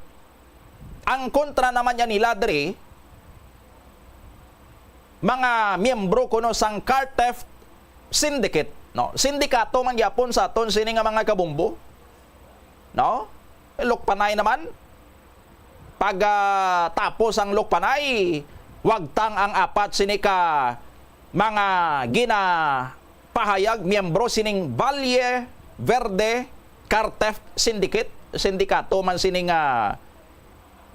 ang kontra naman niya nila diri, mga miyembro kuno sang car theft syndicate, no? Sindikato man gyapon sa aton sini nga mga kabumbo. No? Lukpanay naman. Pag tapos ang lukpanay, wagtang ang apat sini ka mga ginapahayag miyembro sining Valle Verde Car Theft Syndicate, sindikato man sining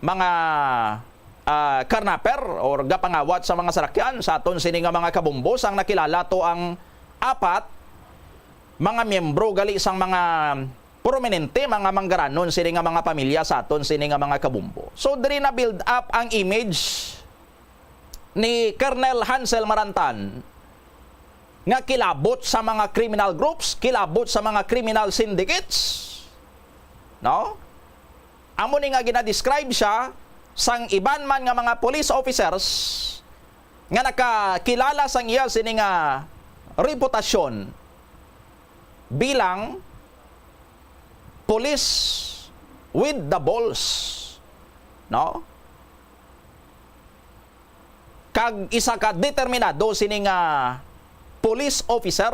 mga karnaper or gapangawat sa mga sarakyan sa aton sini nga mga kabumbo. Sang nakilala to ang apat mga miyembro gali sang mga prominente, mga manggaranon sini nga mga pamilya sa aton sini nga mga kabumbo. So diri na build up ang image ni Colonel Hansel Marantan nga kilabot sa mga criminal groups, kilabot sa mga criminal syndicates. No? Amo ni nga gina-describe siya sang iban man nga mga police officers nga nakakilala sang iya sini nga reputasyon bilang police with the balls. No? Kag isa ka determinado sini nga police officer.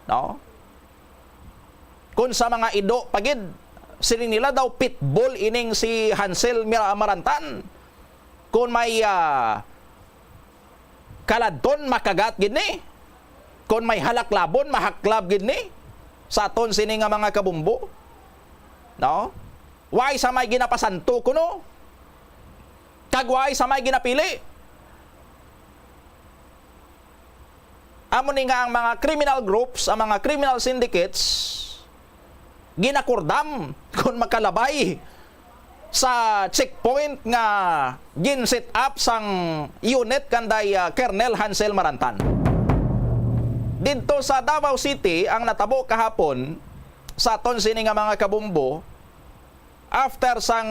No? Kung sa mga ido pagid, sini nila daw pitbull ining si Hansel Marantan. Kung may kaladton makagat gini, kung may halaklabon mahaklab gini sa aton sini nga mga kabumbo. No? Why sa may ginapasanto kuno? Kag why sa may ginapili? Amo ni nga ang mga criminal groups, ang mga criminal syndicates, ginakurdam kung makalabay sa checkpoint nga gin-set up sang unit kanday Colonel Hansel Marantan. Dito sa Davao City, ang natabo kahapon sa aton sini nga mga kabumbo, after sang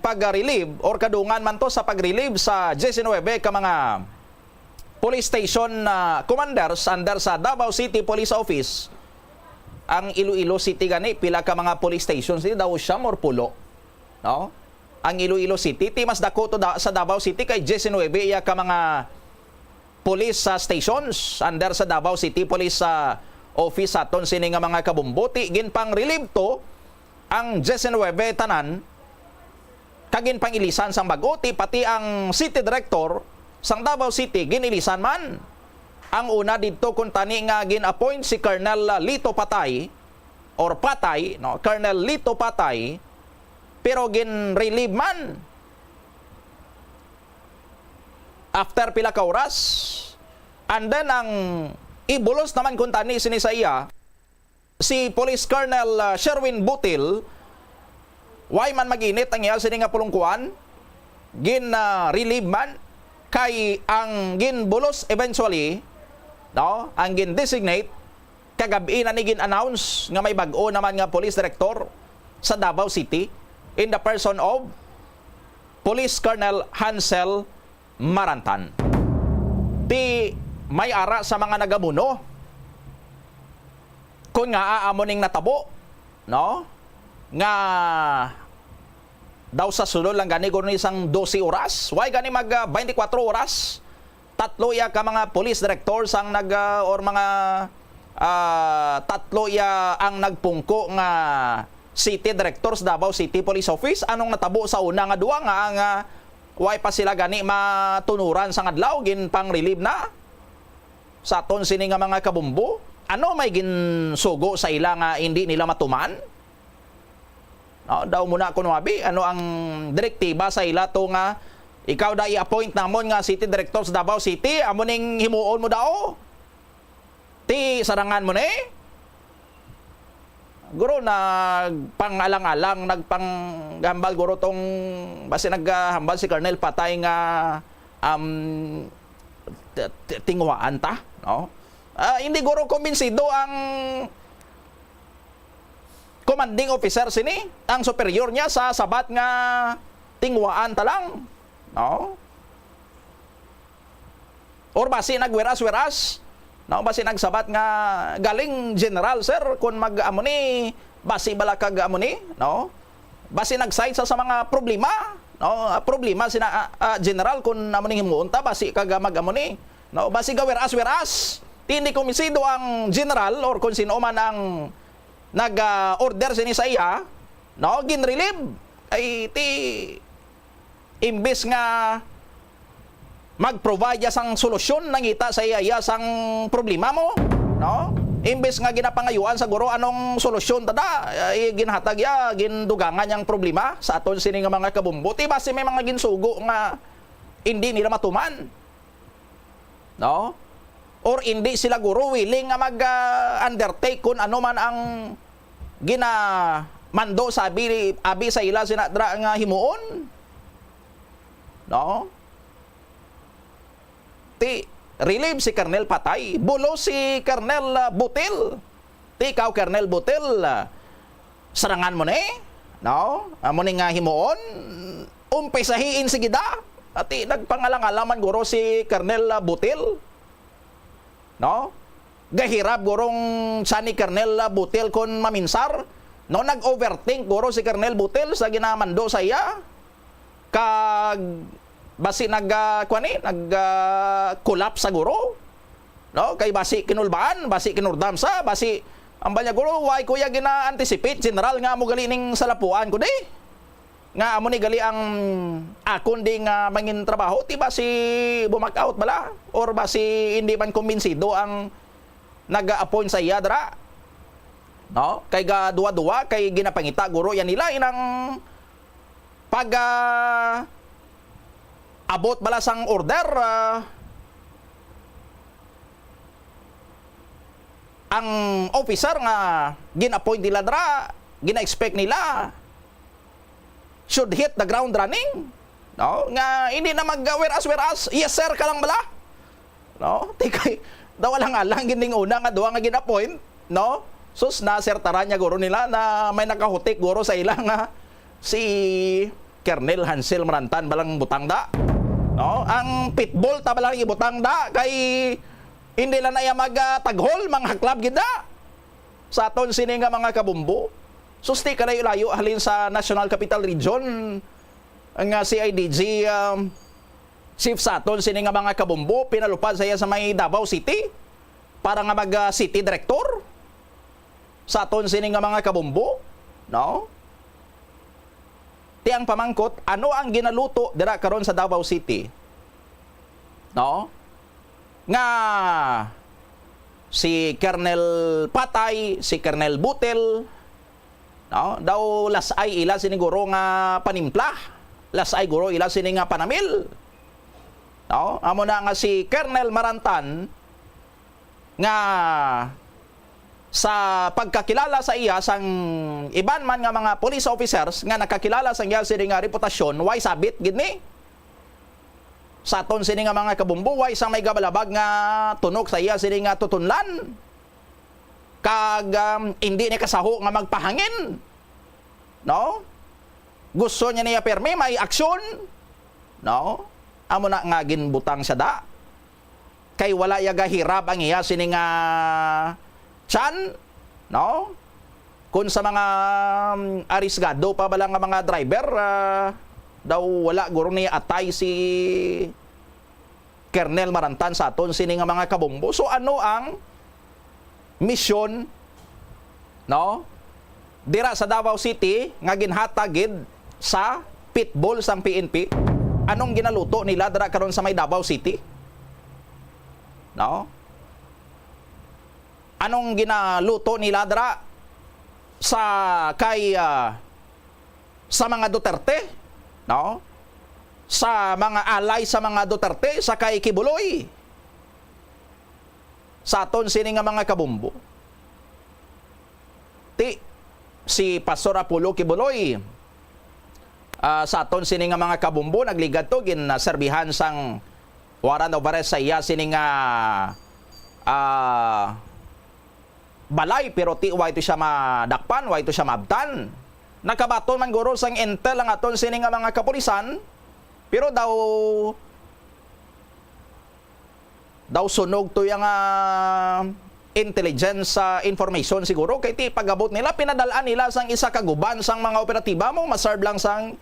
pag-relieve or kadungan man to sa pag-relieve sa 19 ka mga police station commanders under sa Davao City Police Office. Ang Iloilo City gani pila ka mga police stations ni daw siya or pulo, no? Ang Iloilo City ti mas dako to sa Davao City kay 19 iya ka mga police stations under sa Davao City Police Office aton sini nga mga kabumbuti gin pang relieve to ang 19 tanan kagin pang ilisan sang baguti pati ang city director sang Davao City ginilisan man. Ang una dito kung tani nga gin-appoint si Colonel Lito Patay or Patay, no, Colonel Lito Patay, pero gin-relieve man after pila ka oras. And then ang ibulos naman kung tani sinisaya si Police Colonel Sherwin Butil, why man maginit ang iyal sini nga pulungkuan, gin-relieve man kay ang ginbulos eventually, no, ang gin-designate kagabi na ni gin-announce nga may bag-o naman nga police director sa Davao City in the person of Police Colonel Hansel Marantan. Ti may ara sa mga nagamuno kung nga aamoning natabo, no, nga daw sa sulod lang gani guro isang 12 oras, why gani mag 24 oras. Tatlo ya ka mga police directors ang or mga tatlo ya ang nagpungko nga city directors Davao City Police Office. Anong natabo sa una nga duwa nga ang why pa sila gani matunuran sa adlaw gin pang relieve na sa aton sini nga mga kabumbo. Ano may ginsugo sa ila nga hindi nila matuman? No, daw muna ko nabi ano ang direktiba sa ila to nga ikaw da i-appoint namon nga city director sa Davao City, amo ning himuon mo daw. Ti sarangan mo ni. Guro nagpangalang-alang nagpanghambal guro tong basi naghambal si Colonel Patay nga tingwaan ta, no? Hindi guro kumbinsido ang commanding officer sini, ang superior niya sa sabat nga tingwaan ta lang. No? Or basi nagweras-weras, no, basi nagsabat nga galing general sir kun mag-amo ni basi bala kag amo ni, no? Basi nag-cite sa mga problema, no? Problema sina general kun amo ning himuon ta basi kag mag-amo ni, no? Basi gaweras-weras. Hindi komisido ang general or kung sino man ang nag-order sini sa iya, no, gin-relieve ay ti imbes nga mag-provide sang solusyon nangita sa iya sang problema mo, no? Imbes nga ginapangayuan sa guro anong solusyon tada, ginhatag ya gindugangan yang problema sa aton sini nga mga kabumbuti base may mga ginsugo nga hindi nila matuman, no? Or hindi sila guro willing nga mag-undertake kung ano man ang ginamando sa abi sa ila sinadra nga himuon, no? Ti relieve si Colonel Patay, bulo si Colonel Butil. Ti ikaw Colonel Butil, sarangan mo ni, no? Amo ni nga himuon, umpisahiin si gida. Ati nagpangalang-alaman guro si Colonel Butil, no? Gahirap gurong sa ni Colonel Butil kon maminsar, no? Nag-overthink guro si Colonel Butil sa ginamando sa iya. Kag basi nag-collapse sa guro, no? Kay basi kinulbaan, basi kinurdam sa, basi ang banya guro, why kuya gina-anticipate general nga mo gali ning salapuan ko di nga amo ni gali ang akon di nga mangin trabaho, ti basi bumak out bala or basi hindi man kumbinsido ang nag-appoint sa iya dra, no? Kay ga duwa-duwa kay ginapangita guro yan nila inang pag abot bala sang order, ang officer nga gin-appoint nila dra, gina-expect nila should hit the ground running, no? Nga hindi na mag-weras-weras, yes sir ka lang bala, no? Tikay daw lang alang gining una nga duwa nga gin-appoint, no? Sus na sertaran niya guro nila na may nakahutik guro sa ilang nga si Colonel Hansel Marantan balang butang da, No, ang pitbull tabalang ibutang da kay hindi lang na magtaghol mga club gida. Sa aton sini nga mga kabumbo. Susti ka layo halin sa National Capital Region ang CIDG chief sa aton sini nga mga kabumbo pinalupad sa iya sa may Davao City para nga mag city director sa aton sini nga mga kabumbo, no? Tiyang pamangkot, ano ang ginaluto dira karon sa Davao City? No? Nga si Colonel Patay, si Colonel Butel, no? Daw lasay ila siniguro nga panimpla. Lasay guro ila sini nga panamil. No? Amo na nga si Colonel Marantan nga sa pagkakilala sa iya sang iban man nga mga police officers nga nakakilala sa iya sini nga reputasyon, why sabit gid ni? Sa aton sini nga mga kabumbo, why sang may gabalabag nga tunok sa iya sini nga tutunlan? Kag hindi ni kasaho nga magpahangin. No? Gusto niya niya permi may aksyon. No? Amo na nga ginbutang siya da. Kay wala yaga hirap ang iya sini nga tiyan, no? Kung sa mga arisgado pa ba lang nga mga driver, daw wala guro ni atay si Colonel Marantan sa aton sini nga mga kabumbo. So ano ang misyon, no? Dira sa Davao City nga ginhatagid sa pitbull sang PNP. Anong ginaluto nila dira karon sa may Davao City? No? Anong ginaluto nila dira sa kay sa mga Duterte, no? Sa mga alay sa mga Duterte, sa kay Kibuloy. Sa aton sini nga mga kabumbo. Si Pastor Apollo Kibuloy sa aton sini nga mga kabumbo nagligad to gin serbihan sang warrant of arrest sa iya sini nga balay, pero why ito siya madakpan, why ito siya mabtan. Nakabaton man guro sang intel ang aton sini nga mga kapulisan, pero daw sunog to yung intelligence information siguro, kay ti pagabot nila, pinadalaan nila sang isa kaguban sang mga operatiba mo, maserve lang sang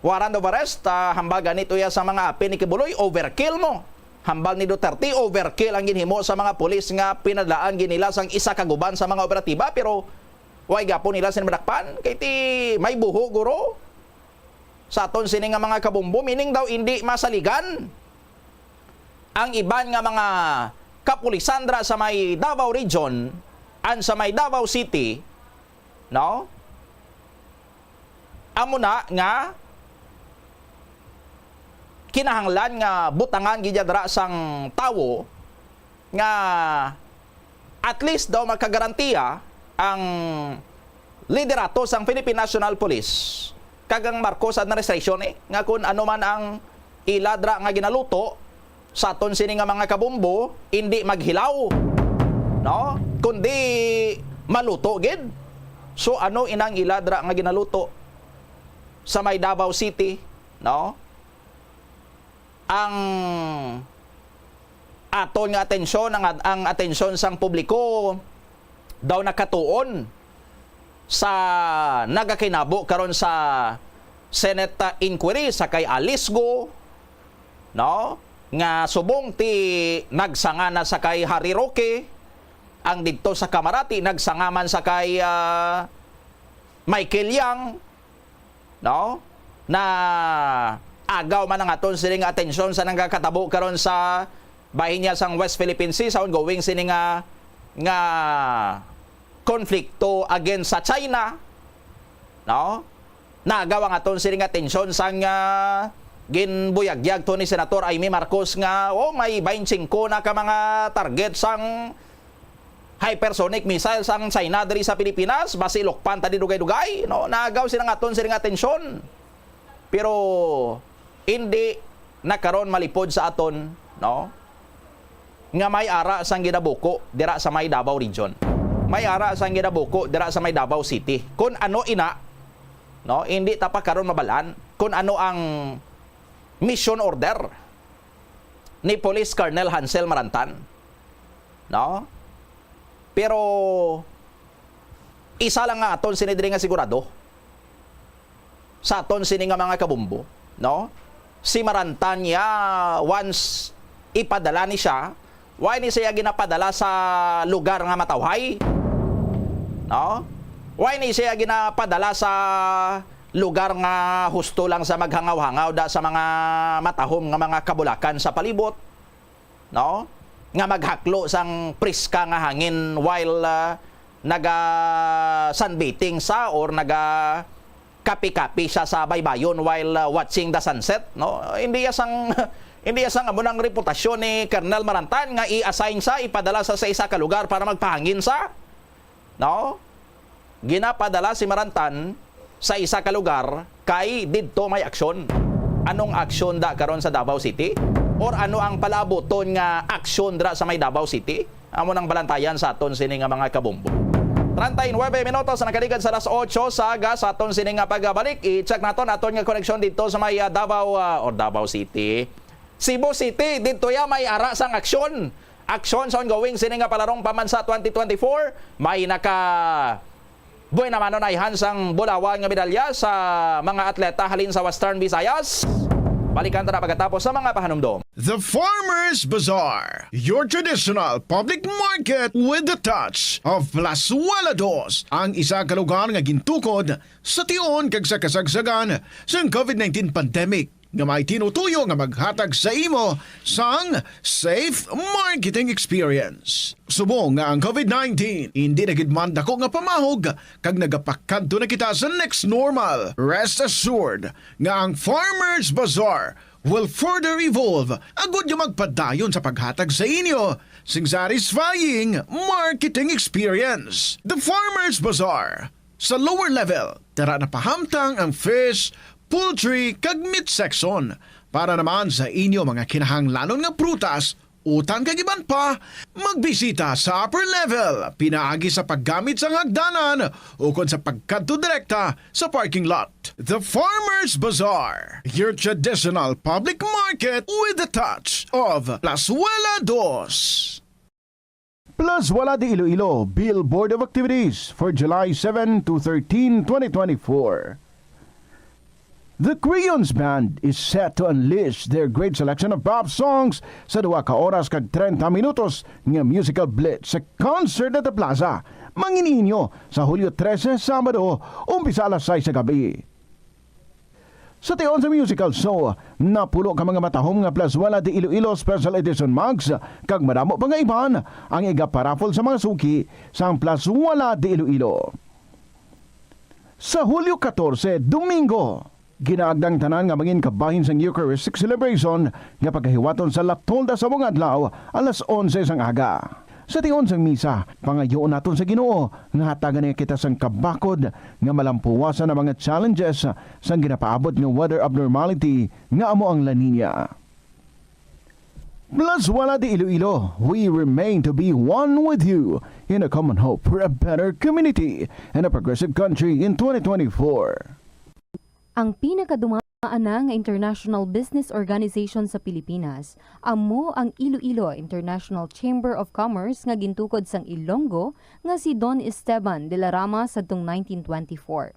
warrant of arrest, hambagan ito ya sa mga api ni Kibuloy, overkill mo. Hambal ni Duterte, overkill ang ginhimo sa mga pulis nga pinadlaan ginila sang isa kaguban sa mga operatiba, pero way gapo nila sinmadakpan kay ti may buho guro sa aton sini nga mga kabumbo, meaning daw hindi masaligan ang iban nga mga kapulisandra sa may Davao Region and sa may Davao City, no? Amo na nga kinahanglan nga butangan gidya dra sang tawo nga at least daw magkagarantiya ang liderato sang Philippine National Police kagang Marcos administration nga kung ano man ang iladra nga ginaluto sa aton sini nga mga kabumbo hindi maghilaw, no, kundi maluto gid. So ano inang iladra nga ginaluto sa may Davao City, no? Ang aton nga atensyon, ang atensyon sang publiko daw nakatuon sa nagakinabo karon sa Senate inquiry sa kay Alice Go, no? Nga subong ti nagsanga na sa kay Harry Roque, ang didto sa Camarati nagsangaman sa kay Michael Yang, no? Na agaw man ang aton sining atensyon sa nagkakatabo karon sa bahin niya sang West Philippine Sea sa ongoing sining nga konflikto against sa China, no? Nagaw ang aton sining atensyon sang ginbuyagyag to ni Senator Amy Marcos nga may 25 na ka mga target sang hypersonic missiles sang China diri sa Pilipinas, basi lokpan tadi dugay-dugay, no? Nagaw silang aton sining atensyon, pero hindi nakaron malipod sa aton, no? Nga may ara sang ginabuko dira sa may Davao Region. May ara sang ginabuko dira sa may Davao City. Kung ano ina, no? Hindi ta pa karon mabalaan kung ano ang mission order ni Police Colonel Hansel Marantan. No? Pero isa lang nga aton sinidiri nga sigurado sa aton sini nga mga kabumbo, no? Si Marantan ya once ipadala ni siya, why ni siya ginapadala sa lugar nga matawhay? No? Why ni siya ginapadala sa lugar nga husto lang sa maghangaw-hangaw da sa mga matahom nga mga kabulakan sa palibot? No? Nga maghaklo sang priska nga hangin while naga sunbathing sa or naga kapi-kapi siya sa baybayon while watching the sunset, no? Hindi sang amo ng reputasyon ni Colonel Marantan nga i-assign sa ipadala sa isa ka lugar para magpahangin sa, no? Ginapadala si Marantan sa isa ka lugar kay didto may aksyon. Anong aksyon da karon sa Davao City? Or ano ang palaboton nga aksyon dra sa may Davao City? Amo nang balantayan sa aton sini nga mga kabumbo. 39 minutos na nakaligad sa alas 8 sa aga sa aton sini nga pagbalik. I-check naton aton nga koneksyon dito sa may Davao or Davao City. Cebu City dito ya may ara sang aksyon. Aksyon sa ongoing sini nga palarong pambansa 2024. May naka buhay naman ay hansang bulawan nga medalya sa mga atleta halin sa Western Visayas. Balikan ta na pagkatapos sa mga pahanumdom. The Farmers Bazaar, your traditional public market with the touch of Plazuela Dos, ang isa ka lugar nga gintukod sa tion kag sa kasagsagan sa COVID-19 pandemic nga may tinutuyo nga maghatag sa imo sang safe marketing experience. Subong nga ang COVID-19 hindi na gid man dako nga pamahog kag nagapakadto na kita sa next normal. Rest assured nga ang Farmers Bazaar will further evolve agud nga magpadayon sa paghatag sa inyo sing satisfying marketing experience. The Farmers Bazaar sa lower level tara na pahamtang ang fish, poultry kag meat section para naman sa inyo mga kinahanglanon nga prutas, utang kag iban pa, magbisita sa upper level pinaagi sa paggamit sa hagdanan ukon sa pagkadto direkta sa parking lot. The Farmers Bazaar, your traditional public market with the touch of Plazuela Dos. Plazuela de Iloilo Billboard of Activities for July 7 to 13, 2024. The Crayons Band is set to unleash their great selection of pop songs sa 2 ka oras kag 30 minutos nga musical blitz sa concert at the Plaza. Mangininyo sa Hulyo 13, Sabado, umpisa alas 6 sa gabi. Sa tion sa musical show, napulo ka mga matahom nga Plazuela de Iloilo Special Edition mugs kag madamo pa nga iban ang igaparafol sa mga suki sa Plazuela de Iloilo. Sa Hulyo 14, Domingo, ginaagdang tanan nga mangin kabahin sang Eucharistic celebration nga pagkahiwaton sa Latolda sa mga adlaw alas 11 sang aga. Sa tion sang misa, pangayoon naton sa Ginoo nga hatagan niya kita sang kabakod nga malampuwasan ang mga challenges sang ginapaabot nga weather abnormality nga amo ang La Nina. Plazuela de Iloilo, we remain to be one with you in a common hope for a better community and a progressive country in 2024. Ang pinakadumaan na nga international business organization sa Pilipinas, amo ang Iloilo International Chamber of Commerce nga gintukod sang Ilonggo nga si Don Esteban de la Rama sadtong 1924.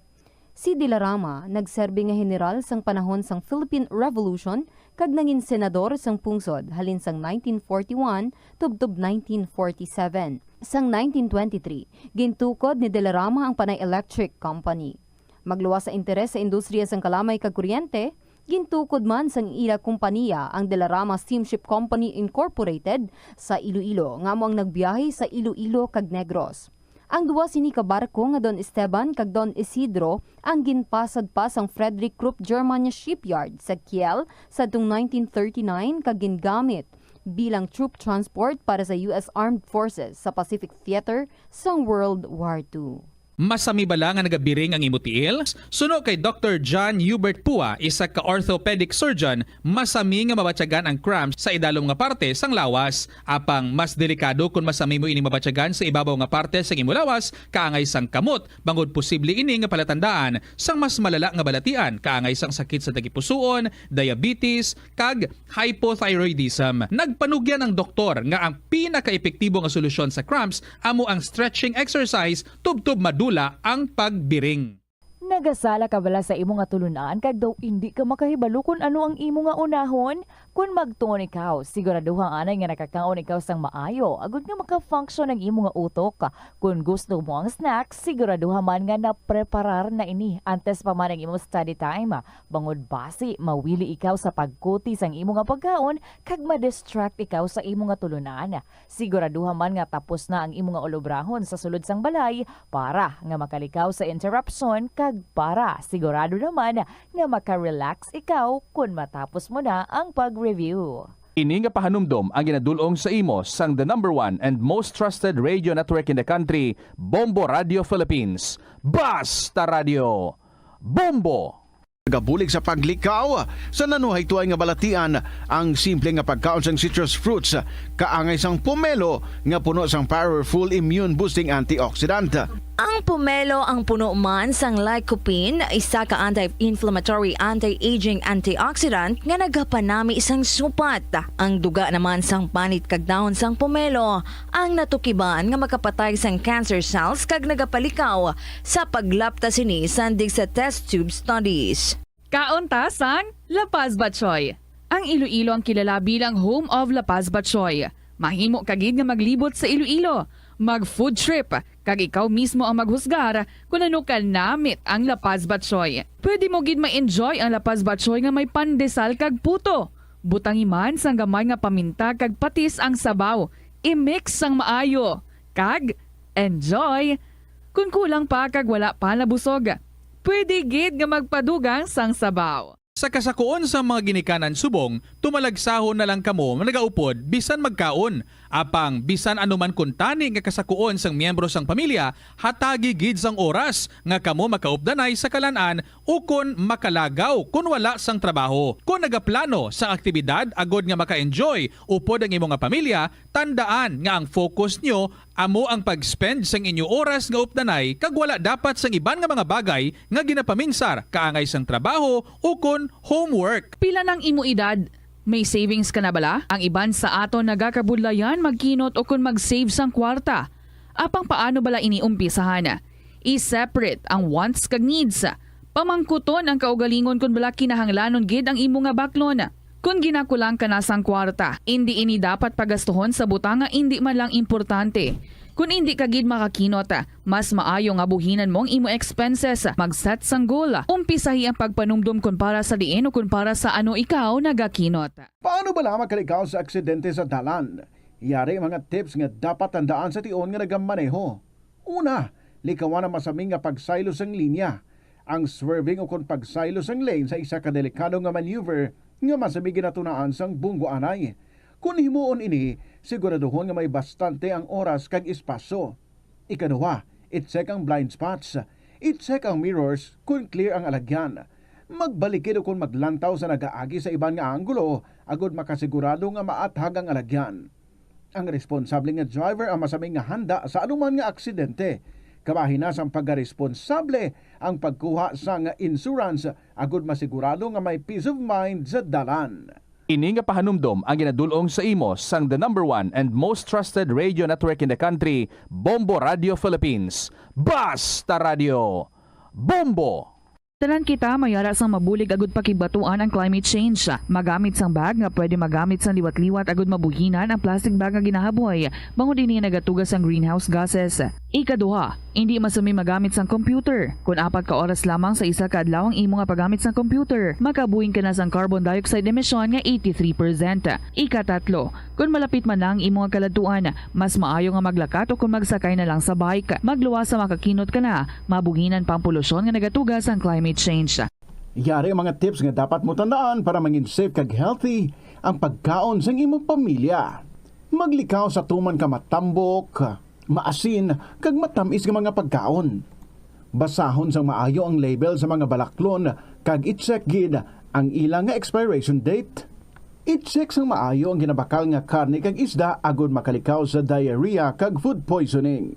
Si de la Rama nagserbi nga general sang panahon sang Philippine Revolution kag nangin senador sang pungsod halin sang 1941 tubtob 1947. Sang 1923, gintukod ni de la Rama ang Panay Electric Company. Magluwas sa interes sa industriya sang kalamay kag kuryente, gintukod man sang ila kompanya ang De La Rama Steamship Company Incorporated sa Iloilo nga mo ang nagbiyahe sa Iloilo kag Negros. Ang duwa sini ka barko nga Don Esteban kag Don Isidro ang ginpasad pa sang Frederick Krupp Germania Shipyard sa Kiel sadtong 1939 kag gingamit bilang troop transport para sa US Armed Forces sa Pacific Theater sang World War II. Masami bala nga nagabiring ang imo tiil? Suno kay Dr. John Hubert Pua, isa ka orthopedic surgeon, masami nga mabatyagan ang cramps sa idalom nga parte sang lawas. Apang mas delikado kung masami mo ini mabatyagan sa ibabaw nga parte sang imo lawas, kaangay sang kamot, bangod posible ini nga palatandaan sang mas malala nga balatian, kaangay sang sakit sa tagipusoon, diabetes, kag hypothyroidism. Nagpanugyan ang doktor nga ang pinaka-epektibo nga solusyon sa cramps amo ang stretching exercise tubtub madula ang pagbiring. Nagasala ka bala sa imo nga tulunan kag daw hindi ka makahibalo kung ano ang imo nga unahon? Kung magtuon ikaw, siguraduhang anay nga nakakaon ikaw sang maayo, agud nga maka-function ang imo nga utok. Kung gusto mo ang snacks, siguraduhan man nga na-preparar na ini antes pa man ang imo study time. Bangod basi, mawili ikaw sa pagkuti sang imo nga pagkaon kag ma-distract ikaw sa imo nga tulunan. Siguraduhan man nga tapos na ang imo nga olobrahon sa sulod sang balay para nga makalikaw sa interruption kag para sigurado naman nga maka-relax ikaw kung matapos mo na ang pag-review. Ini nga pahanumdom ang ginadulong sa imo sang the #1 and most trusted radio network in the country, Bombo Radio Philippines. Basta Radio! Bombo! Gabulig sa paglikaw sa nanuhay tuay nga balatian ang simple nga pagkaon sang citrus fruits kaangay sang pomelo nga puno sang powerful immune boosting antioxidant. Ang pomelo ang puno man sang lycopene, isa ka anti-inflammatory, anti-aging antioxidant nga nagapanami isang supat. Ang duga naman sang panit kag dahon sang pomelo ang natukiban nga makapatay sang cancer cells kag nagapalikaw sa paglapta sini sandig sa test tube studies. Kaunta sang La Paz Batchoy. Ang Iloilo ang kilala bilang home of La Paz Batchoy. Mahimo kagid nga maglibot sa Iloilo, mag-food trip, kag ikaw mismo ang maghusgar kung ano ka namit ang La Paz Batchoy. Pwede mo gid ma-enjoy ang La Paz Batchoy nga may pandesal kag puto. Butangi man sang gamay nga paminta kag patis ang sabaw. I-mix sang maayo. Kag enjoy. Kung kulang pa kag wala pa nabusog, pwede gid nga magpadugang sang sabaw. Sa kasakuon sa mga ginikanan subong, tumalagsahon na lang kamo nagaupod bisan magkaon. Apang bisan anuman kuntani nga kasakuon sang miyembro sang pamilya, hatagi gid sang oras nga kamo makaupdanay sa kalan-an o kon makalagaw kung wala sang trabaho. Kung nagaplano sa aktibidad agod nga maka-enjoy upod ang imo nga pamilya, tandaan nga ang focus nyo amo ang pag-spend sang inyo oras nga updanay kag wala dapat sang iban nga mga bagay nga ginapaminsar kaangay sang trabaho o kon homework. Pila ng imo edad? May savings ka na bala? Ang iban sa aton nagakabudlayan magkinot o kung mag-save sang kwarta. Apang paano bala iniumpisahan? I-separate ang wants kag needs. Pamangkuton ang kaugalingon kung bala kinahanglanon gid ang imo nga baklon. Kung ginakulang ka na sang kwarta, hindi ini dapat pagastuhon sa butang nga hindi man lang importante. Kung hindi ka gid makakinot, mas maayo nga buhinan mong imo expenses. Mag-set sang goal. Umpisahi ang pagpanumdum kung para sa diin o kung para sa ano ikaw nagakinot. Paano ba lamang kalikaw sa aksidente sa dalan? Yari mga tips nga dapat tandaan sa tion nga nagamaneho. Una, likawan ang masaming nga pagsaylo sang linya. Ang swerving o kung pagsaylo sang lane sa isa ka delikado nga maneuver nga masami ginatunaan sang bunggo anay. Kung himuon ini, siguraduhon nga may bastante ang oras kag espasyo. Ikaduha, i-check ang blind spots. I-check ang mirrors kung clear ang alagyan. Magbalikid o kung maglantaw sa nagaagi sa iban nga anggulo, agod makasigurado nga maathag ang alagyan. Ang responsable nga driver ang masaming nga handa sa anuman nga aksidente. Kabahin na sang pagkaresponsable ang pagkuha sa nga insurance, agod masigurado nga may peace of mind sa dalan. Ini nga pahanumdom ang ginadulong sa imo sang the #1 and most trusted radio network in the country, Bombo Radio Philippines. Basta Radio! Bombo! Tanan kita mayara sang mabulig agud pakibatuan ang climate change. Magamit sang bag nga pwede magamit sang liwat-liwat agud mabuhinan ang plastic bag nga ginahaboy. Bangod ini nagatugas ang greenhouse gases. Ikaduha, hindi masumi magamit sang computer. Kung 4 ka oras lamang sa isa ka adlaw ang imo nga paggamit sang computer, makabuhing ka na sang carbon dioxide emission nga 83%. Ikatatlo, kung malapit man lang imo nga kaladuan, mas maayo nga maglakat o kung magsakay na lang sa bike. Magluwas sa makakinot ka na, mabuhinan pang polusyon nga nagatugas ang climate change. Yari ang mga tips nga dapat mo tandaan para mangin safe kag healthy ang pagkaon sa imong pamilya. Maglikaw sa tuman ka matambok, maasin, kag matamis nga mga pagkaon. basahon sang maayo ang label sa mga balaklon kag i-check gid ang ilang nga expiration date. I-check sang maayo ang ginabakal nga karne kag isda agud makalikaw sa diarrhea kag food poisoning.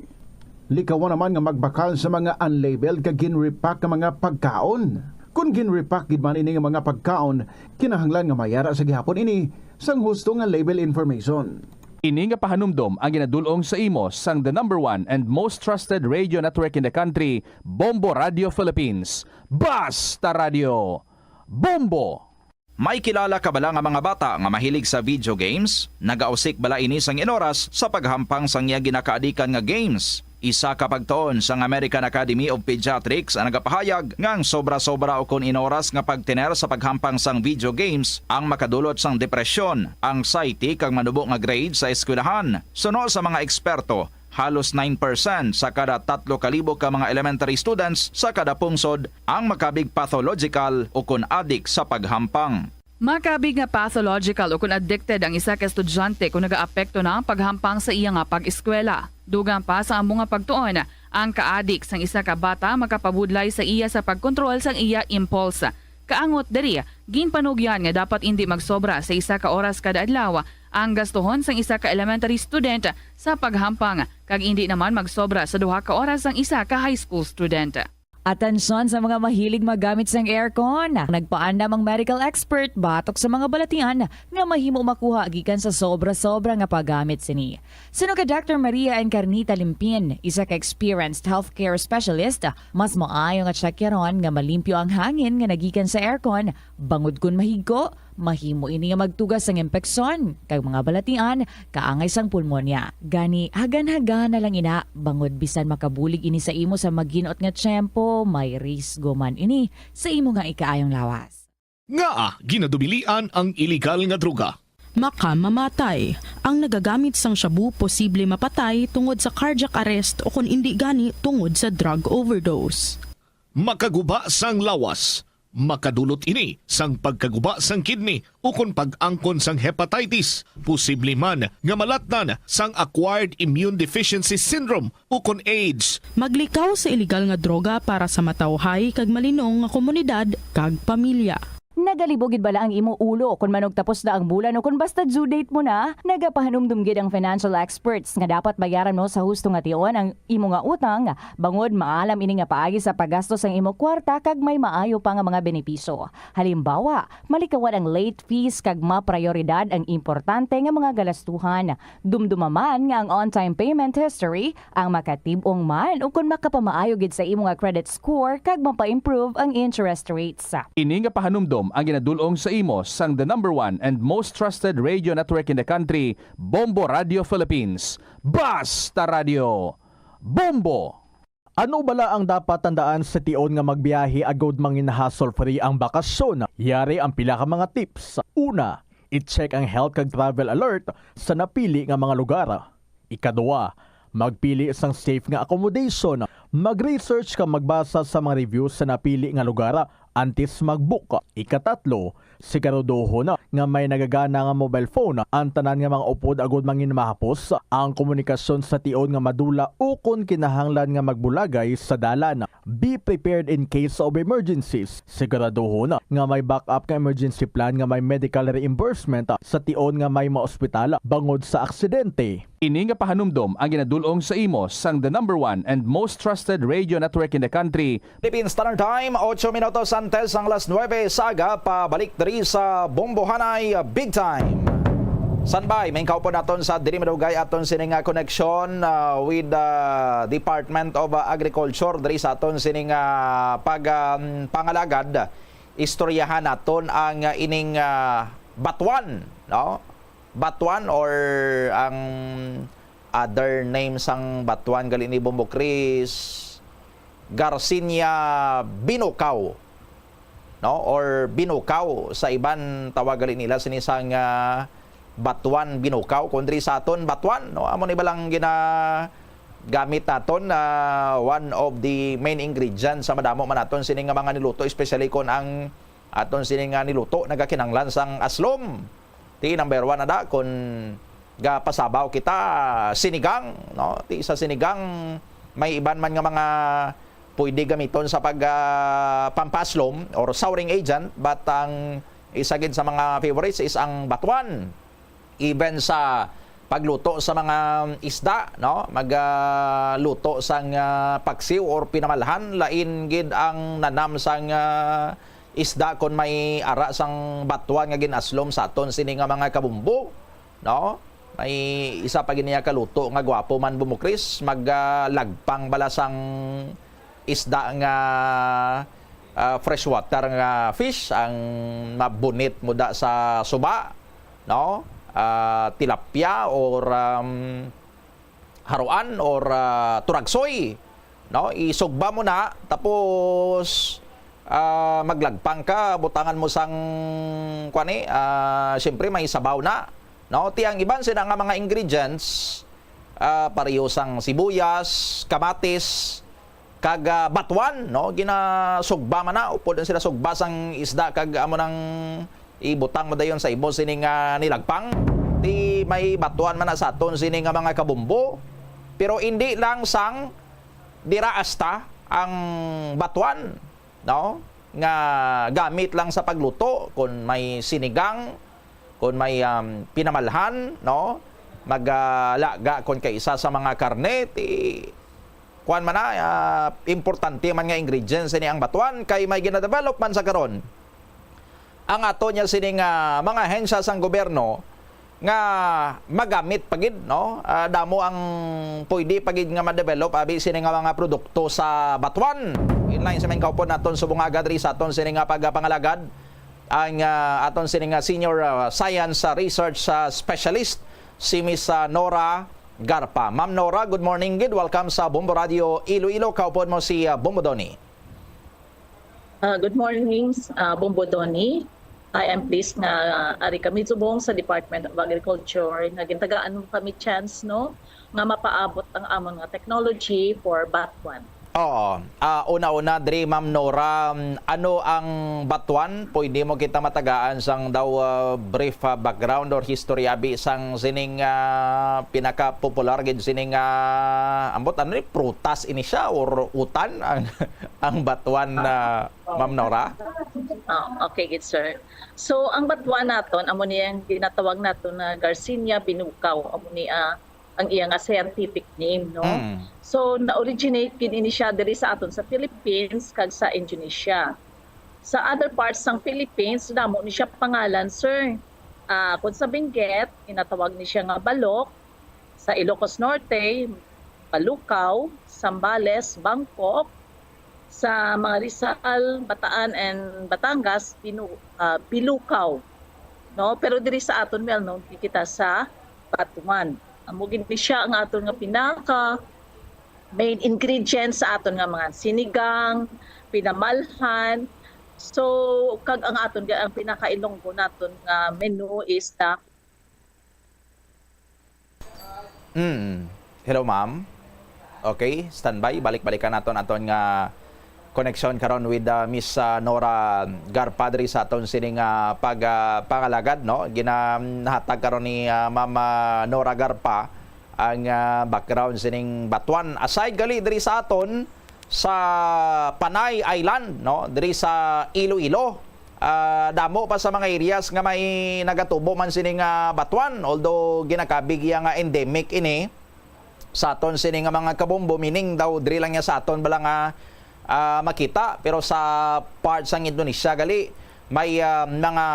Likawan naman nga magbakal sa mga unlabeled kag ginrepack nga mga pagkaon. Kung ginrepack gid man ini nga mga pagkaon, kinahanglan nga mayara sa gihapon ini sang husto nga label information. Ini nga pahanumdom ang ginadulong sa imo sang the #1 and most trusted radio network in the country, Bombo Radio Philippines. Basta Radio! Bombo! May kilala ka bala nga mga bata nga mahilig sa video games? Nagausik bala ini sang inoras sa paghampang sang iya ginakaadikan nga games? Isa ka pagtuon sang American Academy of Pediatrics ang nagapahayag ngang sobra-sobra o kun inoras nga pagtiner sa paghampang sang video games ang makadulot sang depresyon, anxiety kag manubo nga grade sa eskwelahan. Suno sa mga eksperto, halos 9% sa kada 3,000 ka mga elementary students sa kada pungsod ang makabig pathological o kun addict sa paghampang. Makabig nga pathological o kung addicted ang isa ka estudyante kung nagaapekto na ang paghampang sa iya nga pag-eskwela. Dugang pa sa among nga pagtuon, ang ka-addict sang isa ka bata makapabudlay sa iya sa pagkontrol sang iya impulse. Kaangot diri, ginpanugyan nga dapat hindi magsobra sa isa ka oras kada adlaw ang gastuhon sang isa ka elementary student sa paghampang kag hindi naman magsobra sa 2 ka oras ang isa ka high school student. Atensyon sa mga mahilig magamit sang aircon. Nagpaandam ang medical expert batok sa mga balatian nga mahimo makuha gikan sa sobra-sobra nga paggamit sini. Suno ka Dr. Maria Encarnita Limpin, isa ka experienced healthcare specialist, mas maayo nga tsakyaron nga malimpyo ang hangin nga nagikan sa aircon bangod kun mahigko. Mahimo ini nga magtugas sang impeksyon kag mga balatian kaangay sang pulmonya. Gani hagan-hagan na lang ina bangod bisan makabulig ini sa imo sa magginot nga tiyempo, may risgo man ini sa imo nga ikaayong lawas. Nga ginadubilian ang illegal nga droga. Makamamatay. Ang nagagamit sang shabu posible mapatay tungod sa cardiac arrest o kung hindi gani tungod sa drug overdose. Makaguba sang lawas. Makadulot ini sang pagkaguba sang kidney o kung pag-angkon sang hepatitis, posible man nga malatnan sang acquired immune deficiency syndrome o kung AIDS. Maglikaw sa illegal nga droga para sa matawhay kag malinong nga komunidad kag pamilya. Nagalibogid bala ang imo ulo kung manog tapos na ang bulan o kung basta due date mo na, nagapahanumdumgid ang financial experts nga dapat bayaran mo sa husto nga tion ang imo nga utang bangod maalam ini nga paagi sa paggastos ang imo kwarta kag may maayo pa nga mga benepisyo. Halimbawa, malikawan ang late fees kag maprioridad ang importante nga mga galastuhan. Dumdumaman nga ang on-time payment history ang makatibong man o kung makapamaayo gid sa imo nga credit score kag mapa-improve ang interest rates. Ini nga pahanumdom ang ginadulong sa imo sang the #1 and most trusted radio network in the country, Bombo Radio Philippines. Basta Radio! Bombo! Ano bala ang dapat tandaan sa tion nga magbiyahe agod mangin hassle-free ang bakasyon? Yari ang pila ka mga tips. Una, i-check ang health kag travel alert sa napili nga mga lugar. Ikadua, magpili isang safe nga accommodation. Mag-research ka magbasa sa mga reviews sa napili nga lugar antes mag-book. Ikatatlo, siguraduhon nga may nagagana nga mobile phone ang tanan nga mga upod agud mangin mahapos ang komunikasyon sa tion nga madula o kun kinahanglan nga magbulagay sa dalan. Be prepared in case of emergencies. Siguraduhon nga may backup nga emergency plan nga may medical reimbursement sa tion nga may maospital bangod sa aksidente. Ini nga pahanumdom ang ginadulong sa imo sang the #1 and most trusted radio network in the country. Philippine Standard Time, 8 minutos antes ang las 9 saga pabalik diri sa Bombohanay Big Time. Sanbay, may kaupo naton sa diri madugay aton sining connection with the Department of Agriculture diri sa aton sining pangalagad. Istoryahan naton ang ining batuan, no? Batuan or ang other name sang batuan gali ni Bombo Chris, Garcinia Binukaw, no, or Binukaw sa iban tawagali nila sinisang batuan Binukaw kundri sa aton batuan, no, amo ni balang gamit naton one of the main ingredients sa madamo man aton sining nga mga niluto, especially kon ang aton sining nga niluto nagakinanglan sang aslom. Ti number 1 ada kun gapasabaw kita sinigang, no, ti sa sinigang may iban man nga mga pwede gamiton sa pampaslom or souring agent, but ang isa gid sa mga favorites is ang batuan. Even sa pagluto sa mga isda, no, magluto sang paksiw or pinamalhan, lain gid ang nanam sang isda kon may ara sang batuan nga ginaslom sa aton sini nga mga kabumbo, no. May isa pa giniya kaluto nga gwapo man bumukris, maglagpang balasang isda nga freshwater nga fish ang mabunit mo da sa suba, no. Tilapia or haruan or turagsoy, no, isugba mo na tapos maglagpang ka, butangan mo sang kuani, syempre may sabaw na, no. Tiyang iban sila nga mga ingredients, pareho sang sibuyas, kamatis, kag batuan, no, ginasugba man na upod sila sugba sang isda kag amo nang ibutang mo dayon sa ibo sining nilagpang. Di may batuan man na sa aton sining nga mga kabumbo, pero hindi lang sang dira asta ang batuan, no, nga gamit lang sa pagluto. Kung may sinigang, kung may pinamalhan, no, maglaga kung kaisa sa mga karne, kuan man na, importante man nga ingredients ni ang batuan kay may gina-develop man sa karon ang ato niya sining mga hensya sang gobyerno nga magamit pagid, no. Damo ang pwede pagid nga ma-develop abi sining nga mga produkto sa batuan. Inline sa main kaupon naton subong agad ri sa aton sining nga pagpangalagad ang aton sining nga senior science research specialist si Miss Nora Garpa. Ma'am Nora, good morning gid. Welcome sa Bombo Radio Iloilo. Kaupon mo si Bombo Doni. Good morning, Bombo Doni. I am pleased na ari kami subong sa Department of Agriculture nga gintagaan mo kami chance, no, nga mapaabot ang amon nga technology for batuan. Oo. Una-una diri Ma'am Nora, ano ang batuan? Pwede mo kita matagaan sang daw brief background or history abi sang sining pinaka-popular gid sining ambot ano ni prutas ini siya or utan ang batuan Ma'am Nora? Okay, good sir. So ang batuan naton amo niya ang ginatawag naton na Garcinia binukaw, amo niya ang iya nga scientific name, no. So na-originate gid ini siya diri sa aton sa Philippines kag sa Indonesia. Sa other parts ng Philippines damo ni siya pangalan, sir. Kung sa Benguet inatawag ni siya nga balok, sa Ilocos Norte balukaw, Zambales bangkok, sa mga Rizal, Bataan and Batangas bilukaw, no. Pero diri sa aton well known kita sa batuan. Amo gid siya ang aton nga pinaka main ingredients sa aton nga mga sinigang, pinamalhan. So kag ang aton ang pinaka-ilonggo naton nga menu is the Hello ma'am. Okay, standby. Balik-balikan naton nga connection karon with Miss Nora Garpadri sa aton sining pangalagad, no. Ginahatag karon ni Ma'am Nora Garpa ang background sining batuan. Aside gali diri sa aton sa Panay Island, no, diri sa Iloilo, damo pa sa mga areas nga may nagatubo man sining batuan, although ginakabig nga endemic ini sa aton sining mga kabombo, meaning daw diri lang niya sa aton bala nga makita, pero sa parts ng Indonesia gali may mga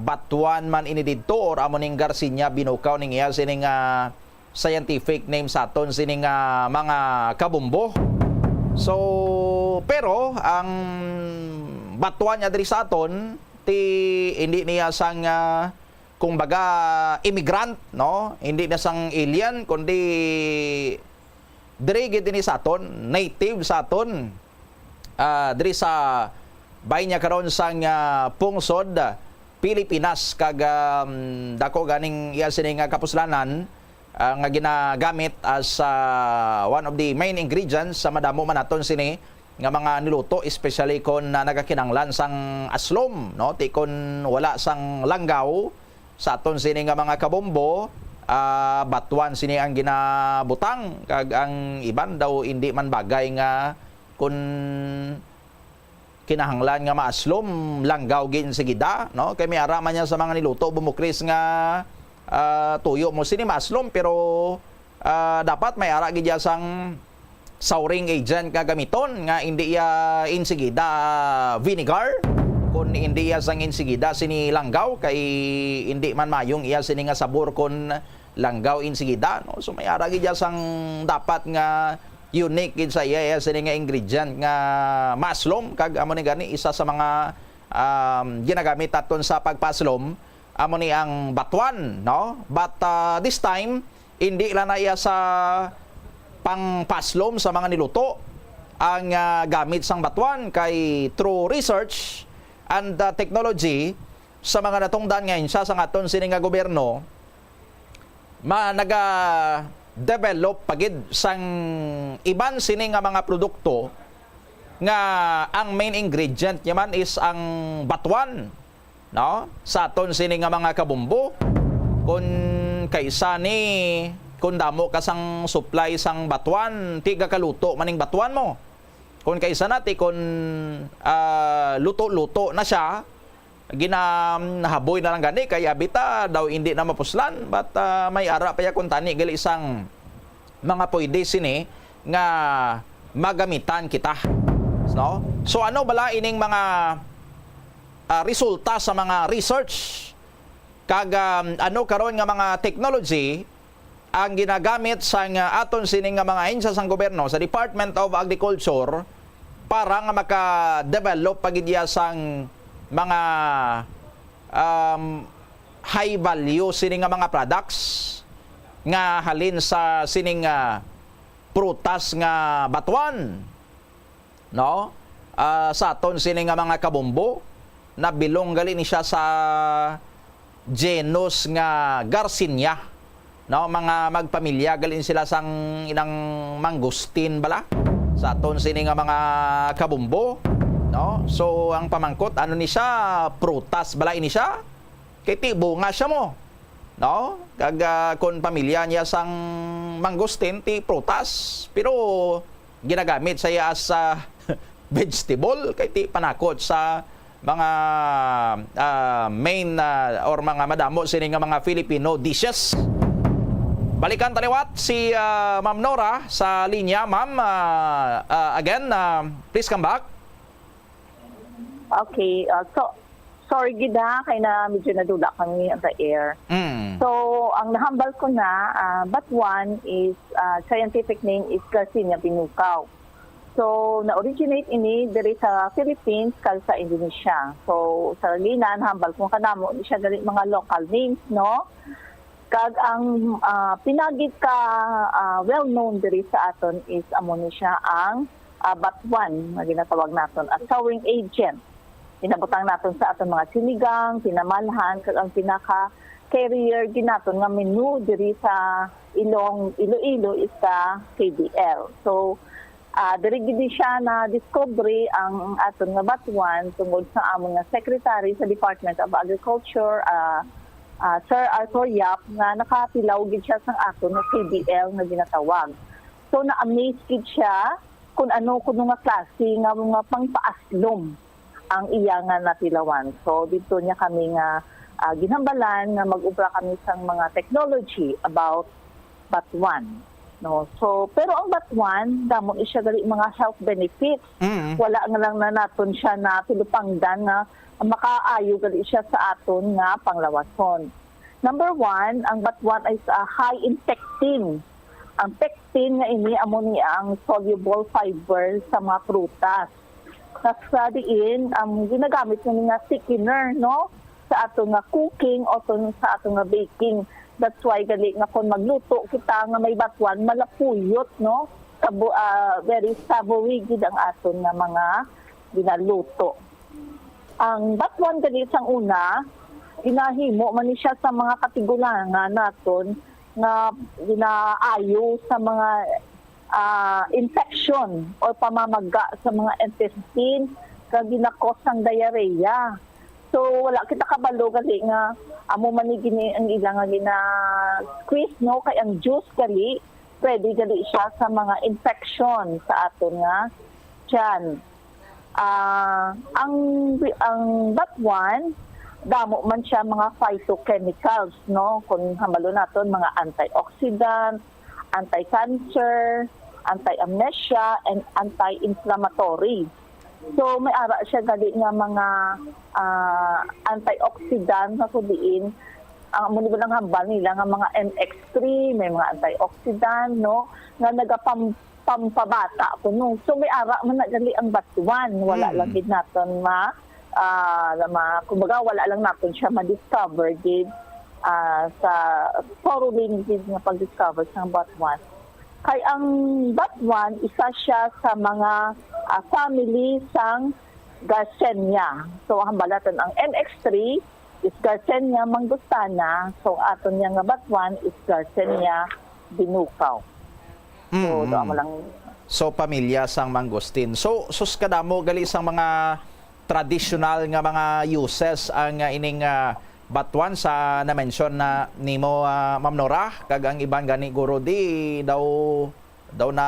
batuan man ini didto or amo ning Garcinia binukaw ning iya sining scientific name sa aton sining mga kabumbo. So pero ang batuan niya diri sa aton hindi niya sang kumbaga immigrant, no, hindi na sang alien kundi diri gid ini sa aton, native sa aton. Diri sa bay niya karon sang pungsod Pilipinas kag dako ganing iya sining kapuslanan nga ginagamit as one of the main ingredients sa madamo man naton sini nga mga niluto, especially kon nagakinanglan sang aslom, no, ti kon wala sang langgaw sa aton sini nga mga kabombo, batuan sini ang ginabutang kag ang iban daw hindi man bagay nga kun kinahanglan nga maaslom langgaw gin sigida, no? Kay may ara man niya sa mga niluto bumukris nga tuyo mo sini maaslom, pero dapat may ara gid sang souring agent gagamiton nga hindi ya insigida vinegar, kun hindi ya sang insigida sini langgaw, kay hindi man mayong iya sini nga sabor kun langgaw insigida, no? So may ara gid sang dapat nga unique gid sa iya sini nga ingredient nga maslom, kag amo ni gani isa sa mga ginagamit aton sa pagpaslom amo ni ang batuan, no? But this time hindi lang na iya sa pangpaslom sa mga niluto ang gamit sang batuan, kay through research and technology sa mga natungdan ngayon sa aton sini nga gobyerno naga-develop pagid sang iban sini nga mga produkto nga ang main ingredient niya man is ang batuan, no? Sa aton sini nga mga kabumbo, kun kaysa ni kung damo ka sang supply sang batuan, tiga kaluto maning batuan mo. Kung kaysa nati kung luto-luto na siya, ginahaboy na lang gani, kaya bita daw hindi na mapuslan, but may ara pa ya kung tani gali isang mga pwede sini nga magamitan kita, no? So ano bala ining mga resulta sa mga research kag ano karon nga mga technology ang ginagamit sa aton sining nga mga ahensya sang gobyerno sa Department of Agriculture para nga maka-develop pagidya sang mga high value sining nga mga products nga halin sa sining prutas nga batuan, no? Sa aton sining nga mga kabumbo na bilong gali ni siya sa genus nga Garcinia, no? Mga magpamilya galin sila sang inang mangustin bala sa aton sini nga mga kabumbo, no? So ang pamangkot ano ni siya, prutas bala ini siya, kay ti bunga siya mo, no? Kag kon pamilya niya sang mangustin ti prutas, pero ginagamit sa iya as vegetable, kay ti panakot sa mga main or mga madamo sini nga mga Filipino dishes. Balikan taliwat si Ma'am Nora sa linya. Ma'am, again, please come back. Okay, so sorry gida kay na medyo nadula kami on the air. So ang nahambal ko na batuan is scientific name is Garcinia binukaw. So na-originate ini diri sa Philippines kal sa Indonesia. So sa linan hambal kung kanamo di siya dali mga local names, no? Kag ang pinagid ka well known diri sa aton is amo ni siya ang batuan nga ginatawag naton as souring agent. Pinabutang naton sa aton mga sinigang, pinamalhan, kag ang pinaka carrier ginaton nga menu diri sa Iloilo is sa KBL. So diri gid siya na discovery ang aton nga batuan tungod sa among nga secretary sa Department of Agriculture, Sir Arthur Yap, nga nakapilaw gid siya sang aton nga KBL nga ginatawag. So na-amaze gid siya kung ano nga klase nga mga pangpaaslom ang iya nga napilawan. So dito niya kami nga ginhambalan nga mag-ubra kami sang mga technology about batuan. No, so pero ang batuan damo siya gali mga health benefits. Wala nga lang na naton siya na pilupangdan nga makaayo gali siya sa aton nga panglawason. Number 1, ang batuan is high in pectin. Ang pectin nga ini amo ni ang soluble fiber sa mga prutas. Sa diin ginagamit nga thickener, no, sa aton nga cooking o sa aton nga baking. That's why gali nga kung magluto kita nga may batuan malapuyot, no? Very savory gid ang aton nga mga ginaluto. Ang batuan gali sang una ginahimo man ni siya sa mga katigulangan naton nga ginaayo sa mga infection o pamamaga sa mga intestine kag ginakos ang diarrhea. So wala kita kabalo gali nga amo man ni gini ang ilang nga gina-squeeze, no, kay ang juice gali pwede gali siya sa mga infection sa aton nga dyan. Ang batuan, damo man siya mga phytochemicals, no? Kung hamalo naton mga antioxidant, anti-cancer, anti-amnesia, and anti-inflammatory. So may ara siya gali nga mga antioxidant na kudiin ang muni ba lang hambal nila nga mga NX3, may mga antioxidant, no? Nga nagapampabata kuno. So may ara man na gali ang batuan, wala lang gid naton kumbaga wala lang natin siya ma-discover gid sa thoroughly gid nga pag-discover sa batuan. Kay ang batuan isa siya sa mga family sang Garcinia. So ang balatan ang NX3 is Garcinia mangustana. So aton niya nga batuan is Garcinia binukaw. So do mo lang. So pamilya sang mangustin. So sus kadamo gali sang mga traditional nga mga uses ang ining batuan sa na-mention na nimo Ma'am Nora, kag ang iban gani guro di daw na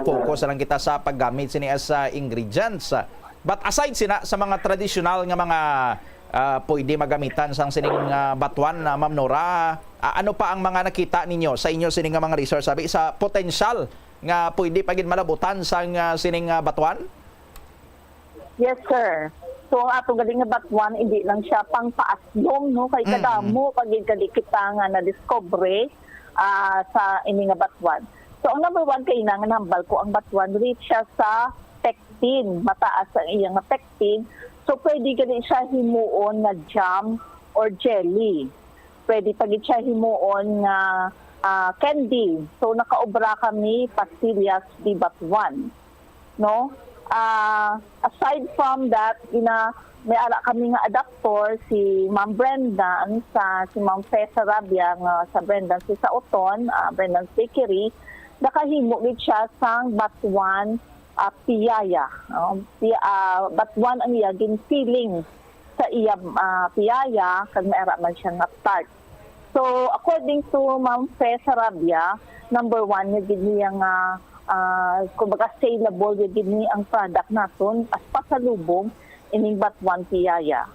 focus lang kita sa paggamit sini as ingredients. But aside sina sa mga traditional nga mga pwede magamitan sang sining batuan na Ma'am Nora, ano pa ang mga nakita ninyo sa inyo sining mga research sabi sa potential nga pwede pagid malabutan sang sining batuan? Yes, sir. So, ang atong galing nga batuan, hindi lang siya pang paaslong, no? Kay kadamo, pagig kita nga na-discover sa ini nga batuan. So, ang number one, kailangan hambal ko ang batuan, rich siya sa pectin. Mataas ang iyang pectin. So, pwede gali siya himuon na jam or jelly. Pwede pagid siya himuon nga candy. So, nakaobra kami pastillas di batuan. No? Aside from that, may ala kami nga adaptor si Ma'am Brendan si Ma'am Fe Sarabia nga sa Brendan si sa Oton, Brendan Bakery, nakahimo gid siya sang batuan piyaya. Batuan ang iya ginfiling sa iya piyaya kag may ara man siya nga tart. So according to Ma'am Fe Sarabia, number one gid niya nga kumbaga saleable with ni ang product naton as pasalubong ining batuan piyaya.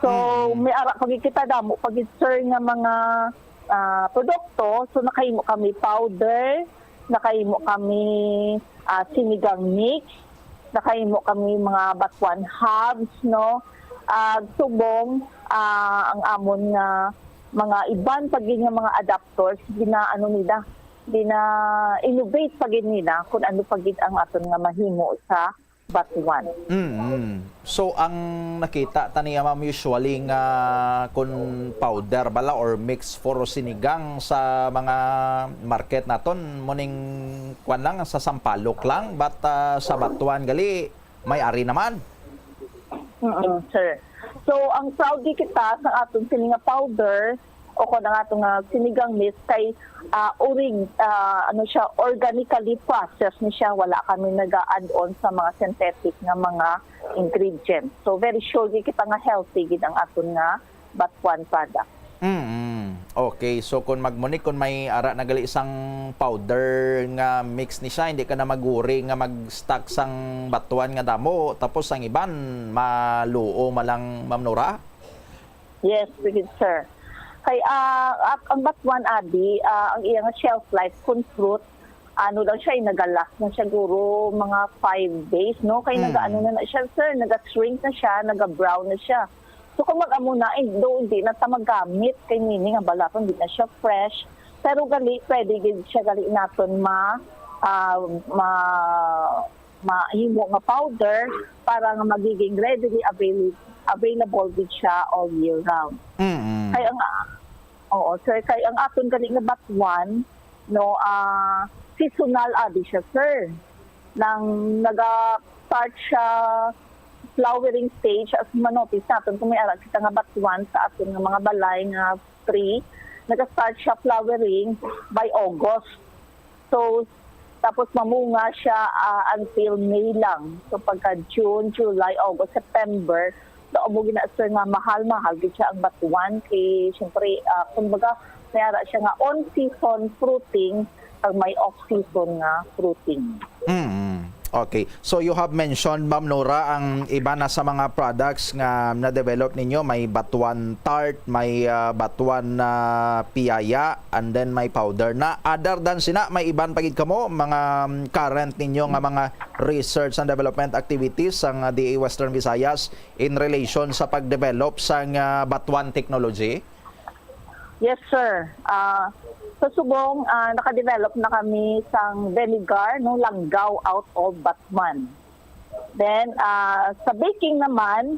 So may ara pagkita damo pagit sir nga mga produkto, so nakahimo kami powder, nakahimo kami sinigang mix, nakahimo kami mga batuan hubs, no? Subong ang amon nga mga iban pagid nga mga adapters ginaano nila innovate pagid nila kung ano pagid ang aton nga mahimo sa batuan. So ang nakita taniya ma'am usually nga kun powder bala or mix for sinigang sa mga market naton muning kwan lang sa sampalok lang but sa batuan gali may ari naman. Sir. So ang proud kita sa aton sini nga powder o ko na atong sinigang mix kay organically processed ni siya, wala kami nag-add on sa mga synthetic nga mga ingredients. So very sure kita nga healthy gid ang aton nga batuan product. Okay, so kung kung may ara nagali isang powder nga mix ni siya, hindi ka na maguri nga mag-stock sang batuan nga damo tapos ang iban maluo malang Ma'am Nora? Yes, sir. Kay ang batuan abi ang iyang shelf life kun fruit ano daw siya nagalast na siya guro mga 5 days, no? Kay nagaano na siya, sir, naga-shrink na siya, naga-brown na siya. So kung mag-amo na do hindi na ta magamit kay meaning nga balaton hindi na siya fresh, pero gali pwede gid siya gali naton mahimo nga powder para nga magiging readily available gid siya all year round. Kay ang aton gali nga batuan, no, seasonal abi siya, sir. Nang naga-start siya flowering stage as manotice natin kung may ara kita nga batuan sa aton nga mga balay nga tree, naga-start siya flowering by August. So tapos mamunga siya until May lang. So pagka June, July, August, September, daw mo gina-sir nga mahal gid siya ang batuan kay syempre kumbaga mayara siya nga on season fruiting kag may off season nga fruiting. Okay. So you have mentioned, Ma'am Nora, ang iba na sa mga products nga na-develop ninyo, may batuan tart, may batuan na piyaya, and then may powder na. Other than sina, may iban pagid kamo mga current ninyo nga mga research and development activities sang DA Western Visayas in relation sa pagdevelop sang batuan technology? Yes, sir. Sa Subong, nakadevelop na kami sang vinegar, no, langgaw out of Batman. Then, sa baking naman,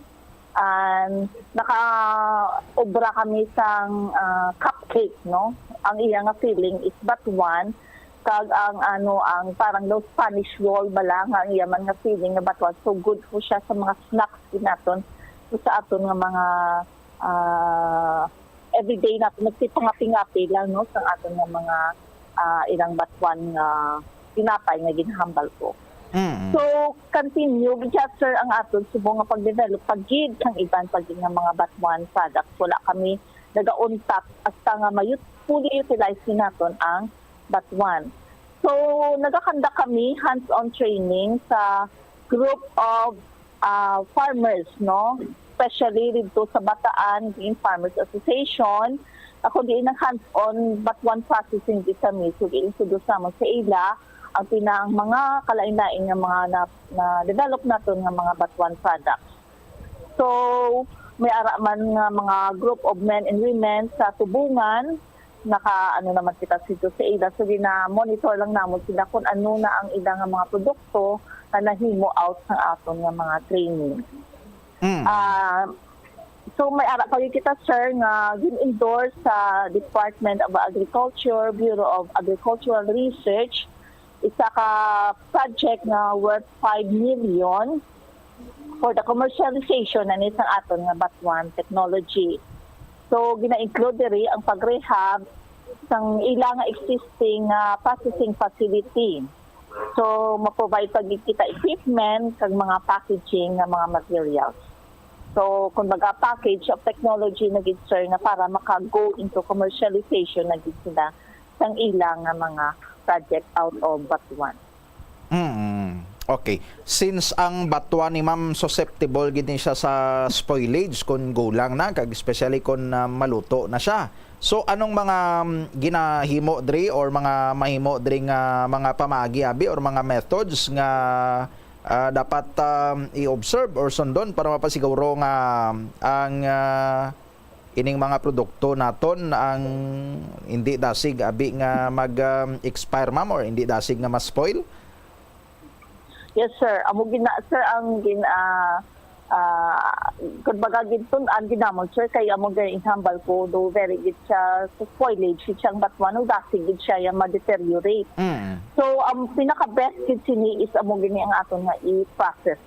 naka-obra kami sang cupcake, no? Ang iyang feeling is Batuan, kag ang parang no Spanish roll bala nga ang iyaman nga feeling nga Batuan. So good po siya sa mga snacks din naton. So sa aton nga mga everyday natin, nagsipangapi-ngapi lang, no, sa aton nga mga ilang Batuan nga tinapay nga ginhambal ko. So, continue, just sir, ang aton subong nga pag-develop, pag-gid ang iban pag-gid nga mga Batuan products. Wala kami nag-untap hasta nga fully utilize din naton ang Batuan. So, nagakanda kami hands-on training sa group of farmers, no? Especially dito sa Bataan Green Farmers Association. Ako din ng hands-on Batuan processing dito kami. So, i-introduce naman sa ila ang pinang mga kalain-lain ng mga na-develop natin ng mga Batuan products. So, may araman nga mga group of men and women sa Tubungan. Naman kita dito sa ila. So, monitor lang naman sila kung ano na ang ilang mga produkto na nahimo out ng aton ng mga training. So may ara pa kita sir nga gin-endorse sa Department of Agriculture, Bureau of Agricultural Research, isa ka project nga worth 5 million for the commercialization ng isang aton nga Batuan technology. So gina-include diri ang pag-rehab sang ilang existing processing facility. So ma-provide pag kita equipment kag mga packaging nga mga materials. So, kung package of technology na gid sir na para maka-go into commercialization na gid sila sang ilang nga mga project out of Batuan. Okay. Since ang Batuan ni Ma'am susceptible gid ni siya sa spoilage kung gulang na, kag especially kung maluto na siya. So, anong mga ginahimo diri or mga mahimo diri nga mga pamagi abi or mga methods nga dapat i-observe or sundon para mapasiguro nga ang ining mga produkto naton ang hindi dasig abi nga mag-expire, ma'am, or hindi dasig nga ma-spoil? Yes sir, amo sir ang kumbaga ginton ang ginamon sir kay amo ginhambal ko do very good siya sa spoilage siyang Batuan o dasig gid siya yung ma-deteriorate. So ang pinaka-best gid sini is amo gini ang aton nga i-process,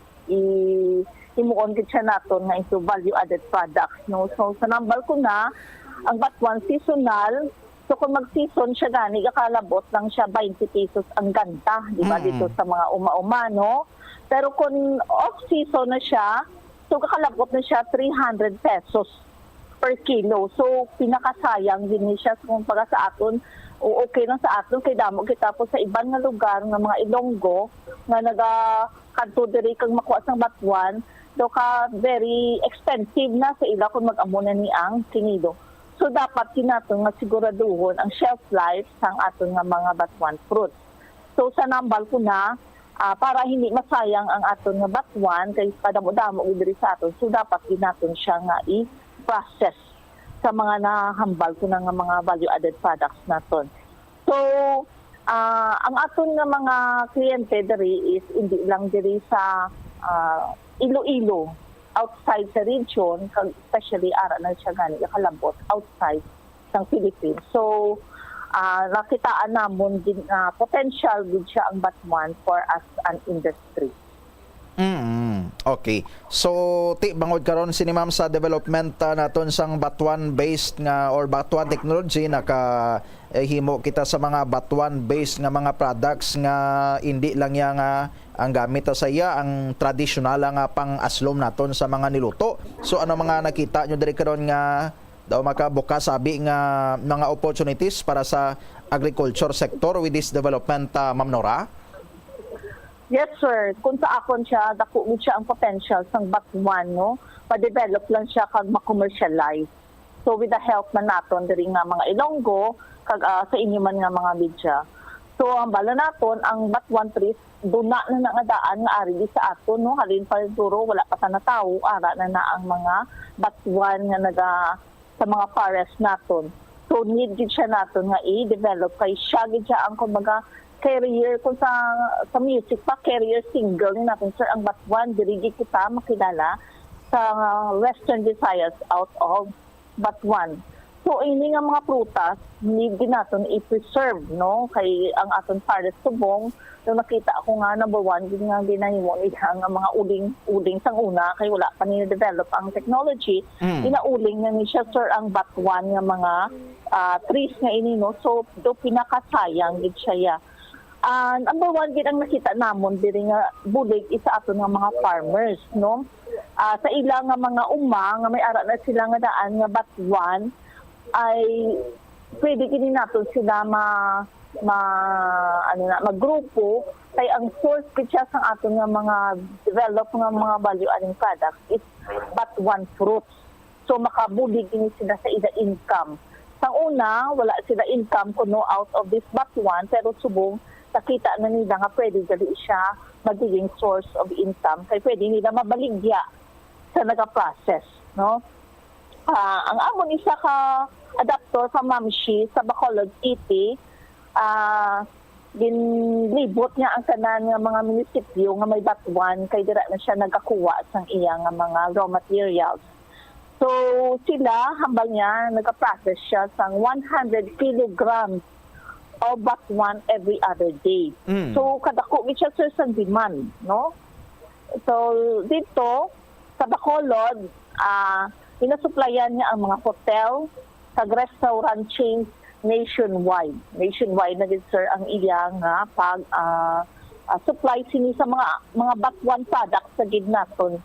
imuon gid siya naton nga into value-added products, no. So sa nambal ko na ang Batuan seasonal. So kung mag-season siya gani, kakalabot lang siya 20 pesos ang ganda, di ba, dito sa mga uma-uma, no? Pero kung off-season na siya, so kakalabot na siya 300 pesos per kilo. So pinakasayang din siya kung para sa aton, o okay lang sa aton, kay damo kita po sa ibang nga lugar, ng mga Ilonggo, nga nag-kanto diri kang makuha sang Batuan, do ka very expensive na sa ila kung mag-amuna ni ang kinido. So dapat kinaton nga siguraduhon ang shelf life sang aton nga mga Batuan fruits. So sa nambal ko na para hindi masayang ang aton nga Batuan kay kadamo-damo diri sa aton. So dapat kinaton siya nga i-process sa mga nahambal ko na nga mga value-added products naton. So ang aton nga mga kliyente diri is hindi lang diri sa Iloilo, outside sa region, especially ara na siya gani kalambot outside ng Philippines. So nakitaan namon din potential din siya ang Batuan for as an industry. Okay. So bangod karon sini ma'am sa development naton sang Batuan based nga or Batuan technology naka himo kita sa mga Batuan based nga mga products nga hindi lang ya nga ang gamit sa iya ang traditional nga pang-aslom naton sa mga niluto. So ano mga nakita nyo diri karon nga daw makabukas sabi nga mga opportunities para sa agriculture sector with this development, Ma'am Nora? Yes, sir. Kung sa akon siya, dako gid siya ang potential sang batuan, no? Pa-develop lang siya kag ma-commercialize. So with the help man naton diri nga mga Ilonggo kag sa inyo man nga mga media. So ang bala naton ang batuan trees duna na nga daan nga ari di sa aton, no? Halin pa siguro wala pa ta na tawo ara na ang mga batuan nga naga sa mga forest naton. So need gid siya naton nga i-develop kay siya gid siya ang kumbaga career kung sa music pa, career single ni natin, sir, ang Batuan, dirigi kita makilala sa Western Visayas out of Batuan. So, ini nga mga prutas, need din natin i-preserve, no? Kay ang aton forest subong, yung nakita ako nga, number one, din nga ginahimo nila nga mga uling sang una, kay wala pa ni-develop ang technology, inauling nga ni siya, sir, ang Batuan nga mga trees nga ini, no? So, do pinakasayang gid siya. Number one, gid ang nakita namon diri nga bulig isa ato nga mga farmers, no? Sa ilang nga mga nga may ara na sila nga daan nga batuan ay pwede kini naton sila maggrupo kay ang source gid siya sang ato nga mga develop nga mga value adding products is batuan fruits. So makabulig kini sila sa ida income. Sang una, wala sila income kuno out of this batuan pero subong nakita na nila nga pwede dali siya magiging source of income kay pwede nila mabaligya sa nag-process, no? Ang amon isa ka adapter sa Mamshi sa Bacolod City, ginlibot niya ang tanan nga mga munisipyo nga may batuan kay dira na siya nagakuha sang iya nga mga raw materials. So sila hambal niya nag-process siya sang 100 kilograms of batuan every other day. So kadako gid siya sir sa demand, no? So dito sa Bacolod, pinasuplayan niya ang mga hotel, kag restaurant chains nationwide. Nationwide na gid sir ang iya nga pag supply sini sa mga batuan products sa gid naton.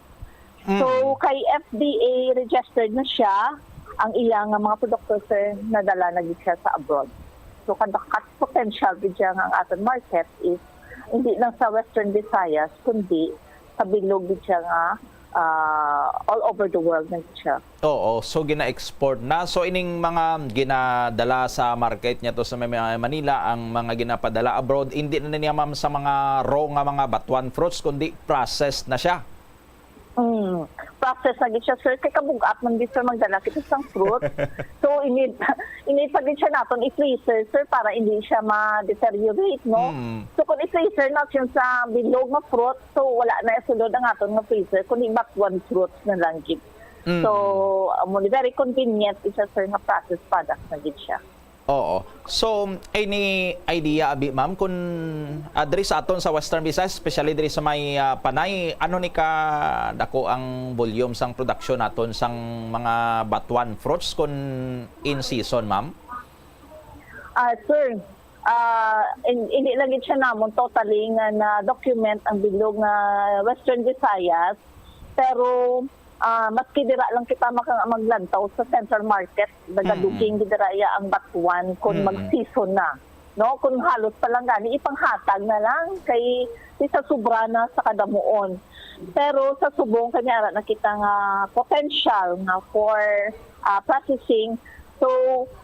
So kay FDA registered na siya ang iya nga mga produkto sir nadala na gid siya sa abroad. So kadakat potential gid siya nga ang aton market is hindi lang sa Western Visayas kundi sa bilog gid siya nga all over the world na siya. Oo, so gina-export na. So ining mga ginadala sa market niya to sa Manila, ang mga ginapadala abroad, hindi na niya ma'am sa mga raw nga mga batuan fruits, kundi processed na siya. Process na gid siya sir kay kabugat man gid sir magdala kita sang fruit. So inid pa gid siya naton i-freezer sir para hindi siya ma-deteriorate, no? So kung i-freezer na siya sa bilog nga fruit, so wala na sulod ang aton nga freezer kundi batuan fruits na lang gid. So very convenient siya sir nga processed product na gid siya. Oo. So, any idea, abi, ma'am, kung address aton sa Western Visayas, especially diri sa may Panay, ano ni ka dako ang volume sang production naton sang mga batuan fruits kung in season, ma'am? Sir, hindi lang siya namon totally nga na document ang bilog nga Western Visayas, pero maski dira lang kita maglantaw sa Central Market, nagaduging dira ang batuan kung mag-season na. No, kung halos pa lang gani ipanghatag na lang kay sa sobra na sa kadamuon. Pero sa subong kanya nakita nga potential nga for processing. So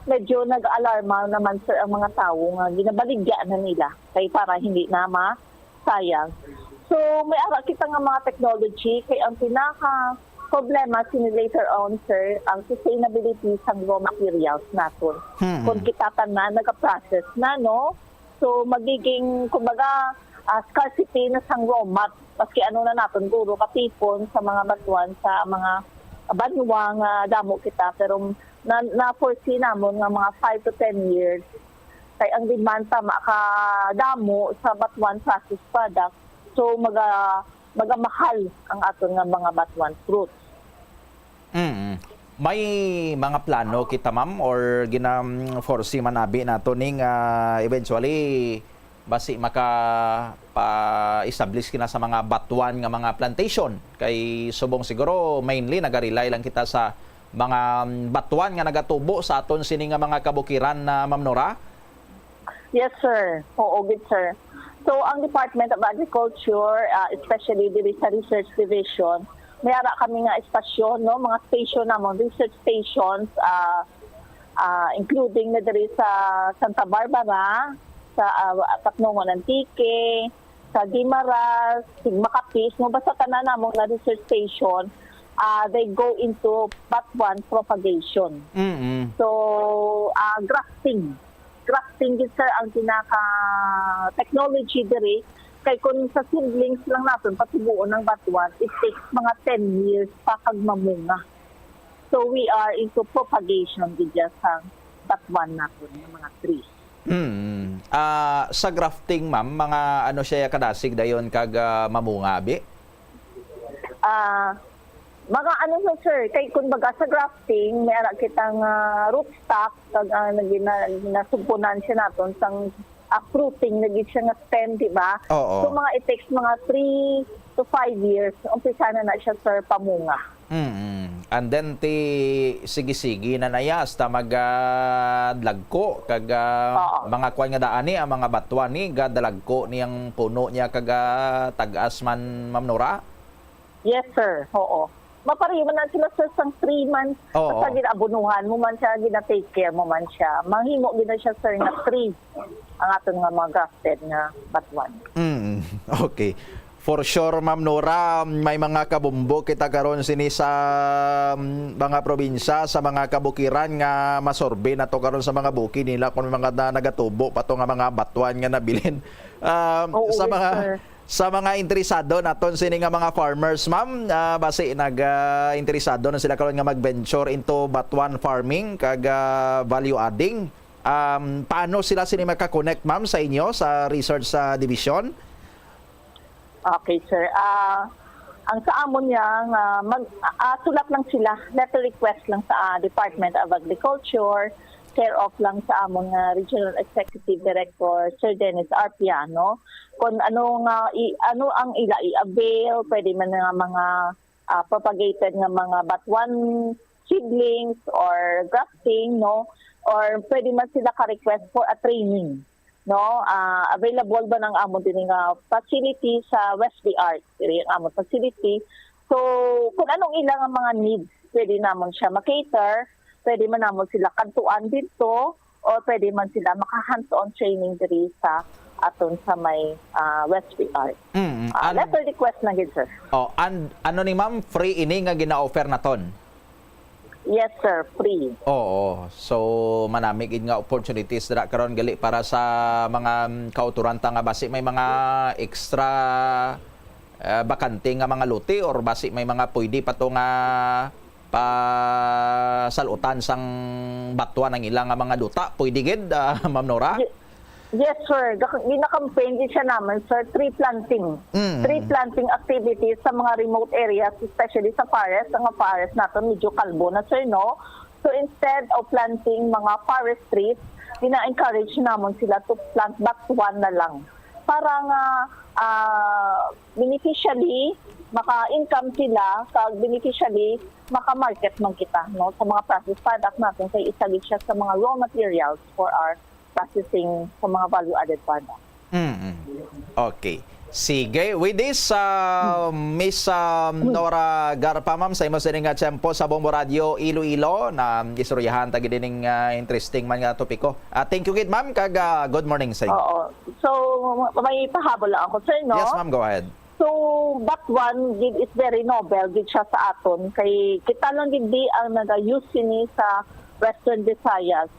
medyo nag-alarma naman sir ang mga tawo nga ginabaligya na nila kay para hindi na masayang. So may ara kita nga mga technology kay ang pinaka problema sini later on sir ang sustainability sa raw materials naton. Kung kita na nag-process na, no, so magiging kumbaga scarcity na sang raw mat paski ano na naton guro katipon sa mga batuan sa mga banwang damo kita pero na foresee namon nga mga 5 to 10 years kay ang demand ta makadamo sa batuan processed product, so magamahal ang aton nga mga batuan fruits. May mga plano kita ma'am or gina-foresee manabi nato ning eventually basi maka-establish kina sa mga batuan nga mga plantation kay subong siguro mainly nagarely lang kita sa mga batuan nga nagatubo sa aton sini nga mga kabukiran na Ma'am Nora? Yes sir. Oo, good sir. So ang Department of Agriculture, especially the Research Division, may ara kami nga estasyon, no, mga station namon, research stations, including na diri sa Santa Barbara, sa Tacloban Antique, sa Guimaras, Sigmacapis, no, basta tanan namon na research station, they go into Bat1 propagation. So, grafting. Grafting din sir ang technology diri. Kay kung sa seedlings lang natin patubuon ng Bat1, it takes mga 10 years pa kag mamunga. So we are into propagation din sa Bat1 natin, ng mga trees. Sa grafting, ma'am, mga ano siya kadasig dayon kag mamunga bi? Mga ano so sir, kay kung baga sa grafting, may ara kitang rootstock kag nasumpunan siya naton sang fruiting na siya nga stem, di ba? Oo. So mga it takes mga 3 to 5 years, umpisa na siya sir pamunga. And then ti sige-sige na nayas ta magdalagko kag mga kwan nga daani ang mga batwan ni gadalagko niyang puno niya kag tag-as man, Ma'am Nora? Yes sir, oo. Mapariman na sila sir sang 3 months. Oo. Basta ginabunuhan mo man siya, gina-take care mo man siya. Manghimo gina siya sir nga 3 ang aton nga mga grafted nga batwan. Okay. For sure, Ma'am Nora, may mga kabumbo kita karon sini sa mga probinsya, sa mga kabukiran nga masorbe na to karon sa mga buki nila kung mga nagatubo pa to nga mga batwan nga nabilin. Sa mga interesado naton sini nga mga farmers, ma'am, base interesado na sila karon nga mag-venture into batwan farming kag value adding. Paano sila sini maka-connect, ma'am, sa inyo sa research sa division? Okay, sir. Ang sa amon niya, sulat lang sila, letter request lang sa Department of Agriculture, care of lang sa amon Regional Executive Director, Sir Dennis Arpiano. Kung ano ang ila i-avail, pwede man nga mga propagated nga mga batwan seedlings or grafting, no? Or pwede man sila ka-request for a training. No, available ba ng amon din nga facility sa West Art, yung amon facility. So, kung anong ilang ang mga needs, pwede namon siya makater, pwede man namon sila kantuan dito, o pwede man sila maka-hands-on training diri sa aton sa may West Art. Letter request na gid, sir. And ano ni ma'am, free ini nga gina-offer naton? Yes sir, free. Oo. So manami gid nga opportunities dira karon gali para sa mga kauturanta nga basi may mga extra bakante nga mga lote or basi may mga pwede pa to nga salutan sang batwa ng ilang nga mga duta. Pwede gid, Ma'am Nora? Yes sir, gina-campaign din siya naman sir, tree planting. Tree planting activities sa mga remote areas, especially sa forest. Ang forest natin medyo kalbo na sir, no? So instead of planting mga forest trees, gina-encourage naman sila to plant batwan na lang. Para nga beneficially, maka-income sila, beneficially, maka-market man kita, no? Sa mga processed product natin, kaya isagit siya sa mga raw materials for our processing sa mga value-added products. Okay. Sige. With this, Miss Nora Garpa, ma'am, sa imo sining nga tiyempo sa Bombo Radio Iloilo na istoryahan tagi dining interesting man nga topiko. Thank you gid, ma'am, kag good morning sa inyo. Oo. So, may pahabol lang ako, sir, no? Yes, ma'am, go ahead. So, batwan gid is very noble gid siya sa aton kay kita lang gid di ang naga-use ni sa Western Visayas.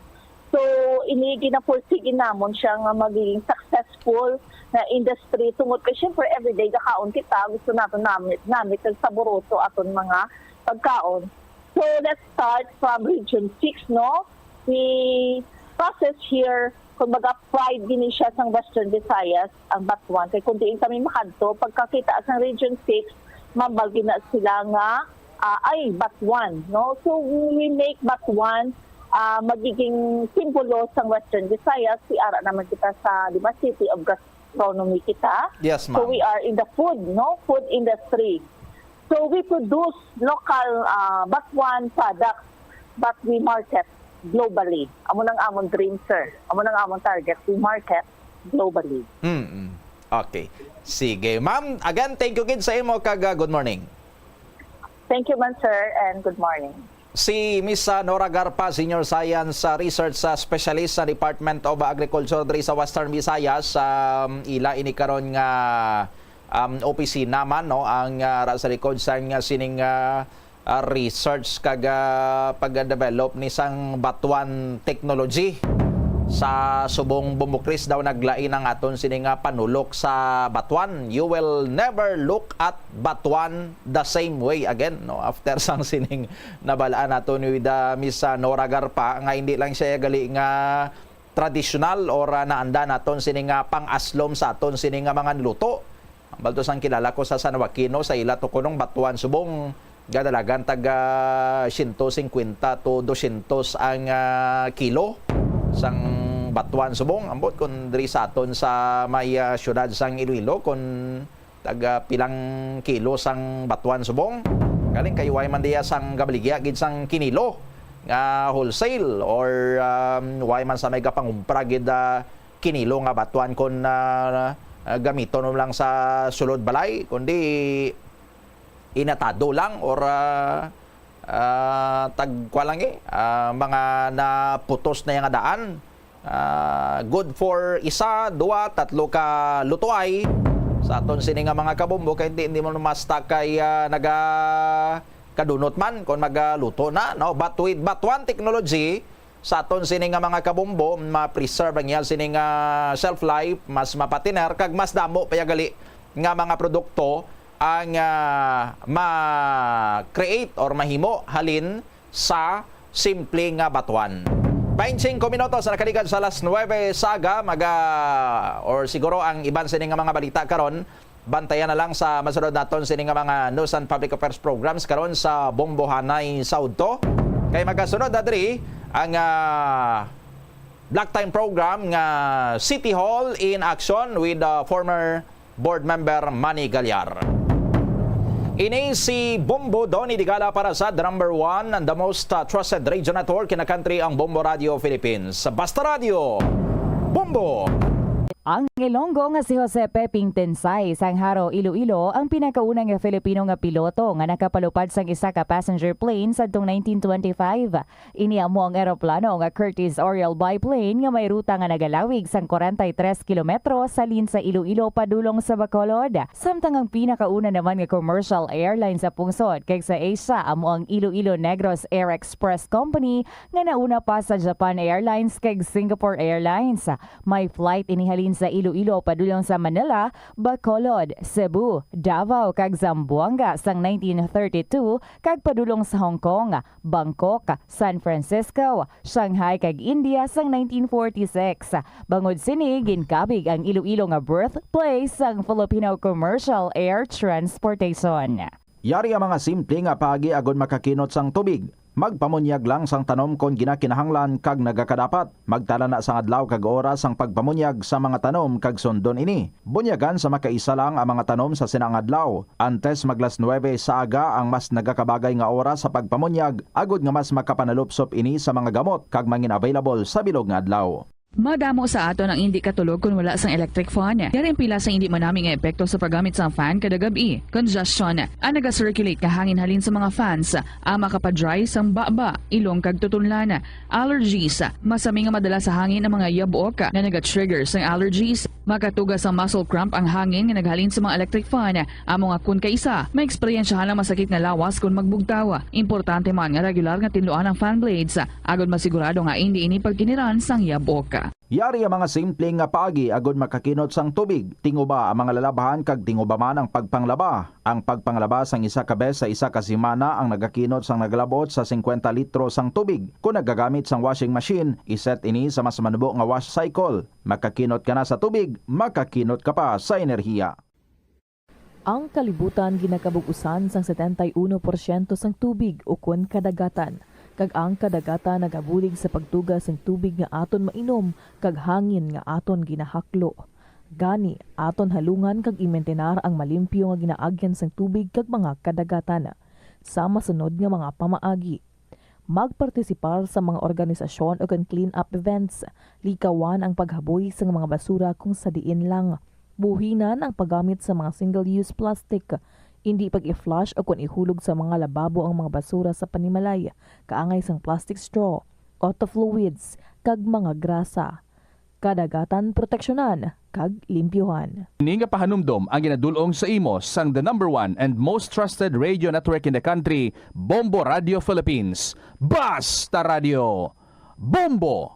So, ini ginapursige namon siya nga magiging successful na industry tungod kay syempre everyday gakaon kita gusto naton namit kag saboroso aton mga pagkaon. So, let's start from Region 6, no? We process here kumbaga fried din siya sa Western Visayas ang batwan kay kun diin kami makadto pagkakita sa Region 6 mambal na sila nga ay batwan, no? So, we make batwan magiging simbolo sa Western Visayas. Ara naman kita sa, di ba, City of Gastronomy kita. Yes, ma'am. So we are in the food, no? Food industry. So we produce local batwan products but we market globally. Amo nang amon dream, sir. Amo nang amon target. We market globally. Okay. Sige. Ma'am, again, thank you gid sa imo kag good morning. Thank you man, sir, and good morning. Si Miss Nora Garpa, Senior Science Research Specialist sa Department of Agriculture diri sa Western Visayas, ila ini karon nga opisina man no ang sa likod sa sining research kag pag-develop ni sang batuan technology sa subong Bumbukris daw naglain ang aton sining panulok sa batuan. You will never look at batuan the same way again no after sang sining nabalaan naton with Miss Nora Garpa nga hindi lang siya gali nga traditional or naanda naton sining pang-aslom sa aton sining mga luto. Ang balto sang kilala ko sa San Joaquino sa ila to kunong batuan subong gadalagan taga 150 to 200 ang kilo sang batuan subong ambot kun diri sa aton sa may syudad sang Iloilo kun taga pilang kilo sang batuan subong galing kay way man diya sang gabaligya gid sang kinilo nga wholesale or way man sa may kapangumpra gid kinilo nga batuan kun gamiton lang sa sulod balay kundi inatado lang or tagkwa lang mga naputos na yung daan. Good for isa, dua, tatlo ka lutuay sa aton sini nga mga kabombo kay hindi mo masta kay kadunot man kung magaluto na no, but with batuan technology sa aton sini nga mga kabombo ma-preserve ang yal sini nga shelf life, mas mapatiner kag mas damo payagali nga mga produkto ang ma-create or mahimo halin sa simple nga batuan. 25 minutos na nakalikan sa alas 9 saga or siguro ang iban sining nga mga balita karon bantayan na lang sa masunod naton sining nga mga news and public affairs programs karon sa Bombo Hanay Saudto kay magasunod na diri ang Black Time program nga City Hall in Action with former board member Manny Galyar. Ini si Bombo Donny Digala para sa the number 1 and the most trusted radio network in the country, ang Bombo Radio Philippines. Basta Radio, Bombo! Ang Ilonggo nga si Jose Peping Tensay sang Haro, Iloilo ang pinakaunang nga Filipino nga piloto nga nakapalupad sang isa ka passenger plane sa 1925. Ini amo ang eroplano nga Curtiss Oriole biplane nga may ruta nga nagalawig sang 43 kilometro sa lin sa Iloilo padulong sa Bacolod. Samtang ang pinakauna naman nga commercial airline sa pungsod kay sa Asia amo ang Iloilo Negros Air Express Company nga nauna pa sa Japan Airlines kay Singapore Airlines. May flight inihalin sa Iloilo padulong sa Manila, Bacolod, Cebu, Davao kag Zamboanga sang 1932 kag padulong sa Hong Kong, Bangkok, San Francisco, Shanghai kag India sang 1946. Bangod sini ginkabig ang Iloilo nga birthplace sang Filipino commercial air transportation. Yari ang mga simple nga paagi agon makakinot sang tubig. Magpamunyag lang sang tanom kon ginakinahanglan kag nagakadapat. Magtala na sang adlaw kag oras ang pagpamunyag sa mga tanom kag sundon ini. Bunyagan sa makaisa lang ang mga tanom sa sinang adlaw. Antes maglas 9 sa aga ang mas nagakabagay nga oras sa pagpamunyag agod nga mas makapanalupsop ini sa mga gamot kag mangin available sa bilog nga adlaw. Madamo sa aton ang hindi katulog kung wala sang electric fan. Yari ang pila sa hindi manaming nga epekto sa paggamit sa fan kada gabi. Congestion, ang naga-circulate ka hangin halin sa mga fans, ang makapadry sang baba, ilong kag tutunlan. Allergies, masami nga madala sa hangin ang mga yabok na naga-trigger sang allergies. Makatugas ang muscle cramp ang hangin nga naghalin sa mga electric fan. Amo nga kun kaisa, may eksperyensyahan ang masakit na lawas kung magbugtaw. Importante man nga regular nga tinluan ang fan blades, agod masigurado nga hindi ini pagkiniran sang yabok. Yari ang mga simpleng nga paagi agod makakinot sang tubig. Tinguba ang mga lalabahan kag tinguba man ang pagpanglaba. Ang pagpanglaba sang isa ka bes sa isa ka semana ang nagakinot sang naglabot sa 50 litro sang tubig. Kung nagagamit sang washing machine, iset ini sa mas manubo nga wash cycle. Makakinot ka na sa tubig, makakinot ka pa sa enerhiya. Ang kalibutan ginakabugusan sang 71% sang tubig ukon kadagatan. Kag ang kadagatan nagabulig sa pagtugas ng tubig nga aton mainom kag hangin nga aton ginahaklo. Gani aton halungan kag imentenar ang malimpyo nga ginaagyan sang tubig kag mga kadagatan sa masunod nga mga pamaagi. Magpartisipar sa mga organisasyon o clean up events, likawan ang paghaboy sa mga basura kung sa diin lang. Buhinan ang paggamit sa mga single-use plastic. Hindi pag-i-flush o kung ihulog sa mga lababo ang mga basura sa panimalay, kaangay sang plastic straw, auto fluids, kag mga grasa. Kadagatan proteksyonan, kag limpyuhan. Ini nga pahanumdom ang ginadulong sa imo sang the #1 and most trusted radio network in the country, Bombo Radio Philippines. Basta Radio! Bombo!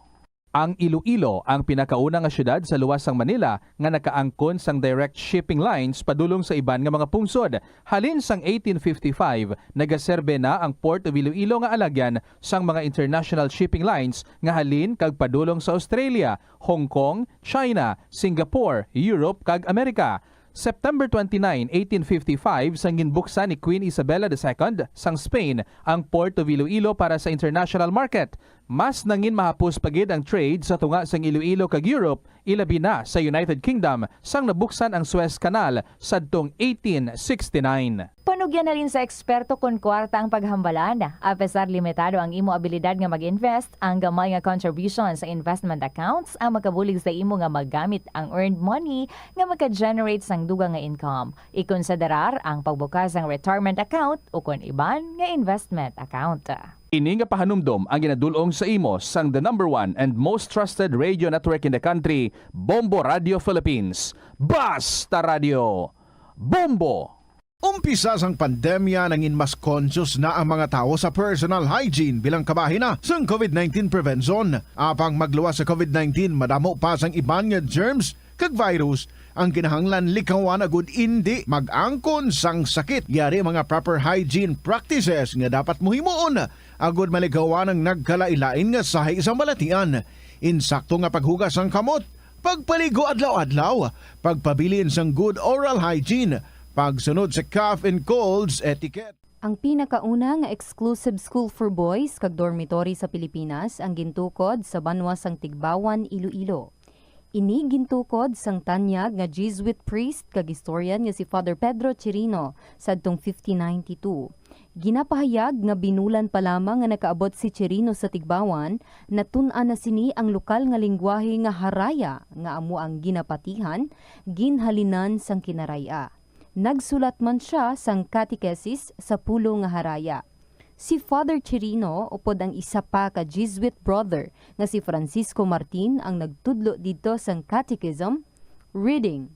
Ang Iloilo ang pinakauna nga syudad sa luwas sang Manila nga nakaangkon sang direct shipping lines padulong sa iban nga mga pungsod. Halin sang 1855, nagaserbe na ang Port of Iloilo nga alagyan sang mga international shipping lines nga halin kag padulong sa Australia, Hong Kong, China, Singapore, Europe kag Amerika. September 29, 1855, sang ginbuksan ni Queen Isabella II sang Spain ang Port of Iloilo para sa international market. Mas nangin mahapos pagid ang trade sa tunga sang Iloilo kag Europe, ilabi na sa United Kingdom sang nabuksan ang Suez Canal sadtong 1869. Panugyan na rin sa eksperto kung kwarta ang paghambalan. Apesar limitado ang imo abilidad nga mag-invest, ang gamay nga contribution sa investment accounts ang makabulig sa imo nga maggamit ang earned money nga maka-generate sang dugang nga income. Ikonsiderar ang pagbukas ng retirement account o kung iban nga investment account. Ini nga pahanumdom ang ginadulong sa imo sang the #1 and most trusted radio network in the country, Bombo Radio Philippines. Basta Radio! Bombo! Umpisa sang pandemya nangin mas conscious na ang mga tao sa personal hygiene bilang kabahina sang COVID-19 prevention. Apang magluwas sa COVID-19, madamo pa sang iban nga germs kag virus ang kinahanglan likawan agud indi mag-angkon sang sakit. Yari mga proper hygiene practices nga dapat muhimuon agud maligawan ang nagkalailain nga sahi sa malatian. Insakto nga paghugas sang kamot, pagpaligo adlaw-adlaw, pagpabilin sang good oral hygiene, pagsunod sa cough and colds etiquette. Ang pinakauna nga exclusive school for boys kag dormitory sa Pilipinas ang gintukod sa banwa sang Tigbawan, Iloilo. Ini gintukod sang tanyag nga Jesuit priest kag historian nga si Father Pedro Chirino sadtong 1592. Ginapahayag nga binulan pa lamang nga nakaabot si Chirino sa Tigbawan, natun-an na sini ang lokal nga lingwahe nga Haraya nga amo ang ginapatihan, ginhalinan sang Kinaraya. Nagsulat man siya sang catechesis sa pulo nga Haraya. Si Father Chirino upod ang isa pa ka Jesuit brother nga si Francisco Martin ang nagtudlo dito sang catechism, reading,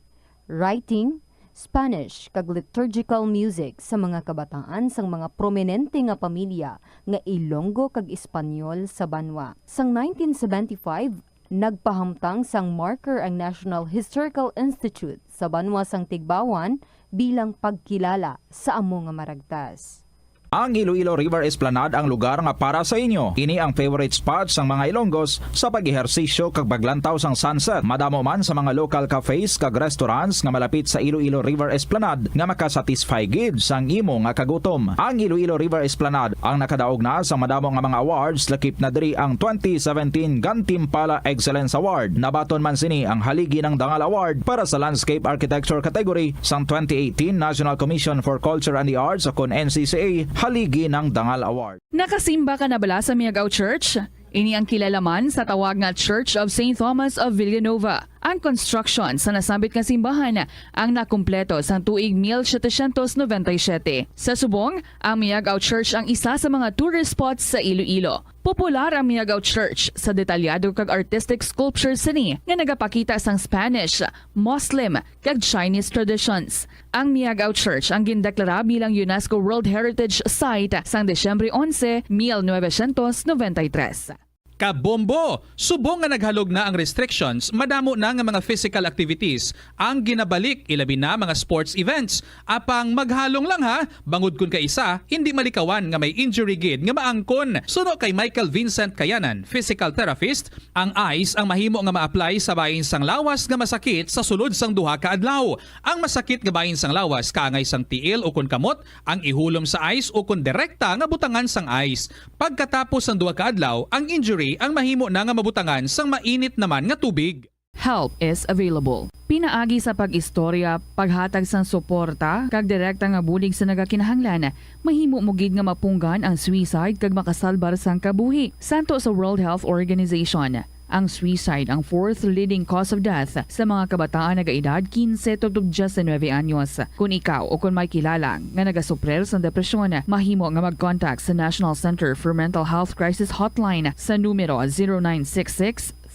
writing, Spanish kag liturgical music sa mga kabataan sang mga prominente nga pamilya nga Ilonggo kag Espanyol sa banwa. Sang 1975, nagpahamtang sang marker ang National Historical Institute sa banwa sang Tigbawan bilang pagkilala sa amo nga maragtas. Ang Iloilo River Esplanade ang lugar nga para sa inyo. Ini ang favorite spot sang mga Ilonggos sa pag-ehersisyo kag paglantaw sang sunset. Madamo man sa mga local cafes kag restaurants nga malapit sa Iloilo River Esplanade nga makasatisfy gid sang imo nga kagutom. Ang Iloilo River Esplanade ang nakadaog na sa madamo nga mga awards, lakip na diri ang 2017 Gantimpala Excellence Award. Nabaton man sini ang haligi ng Dangal Award para sa Landscape Architecture category sang 2018 National Commission for Culture and the Arts o kon NCCA haligi ng Dangal Award. Nakasimba ka na bala sa Miagao Church? Ini ang kilalaman sa tawag nga Church of St. Thomas of Villanova. Ang construction sa nasambit nga simbahan ang nakumpleto sa tuig 1797. Sa subong, ang Miagao Church ang isa sa mga tourist spots sa Iloilo. Popular ang Miagao Church sa detalyado kag artistic sculptures sini nga nagapakita sang Spanish, Muslim kag Chinese traditions. Ang Miagao Church ang gindeklara bilang UNESCO World Heritage Site sang Desyembre 11, 1993. Kabombo! Subong nga naghalog na ang restrictions, madamo na nga mga physical activities ang ginabalik, ilabi na mga sports events. Apang maghalong lang ha, bangod kun ka isa, hindi malikawan nga may injury gid nga maangkon. Suno kay Michael Vincent Kayanan, physical therapist, ang ice ang mahimo nga ma-apply sa bahin sang lawas nga masakit sa sulod sang duha ka adlaw. Ang masakit nga bahin sang lawas kaangay sang tiil o kun kamot, ang ihulom sa ice o kun direkta nga butangan sang ice. Pagkatapos sang duha ka adlaw, ang injury ang mahimo na nga mabutangan sang mainit naman nga tubig. Help is available. Pinaagi sa pag-istorya, paghatag sang suporta, kag direkta nga bulig sa nagakinahanglan, mahimo mo gid nga mapunggan ang suicide kag makasalbar sang kabuhi. Santo sa World Health Organization. Ang suicide ang fourth leading cause of death sa mga kabataan na gaedad 15 to 19 anyos. Kung ikaw o kung may kilala nga nagasuprer sa depresyon, mahimo nga mag-contact sa National Center for Mental Health Crisis Hotline sa numero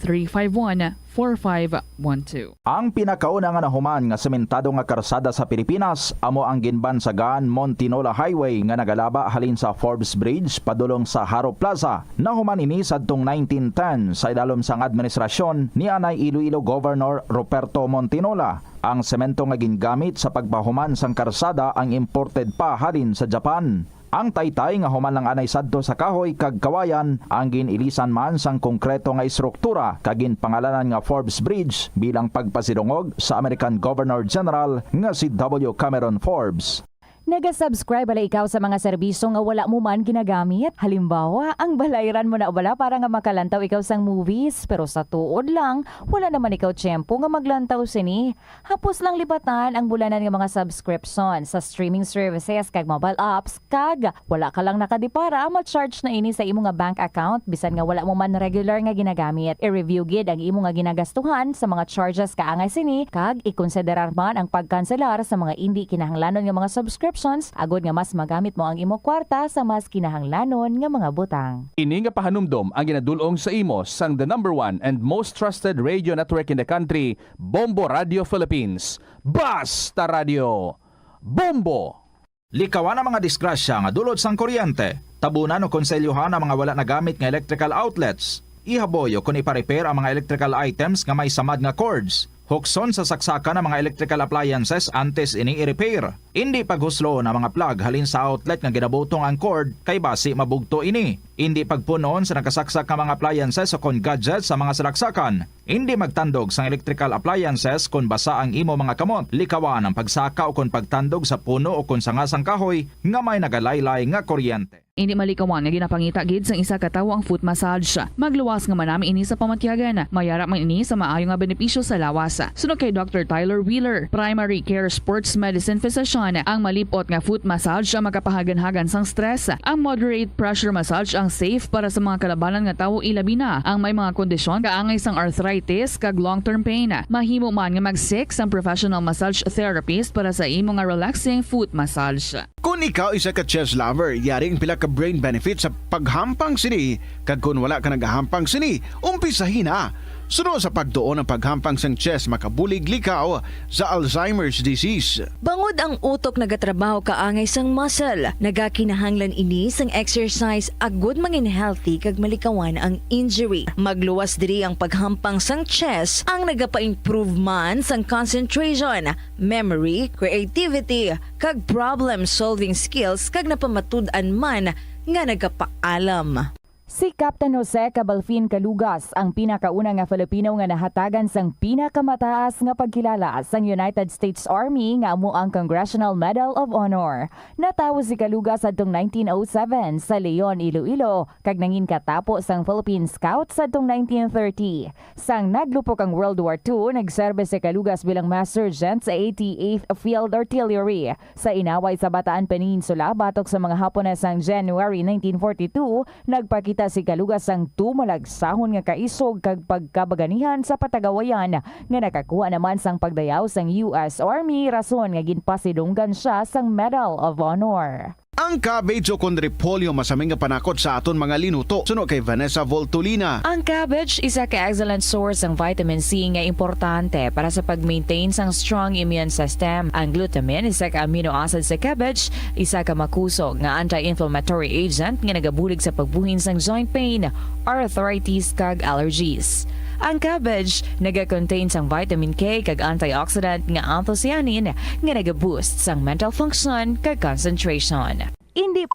0966-351-4512. Ang pinakauna nga nahuman nga sementado nga karsada sa Pilipinas amo ang ginbansagan Montinola Highway nga nagalaba halin sa Forbes Bridge padulong sa Haro Plaza. Nahuman ini sadtong 1910 sa idalom sang administrasyon ni Anay Iloilo Governor Ruperto Montinola. Ang semento nga gingamit sa pagpahuman sang karsada ang imported pa halin sa Japan. Ang taytay nga human lang anay sadto sa kahoy kag kawayan ang ginilisan man sang konkreto nga istruktura kag ginpangalanan nga Forbes Bridge bilang pagpasidungog sa American Governor General nga si W. Cameron Forbes. Naga-subscribe bala ikaw sa mga serbisyo nga wala mo man ginagamit. Halimbawa, ang balayran mo na bala para nga makalantaw ikaw sang movies, pero sa tuod lang, wala naman ikaw tiyempo nga maglantaw sini. Hapos lang lipatan ang bulanan nga mga subscription sa streaming services kag mobile apps kag wala ka lang nakadipara ma-charge na ini sa imo nga bank account bisan nga wala mo man regular nga ginagamit. I-review gid ang imo nga ginagastuhan sa mga charges kaangay sini kag ikonsiderar man ang pagkanselar sa mga hindi kinahanglanon nga mga subscription agod nga mas magamit mo ang imo kwarta sa mas kinahanglanon nga mga butang. Ini nga pahanumdom ang ginadulong sa imo sang the number 1 and most trusted radio network in the country, Bombo Radio Philippines. Basta Radio Bombo! Likawan ang mga disgrasya nga dulot sang kuryente. Tabunan o konselyuhan ang mga wala nagamit nga electrical outlets. Ihaboy o kung ipa-repair ang mga electrical items nga may samad nga cords. Hukson sa saksakan ng mga electrical appliances antes ini i-repair. Hindi paghuslo na mga plug halin sa outlet nga ginabutong ang cord kay basi mabugto ini. Hindi pagpunon sa nakasaksak nga mga appliances o kon gadgets sa mga salaksakan. Hindi magtandog sa electrical appliances kung basa ang imo mga kamot. Likawan ang pagsaka o kon pagtandog sa puno o kon sangasang kahoy nga may nagalaylay nga kuryente. Hindi malikawan nga ginapangita gid sang isa ka tawo ang foot massage. Magluwas nga manami ini sa pamatyagan. Mayara man ini sa maayo nga benepisyo sa lawas. Sunod kay Dr. Tyler Wheeler, Primary Care Sports Medicine Physician, ang malipot nga foot massage ang makapahagan-hagan sang stress. Ang moderate pressure massage ang safe para sa mga kalabanan nga tawo ilabi na ang may mga kondisyon kaangay sang arthritis kag long-term pain. Mahimo man nga mag-seek sang professional massage therapist para sa imo nga relaxing foot massage. Kung ikaw isa ka chess lover, yaring pila ka brain benefit sa paghampang sini. Kag kung wala ka nagahampang sini, umpisahin na. Sunod sa pagtuon ng paghampang sang chess makabulig likaw sa Alzheimer's disease. Bangod ang utok nagatrabaho kaangay sang muscle, nagakinahanglan ini sang exercise agud mangin healthy kag malikawan ang injury. Magluwas diri ang paghampang sang chess ang nagapa-improve man sang concentration, memory, creativity kag problem solving skills kag napamatud-an man nga nagapaalam. Si Captain Jose Cabalfin Calugas ang pinakauna nga Filipino nga nahatagan sang pinakamataas nga pagkilala sang United States Army nga amo ang Congressional Medal of Honor. Natawo si Calugas adtong 1907 sa Leon, Iloilo kag nangin katapo sang Philippine Scouts adtong 1930. Sang naglupok ang World War II, nagserbe si Calugas bilang Master Sergeant sa 88th Field Artillery sa inaway sa Bataan Peninsula batok sa mga Hapones sang January 1942. Nagpakita si Calugas ang tumalagsahon nga kaisog kag pagkabaganihan sa patagawayan nga nakakuha naman sang pagdayaw sang US Army rason nga ginpasidunggan siya sang Medal of Honor. Ang cabbage o kon repolyo masaming nga panakot sa aton mga linuto. Suno kay Vanessa Voltolina. Ang cabbage isa ka excellent source ng vitamin C nga importante para sa pag-maintain sang strong immune system. Ang glutamine isa ka amino acid sa cabbage, isa ka makusog nga anti-inflammatory agent nga nagabulig sa pagbuhin sang joint pain, arthritis kag allergies. Ang cabbage naga-contain sang vitamin K kag antioxidant nga anthocyanin nga naga-boost sang mental function kag concentration. Hindi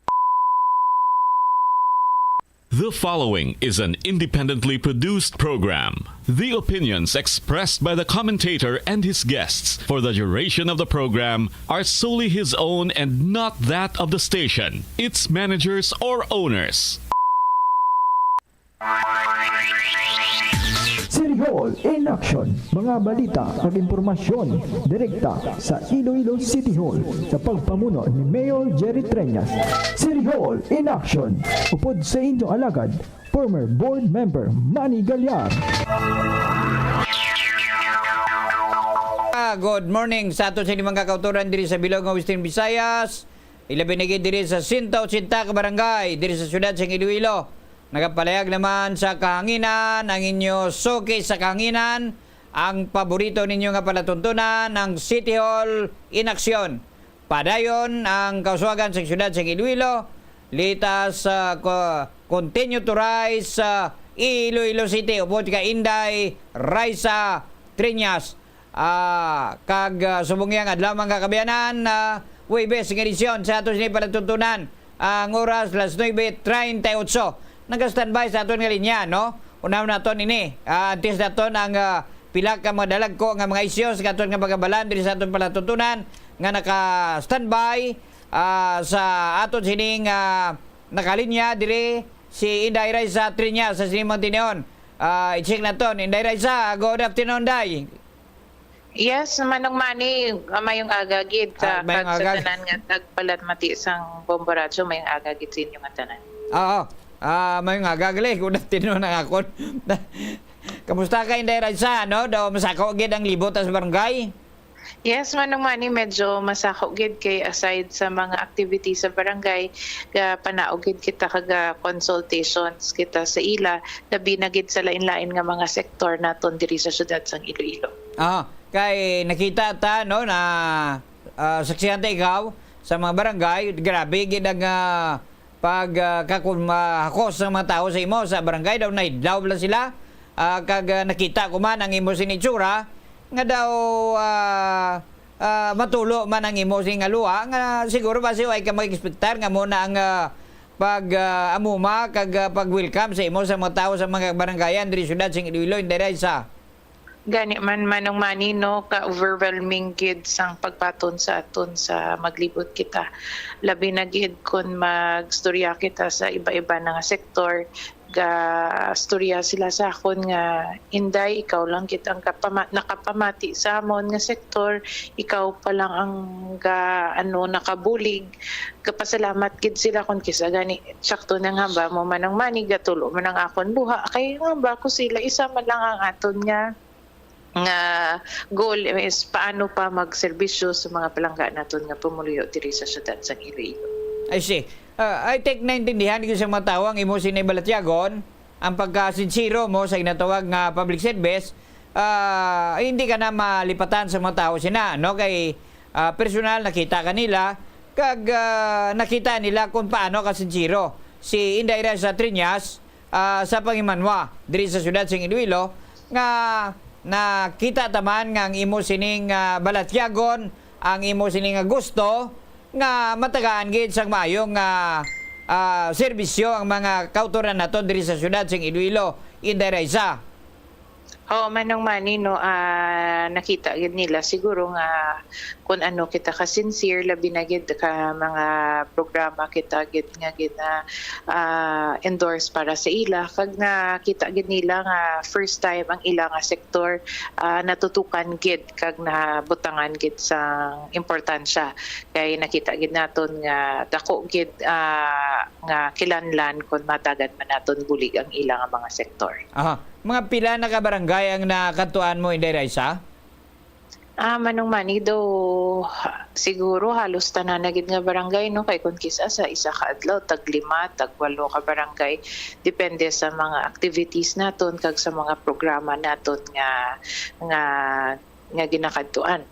The following is an independently produced program. The opinions expressed by the commentator and his guests for the duration of the program are solely his own and not that of the station, its managers, or owners. Seryoso Hall in Action. Mga balita at impormasyon direkta sa Iloilo City Hall sa pagpamuno ni Mayor Jerry Treñas. City Hall in Action. Upod sa inyong alagad, former board member Manny Galyar. Good morning sa ato sa mga kauturan diri sa Bilog nga Western Visayas. Ilabi na diri sa Sintaw Sinta ka barangay diri sa syudad sa Iloilo. Nagapalayag naman sa kahanginan ang inyo suki sa kahanginan ang paborito ninyo nga palatuntunan ng City Hall in Action. Padayon ang kauswagan sa syudad sa Iloilo. Litas continue to rise Iloilo City upod ka Inday Raisa Triñas. Subungyang adlaw mga kabayanan Huwebes ng edisyon sa ato sini palatuntunan ang oras las 9:38 nag-standby sa aton nga linya no unaw naton ini antes naton ang pila ka mga dalag ko nga mga isyu sa aton nga pagabalan diri sa aton palatuntunan nga naka-standby sa aton sining nakalinya diri si Inday Raisa Triñas sa sining Montineon. I-check naton Inday Raisa, good afternoon day. Yes, Manong Manny, mayong agagid sa tanan nga tagpalat mati sang Bomboradyo, mayong agagid sa inyo nga tanan. Oo. Mayong agagali, good afternoon ang akon. Kamusta ka Inday Raisa, no? Daw masako gid ang libot sa barangay? Yes, Manong Manny, medyo masako gid kay aside sa mga activities sa barangay, panaog gid kita kaga consultations kita sa ila, labi na gid sa lain-lain nga mga sektor naton diri sa syudad sang Iloilo. Kay nakita ta no na saksihan ta ikaw sa mga barangay, grabe gid ang pagkakahakos ng mga tao sa imo sa barangay daw naidlaw lang sila kag nakita ko man ang imo sinitsura nga daw matulo man ang imo sing aluwa nga siguro ba siya ay ka mag-expectar nga muna ang amuma kag pag-welcome sa imo sa mga tao sa mga barangayan diri syudad sing Iloilo Inday Raisa. Gani man Manong Manny no ka-overwhelming gid sang pagpaton sa aton sa maglibot kita. Labi na gid kun magstorya kita sa iba-iba nga sektor ga storya sila sa akon nga Inday ikaw lang gid ang nakapamati sa amon nga sektor, ikaw pa lang ang nakabulig. Kapasalamat gid sila kun kisa gani sakto nang hamba mo Manong Manny gatulo man ang akon buha kay hamba ko sila isa man lang ang aton nga goal is paano pa magserbisyo sa mga palangga naton nga pumuluyo diri sa syudad sa Iloilo. I see. I take naintindihan ko sa mga tao ang imo sinibalatyagon ang pagkasinsiro mo sa inatawag nga public service hindi ka na malipatan sa mga tao sina no kay personal nakita kanila kag nakita nila kung paano kasinsiro si Inday Raisa Triñas sa pangimanwa diri sa syudad sa Iloilo nga nakita taman nga ang imo sining balatyagon, ang imo sining gusto nga matagaan gid sang maayong serbisyo ang mga kauturan naton diri sa syudad sing Iloilo Inday Raisa. Manong Manny no nakita gid nila siguro nga kung ano kita ka sincere labi na gid ka mga programa kita gid nga endorse para sa ila kag nakita gid nila nga first time ang ila nga sektor natutukan gid kag nabutangan gid sa importansya kay nakita gid naton nga dako gid nga kilanlan kun matagad man naton bulig ang ila nga mga sektor. Mga pila na ka barangay ang nakatuan mo Inday Raisa? Manong Manny do siguro halos tanan na gid nga barangay no kay kun kisa sa isa ka adlaw tag 5 tag 8 ka barangay depende sa mga activities naton kag sa mga programa naton nga ginakadtuan.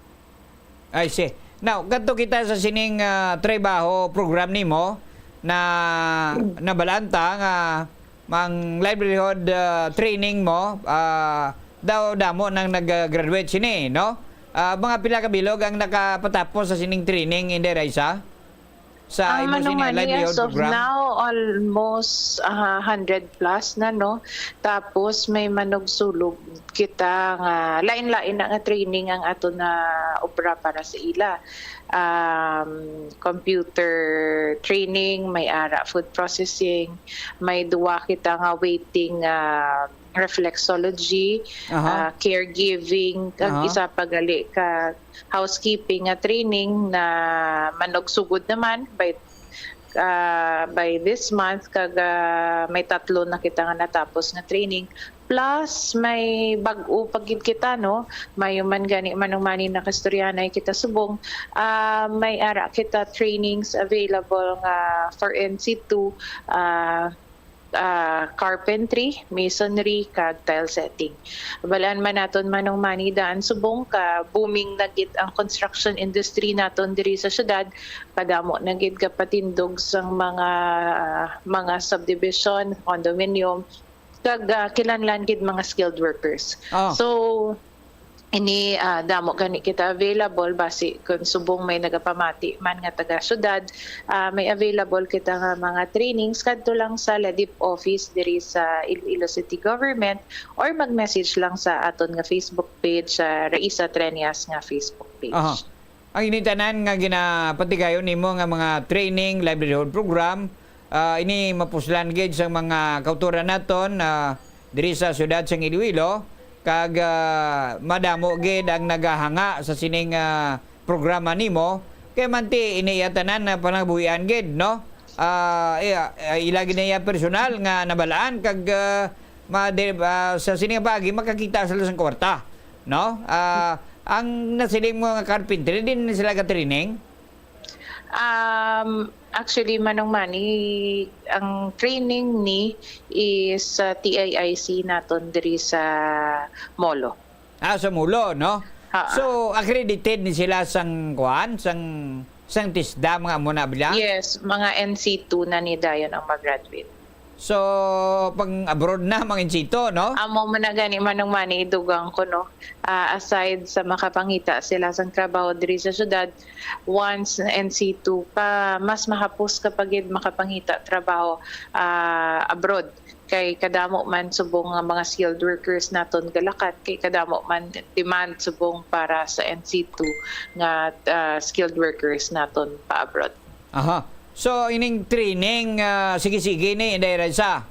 I see. Now, kadto kita sa sining trabaho program nimo na nabalanta nga mang livelihood training mo daw damo nang nag-graduate sini no mga pila ka bilog ang nakapatapos sa sining training Inday Raisa sa imo sining livelihood program? Now almost 100 plus na no tapos may manugsulog kita nga lain-lain na nga training ang ato na obra para sa ila. Computer training, may ara food processing, may duwa kita nga waiting reflexology, caregiving, kag isa pagali ka housekeeping nga training na manogsugod naman by this month kag may 3 na kita nga natapos nga training. Plus, may bag-o pagid kita, no? May man gani manong-mani na kastoryanay kita subong. May ara kita trainings available nga for NC2, carpentry, masonry, kag tile setting. Balaan man naton manong-mani daan subong ka booming na gid ang construction industry naton diri sa syudad. Kadamo na gid ka patindog sang mga subdivision, condominium, kag kinahanglan gid mga skilled workers. So ini damo gani kita available basi kung subong may nagapamati man nga taga syudad, may available kita nga mga trainings kadto lang sa LADIP office diri sa Iloilo City Government or mag-message lang sa aton nga Facebook page sa Raisa Treñas nga Facebook page. Ang initanan nga ginapatigayon nimo nga mga training livelihood program, ini mapuslan gid sa mga kauturan naton diri sa syudad sa Iloilo, kag madamo gid ang nagahanga sa sining programa nimo, kay manti iniyatanan na panagbuhian gid, no? Ilagi na iya personal nga nabalaan kag sa sining pagi makakita sila sa kwarta, no? Ang nasiling mo nga carpentry din sila ka training? Actually, manong-mani, ang training ni is TIIC naton diri sa Molo. Sa Molo, no? So, accredited ni sila sang kuan, sang TISDA mga muna bilang? Yes, mga NC2 na ni dayon ang mag-graduate. So, pag abroad na, mga insito, no? Amo mo na gani manong-mani, dugang ko, no? Aside sa makapangita sila sa trabaho diri sa syudad, once NC2 pa, mas mahapos kapag makapangita trabaho abroad. Kay kadamo man subong nga mga skilled workers naton galakat, kay kadamo man demand subong para sa NC2 nga skilled workers naton pa abroad. So, ining training, sige-sige ni Inday Raisa?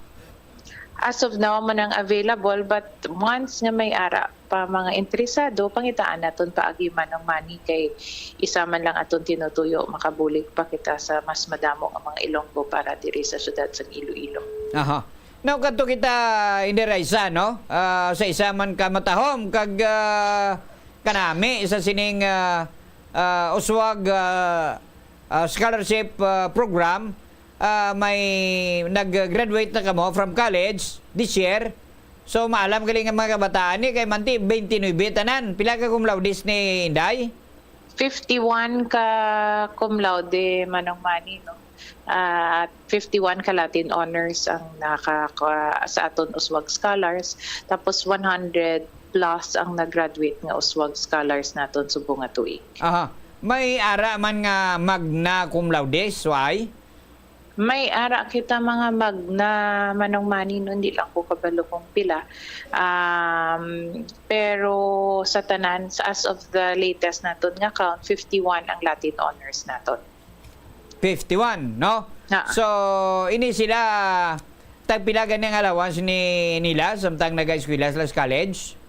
As of now, man ang available, but once nga may ara pa mga interesado, pangitaan naton paagi manong-mani kay isa man lang aton tinutuyo, makabulig pa kita sa mas madamo ang mga Ilonggo para diri sa syudad sa Iloilo. Now, kadto kita, Inday Raisa, no? Sa isa man ka matahom, kag kanami, sa sining uswag scholarship program, may nag-graduate na kamo from college this year. So maalam galing ang mga kabataan ni kay manti 29 tanan. Pila ka cum laude ni Inday? 51 ka cum laude manong-mani, no? 51 ka Latin honors ang sa aton uswag scholars, tapos 100 plus ang nag-graduate nga uswag scholars naton subong nga tuig. May ara man nga magna cum laude, why? May ara kita mga magna manong-mani, no, hindi lang ko kabalo kung pila. Pero sa tanan, as of the latest naton nga count, 51 ang Latin honors naton. 51, no? So, ini sila tagpilagan ng allowance nila samtang nag-eskwela sa college?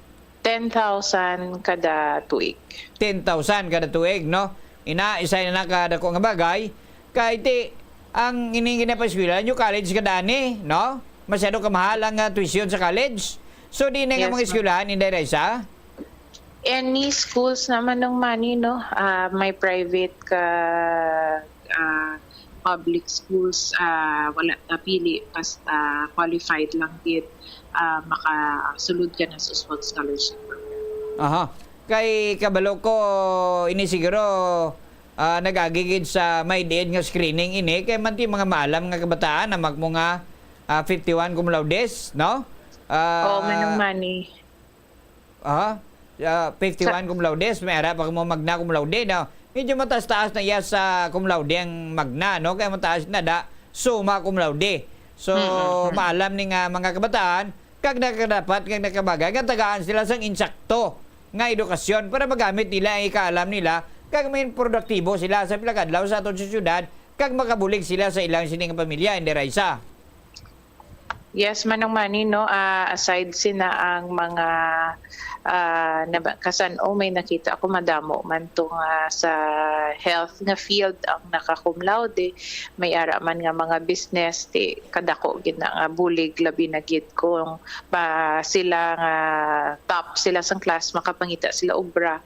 10,000 kada tuig. 10,000 kada tuig, no? Isa na kada ko nga bagay. Kahit ang iningin na pa-eskwela, yung college kada ni, no? Masyado kamahal ang tuition sa college. So, di na nga mga eskwelahan, Inday Raisa? Any schools naman ng money, no? May private ka public schools, wala na pili, basta qualified lang din. Makasulod ka na sa uswag scholarship program. Kay kabalo ko ini siguro nagagigid sa may died nga screening ini kay manti mga maalam nga kabataan na magmo nga 51 cum laudes, no? Manong-mani. 51 cum laudes, may ara pag mo magna cum laude, no? Medyo mataas-taas na iya sa cum laude ang magna, no? Kaya mataas na summa cum laude. So, maalam ni nga mga kabataan kag nakadapat, kag nakabagay, kag tagaan sila sang insakto nga edukasyon para magamit nila ang ikaalam nila, kag may produktibo sila sa pilakadlaw sa aton sa syudad, kag makabulig sila sa ilang sining pamilya, Inday Raisa. Yes, Manong Manny, no, aside sina ang mga kasan-o, may nakita ako madamo man tong sa health nga field ang naka-cum laude, may ara man nga mga business ti kadako gid na nga bulig labi na gid kung sila nga top sila sang class makapangita sila obra,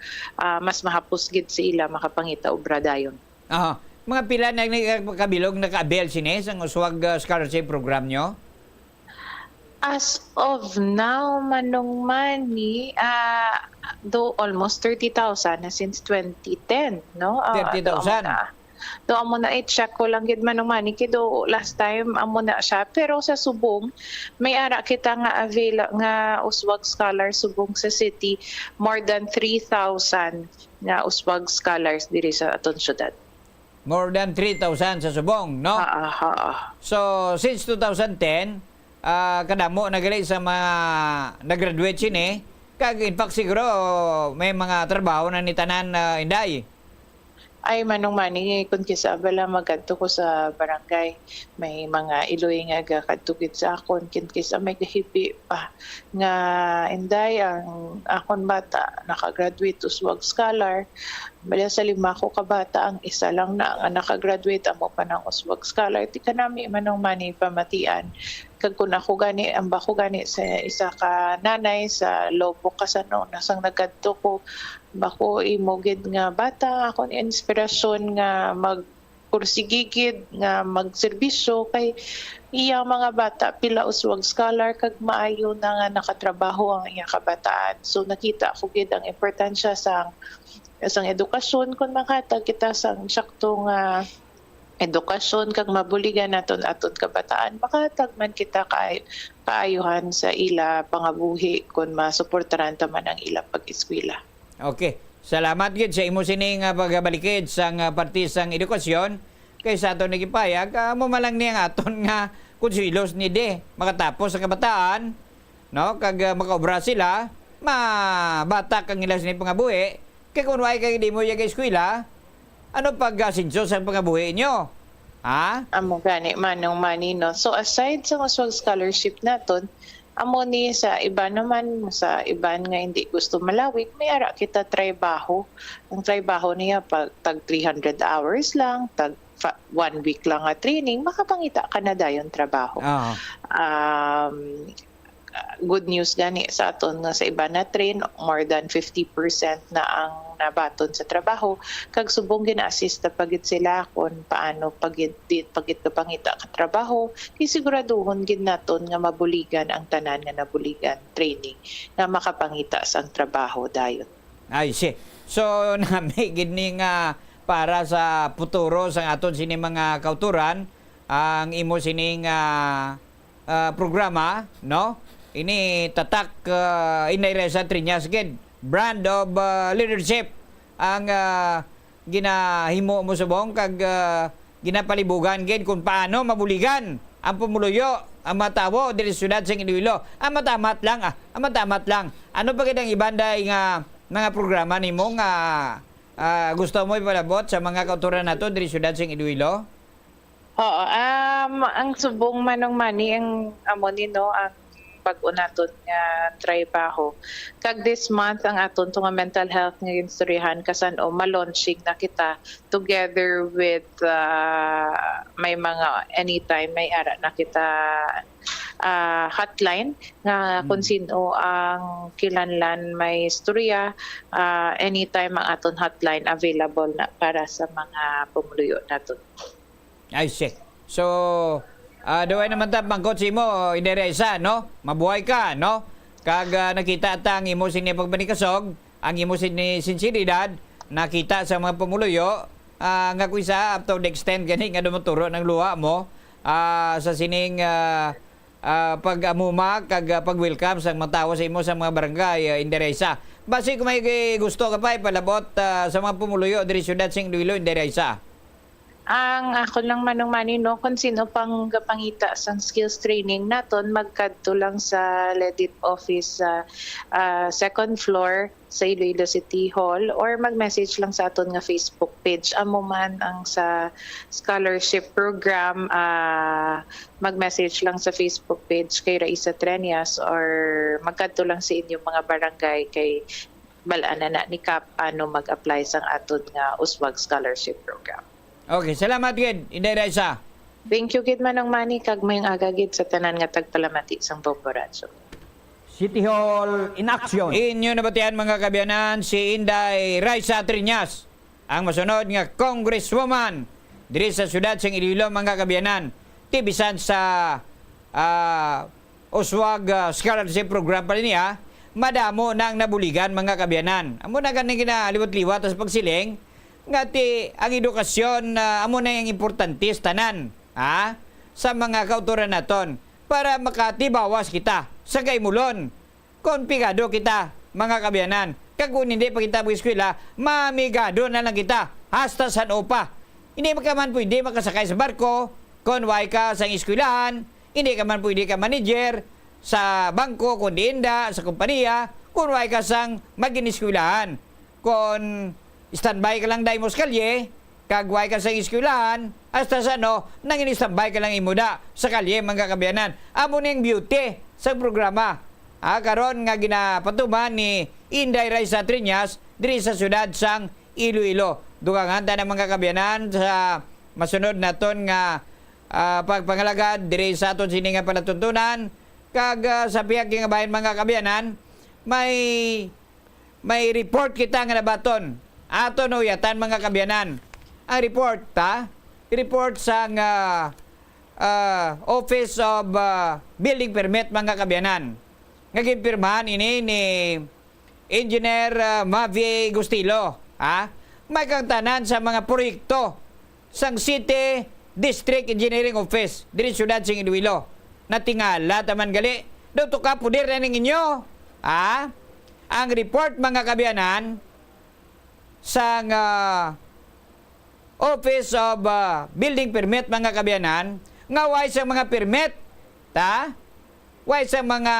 mas mahapos gid sila makapangita obra dayon. Aha. Mga pila na kabilog naka-avail sini sang uswag scholarship program nyo? As of now, Manong Manny, do almost 30,000 na since 2010, no? 30,000? Do amo na i-check ko lang gid Manong Manny kido last time amo na siya, pero sa Subong may ara kita nga avail nga uswag scholar Subong sa city, more than 3,000 nga uswag scholars diri sa aton syudad. More than 3,000 sa Subong, no? So, since 2010, kadamo nagali sa mga nag-graduate sini, kag in fact siguro may mga trabaho na nitanan Inday. Ay, Manong Manny, kung kisa bala magadto ko sa barangay, may mga iloy nga gakadtugid sa akon, kisa may kahipi pa nga Inday ang akon bata nakagraduate uswag scholar. Bala sa 5 ko kabata, ang isa lang na nga nakagraduate amo pa ng uswag scholar. Di ka nami Manong Manny pamatian. Kag kun ako gani, ang bako gani sa isa ka nanay sa Lobo Kasano, nasang nagadto ko, bako imogid nga bata, akong inspirasyon nga magpursigigid, nga magserbisyo kay iya mga bata, pila uswag scholar, kag maayo na nga nakatrabaho ang iya kabataan. So nakita ko gid ang importansya sang edukasyon kung makatag kita sang saktong edukasyon kag mabuligan naton aton kabataan, makatag man kita kaayuhan sa ila pangabuhi kung masuportaran ta man ang ila pag-eskwela. Okay. Salamat gid sa imo sining pagabalikid sang parte sang edukasyon kay sa aton nagipayag mo malang niya aton nga konsilos ni de makatapos sa kabataan, no, kag makaobra sila mabata kang ila sining pangabuhi kay kun way kay di mo ya eskwela, ano pag-asinso sa pangabuhi nyo? Ha? Amo gani Manong Manny, no. So aside sa uswag scholarship naton, amo ni sa iba naman, sa iban nga hindi gusto malawig, may ara kita trabaho. Ang trabaho niya pag tag 300 hours lang, tag 1 week lang nga training, makapangita ka na dayon trabaho. Good news gani sa aton nga sa iba na train, more than 50% na ang nabaton sa trabaho, kag subong gina-assist na pagit sila kung paano pagit pangita ka trabaho, kay siguraduhon gid naton nga mabuligan ang tanan nga nabuligan training nga makapangita sang trabaho dayon. Ay si. So nami gid ni nga para sa futuro sang aton sini mga kauturan ang imo sining programa, no? Ini tatak Inay-Reza Triñas gid, brand of leadership ang ginahimo mo subong kag ginapalibugan gid kung paano mabuligan ang pumuluyo ang matawo diri syudad sa Iloilo. Matamat lang. Ano pa gid ang ibanday nga mga programa nimo nga gusto mo ipalabot sa mga kauturan nato diri syudad sa Iloilo? Oo, ang subong Manong Manny ang amo nino ang pag-unaton nga trabaho. Kag this month ang aton nga mental health nga ginsturihan kasan ma-launching na kita together with may mga anytime may ara na kita hotline nga kung sino ang kilanlan may istorya, anytime ang aton hotline available na para sa mga pumuluyo naton. Ay siya. So, daway naman ta bangkot si mo, Inay-Reza, no? Mabuhay ka, no? Kag nakita ta ang imo sini pagbanikasog, ang imo sini sinseridad, nakita sa mga pumuluyo, nga kuisa up to the extent gani nga dumuturo ng luha mo, sa sining pag-amuma kag pag-welcome sa mga tao sa imo sa mga barangay, Inay-Reza. Basi kung may gusto ka pa ipalabot sa mga pumuluyo diri syudad sing Iloilo, Inay-Reza. Ang ako lang manong-mani no, kung sino pang gapangita sa skills training naton, magkadto lang sa LEDIT office sa second floor sa Iloilo City Hall or mag-message lang sa aton nga Facebook page. Amo man ang sa scholarship program, mag-message lang sa Facebook page kay Raisa Treñas or magkadto lang sa inyong mga barangay kay balaan na ni Kap ano mag-apply sang aton nga uswag scholarship program. Okay, salamat gid, Inday Raisa. Thank you gid manong mani kag mayong aga gid sa tanan nga tagpalamati sang Bombo Radio. City Hall in action. Inyo nabatian mga kabiyanan si Inday Raisa Triñas, ang masunod nga congresswoman diri sa syudad sang Iloilo mga kabiyanan. Tibisan sa uswag scholarship program pa niya, madamo nang nabuligan mga kabiyanan. Amo na ganing ginaliwat-liwat sa pagsiling ngati ang edukasyon amo na yung importantes tanan sa mga kauturan naton para makatibawas kita sa kaimulon. Konpigado kita mga kabiyanan. Kag kung hindi pa kita mag-eskwela, mamigado na lang kita hasta sa upa. Hindi ka man pwede makasakay sa barko kung way ka sa eskwelahan. Hindi ka man pwede ka manager sa bangko kundi inda sa kompanya kung way ka sang mag-ineskwelahan. Kung standby ka lang dahil mo sa kalye, kagway ka sa eskwelahan, hasta sa nang in-standby ka lang imuda sa kalye mga kabiyanan. Amo ning beauty sa programa. Karon nga ginapatuman ni Inday Raisa Triñas diri sa syudad sang Iloilo. Dugang hanta ng mga kabiyanan sa masunod naton nga pagpangalagad diri sa aton sini nga palatuntunan kag sa pihak nga bayan mga kabiyanan may report kita nga nabaton ato no yatan mga kabiyanan. Ang report report sa Office of Building Permit mga kabiyanan. Nga ginpirmahan ini ni Engineer Mavi Gustilo. May kang tanan sa mga proyekto sang City District Engineering Office diri syudad sing Iloilo. Natingala taman gali. Daw to ka pudir na ninyo. Ang report mga kabiyanan sa Office of Building Permit mga kabiyanan nga way sa mga permit way sa mga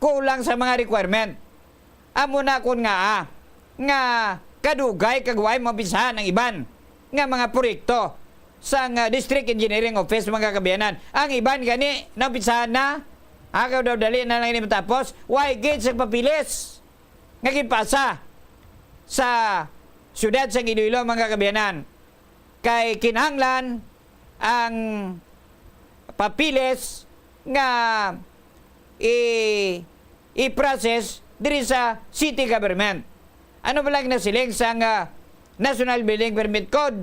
kulang sa mga requirement. Amo na kun nga kadugay kagway mabisahan ang iban nga mga proyekto sa District Engineering Office mga kabiyanan. Ang iban gani nabisahan na agaw daw dali na lang ini matapos way gid sa papilis nga gipasa sa syudad sa Iloilo mga kabiyanan. Kay kinahanglan ang papilis nga i-process diri sa city government. Ano ba lang nasiling sa National Building Permit Code?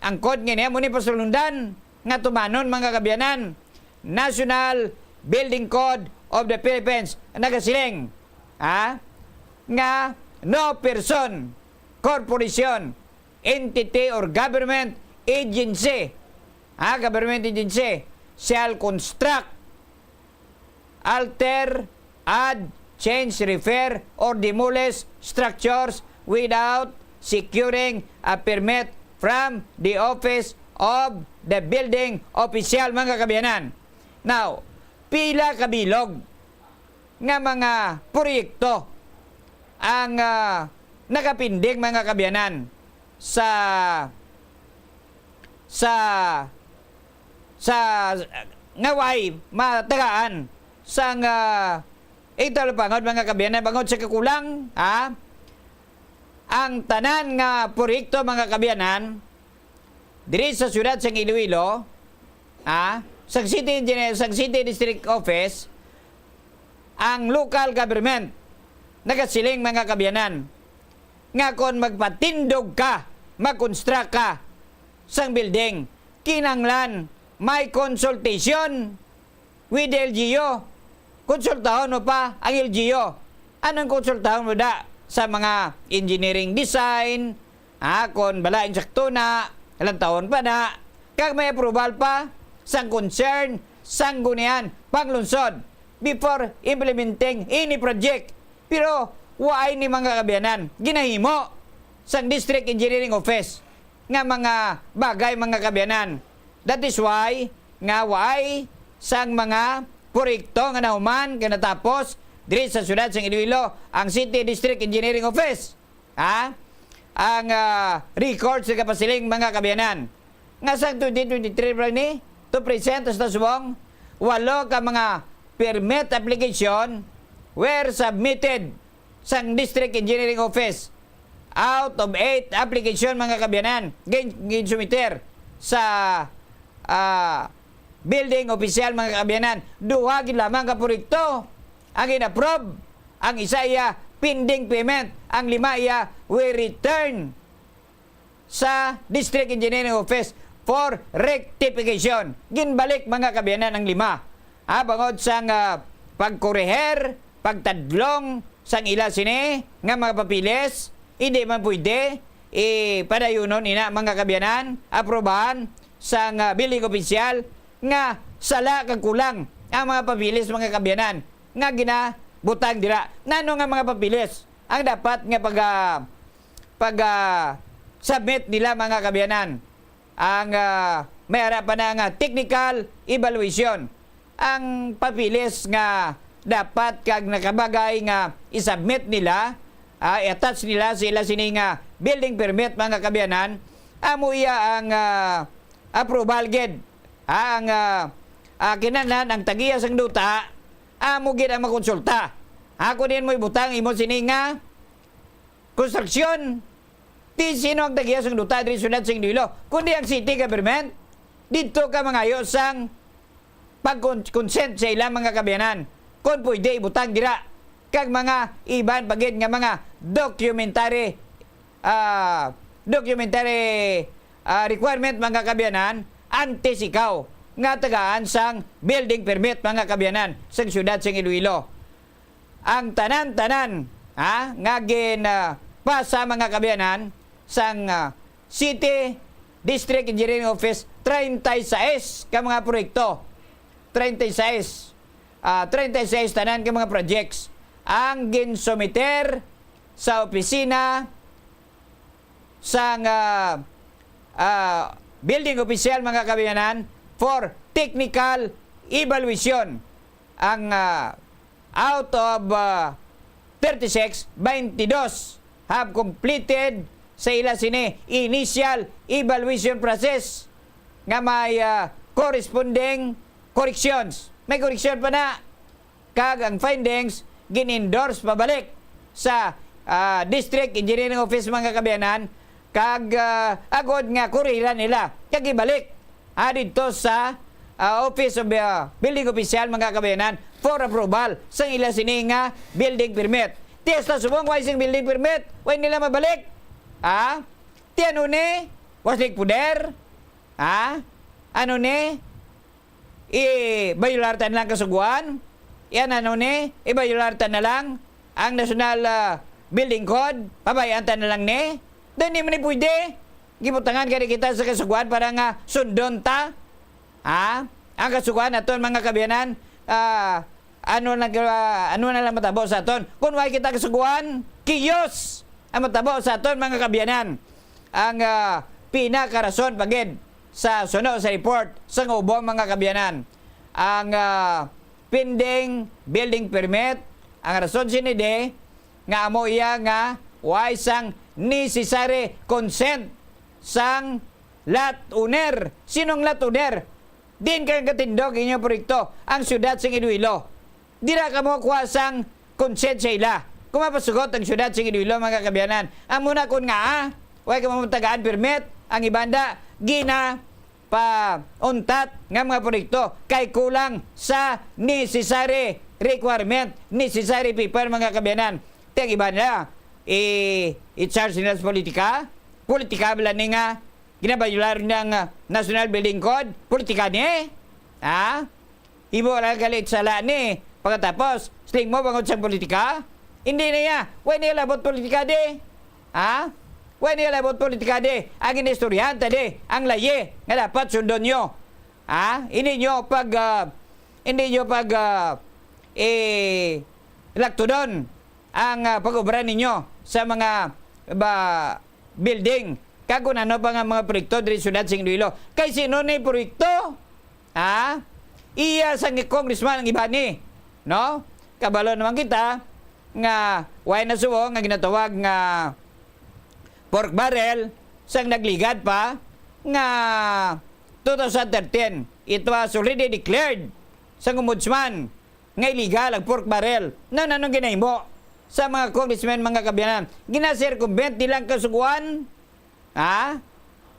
Ang code nga niya, muna pasulundan nga tumanon mga kabiyanan. National Building Code of the Philippines. Nagasiling nga no person, corporation, entity or government agency shall construct, alter, add, change, repair, or demolish structures without securing a permit from the office of the building official mga kabiyanan. Now, pila kabilog nga mga proyekto ang nakapindig mga kabiyanan sa ngaway matagaan sa italo pangod mga kabiyanan bangod sa kakulang ang tanan nga proyekto mga kabiyanan diri sa syudad sa Iloilo sa City District Office ang local government nagasiling mga kabiyanan nga kon magpatindog ka mag-construct ka sang building kinanglan may consultation with the LGU. Konsultahon mo pa ang LGU. Anong konsultahon mo da sa mga engineering design, kon bala insakto na, ilang taon pa na, kag may approval pa sang concern, sang gunian, panglunsod before implementing any project. Pero waay ni mga kabiyanan ginahimo sang District Engineering Office nga mga bagay mga kabyanan. That is why nga waay sang mga proyekto nga nahuman nga natapos diri sa syudad sa Iloilo ang City District Engineering Office. Ang record sa kapasiling mga kabyanan. Nga sa 2023 pa ni to present sa subong 8 ka mga permit application were submitted sa District Engineering Office. Out of 8 application mga kabyanan ginsumiter sa building official mga kabyanan. 2 gid lamang ka proyekto ang in-approve. Ang isa iya pending payment. Ang 5 iya we return sa District Engineering Office for rectification. Ginbalik mga kabyanan ang 5. Bangod sang pagkoreher, pagtadlong sang ila sini nga mga papilis, hindi man pwede padayunon ina mga kabyanan, aprobahan sang building official nga sala kag kulang ang mga papilis mga kabyanan nga ginabutang dira. Nano nga mga papilis ang dapat nga submit nila mga kabyanan? Ang may harapan na nga technical evaluation. Ang papilis nga dapat kag nakabagay nga isubmit nila, i-attach nila sila sini nga building permit mga kabyanan, amo iya ang approval gid. Ang kinanan ang tagiya sang duta amo gid ang makonsulta. Ako din mo ibutang imo sini nga construction. Di sino ang tagiya sang duta diri syudad sa Iloilo kundi ang city government. Dito ka mangayo sang pag-consent sa ilang mga kabyanan kung pwede ibutang dira kag mga iban pagid nga mga documentary requirement mga kabyanan antes ikaw nga tagaan sang building permit mga kabyanan sa syudad sa Iloilo. Ang tanan-tanan nga pasa mga kabyanan sang City District Engineering Office 36 ka mga proyekto. 36 tanan ka mga projects ang ginsumiter sa opisina sang building official mga kabyanan for technical evaluation. Ang out of 36, 22 have completed sa ila sini initial evaluation process nga may corresponding corrections. May correction pa na kag ang findings gin-endorse pabalik sa District Engineering Office mga kabyanan kag agod nga kuriran nila kag ibalik dito sa Office of Building Official mga kabyanan for approval sa ila sini nga building permit. Tiyesta subong why sing building permit why nila mabalik? Tiano ni waslik puder? Ano ni? Ibayulartan lang kasuguan? Yan ano ni? Ibayulartan na lang ang National Building Code? Pabayaan na lang ni? Doon ni man pwede. Gibutangan kaya kita sa kasuguan para nga sundon ta. Ang kasuguan aton mga kabyanan, ano na lang matabo sa aton. Kung why kita kasuguan, kiyos ang matabo sa aton mga kabyanan. Ang pinakarason pagid sa suno sa report sa ubong mga kabyanan. Ang pending building permit, ang rason sinide nga amo iya nga why sang necessary consent sang lot owner. Sinong lot owner? Din kang katindog inyong proyekto ang syudad sa Iloilo. Dira ka mo kuha sang consent sa ila. Kung mapasugot ang syudad sa Iloilo mga kabyanan. Amuna kun nga why ka mamatagaan permit ang ibanda gina pa untat nga mga proyekto kay kulang sa necessary requirement, necessary paper mga kabyanan. Tiyang ibanda i-charge nila sa politika bala ni nga ginabayular ng National Building Code, politika ni ibo lang galit sala ni pagkatapos sling mo bangod sa politika hindi na ya why niya labot politika di why niya labot politika di ang inistoryahan tadi ang laye nga dapat sundon nyo hindi nyo laktudon ang pag-obra ninyo sa mga building Kung ano pa nga mga proyekto diri syudad sa Iloilo. Kay sino na yung proyekto? Ha? Iya sa congressman ang iba ni. No? Kabalo naman kita nga way na suwo nga ginatawag nga pork barrel sang nagligad pa nga 2013. It was already declared sa ombudsman nga illegal ang pork barrel. Nanong ginahimo sa mga congressmen, mga kabiyanan? Ginasirkumbent nilang kasuguan. Ha?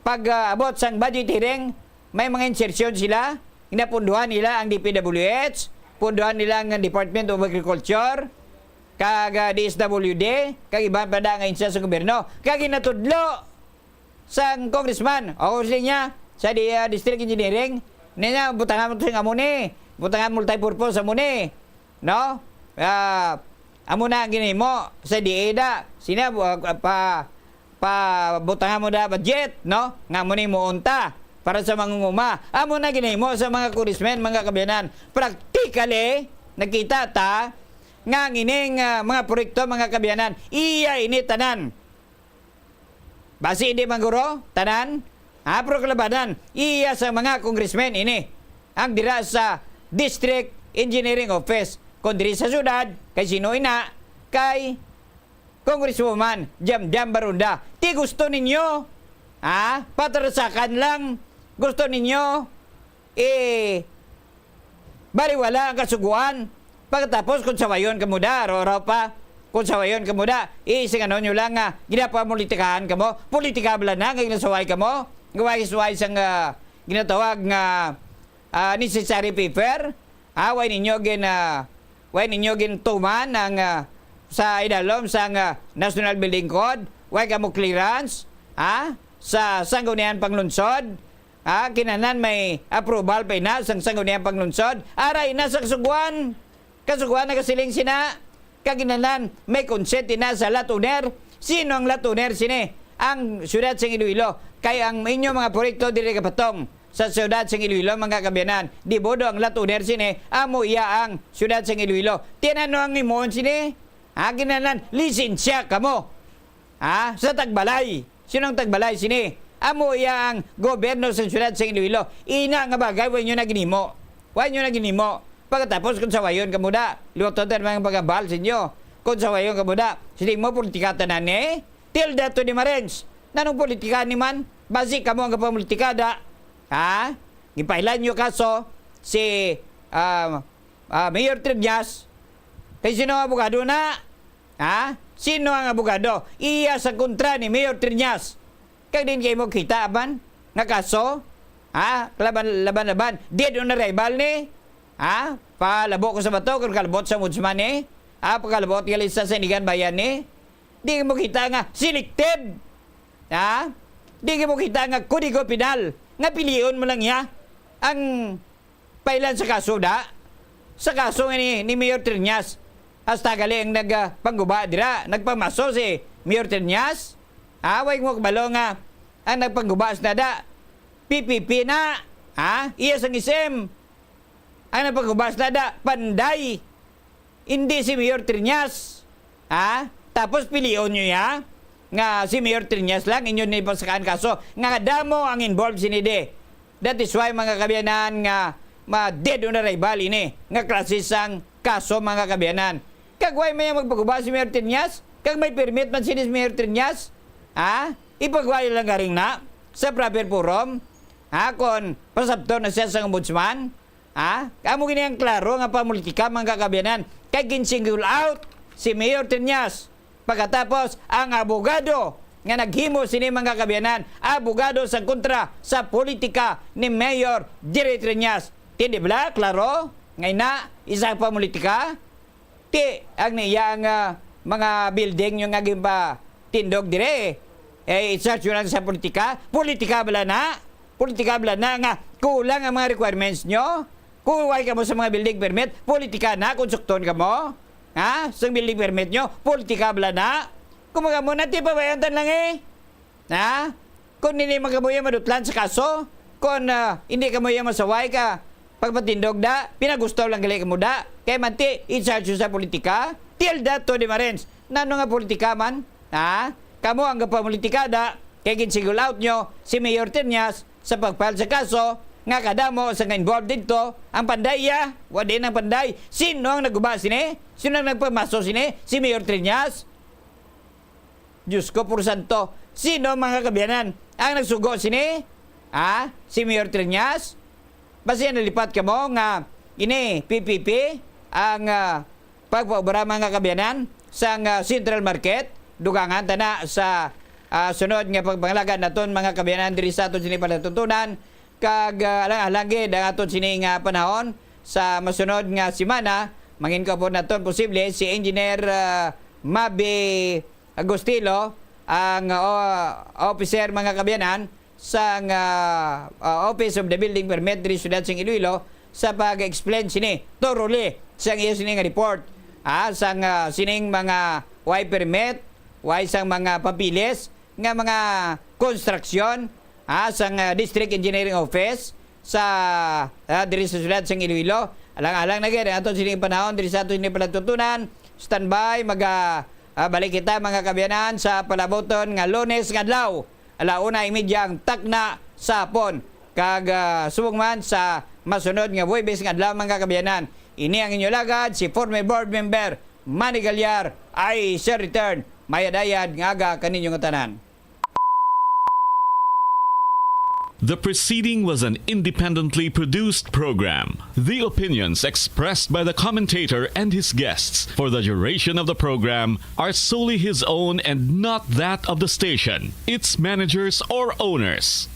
Pag abot sang budget hearing, may mga insertion sila. Inapunduhan nila ang DPWH, punduhan nila ang Department of Agriculture, kag DSWD, kag ibang pada nga insya sa gobyerno. Kag ginatudlo sang congressman, o niya, sa District Engineering, niya, butangan mo ito nga muni, butangan multi-purpose sa muni. No? Amo na ang ginimo sa DEDA, sina butangan mo na budget, no? Nga muni mo unta para sa mangunguma. Amo na ginahimo sa mga congressmen, mga kabiyanan. Practically, nakita ta nga ining mga proyekto, mga kabiyanan, iya ini tanan. Basi hindi mangguro, tanan, proklabanan, iya sa mga congressmen ini. Ang dira sa District Engineering Office. Kung diri sa syudad, kay sino ina, kay Congresswoman Jam Barunda. Ti gusto ninyo, patarasakan lang, gusto ninyo, baliwala ang kasuguan. Pagkatapos kung sawayon ka muda, araw-araw pa, kung sawayon ka muda, singanon nyo lang nga, ginapapolitikahan ka mo, politikabla na, nga ginasaway ka mo, gaway-suway sang ginatawag nga necessary paper, way ninyo gintuman ang sa idalom sa National Building Code, way ka mo clearance, sa sanggunian panglunsod, kinanan may approval pa ina sa sanggunian panglunsod, aray na sa kasuguan na kasiling sina, kaginanan may consent ina sa latuner. Sino ang latuner sini? Ang syudad sa Iloilo. Kaya ang inyo mga proyekto diri kapatong sa syudad sa Iloilo, mga kabiyanan, di bodo ang latuner sini, amo iya ang syudad sa Iloilo. Tinano ang imon sini? Ginanan, lisensya kamo. Sa Tagbalay. Sino ang Tagbalay sini? Amo iya ang gobyerno sa syudad sa Iloilo. Ina nga bagay, huwag nyo na ginimo. Huwag nyo na ginimo. Pagkatapos kung sawayon ka muda, luto tayo mga pagkabal sa inyo. Kung sawayon ka muda, siling mo politikata na ni, till dato ni Marens. Nanong politika ni man? Basi ka mo ang kapamulitikada. Gipailan nyo kaso si Mayor Trinyas. Kaya sino ang abogado na? Sino ang abogado? Iya sa kontra ni Mayor Trinyas. Kaya din kayo mo kita aban? Nga kaso? Laban. Dead on arrival ni? Palabo ko sa bato, kung kalabot sa ombudsman ni? Pagkalabot ka sa Sinigan Bayan ni? Di mo kita nga selected. Di mo kita nga kodigo penal. Nga piliyon mo lang ya ang pailan sa kaso da. Sa kaso ni Mayor Trinyas. Hasta gali ang nagpangguba dira. Nagpamaso si Mayor Trinyas. Huwag mo kabalo nga ang nagpangguba sa nada. PPP na. Iya sang isim. Ang nagpangguba sa nada. Panday. Hindi si Mayor Trinyas. Tapos piliyon nyo ya. Nga si Mayor Trinyas lang, inyo nipasakaan kaso. Nga damo ang involved sinide. That is why mga kabiyanan nga dead on arrival ini. Nga klasisang kaso mga kabiyanan. Kagway may magpagkuba si Mayor Trinyas? Kag may permit man sinis Mayor Trinyas? Ipagway lang garing na sa proper forum. Kung pasabto na siya sa ombudsman. Kamo giniyang klaro nga pamulitika mga kabiyanan. Kag ginsingle out si Mayor Trinyas. Pagkatapos, ang abogado nga naghimo sini mga kabiyanan, abogado sa kontra sa politika ni Mayor Jerry Trinyas. Tindi bala, klaro? Ngay na, isang pamulitika? Ti, ang niyang mga building yung naging pa tindog dire. Isarch yun lang sa politika. Politika bala na? Politika bala na nga kulang ang mga requirements nyo? Kuway ka mo sa mga building permit, politika na, konstrukton ka mo? Sa building permit nyo, politika bala na. Kung mga muna, di pa bayantan lang Kung hindi magamuya madutlan sa kaso, kung hindi ka mo yung masaway ka, pagpatindog da, pinagustaw lang gali ka mo da, kaya manti, in-charge sa politika, till that to the Marens. Nano nga politika man? Kamu ang kapamulitika da, Kaya kinsigul out nyo si Mayor Triñas sa pagpile sa kaso nga kadamo sa nga involved dito ang pandaya, wala din ang panday. Sino ang naguba sini? Sino ang nagpamaso sini? Si Mayor Triñas? Diyos ko, puro santo. Sino mga kabiyanan ang nagsugo sini? Si Mayor Triñas? Basta nalipat ka mo nga ini PPP ang pagpabara mga kabiyanan sa Central Market, dugangan tana sa sunod nga pagpangalagan naton mga kabiyanan diri sa aton sini palatuntunan kag alang-alangge ang aton sini nga panahon sa masunod nga semana mangin ka po naton posible si Engineer Mabi Agustilo ang officer mga kabiyanan sa Office of the Building Permit diri Syudad sing Iloilo sa pag-explain sini thoroughly sa iyo sini nga report sa sining mga Y permit, Y sang mga papilis nga mga construction sa District Engineering Office sa diri sa Syudad sing Iloilo. Alang-alang na gid aton sining panahon diri sa aton sini palatuntunan. Standby balik kita mga kabiyanan sa palaboton nga Lunes nga adlaw. 1:30 ang takna sa hapon. Kag subong man sa masunod nga Huwebes nga adlaw mga kabiyanan. Ini ang inyo lagad si former board member Manny Galyar ay sa return. Mayadayad nga aga kaninyong tanan. The preceding was an independently produced program. The opinions expressed by the commentator and his guests for the duration of the program are solely his own and not that of the station, its managers, or owners.